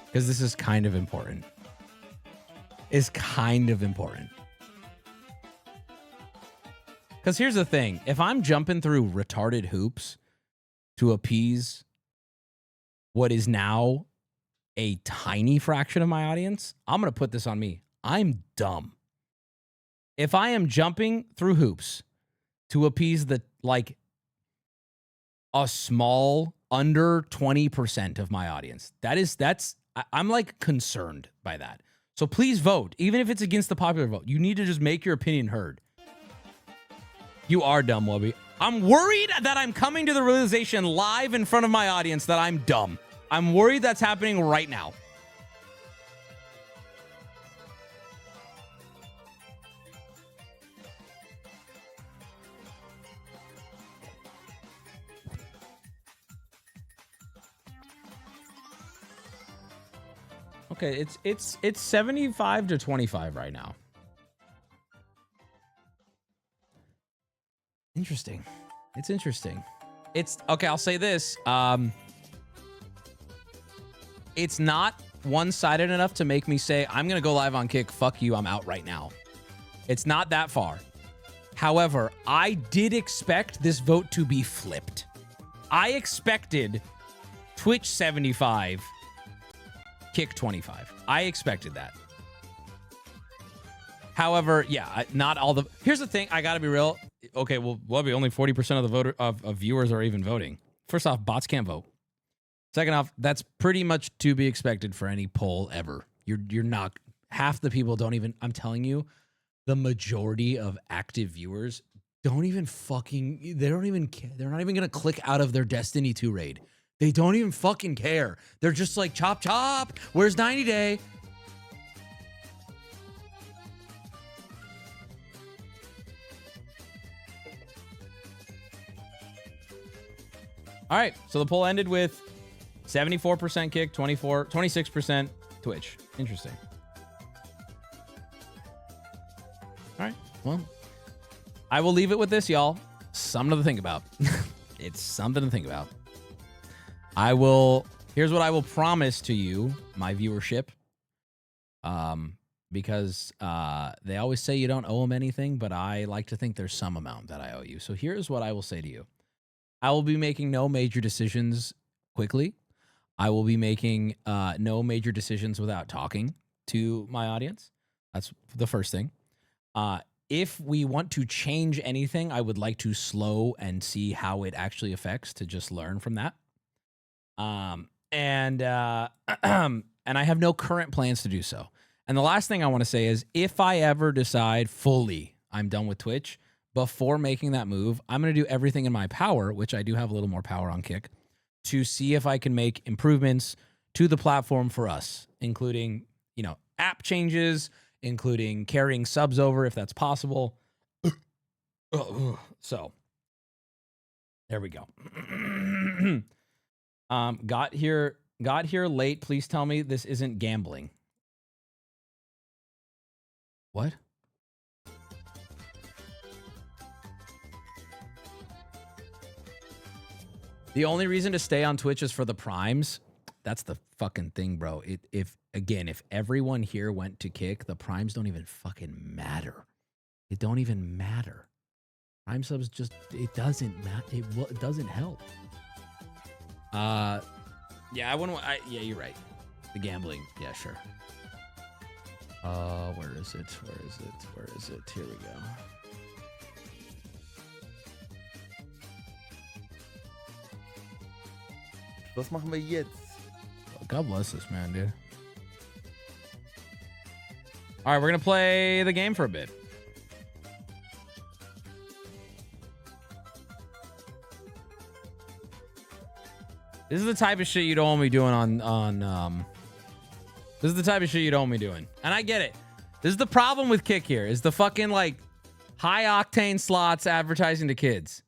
because this is kind of important. It's kind of important. Because here's the thing. If I'm jumping through retarded hoops to appease what is now a tiny fraction of my audience, I'm going to put this on me. I'm dumb. If I am jumping through hoops to appease a small under 20% of my audience, I'm like concerned by that. So please vote, even if it's against the popular vote. You need to just make your opinion heard. You are dumb, Wubby. I'm worried that I'm coming to the realization live in front of my audience that I'm dumb. I'm worried that's happening right now. Okay, it's 75 to 25 right now. Interesting. It's interesting. It's okay, I'll say this. It's not one-sided enough to make me say, I'm gonna go live on Kick, fuck you, I'm out right now. It's not that far. However, I did expect this vote to be flipped. I expected Twitch 75, Kick 25. I expected that. However, yeah, not all the... Here's the thing. I got to be real. Okay, well, Wubby, only 40% of the of viewers are even voting. First off, bots can't vote. Second off, that's pretty much to be expected for any poll ever. You're not... Half the people don't even... I'm telling you, the majority of active viewers don't even fucking... They don't even care. They're not even going to click out of their Destiny 2 raid. They don't even fucking care. They're just like, chop, chop. Where's 90 Day? All right, so the poll ended with 74% Kick, 26% Twitch. Interesting. All right, well, I will leave it with this, y'all. Something to think about. It's something to think about. Here's what I will promise to you, my viewership. Because they always say you don't owe them anything, but I like to think there's some amount that I owe you. So here's what I will say to you. I will be making no major decisions quickly. I will be making no major decisions without talking to my audience. That's the first thing. If we want to change anything, I would like to slow and see how it actually affects to just learn from that. And I have no current plans to do so. And the last thing I want to say is if I ever decide fully I'm done with Twitch, before making that move, I'm going to do everything in my power, which I do have a little more power on Kick, to see if I can make improvements to the platform for us, including, app changes, including carrying subs over if that's possible. So there we go. Got here late. Please tell me this isn't gambling. What? The only reason to stay on Twitch is for the primes. That's the fucking thing, bro. If everyone here went to Kick, the primes don't even fucking matter. It don't even matter. Prime subs just, it doesn't matter. It doesn't help. Yeah, I wouldn't. Yeah, you're right. The gambling. Yeah, sure. Where is it? Here we go. Was machen wir jetzt? God bless this man, dude. All right, we're gonna play the game for a bit. This is the type of shit you don't want me doing on this is the type of shit you don't want me doing. And I get it. This is the problem with Kick here, is the fucking like high octane slots advertising to kids.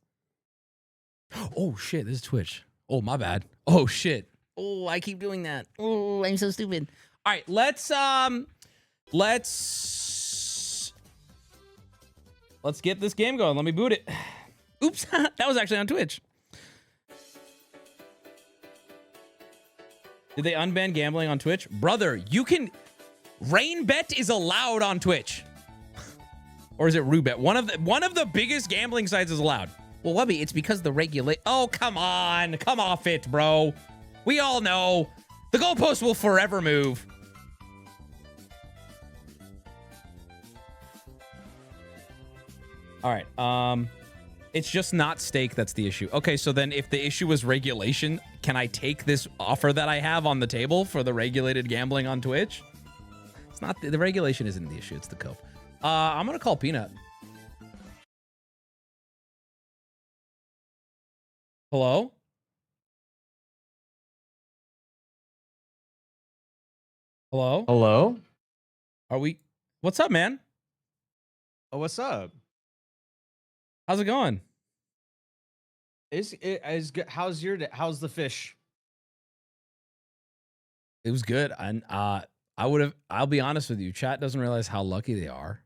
Oh shit, this is Twitch. Oh, my bad. Oh shit. Oh, I keep doing that. Oh, I'm so stupid. All right, let's get this game going. Let me boot it. Oops, that was actually on Twitch. Did they unban gambling on Twitch? Brother, you can... Rain bet is allowed on Twitch. Or is it Rubet? One of the biggest gambling sites is allowed. Well, Wubby, it's because the regulate... Oh, come on. Come off it, bro. We all know. The goalpost will forever move. All right. It's just not stake that's the issue. Okay, so then if the issue was regulation, can I take this offer that I have on the table for the regulated gambling on Twitch? It's not... The regulation isn't the issue. It's the cope. I'm going to call Peanut. Hello? Hello? Hello? Are we... What's up, man? Oh, what's up? How's it going? Is good. How's the fish? It was good. And I'll be honest with you, chat doesn't realize how lucky they are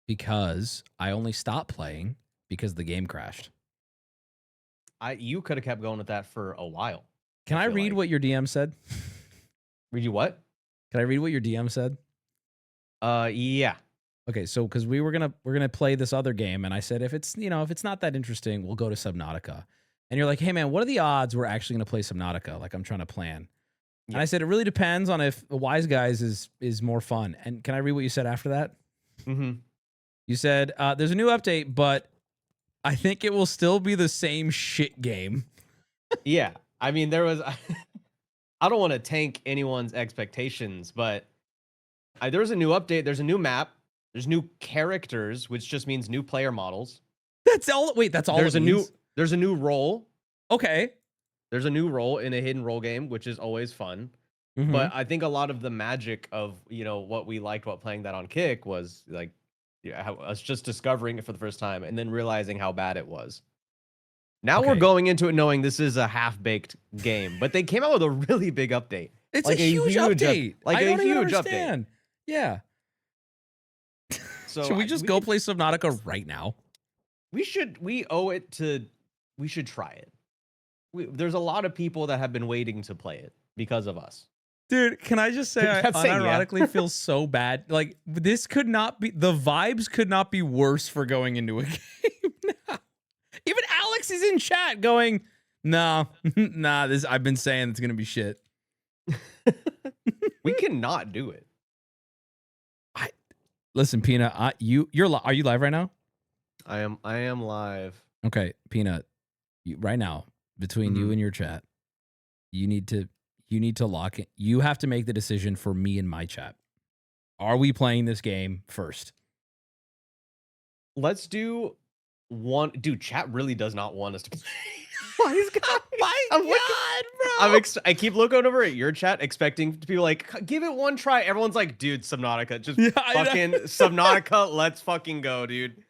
because I only stopped playing because the game crashed. You could have kept going with that for a while. Can I read what your DM said? Read you what? Can I read what your DM said? Yeah. Okay, so because we're gonna play this other game, and I said if it's not that interesting, we'll go to Subnautica. And you're like, hey man, what are the odds we're actually gonna play Subnautica? Like I'm trying to plan. And I said it really depends on if the Wise Guys is more fun. And can I read what you said after that? Mm-hmm. You said there's a new update, but I think it will still be the same shit game. Yeah, I mean there was. I don't want to tank anyone's expectations, but there's a new update. There's a new map. There's new characters, which just means new player models. That's all. Wait, that's all. There's a new role. Okay. There's a new role in a hidden role game, which is always fun. Mm-hmm. But I think a lot of the magic of what we liked about playing that on Kick was like us just discovering it for the first time and then realizing how bad it was. Now we're going into it knowing this is a half-baked game, but they came out with a really big update. It's like a huge update. I don't even understand. Yeah. So should we just go play Subnautica right now? We should try it. There's a lot of people that have been waiting to play it because of us. Dude, can I just say I unironically feel so bad? Like this could not be, the vibes could not be worse for going into a game now. Even Alex is in chat going, nah, this I've been saying it's gonna be shit. We cannot do it. Listen, Peanut, are you live right now? I am live. Okay, Peanut, right now, between you and your chat, you need to lock it. You have to make the decision for me and my chat. Are we playing this game first? Let's do one. Dude, chat really does not want us to play. I keep looking over at your chat, expecting to be like, give it one try. Everyone's like, dude, Subnautica, just fucking Subnautica. Let's fucking go, dude.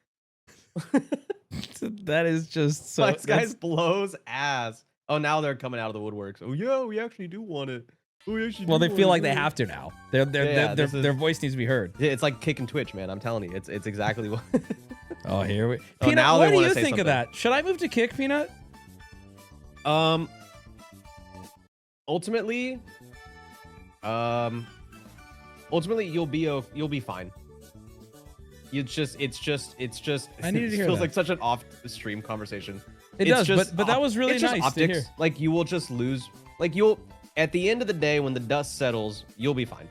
That is just so. This guy blows ass. Oh, now they're coming out of the woodworks. Oh yeah, we actually do want it. Well, they feel like they have to now. Their voice needs to be heard. Yeah, it's like Kick and Twitch, man. I'm telling you, it's exactly what. Oh, here we. Peanut, now what do you think of that? Should I move to Kick, Peanut? Ultimately, you'll be fine. It's just. I needed to hear feels that. like such an off-stream conversation. It does, but that was really nice optics. to hear. Like you will just lose. Like at the end of the day, when the dust settles, you'll be fine.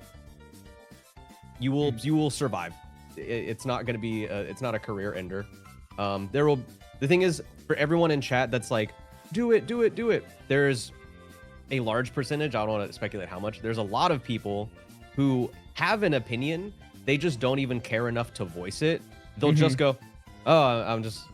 You will survive. It's not going to be. It's not a career ender. The thing is, for everyone in chat that's like, do it. There's a large percentage. I don't want to speculate how much. There's a lot of people who have an opinion. They just don't even care enough to voice it. They'll just go, oh, I'm just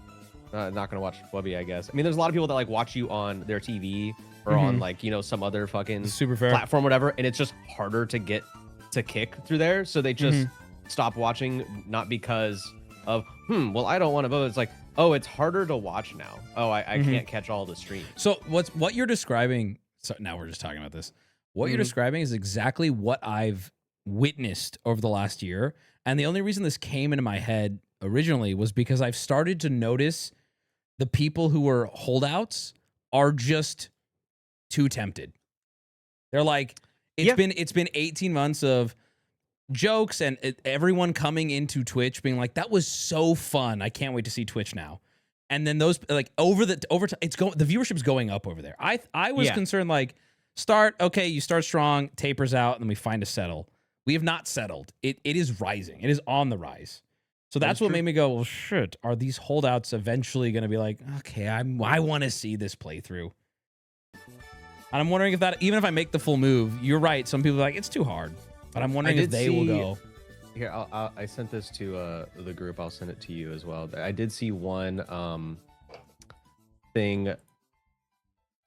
not going to watch Wubby, I guess. I mean, there's a lot of people that like watch you on their TV or on like, some other fucking super fair platform, whatever. And it's just harder to get to Kick through there. So they just stop watching, not because of, well, I don't want to vote. It's like, oh, it's harder to watch now. Oh, I can't catch all the streams. So what you're describing, so now we're just talking about this. What you're describing is exactly what I've witnessed over the last year. And the only reason this came into my head originally was because I've started to notice the people who were holdouts are just too tempted. They're like, it's been 18 months of jokes and everyone coming into Twitch being like, that was so fun. I can't wait to see Twitch now. And then those like over time, the viewership's going up over there. I was concerned like you start strong, tapers out, and then we find a settle. We have not settled. It is rising. It is on the rise. So that's what made me go, well, shit, are these holdouts eventually going to be like, okay, I want to see this playthrough. And I'm wondering if that, even if I make the full move, you're right. Some people are like, it's too hard. But I'm wondering if they will go. Here, I sent this to the group. I'll send it to you as well. I did see one thing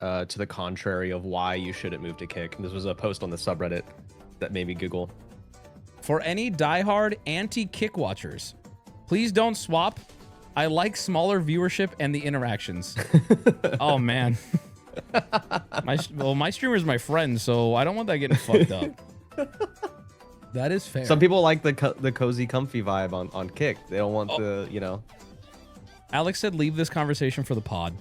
to the contrary of why you shouldn't move to Kick. And this was a post on the subreddit that made me giggle. For any diehard anti-Kick watchers, please don't swap. I like smaller viewership and the interactions. Oh, man. My streamer's my friend, so I don't want that getting fucked up. That is fair. Some people like the cozy, comfy vibe on Kick. They don't want Alex said, leave this conversation for the pod.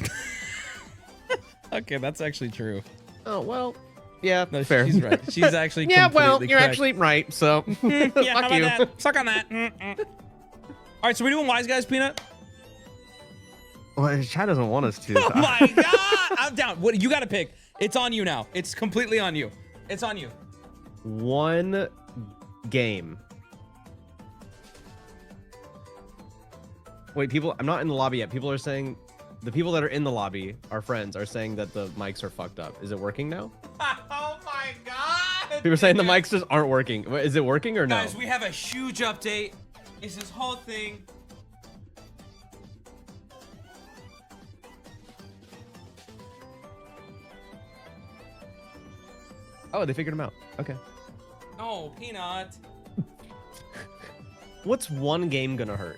Okay, that's actually true. Oh, well, yeah, no, fair. She's right. She's actually yeah, well, you're correct. Actually right, so yeah, fuck you. Suck on that. All right, so we're doing Wise Guys, Peanut? Well, chat doesn't want us to. Oh my God. I'm down. What you got to pick? It's on you now. It's completely on you. It's on you. One game. Wait, people, I'm not in the lobby yet. People are saying, the people that are in the lobby, our friends, are saying that the mics are fucked up. Is it working now? Oh my God. People are saying the mics just aren't working. Is it working or no? Guys, we have a huge update. It's this whole thing. Oh, they figured them out. Okay. No, Peanut. What's one game gonna hurt?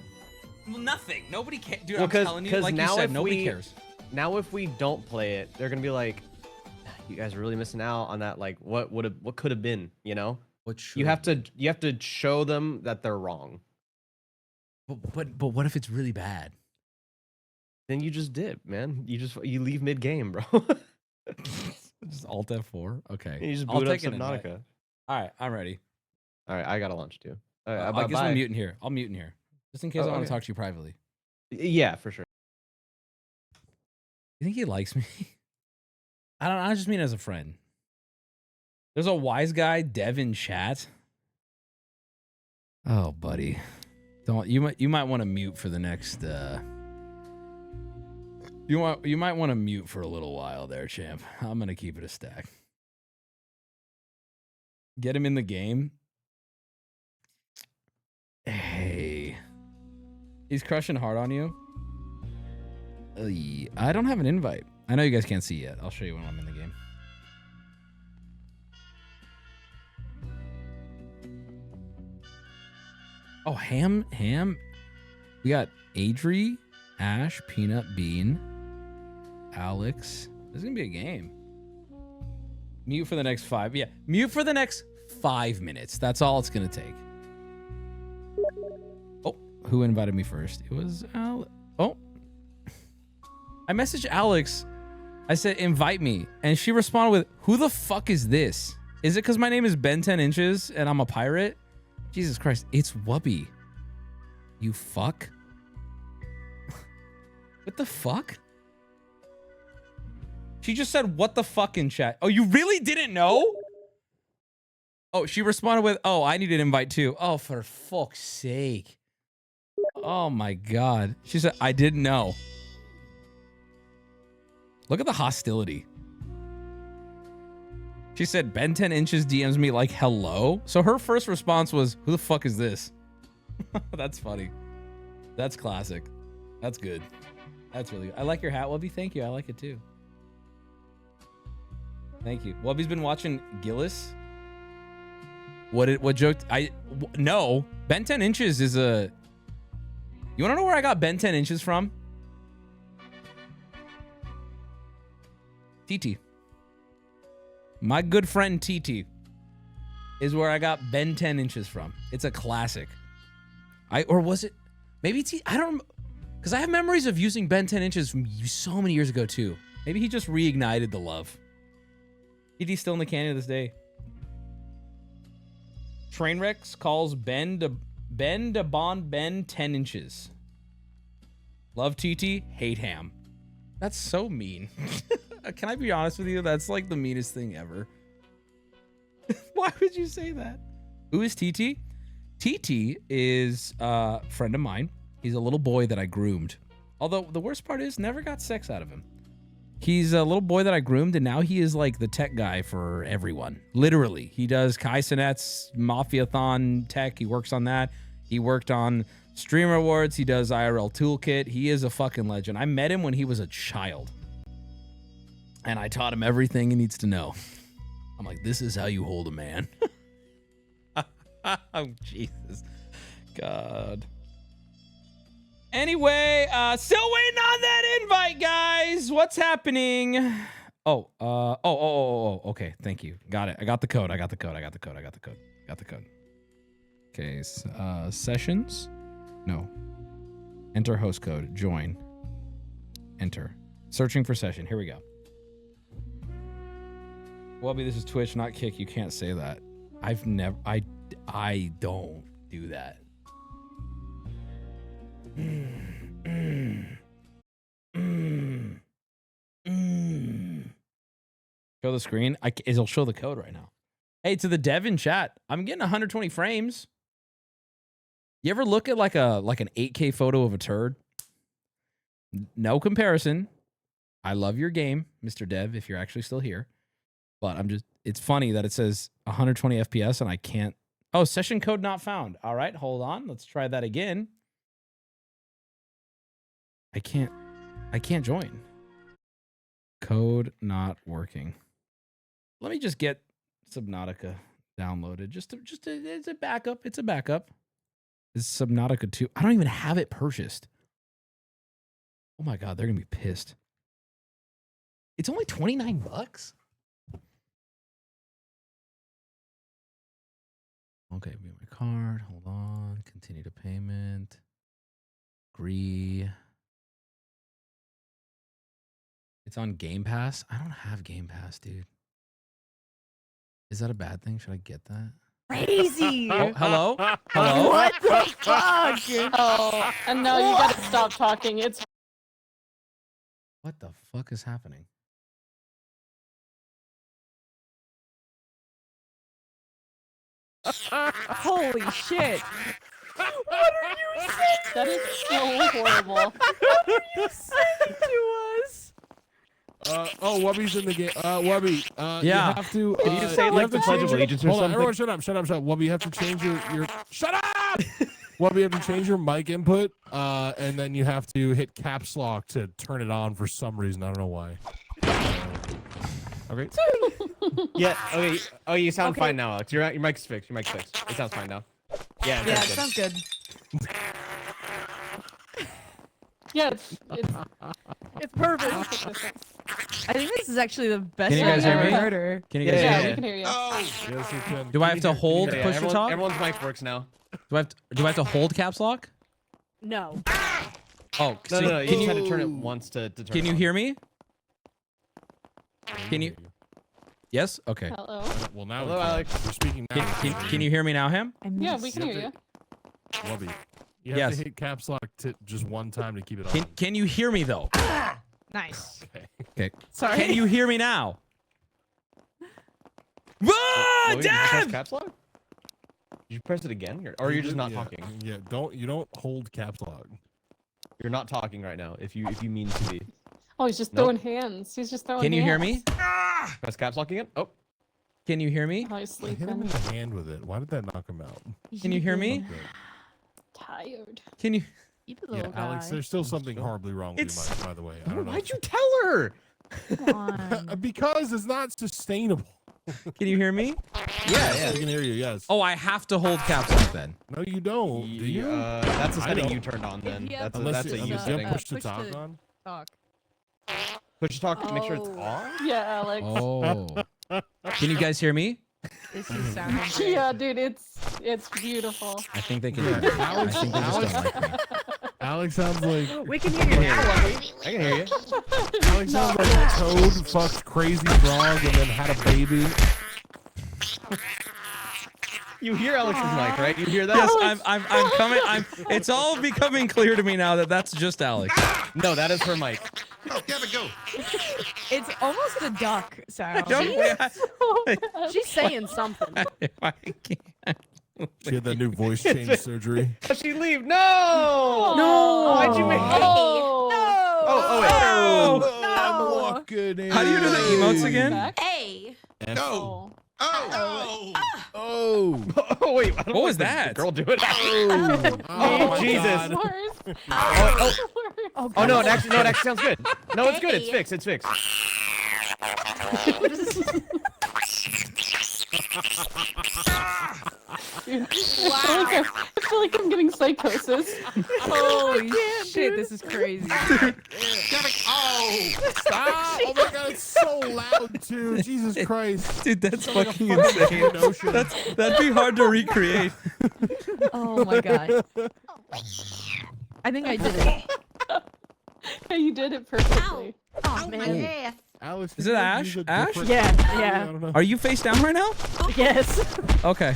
Well, nothing. Nobody cares. Dude, Well, I'm telling you, like you said, nobody cares. Now, if we don't play it, they're gonna be like, "You guys are really missing out on that. Like, what could have been? You know? You have to show them that they're wrong. But what if it's really bad? Then you just dip, man. You leave mid game, bro. Just Alt F4. Okay. You just I'll boot up take an invite. Subnautica. All right, I'm ready. All right, I gotta launch too. I guess we'll mute in here. I'll mute in here, just in case I want to talk to you privately. Yeah, for sure. You think he likes me? I don't. I just mean as a friend. There's a Wise Guy dev in chat. Oh, buddy, don't you might want to mute for the next. You might want to mute for a little while there, champ. I'm gonna keep it a stack. Get him in the game. Hey, he's crushing hard on you. I don't have an invite. I know you guys can't see yet. I'll show you when I'm in the game. Oh, Ham. We got Adri, Ash, Peanut, Bean, Alex. This is gonna be a game. Mute for the next 5. Yeah, mute for the next 5 minutes. That's all it's gonna take. Oh, who invited me first? It was Alex. Oh, I messaged Alex. I said, invite me. And she responded with, who the fuck is this? Is it because my name is Ben 10 Inches and I'm a pirate? Jesus Christ, it's Wubby. You fuck? What the fuck? She just said, what the fuck in chat. Oh, you really didn't know? Oh, she responded with, oh, I need an invite too. Oh, for fuck's sake. Oh my God. She said, I didn't know. Look at the hostility. She said, Ben 10 Inches DMs me like, hello? So her first response was, who the fuck is this? That's funny. That's classic. That's good. That's really good. I like your hat, Wubby. Thank you. I like it too. Thank you. Wubby's been watching Gillis. What joke? No. Ben 10 Inches is a... You want to know where I got Ben 10 Inches from? TT. My good friend TT is where I got Ben 10 Inches from. It's a classic. Or was it? Maybe T. I don't... Because I have memories of using Ben 10 Inches from so many years ago too. Maybe he just reignited the love. TT's still in the canyon to this day. Trainwrecks calls Ben de Bon 10 Inches. Love TT, hate Ham. That's so mean. Can I be honest with you? That's like the meanest thing ever. Why would you say that? Who is TT? TT is a friend of mine. He's a little boy that I groomed. Although the worst part is never got sex out of him. He's a little boy that I groomed, and now he is like the tech guy for everyone. Literally. He does Kai Sinet's Mafiathon tech. He works on that. He worked on Streamer Awards. He does IRL Toolkit. He is a fucking legend. I met him when he was a child. And I taught him everything he needs to know. I'm like, this is how you hold a man. Oh, Jesus. God. Anyway, still waiting on that invite, guys. What's happening? Okay. Thank you. Got it. I got the code. Okay, sessions. No. Enter host code. Join. Enter. Searching for session. Here we go. Wubby, this is Twitch, not Kick. You can't say that. I don't do that. Show the screen. It'll show the code right now. Hey, to the dev in chat, I'm getting 120 frames. You ever look at like an 8K photo of a turd? No comparison. I love your game, Mr. Dev, if you're actually still here. But it's funny that it says 120 FPS and I can't. Oh, session code not found. All right, hold on. Let's try that again. I can't join. Code not working. Let me just get Subnautica downloaded. It's a backup. It's a backup. It's Subnautica 2. I don't even have it purchased. Oh my God, they're gonna be pissed. It's only $29. Okay, view my card. Hold on. Continue to payment. Agree. It's on Game Pass. I don't have Game Pass, dude. Is that a bad thing? Should I get that? Crazy. Oh, hello? Hello? What the fuck? Oh, and no, you gotta stop talking. It's What the fuck is happening? holy shit. What are you saying? That is so horrible. What are you saying to us? Oh, Wubby's in the game. Wubby, Yeah. you have to. Can you just say like the Pledge of Allegiance or Hold on, something? everyone, shut up. Wubby, you have to change your. Shut up! Wubby, you have to change your mic input, and then you have to hit caps lock to turn it on for some reason. I don't know why. Okay. Yeah. Okay. Oh, you sound fine now, Alex. Your mic's fixed. Your mic's fixed. It sounds fine now. Yeah. Yeah, it sounds good. Yeah, it's perfect. I think this is actually the best Can you guys I've hear ever me? heard her. Can you guys hear Yeah, me? we can hear you. Yes, you can. Do I have to hold Yeah, push to talk? Everyone's mic works now. Do I have to hold caps lock? No. Oh, No, so no, you can just had you to turn it once to turn can it you on. hear me? Can you? Yes. Okay. Hello. Well, now Hello, Alex. You're speaking now. Can you hear me now, Ham? Yeah, we can hear you. Wubby, you have Yes. to hit caps lock just one time to keep it on. Can you hear me though? Nice. Okay. Sorry. Can you hear me now? Oh, you just press Dev! caps lock? Did you press it again, or you're just not talking? Yeah, you don't hold caps lock. You're not talking right now. If you mean to be. Oh, he's just Nope. throwing hands. He's just throwing Can you hear hands. me? Press caps lock again. Oh. Can you hear me? Oh, he's I hit him sleeping. in the hand with it. Why did that knock him out? Can you hear me? Tired. Can you? Eat the Yeah, little guy. Alex, there's still something horribly wrong with your mic, by the way. I don't know. Why'd you tell her? Come on. Because it's not sustainable. Can you hear me? Yeah, we can hear you. Yes. Oh, I have to hold caps lock then. No, you don't. Do you? That's a I setting don't. you turned on then. Yeah, That's a you you setting. have push to talk on. Talk. Push to talk. Make sure it's Oh. on. Yeah, Alex. Oh. Can you guys hear me? This is sounding great. Yeah, dude, it's beautiful. I think they can. Yeah, I think they just don't like me. Alex sounds like We can hear you now, Wubby. I can hear you. Alex sounds like Toad fucked Crazy Frog and then had a baby. You hear Alex's mic, right? You hear that? Yes, I'm coming. It's all becoming clear to me now that that's just Alex. No, that is her mic. Go, Gavin, go. It's almost a duck sound. She's saying something. I can't. She had that new voice change surgery. Does she leave? No! No! Why'd you make No! Oh, wait. I'm walking in. How do you do the emotes again? Hey. No. Oh. Oh, wait. I don't What was like that? The girl do it. Oh, my Jesus. God. Oh, no, it actually sounds good. No, it's good. It's fixed. It's fixed. I feel like I'm getting psychosis. Holy shit, this is crazy. Gavin, oh. Stop! Oh my God, it's so loud too. Jesus Christ. Dude, that's Sounds like a fucking fucking insane. ocean. That'd be hard to recreate. Oh my god. I think I did it. Yeah, you did it perfectly. Oh man. Alex, Is it Ash? Ash? Yeah, I yeah. don't know. Are you face down right now? Yes. Okay.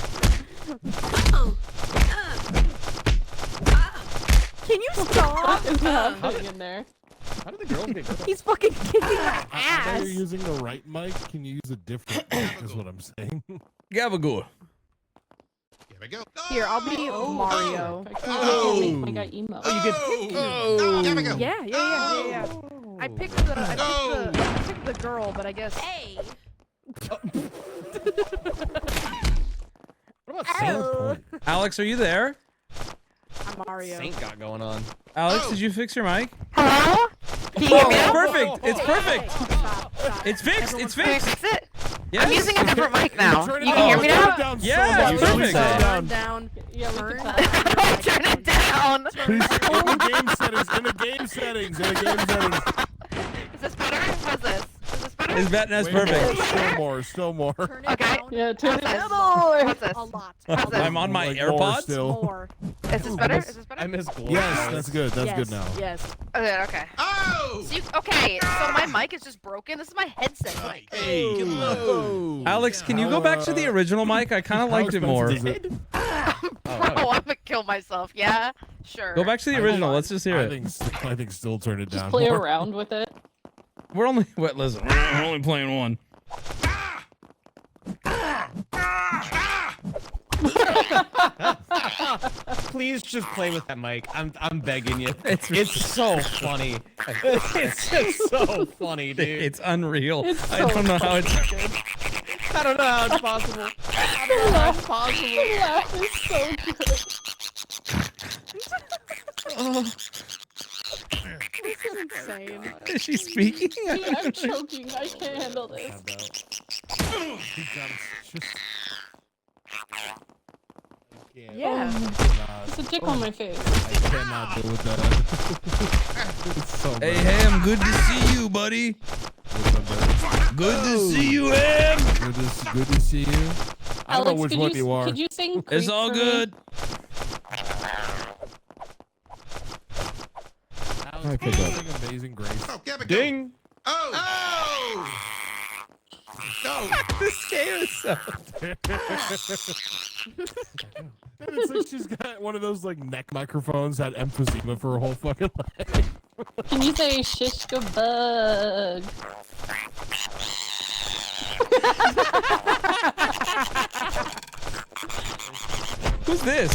Can you stop? What is happening in there? How did the girl get good? He's fucking kicking my I know ass. you're using the right mic. Can you use a different mic? Is what I'm saying. Gabagool. Here we go. Here, I'll be Mario. Oh, make my guy emo. Oh, you get. There we go. Yeah. I picked the girl, but I guess. Hey. What about Saint? Alex, are you there? I'm Mario. Saint got going on. Alex, did you fix your mic? Hello? Can you hear me It's now? perfect. It's perfect. It's fixed. It's fixed. Fix it. Yes. I'm using a different mic now. Turn it You can hear me down. now? Turn it down Yeah, so it's much. perfect. Turn down. Yeah, we can talk. Turn it down. Please, in the game settings. In the game settings. In the game settings. Is this better? What's this? Is this better? Is that that's Way perfect? more, still more. Still more. Turn it Okay. down. Yeah, turn it What's down. What's this? A lot. I'm on my Like more AirPods. still. More. Is this better? Is this I better? miss Glory. Yes, that's good. That's Yes, good now. Yes. Okay. Oh! So okay, so my mic is just broken. This is my headset. Like, Hey, get low. Alex, can you go back to the original mic? I kind of How liked it more. expensive is it? oh, I'm gonna kill myself. Yeah, sure. Go back to the original. Let's just hear I it. think still turn it Just down. play more. around with it. We're only listen. We're only playing one. Please just play with that mic. I'm begging you. It's so funny. It's just so funny, dude. It's unreal. It's I so don't know how it's. I don't know how it's possible. I don't know how it's possible. The laugh is so good. Oh, This is insane. is she speaking? Yeah, I'm choking. I can't handle this. Yeah. It's a tick on my face. I cannot deal with that. It's so Hey, bad. Ham, good to see you, buddy. Good to see you, Ham. Good to see you. I don't know Alex, which could one you are. Could you sing? It's Creep all for me? good. Alex, can you sing Amazing Grace? Oh, Gabba, go. Ding. Oh! Go! This game is so. And it's like she's got one of those like neck microphones that had emphysema for her whole fucking life. Can you say shishka bug? Who's this?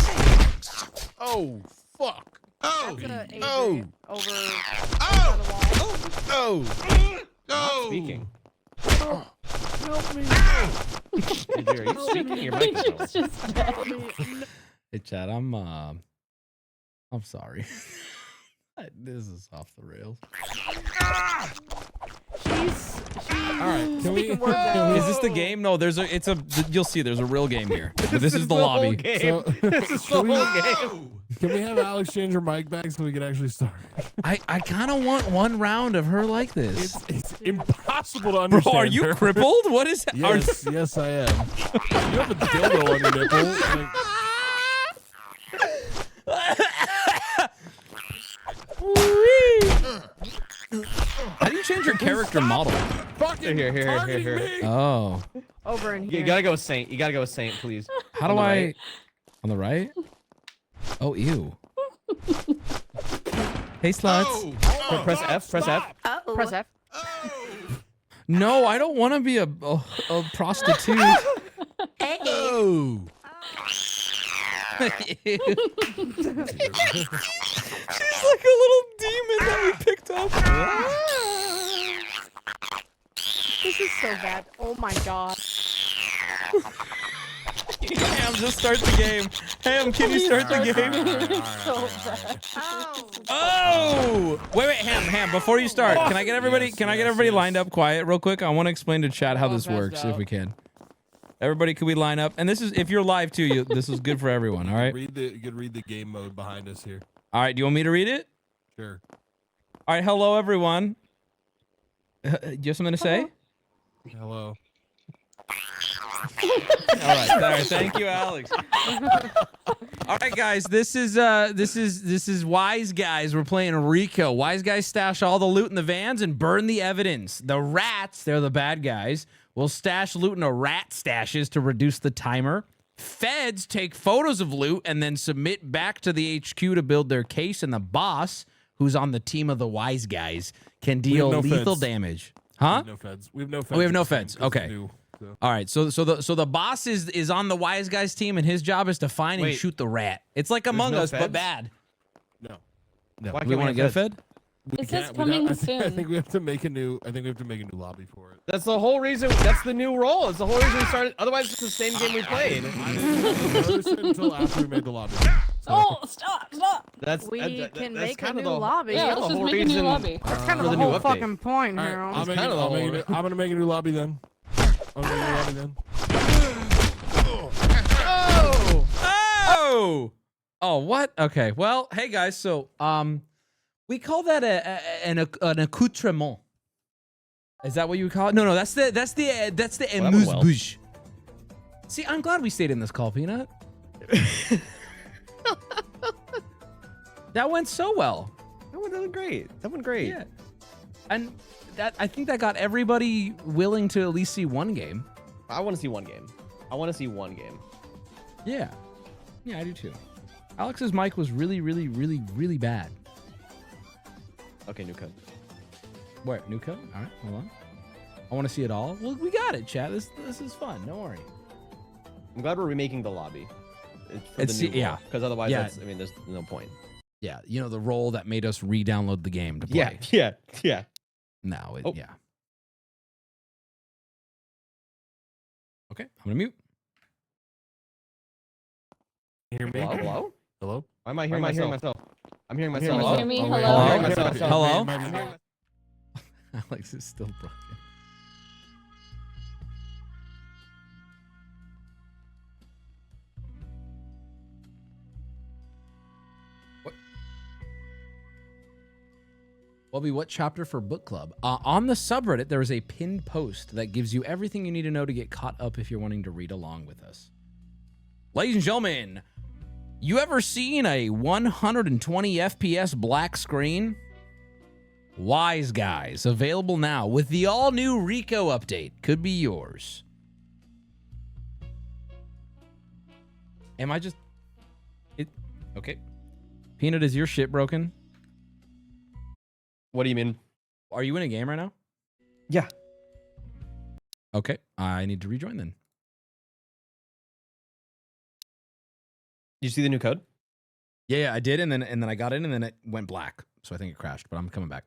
Oh, fuck. Oh! That's a Oh. Adrian over Oh! the wall. Oh. Go! Speaking. Help me. Are you speaking? Your mic is on. It's just dead. Hey, Chad, I'm sorry. This is off the rails. She's All right, can we? speaking words out. Is this the game? No, it's a. You'll see. There's a real game here. But this is the whole lobby. game. So, This is the whole game. can we have Alex change her mic back so we can actually start? I kind of want one round of her like this. It's impossible to Bro, understand. are you her. crippled? What is? Yes, yes, I am. You have a dildo on your nipple. Like, How do you change your character model? fucking Here. targeting me. Oh, over in here. You gotta go with Saint. You gotta go with Saint, please. how On do the I? right. On the right? Oh, ew. Hey, sluts. Press F. Press F. Uh-oh. Press F. No, I don't want to be a prostitute. Hey. Oh. She's like a little demon that we picked up. This is so bad. Oh my god. Ham, just start the game. Ham, can you start the game? It's so bad. Oh! Wait, Ham, before you start, can I get everybody lined up quiet real quick? I want to explain to chat how this works, if we can. Everybody, can we line up? And this is, if you're live too, this is good for everyone, all right? You could read the game mode behind us here. All right, do you want me to read it? Sure. All right, hello, everyone. You have something to say? Hello. All right, thank you, Alex. All right, guys, this is Wise Guys. We're playing Rico. Wise Guys stash all the loot in the vans and burn the evidence. The rats, they're the bad guys, will stash loot in a rat stashes to reduce the timer. Feds take photos of loot and then submit back to the HQ to build their case, and the boss, who's on the team of the wise guys, can deal lethal damage. Huh? We have no feds. We have no feds. Oh, we have no feds. Okay. All right. So the boss is on the wise guys team, and his job is to find and shoot the rat. It's like Among Us, but bad. No. Why we want to get a fed? Is this coming soon? I think we have to make a new. I think we have to make a new lobby for it. That's the whole reason. That's the new role. It's the whole reason we started. Otherwise, it's the same game we played. I didn't notice it until after we made the lobby. Oh, stop! We can make a kind new of the, lobby. Yeah, let's just make a new lobby. That's kind of for the the new whole update. fucking point, All right, Harold. I'm gonna make a new lobby then. I'm gonna make a new lobby then. Oh, what? Okay. Well, hey guys. So, we call that an accoutrement. Is that what you call it? No, that's the amuse-bouche. See, I'm glad we stayed in this call, Peanut. That went so well. That went great. That went great. Yeah. And I think that got everybody willing to at least see one game. I want to see one game. I want to see one game. Yeah. Yeah, I do too. Alex's mic was really, really, really, really bad. Okay, new code. Where? New code? All right, hold on. I want to see it all. Well, we got it, chat. This is fun. Don't worry. I'm glad we're remaking the lobby. It's the new yeah. Because otherwise, Yeah. there's no point. Yeah, you know, the role that made us re-download the game to play. Yeah. No, yeah. Okay, I'm gonna mute. Hear me? Hello? Hello? Why am I hearing myself? I'm hearing myself. Can you hear me? Oh, Hello? Hello? Alex is still broken. Wubby, what chapter for book club? On the subreddit, there is a pinned post that gives you everything you need to know to get caught up if you're wanting to read along with us. Ladies and gentlemen, you ever seen a 120 FPS black screen? Wise Guys, available now with the all-new Rico update. Could be yours. Am I just... Okay. Peanut, is your shit broken? What do you mean? Are you in a game right now? Yeah. Okay, I need to rejoin then. Did you see the new code? Yeah, I did, and then I got in, and then it went black. So I think it crashed, but I'm coming back.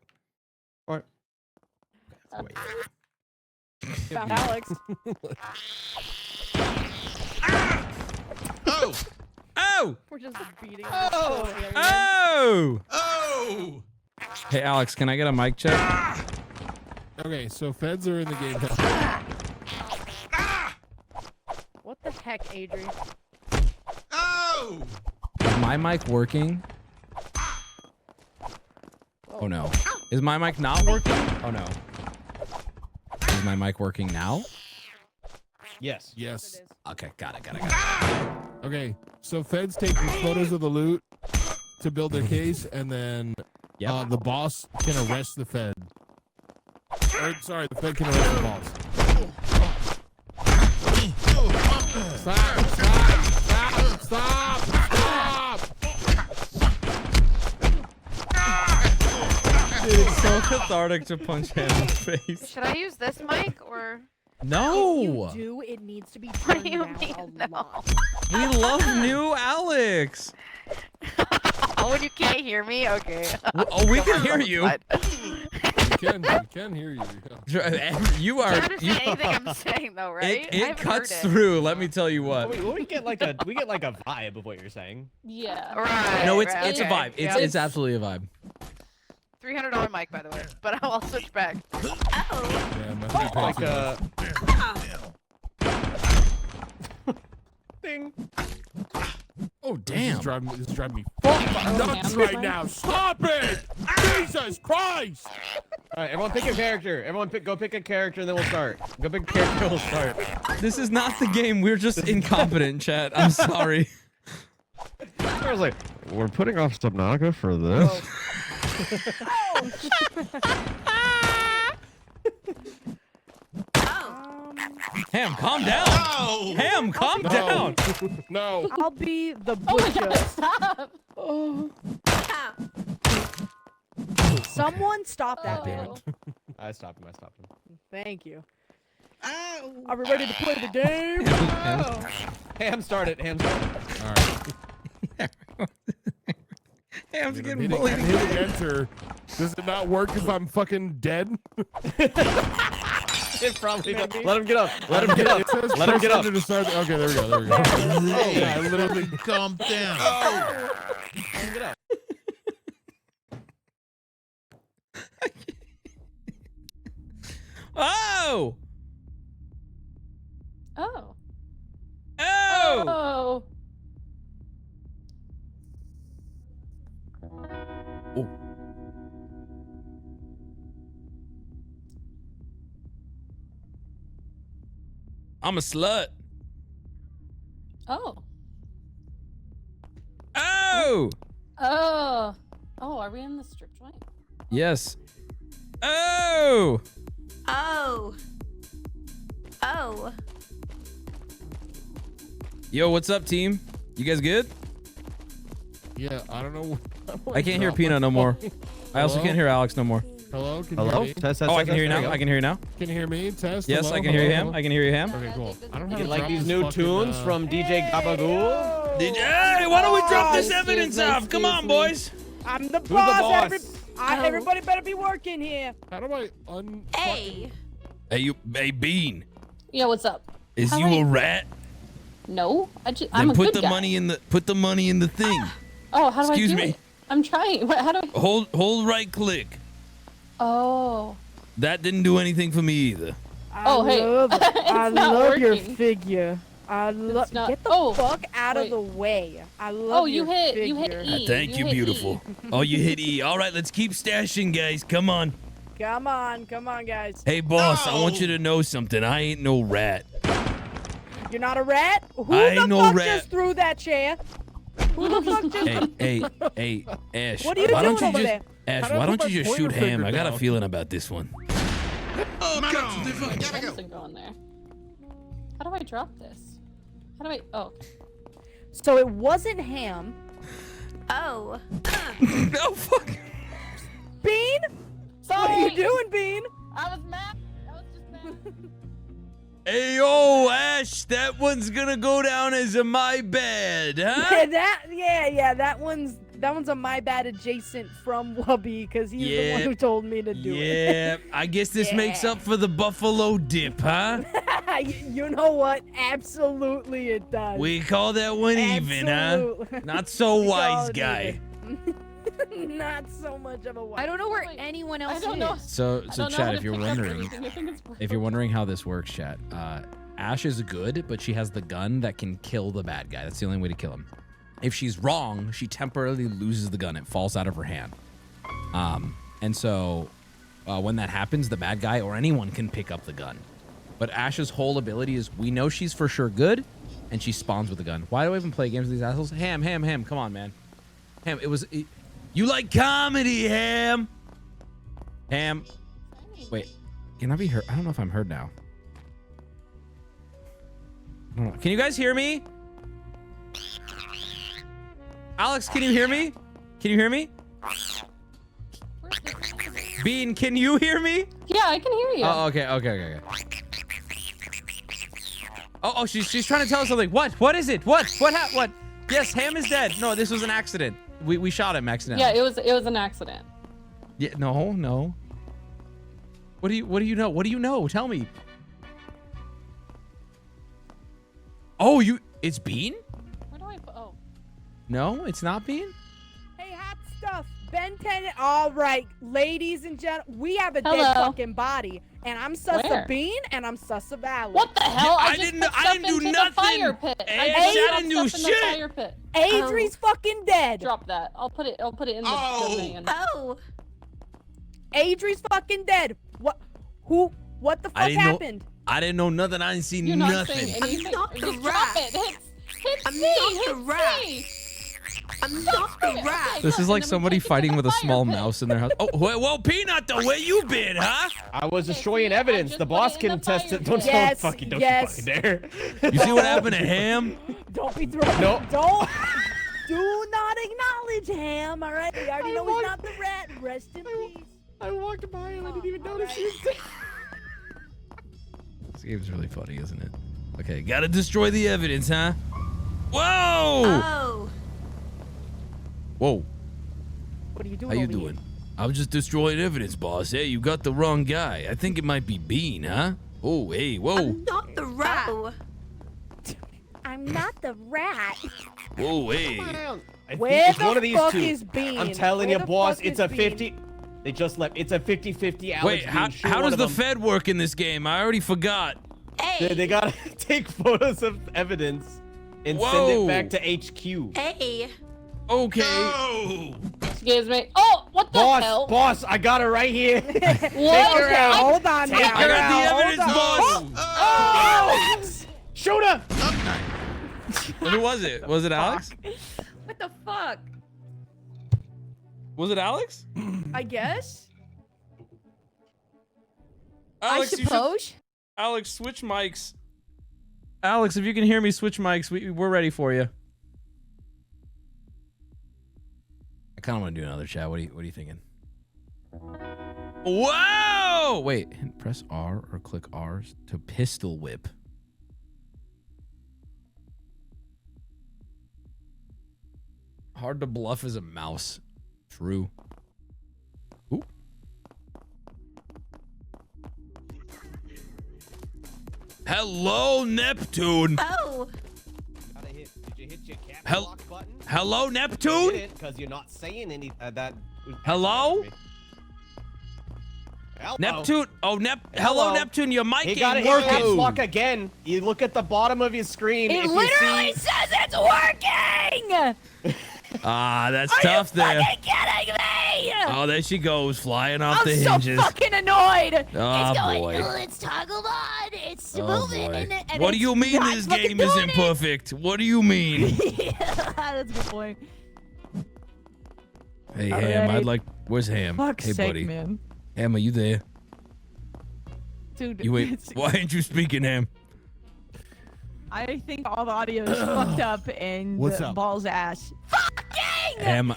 All right. Wait. Found Alex. Oh! Oh! We're just beating. Oh! Oh! Hey, Alex, can I get a mic check? Okay, so feds are in the game. What the heck, Adrian? Oh! Is my mic working? Oh no. Is my mic not working? Oh no. Is my mic working now? Yes. Yes. Okay, got it. Okay, so feds take photos of the loot to build their case, and then the boss can arrest the fed. Or, sorry, the fed can arrest the boss. Stop! Dude, it's so cathartic to punch him in the face. Should I use this mic or? No! If you do, it needs to be What turned do you down mean, a no? lot. We love new Alex. Oh, when you can't hear me? Okay. Oh, we can hear you. We can hear you. You are. You understand anything I'm saying though, right? I It haven't cuts heard it. through. Let me tell you what. We get like a vibe of what you're saying. Yeah. Right. No, it's right, a okay. vibe. Yeah. It's absolutely a vibe. $300 mic, by the way, but I'll switch back. Yeah, Ding. Oh damn! This is driving me fucking nuts right now. Stop it! Jesus Christ! All right, everyone pick a character. Go pick a character, and then we'll start. Go pick a character, and we'll start. This is not the game. We're just incompetent, chat. I'm sorry. I was like, we're putting off Subnautica for this. Ham, calm down. No. Ham, calm down. No. I'll be the Oh my butcher. god, stop! Someone stop that, damn it. I stopped him. Thank you. Are we ready to play the game? Ham started. All right. Ham's getting Hitting, bullied. I'm hitting enter. Does it not work if I'm fucking dead? It probably does. Let him get up. Let him get up. It says Let him press get up. enter to start. Okay, there we go. There we go. Yeah, I literally. Calm down. Let him get up. Oh! Oh. Oh! Oh. Oh. I'm a slut. Oh. Oh! Oh. Oh, are we in the strip joint? Yes. Oh! Oh. Oh. Yo, what's up, team? You guys good? Yeah, I don't know. I can't hear Peanut no more. I also Hello? can't hear Alex no more. Hello? Can Hello? you hear me? Test, Oh, I can hear you now. I can hear you now. Can you hear me? Test. Yes, Hello? I can hear you, Hello? Ham. I can hear you, Ham. Okay, cool. I don't have You to like drop these this new fucking, tunes from DJ Gabagool? Hey, why don't we drop this evidence off? Come on, boys. I'm the Who's the boss. boss? Everybody better be working here. How do I Hey. Hey, Bean. Yeah, what's up? Is How you are a you? rat? No, I'm Then a put good the guy. money in the thing. Oh, how do Excuse I do me. it? I'm trying. What, how do I? Hold right click. Oh. That didn't do anything for me either. Oh, hey. I It's not love your working. figure. I love. It's not- Get the oh, fuck out of wait. the way. I love. Oh, you your hit figure. E. Thank you, hit beautiful. E. Oh, you hit E. All right, let's keep stashing, guys. Come on. Come on, guys. Hey, boss, I want No. you to know something. I ain't no rat. You're not a rat. Who I the ain't no fuck rat. just threw that chair? Who the fuck just? Hey, Ash. What are you why don't doing you over just, there? Ash, How do I why put don't you my just shoot pointer Ham? finger I got a down? feeling about this one. Oh, come on. It doesn't go in there. How do I drop this? How do I? Oh. Okay. So it wasn't Ham. Oh. No, fuck. Bean? Sorry. What are you doing, Bean? I was mad. I was just mad. Hey, yo, Ash, that one's gonna go down as a my bad, huh? That one's a my bad adjacent from Wubby because he's the one who told me to do it. Yeah, I guess this makes up for the buffalo dip, huh? You know what? Absolutely it does. We call that one even, huh? Absolutely. Not so We call wise it guy. even. Not so much of a I don't know where anyone else is. So I don't know how chat, to if you're pick up wondering, anything. I think it's broken. if you're wondering how this works, chat, Ash is good, but she has the gun that can kill the bad guy. That's the only way to kill him. If she's wrong, she temporarily loses the gun. It falls out of her hand. And so when that happens, the bad guy or anyone can pick up the gun. But Ash's whole ability is we know she's for sure good, and she spawns with a gun. Why do I even play games with these assholes? Ham, come on, man. Ham, you like comedy, Ham. Ham. Wait, can I be heard? I don't know if I'm heard now. I don't know. Can you guys hear me? Alex, can you hear me? Can you hear me? Bean, can you hear me? Yeah, I can hear you. Oh, okay. Oh, she's trying to tell us something. What is it? What? What? Yes, Ham is dead. No, this was an accident. We shot him accidentally. Yeah, it was an accident. Yeah, no. What do you know? What do you know? Tell me. Oh, it's Bean? Where do I put? Oh. No, it's not Bean? Hey, hot stuff. Ben 10. All right, ladies and gentlemen, we have a dead Hello. fucking body, and I'm sus Where? of Bean, and I'm sus of Alex. What the hell? I just didn't- put I stuff didn't do into nothing. The fire pit. Hey, I I just didn't do dropped stuff in shit. the fire pit. Adri's fucking dead. Drop that. I'll put it in the domain. Oh. Adri's fucking dead. What? Who? What the I fuck didn't know- happened? I didn't know nothing. I didn't see You're not nothing. saying anything. not Just a drop rat. it. Hit I'm C. not a Hit rat. C. I'm not the rat. This is like somebody fighting with a small mouse in their house. Oh, well, Peanut, though, where you been, huh? I was destroying evidence. The boss can test it. Don't you fucking dare. You see what happened to Ham? Don't be throwing. Nope. Don't. Do not acknowledge Ham. All right. We already know he's not the rat. Rest in peace. I walked by him. I didn't even notice he was there. This game's really funny, isn't it? Okay, gotta destroy the evidence, huh? Whoa! Oh. Whoa. What are you doing? How you over doing? Here? I was just destroying evidence, boss. Hey, you got the wrong guy. I think it might be Bean, huh? Oh, hey, whoa. I'm not the rat. I'm not the rat. Whoa, hey. Where it's the one of these fuck two. is Bean? I'm telling Where you, the boss, fuck it's is a Bean? 50. They just left. It's a 50-50. Alex Wait, how does the Fed work in this game? I already forgot. Hey. They gotta take photos of evidence and send Whoa. it back to HQ. Hey. Okay. No! Excuse me. Oh, what the hell? Boss, I got her right here. What? Take her out. Hold on. Take now. her I got the out. evidence, boss. Oh! Shoot her! Who was it? Was it Alex? What the fuck? Was it Alex? I guess. Alex, I suppose. Alex, switch mics. Alex, if you can hear me, switch mics. We're ready for you. I kind of want to do another chat. What are you thinking? Whoa! Wait, press R or click R to pistol whip. Hard to bluff as a mouse. True. Ooh. Hello, Neptune. Oh. Did you hit your cap lock button? Hello, Neptune. Because you're not saying any that. Hello? Hello? Neptune. Oh, Hello, Neptune. Your mic He got ain't it hit caps working. lock again. You look at the bottom of your screen. It if literally you see... says it's working. Ah, that's Are tough you there. fucking kidding me? Oh, there she goes, flying off I'm the so hinges. fucking annoyed. Oh, it's going. boy. Oh, it's toggled on. It's Oh, moving. boy. And What do it's you mean not this fucking game is doing it. imperfect? What do you mean? That's a good point. Hey, All Ham, right. I'd like... Where's Ham? Fuck's Hey, sake, buddy. man. Ham, are you there? Dude, You ain't... Why ain't you speaking, Ham? I think all the audio is fucked up and What's up? balls ass. Fucking! Ham,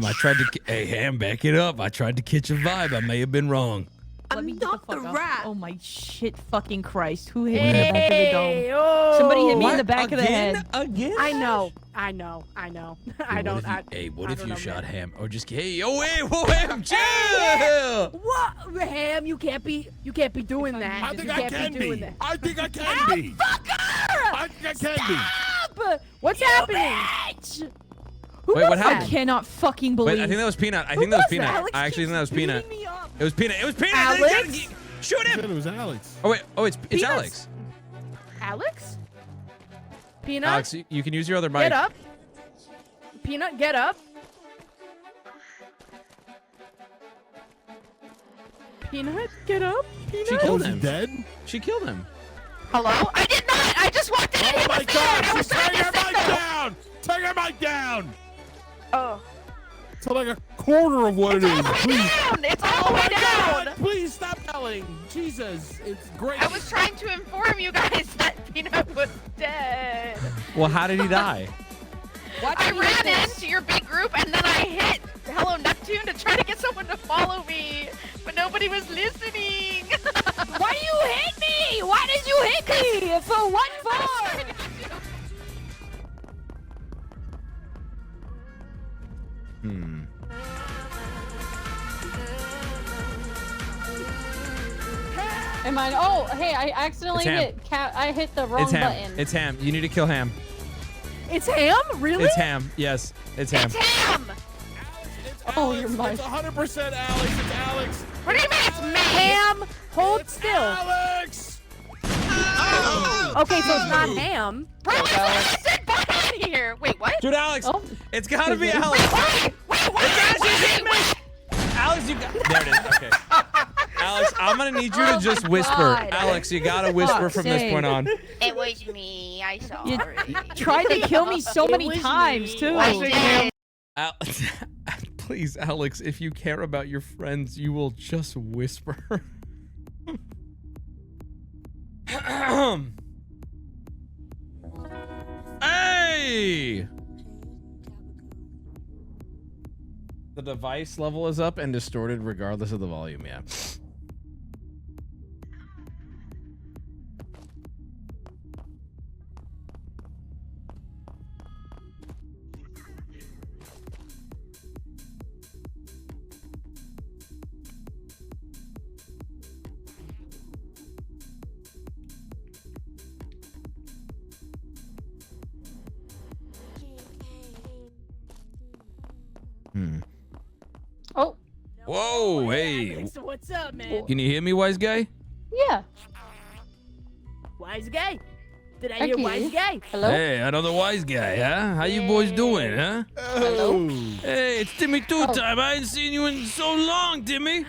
I tried to... Hey, Ham, back it up. I tried to catch a vibe. I may have been wrong. Let me not the rat. Oh my shit fucking Christ. Who hit me in the back of the dome? Somebody hit me in the back of the head. Again? I know. I don't. Hey, what I if don't you know, shot man. Ham? Or just... Hey, yo, hey, whoa, Ham, chill! What? Ham, you can't be doing that. I think you I can't can be. Doing be. that. I think I can be. Fucker! I think I can be. Stop! What's happening? Bitch! Who Wait, was what that? happened? I cannot fucking believe. Wait, I think that was Peanut. I Who think that was was that? Peanut. Alex I actually think that was keeps Peanut. beating me up. It was Peanut. It was Peanut. Alex? Shoot him! It was Alex. Oh, wait. Oh, it's Peanuts. Alex. Alex? Peanut? Alex, you can use your other mic. Get up. Peanut, get up. Peanut, get up. Peanut. She killed Was he him. dead? She killed him. Hello? I did not. I just walked in. Oh my God! She's taking her mic down. Take her mic down. Oh. To like a quarter of what it is. Please. It's all the way down. God, please stop yelling. Jesus, it's great. I was trying to inform you guys that Peanut was dead. Well, how did he die? I ran into your big group and then I hit Hello Neptune to try to get someone to follow me, but nobody was listening. Why do you hit me? Why did you hit me? For what for? Am I? Oh, hey, I accidentally It's Ham. I hit the wrong It's Ham. button. It's Ham. You need to kill Ham. It's Ham? Really? It's Ham. Yes, it's Ham. It's him! Oh, you're my. It's 100% Alex. It's Alex. What do you mean it's me? Ham, hold It's still. Alex. Okay, so it's not Ham. Bro, it's Alex. Bye out of here. Wait, what? Dude, Alex, Oh. it's gotta be Alex. Wait, what? Alex, you got... There it is. Okay. Alex, I'm gonna need you to Oh just my whisper. God. Alex, you gotta whisper Fuck's from this sake. point on. It was me. I saw You it. tried to kill me so It many was times, me. too. I did. Please, Alex, if you care about your friends, you will just whisper. Hey! The device level is up and distorted regardless of the volume, yeah. Oh. Whoa, hey. So what's up, man? Can you hear me, wise guy? Yeah. Wise guy? Did I I hear can hear wise you. guy? Hello? Hey, another wise guy, huh? How you boys doing, huh? Hello? Hey, it's Timmy Two Time. I ain't seen you in so long, Timmy.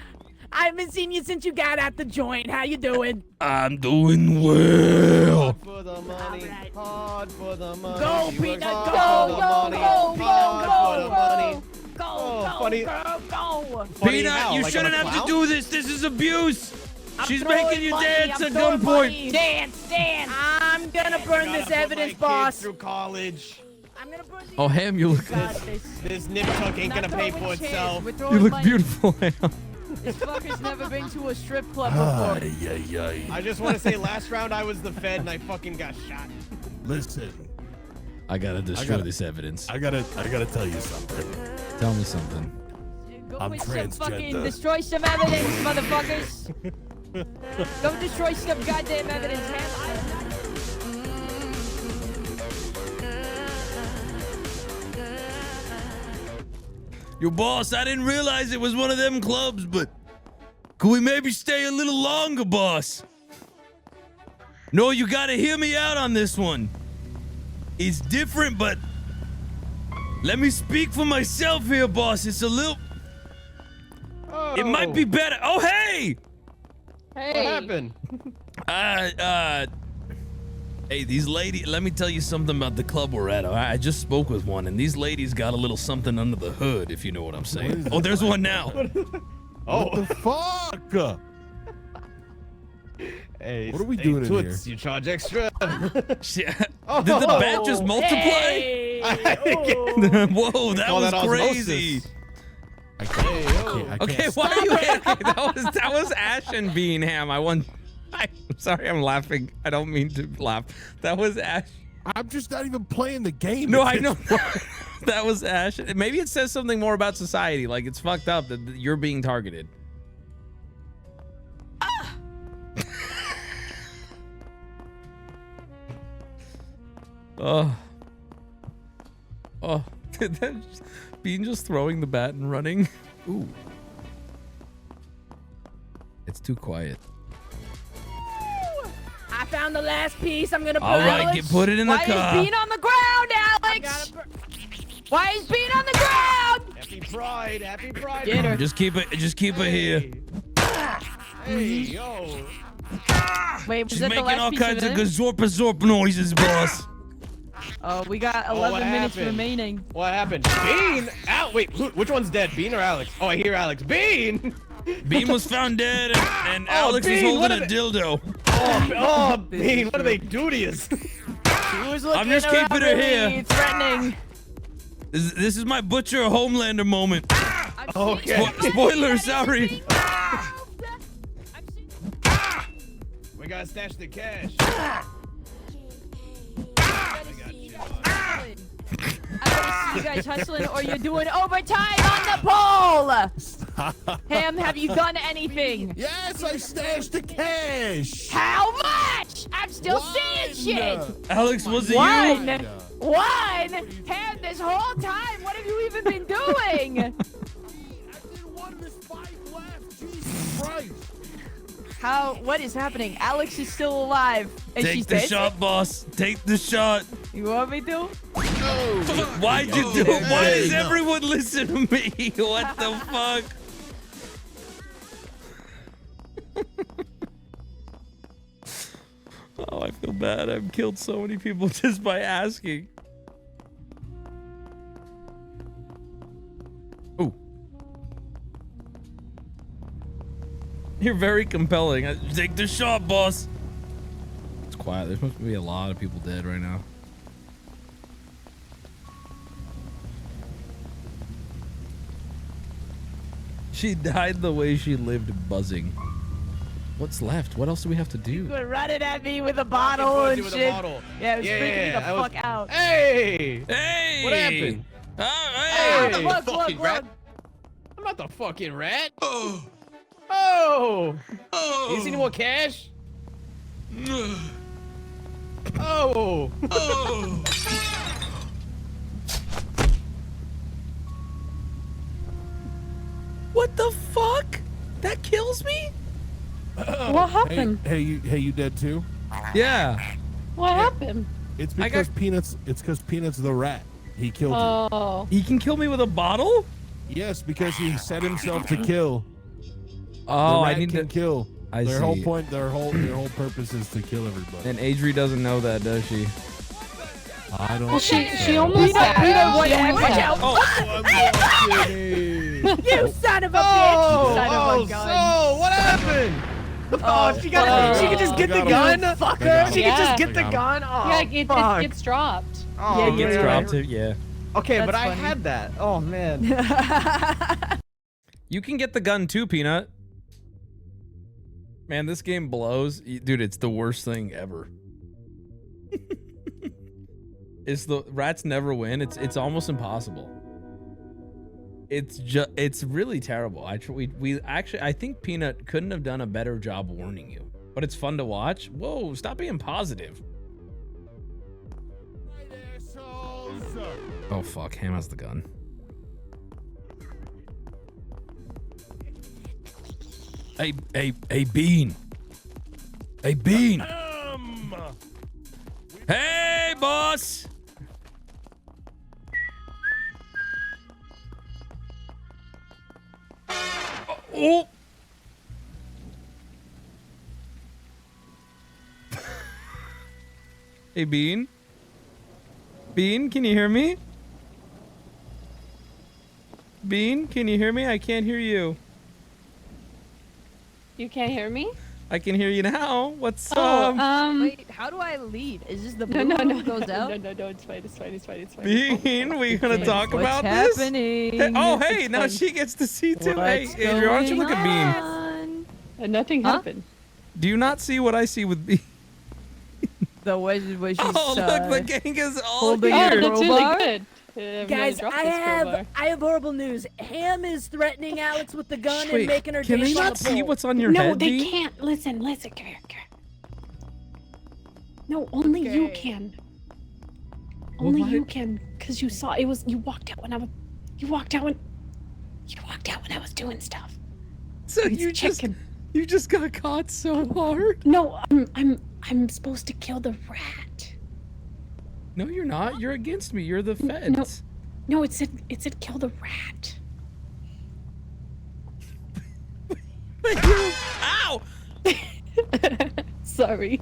I haven't seen you since you got out the joint. How you doing? I'm doing well. For the money, hard for the money. Go, She Peanut, works go, hard for the go, money, go, hard for the go, money. Go, Oh, go, funny. girl, go. Funny Peanut, how? you Like I'm shouldn't a have to clown? do this. This is abuse. I'm She's throwing making you money, dance I'm at throwing gunpoint. money. Dance, dance. I'm gonna burn this evidence, boss. Through college. I'm gonna burn Oh, Ham, you look This nip tuck ain't gonna pay for itself. you look beautiful, Ham. This fucker's never been to a strip club I just want to say, last round I was the Fed and I fucking got shot. Listen, I gotta destroy this evidence. I gotta tell you something. Tell me something. I'm With some fucking transgender. destroy some evidence, motherfuckers. Go destroy some goddamn evidence, Your boss, I didn't realize it was one of them clubs, but could we maybe stay a little longer, boss? No, you gotta hear me out on this one. It's different, but let me speak for myself here, boss. It's a little... It might be better. Oh, hey! Hey. What happened? Hey, these ladies, let me tell you something about the club we're at. All right? I just spoke with one, and these ladies got a little something under the hood, if you know what I'm saying. Oh, there's one now. What the fuck? Hey, What are we doing in here? toots, you charge extra. Did the bet just multiply? Hey. Whoa, that call was that crazy. osmosis. I can't Okay, why are you okay, that was Ash and Bean Ham. I'm sorry, I'm laughing. I don't mean to laugh. That was Ash. I'm just not even playing the game. No, at I this know. point. That was Ash. Maybe it says something more about society. Like, it's fucked up that you're being targeted. Oh. Did that Bean just throwing the bat and running? Ooh. It's too quiet. I found the last piece. I'm gonna burn All right, Alex. put it in the Why car. is Bean on the ground, Alex? Why is Bean on the ground? Happy Pride, happy Pride. Get her. Just keep it here. Hey, yo. Wait, was She's that the making last all piece kinds of it? gazorp noises, boss. Oh, we got Oh, 11 what minutes happened? remaining. What happened? Bean? Wait, which one's dead? Bean or Alex? Oh, I hear Alex. Bean! Bean was found dead, and Oh, Alex is Bean, what holding a are they- dildo. Oh, Bean, what do they do to you? I'm just keeping her here. Threatening. This is my Butcher Homelander moment. Okay. Spoiler, sorry. We gotta stash the cash. I better see you guys hustling or you're doing overtime on the pole. Ham, have you done anything? Yes, I stashed the cash. How much? I'm still seeing shit. Alex, was it One. you? One. Ham, this whole time, what have you even been doing? Christ. How? What is happening? Alex is still alive, and Take she's the dead. shot, boss. Take the shot. You want me to? Why'd you do it? Why does everyone listen to me? What the fuck? Oh, I feel bad. I've killed so many people just by asking. You're very compelling. Take the shot, boss. It's quiet. There's supposed to be a lot of people dead right now. She died the way she lived, buzzing. What's left? What else do we have to do? Quit running at me with a bottle and shit. Yeah, it was freaking me the fuck out. Hey! Hey! What happened? Hey! Look. I'm not the fucking rat. Oh! Oh! You see any more cash? Oh! Oh! What the fuck? That kills me? What happened? Hey, you dead too? Yeah. What happened? It's because Peanuts. It's because Peanuts the rat. He killed Oh. He can kill me with a bottle? you. Yes, because he set himself to kill. Oh, the I rat need can to kill. I their see. whole point, their whole purpose is to kill everybody. And Adri doesn't know that, does she? I don't. Well, she almost Watch out. Oh, You son of a bitch. You son of a gun. So, what happened? Oh, she could just get the gun. Fucker. She could just get the gun. Oh, Yeah, it gets dropped. Oh, Yeah, it gets man. dropped too, yeah. Okay, That's but I funny. had that. Oh man. You can get the gun too, Peanut. Man, this game blows. Dude, it's the worst thing ever. It's the rats never win. It's almost impossible. It's really terrible. We actually, I think Peanut couldn't have done a better job warning you. But it's fun to watch. Whoa, stop being positive. Oh fuck, Ham has the gun. Hey, Bean. Hey, Bean. Hey, boss. Oh. Hey, Bean. Bean, can you hear me? Bean, can you hear me? I can't hear you. You can't hear me? I can hear you now. What's Oh, Wait, how do I lead? Is this the blue no, one goes out? No, it's fine, it's fine. Bean, we gonna talk What's about this? happening? Hey, oh, hey, It's now fine. she gets to see too. What's Hey, Adrian, why don't you look at Bean? on? Nothing happened. Do you not see what I see with Bean? The way she's Oh, look, the gang is all holding here. your That's crowbar? really good. I'm Guys, gonna drop I this have crowbar. horrible news. Ham is threatening Alex with the gun Wait, and making her can they dance on not the see pole. what's on your No, head, they Bean? can't. Listen, come here. No, only you can. Only Well, you why- can, cause you saw it was. You walked out when I was doing stuff. So He's you checking. just got caught so hard. No, I'm supposed to kill the rat. No, you're not. You're against me. You're the feds. No, it said kill the rat. Ow! Sorry.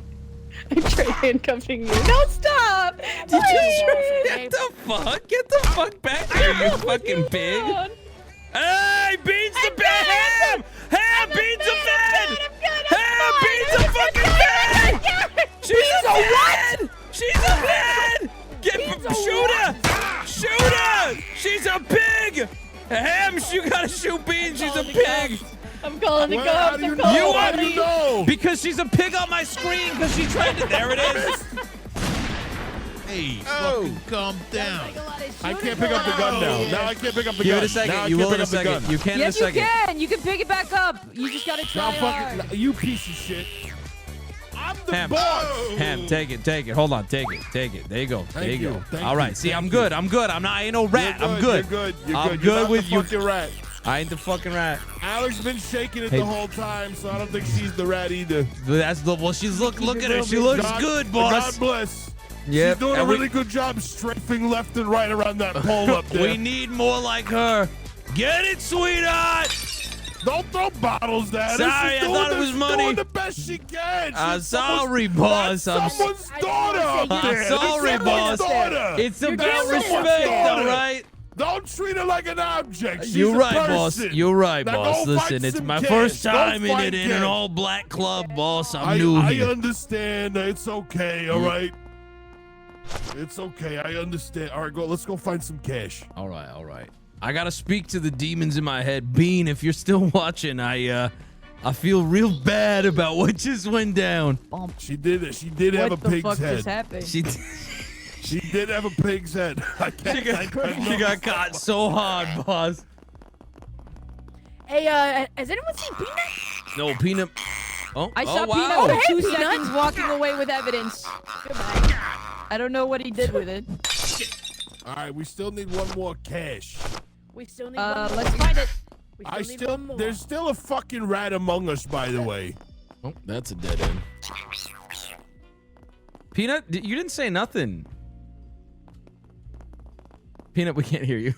I tried handcuffing you. No, stop! Did you get the fuck? Get the fuck back here, you fucking pig! Hey, Bean's the bed! Ham! Ham! Bean's a fed! Ham! Bean's a fucking fed! She's a fed! She's a fed! Shoot her! Shoot her! She's a pig! Ham, you gotta shoot Bean. She's a pig. I'm calling the cops. How do you know? How do you know? Because she's a pig on my screen. Because she tried to. There it is. Hey, fucking calm down. I can't pick up the gun now. Now I can't pick up the Give gun. it a second. Now I You can't will pick in a up the second. gun. You can in a Yes, you second. can. You can pick it back up. You just gotta Now try hard. fucking you piece of shit. I'm the Ham, boss. Ham, take it. Hold on, take it. There you go. There Thank you you. go. Thank All right. you. See, Thank I'm you. good. I ain't no rat. You're I'm good. You're good. You're I'm good. good You're not with the you. fucking rat. I ain't the fucking rat. Alex been shaking it Hey. the whole time, so I don't think she's the rat either. That's the well. She's look at her. She looks God- good, boss. God bless. Yep. She's doing a and we- really good job strafing left and right around that pole up there. We need more like her. Get it, sweetheart. Don't throw bottles at her. Sorry, She's I thought it doing was the- money. doing the best she can. I'm She's someone's- sorry, boss. That's someone's daughter up I'm there. sorry, That's boss. someone's daughter. It's You're about someone's respect, daughter. all right? Don't treat her like an object. She's You're a right, boss. person. You're right, Now boss. go find Listen, it's some my cash. first Go time in find it in an cash. all-black club, boss. I'm new I here. understand. It's okay. All right. It's okay. I understand. All right, go. Let's go find some cash. All right, all right. I gotta speak to the demons in my head. Bean, if you're still watching, I feel real bad about what just went down. She did it. She did have a pig's head. Just happened? She did have a pig's head. She got caught so hard, boss. Hey, has anyone seen Peanut? No, Peanut. Oh, I saw wow. Peanut for 2 seconds walking away with evidence. Goodbye. I don't know what he did with it. All right, we still need one more cash. We still need one more. Let's find it. We still need one more. There's still a fucking rat among us, by the way. Oh, that's a dead end. Peanut, you didn't say nothing. Peanut, we can't hear you.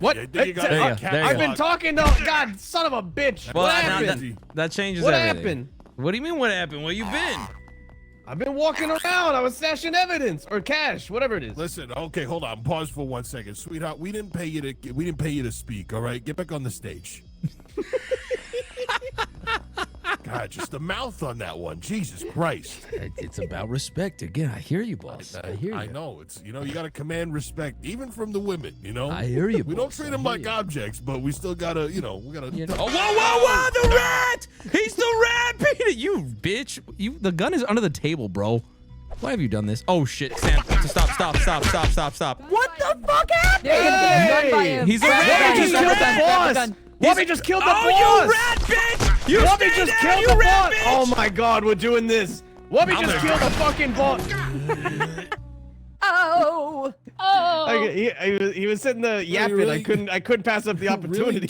What? There you go. I've been talking though. God, son of a bitch. Well, What happened? that changes What everything. happened? What do you mean what happened? Where you been? I've been walking around. I was stashing evidence or cash, whatever it is. Listen, okay, hold on. Pause for 1 second, sweetheart. We didn't pay you to speak. All right, get back on the stage. God, just the mouth on that one. Jesus Christ. It's about respect. Again, I hear you, boss. I hear you. I know. It's, you got to command respect, even from the women, I hear you, We don't boss. treat them like objects, but we still got to, we got to. Oh, whoa, the rat! He's the rat, Peanut! You bitch. The gun is under the table, bro. Why have you done this? Oh, shit. Sam, stop. What the fuck happened? He's a rat! Just killed the boss! Wubby just killed the boss! You rat, bitch! You Wubby just killed the boss! bitch! Oh my god, we're doing this! Wubby just killed the fucking boss! Oh! He was sitting there yapping. Really- I couldn't pass up the opportunity.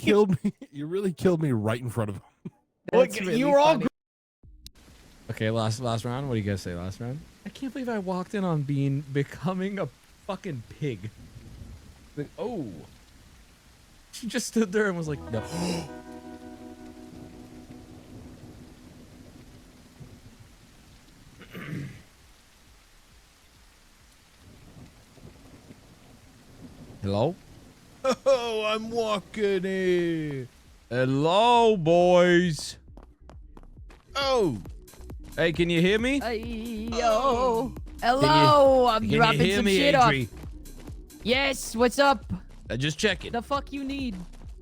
You really killed me right in front of him. Look, you were all. Okay, last round. What do you guys say? Last round? I can't believe I walked in on Bean becoming a fucking pig. Like, oh. She just stood there and was like, no. Hello? Oh, I'm walking here. Hello, boys. Oh. Hey, can you hear me? Yo. Hello. I'm Can you dropping hear some me, shit off. Adri? Yes. What's up? Just checking. The fuck you need?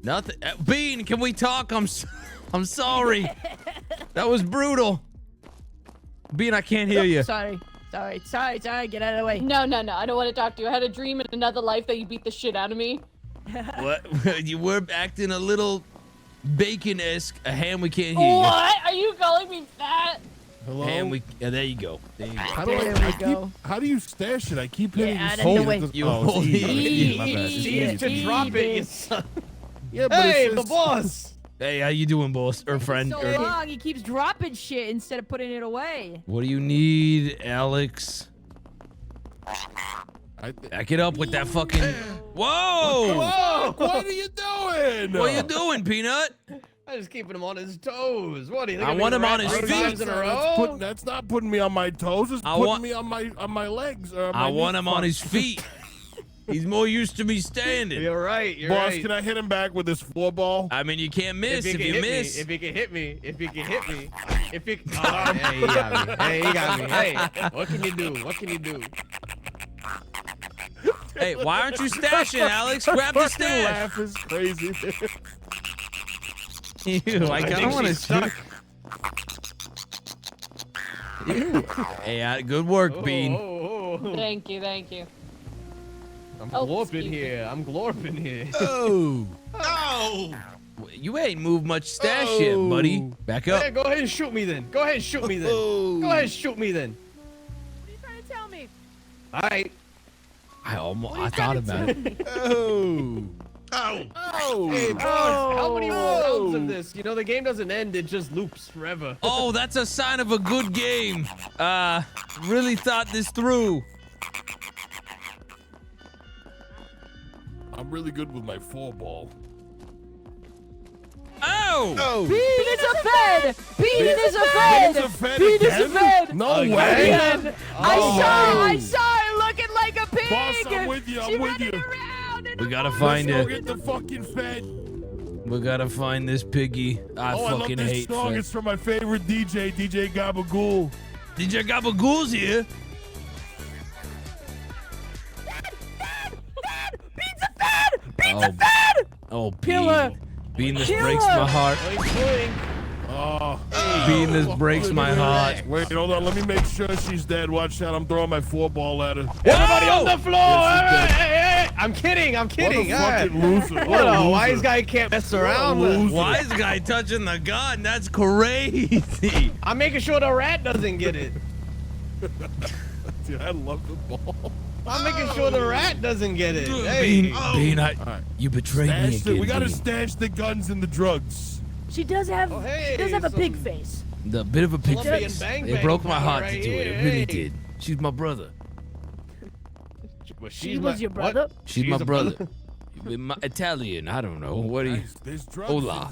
Nothing. Bean, can we talk? I'm sorry. That was brutal. Bean, I can't hear you. Sorry. Get out of the way. No. I don't want to talk to you. I had a dream in another life that you beat the shit out of me. What? You were acting a little bacon-esque. A ham, we can't hear you. What? Are you calling me fat? Hello? Ham, there you go. There you go. How do you stash it? I keep hitting out the of the hold. way. You Oh, hold it's it. E. My bad. It's She E. used to drop it, you son. Yeah, but Hey, it's the just- boss! Hey, how you doing, boss? Or friend? So long. He keeps dropping shit instead of putting it away. What do you need, Alex? Back it up with that fucking... Whoa! Whoa! What are you doing? What are you doing, Peanut? I'm just keeping him on his toes. What do you think? I I'm want gonna him on rap his 3 feet. times in a row? That's not putting me on my toes. It's I putting want- me on my legs. Or my I want knee him on his fucks. feet. He's more used to me standing. You're right. You're Boss, right. can I hit him back with this floor ball? I mean, you can't miss if can you hit miss. Me, if he can hit me. If he can hit me. If he. Oh, hey, he got me. Hey, he got me. Hey, what can you do? What can you do? Hey, why aren't you stashing, Alex? Grab the Fucking stash. laugh is crazy. Ew, I kind think of want to she's stuck. Ew. Hey, good work, Bean. Thank you. I'm Oh, glorping excuse me. here. I'm glorping here. Oh. Oh. You ain't moved much stash yet, buddy. Back up. Yeah, go ahead and shoot me then. Go ahead and shoot me then. Oh. Go ahead and shoot me then. What are you trying to tell me? All right. I thought about it. Oh. Oh. Oh. Hey, boss, how many more rounds of this? You know, the game doesn't end. It just loops forever. Oh, that's a sign of a good game. Really thought this through. I'm really good with my 4-ball. Oh! Oh! Bean is a fed! Bean is a fed! Bean's a fed Bean is a again? fed! No Again? way! I saw her looking like a pig! Boss, I'm with you. I'm She with running you. around and We gotta find Let's it. go get the fucking Fed. We gotta find this piggy. I I love fucking this hate song. Fed. It's from my favorite DJ, DJ Gabagool. DJ Gabagool's here. Beans a Fed! Beans Oh, a Fed! Oh, Kill her. Bean, this Kill breaks her. my heart. Oh, Bean, this breaks my heart. Wait, hold on. Let me make sure she's dead. Watch out. I'm throwing my 4-ball at her. Everybody on the floor! Yes, Hey. I'm kidding. I'm kidding. What a fucking loser. What a loser. wise guy can't mess around with. Wise guy touching the gun. That's crazy. I'm making sure the rat doesn't get it. Dude, I love the ball. I'm making sure the rat doesn't get it. Hey. Bean, you betrayed me again. We gotta Bean. stash the guns and the drugs. She does have she does have a pig face. The bit of a pig Colombian face. bang It bang broke my power heart right to do it. here, It really hey. did. She's my brother. She was your brother? She's my brother. My Italian. I don't know. What do you? Hola.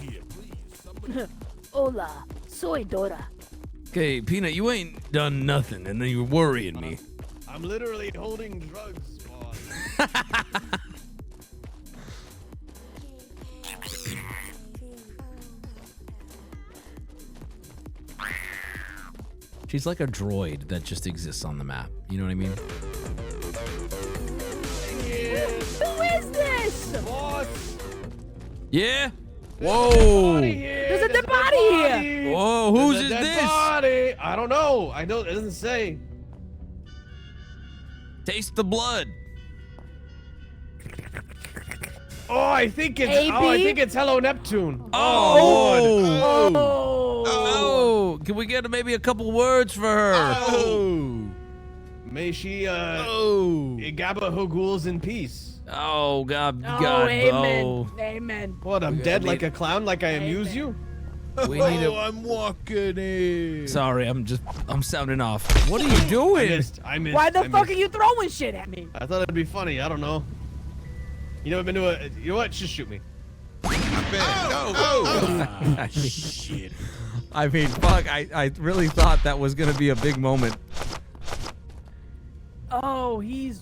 Hola, soy Dora. Okay, Peanut, you ain't done nothing, and then you're worrying me. I'm literally holding drugs, boss. She's like a droid that just exists on the map. You know what I mean? Who is this? Boss. Yeah. Whoa. There's a dead body here. Whoa. Whose There's is a dead this? Body. I don't know. I don't. It doesn't say. Taste the blood. Oh, I think it's. AB? Oh, I think it's Hello Neptune. Oh. Oh. Can we get maybe a couple words for her? Oh. May she Gabba Hogools in peace. Oh God, Oh, God, amen. oh. Amen. What? I'm dead like a clown, like I amuse you. We need a. I'm walking in. Sorry, I'm sounding off. What are you doing? I missed. Why the fuck are you throwing shit at me? I thought it'd be funny. I don't know. You never been to a. You know what? Just shoot me. Shit. I mean, fuck. I really thought that was gonna be a big moment. Oh, his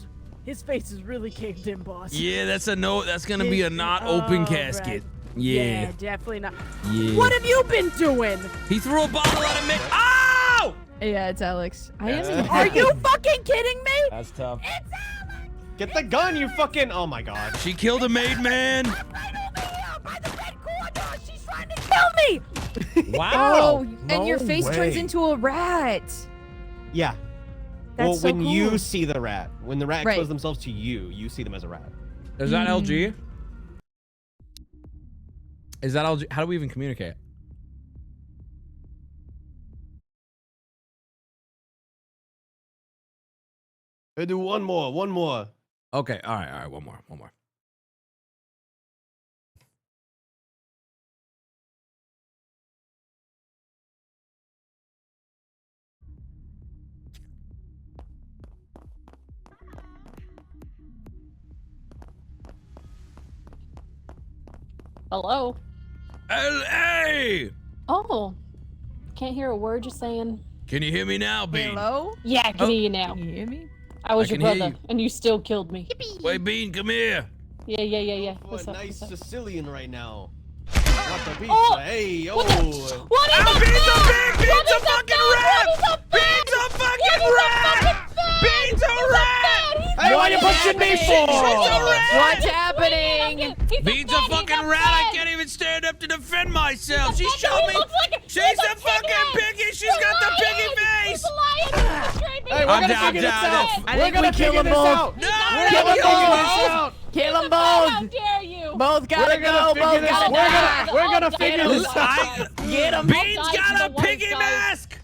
face is really caved in, boss. Yeah, that's a no. That's gonna be a not open casket. Yeah. Yeah, definitely not. Yeah. What have you been doing? He threw a bottle at me. Ow! Yeah, it's Alex. I am. Are you fucking kidding me? That's tough. It's Alex! Get the gun, you fucking. Oh my god. She killed a maid man. Right over here by the red corner. She's trying to kill me. Wow. Oh, and your No face turns way. into a rat. Yeah. That's well, so when you cool. see the rat, when the rat Right. exposes themselves to you, you see them as a rat. Is that LG? Is that LG? How do we even communicate? I do one more. Okay. All right. One more. Hello? LA! Oh. Can't hear a word you're saying. Can you hear me now, Bean? Hello? Yeah, I can hear you now. Can you hear me? I was I your can hear brother, you. and you still killed me. Wait, Bean, come here. Yeah. Oh, What's a up? nice What's up? Sicilian right now. Not the pizza. Oh! Hey, What oh. the- What is Oh, a Bean's a fed? pig! What Bean's a is fucking fed? rat! What is a fed? Bean's a fucking What is rat! fed? Bean's a He's rat! fed. Hey, why you What pushing me is for? happening? What's happening? He's Bean's a fed. fucking He's rat. I fed. can't even stand up to defend myself. She He's a showed fed. me. He looks like a- She's he's a a fucking piggy. piggy. She's got the piggy face. He's a lion. He's betrayed me. Hey, we're I'm gonna down, figure this down. out. I We're think gonna we kill figure them this both. out. No, We're no, gonna no. figure this out. Kill them How both. dare you? Both gotta We're gonna go. figure Both this. gotta die. We're gonna All figure die. this out. Get him. Bean's die got to a the white piggy guy. mask.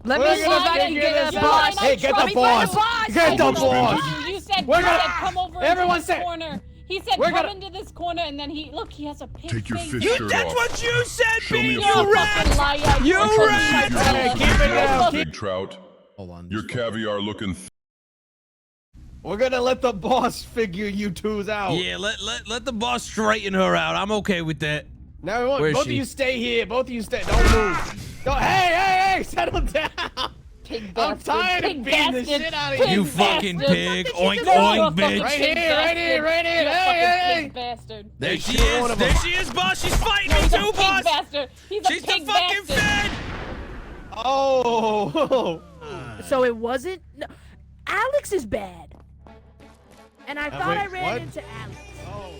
Let We're me see if gonna I can figure get this a out. boss. Hey, get Let the me find boss. a boss. Get the boss. You said, We're he gonna- said come over Everyone into say- this corner. He said We're come gonna- into this corner, and then he look. He has a pig Take your face. fish You shirt That's off. what you said, Show me Bean. your You fucking rat. liar. You I'll show you rat. my Hey, brother. keep it down. Big trout. Hold on. Your caviar looking. We're gonna let the boss figure you twos out. Yeah, let the boss straighten her out. I'm okay with that. Now we want Where is both she? of you stay here. Both of you stay. Don't move. Don't. Hey, settle down. Pig I'm bastard. tired of Pig beating the bastard. shit out of Pig you. You fucking bastard. pig. You're Oink, a oink, fucking bitch. Right pig here, right here, right here. You're a Hey, fucking hey, pig bastard. There she You're one is. of There them. she is, boss. She's fighting No, me he's a too, pig boss. bastard. He's a She's the pig fucking bastard. Fed. Oh. So it wasn't. No, Alex is bad. And I thought wait, I ran what? into Alex. Oh.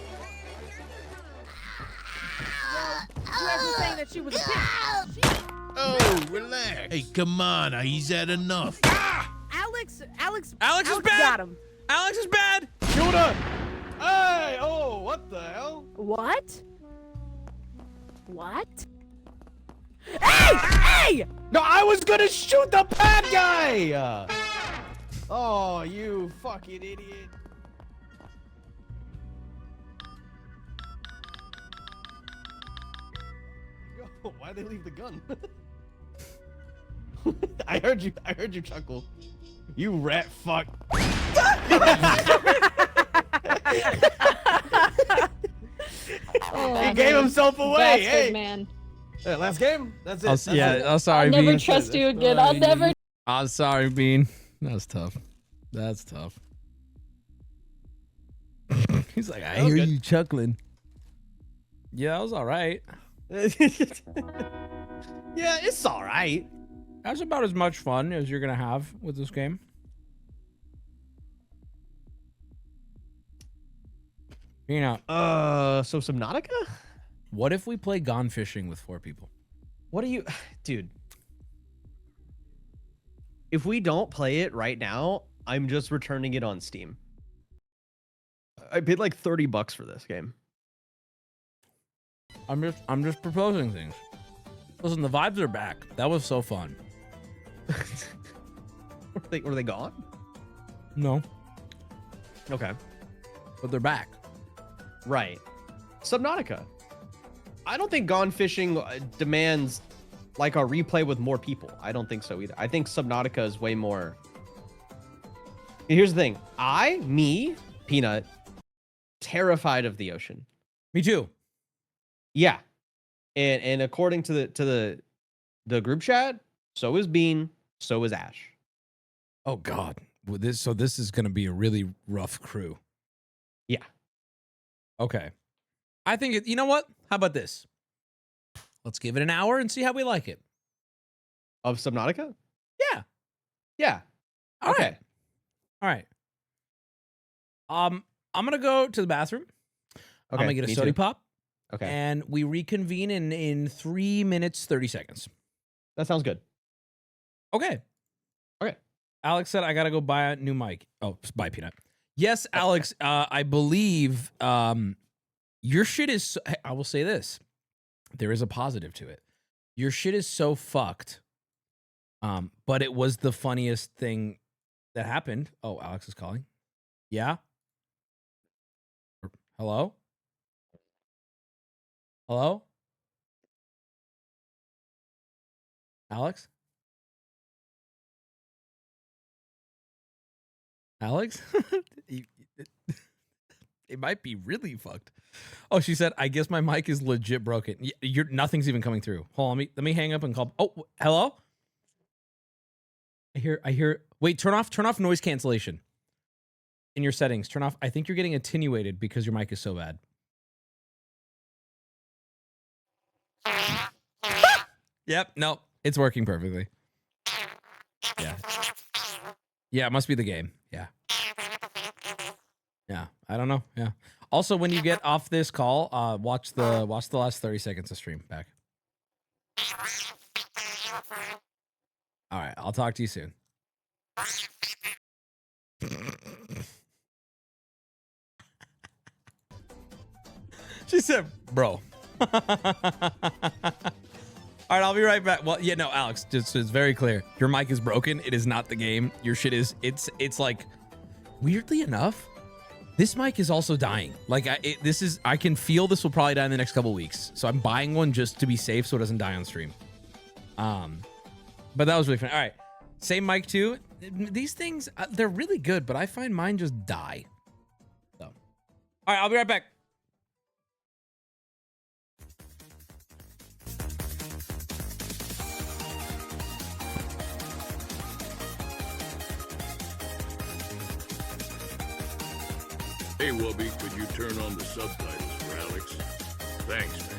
You guys were saying that she was a pig. Oh, relax. Hey, come on. He's had enough. Alex Alex is bad. got him. Alex is bad. Shoot her. Hey, oh, what the hell? What? What? Hey! Hey! No, I was gonna shoot the bad guy. Oh, you fucking idiot. Yo, why'd they leave the gun? I heard you chuckle. You rat fuck. Oh, He gave himself away. Bastard, Hey, man. Last game. That's it. That's it. I'm sorry, I'll never Bean. trust you again. I'll never. I'm sorry, Bean. That's tough. That's tough. He's like, I That was hear good. you chuckling. Yeah, that was all right. Yeah, it's all right. That's about as much fun as you're gonna have with this game. You know. So Subnautica? What if we play Gone Fishing with 4 people? What do you, dude? If we don't play it right now, I'm just returning it on Steam. I paid like $30 for this game. I'm just proposing things. Listen, the vibes are back. That was so fun. Were they gone? No. Okay. But they're back. Right. Subnautica. I don't think Gone Fishing demands like a replay with more people. I don't think so either. I think Subnautica is way more. Here's the thing. Me, Peanut, terrified of the ocean. Me too. Yeah. And according to the group chat, so is Bean, so is Ash. Oh God. This is gonna be a really rough crew. Yeah. Okay. I think you know what? How about this? Let's give it an hour and see how we like it. Of Subnautica? Yeah. Yeah. All Okay. right. All right. I'm gonna go to the bathroom. I'm gonna get a me soda too. pop. Okay. And we reconvene in 3 minutes, 30 seconds. That sounds good. Okay. Okay. Alex said I gotta go buy a new mic. Oh, bye, Peanut. Yes, Alex. I believe your shit is. I will say this. There is a positive to it. Your shit is so fucked. But it was the funniest thing that happened. Oh, Alex is calling. Yeah. Hello. Hello. Alex. Alex? It might be really fucked. Oh, she said, I guess my mic is legit broken. Nothing's even coming through. Hold on, let me hang up and call. Oh, hello? I hear. Wait, turn off noise cancellation. In your settings, turn off. I think you're getting attenuated because your mic is so bad. Yep, no, it's working perfectly. Yeah. Yeah, it must be the game. Yeah. Yeah, I don't know. Yeah. Also, when you get off this call, watch the last 30 seconds of stream back. All right, I'll talk to you soon. She said, "Bro." All right, I'll be right back. Well, yeah, no, Alex, just it's very clear. Your mic is broken. It is not the game. Your shit is. It's like, weirdly enough, this mic is also dying. Like, I can feel this will probably die in the next couple weeks. So I'm buying one just to be safe, so it doesn't die on stream. But that was really fun. All right, same mic too. These things, they're really good, but I find mine just die. So, all right, I'll be right back. Hey, Wubby, could you turn on the subtitles for Alex? Thanks, man.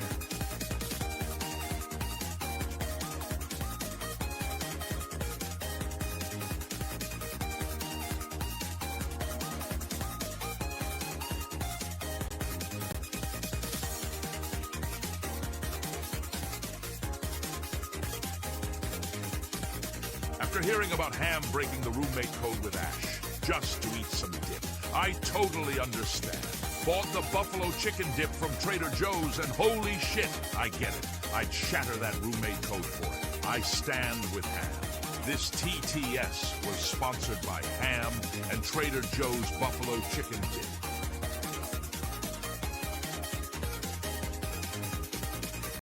After hearing about Ham breaking the roommate code with Ash, just to eat some dip, I totally understand. Bought the buffalo chicken dip from Trader Joe's, and holy shit, I get it. I'd shatter that roommate code for it. I stand with Ham. This TTS was sponsored by Ham and Trader Joe's buffalo chicken dip.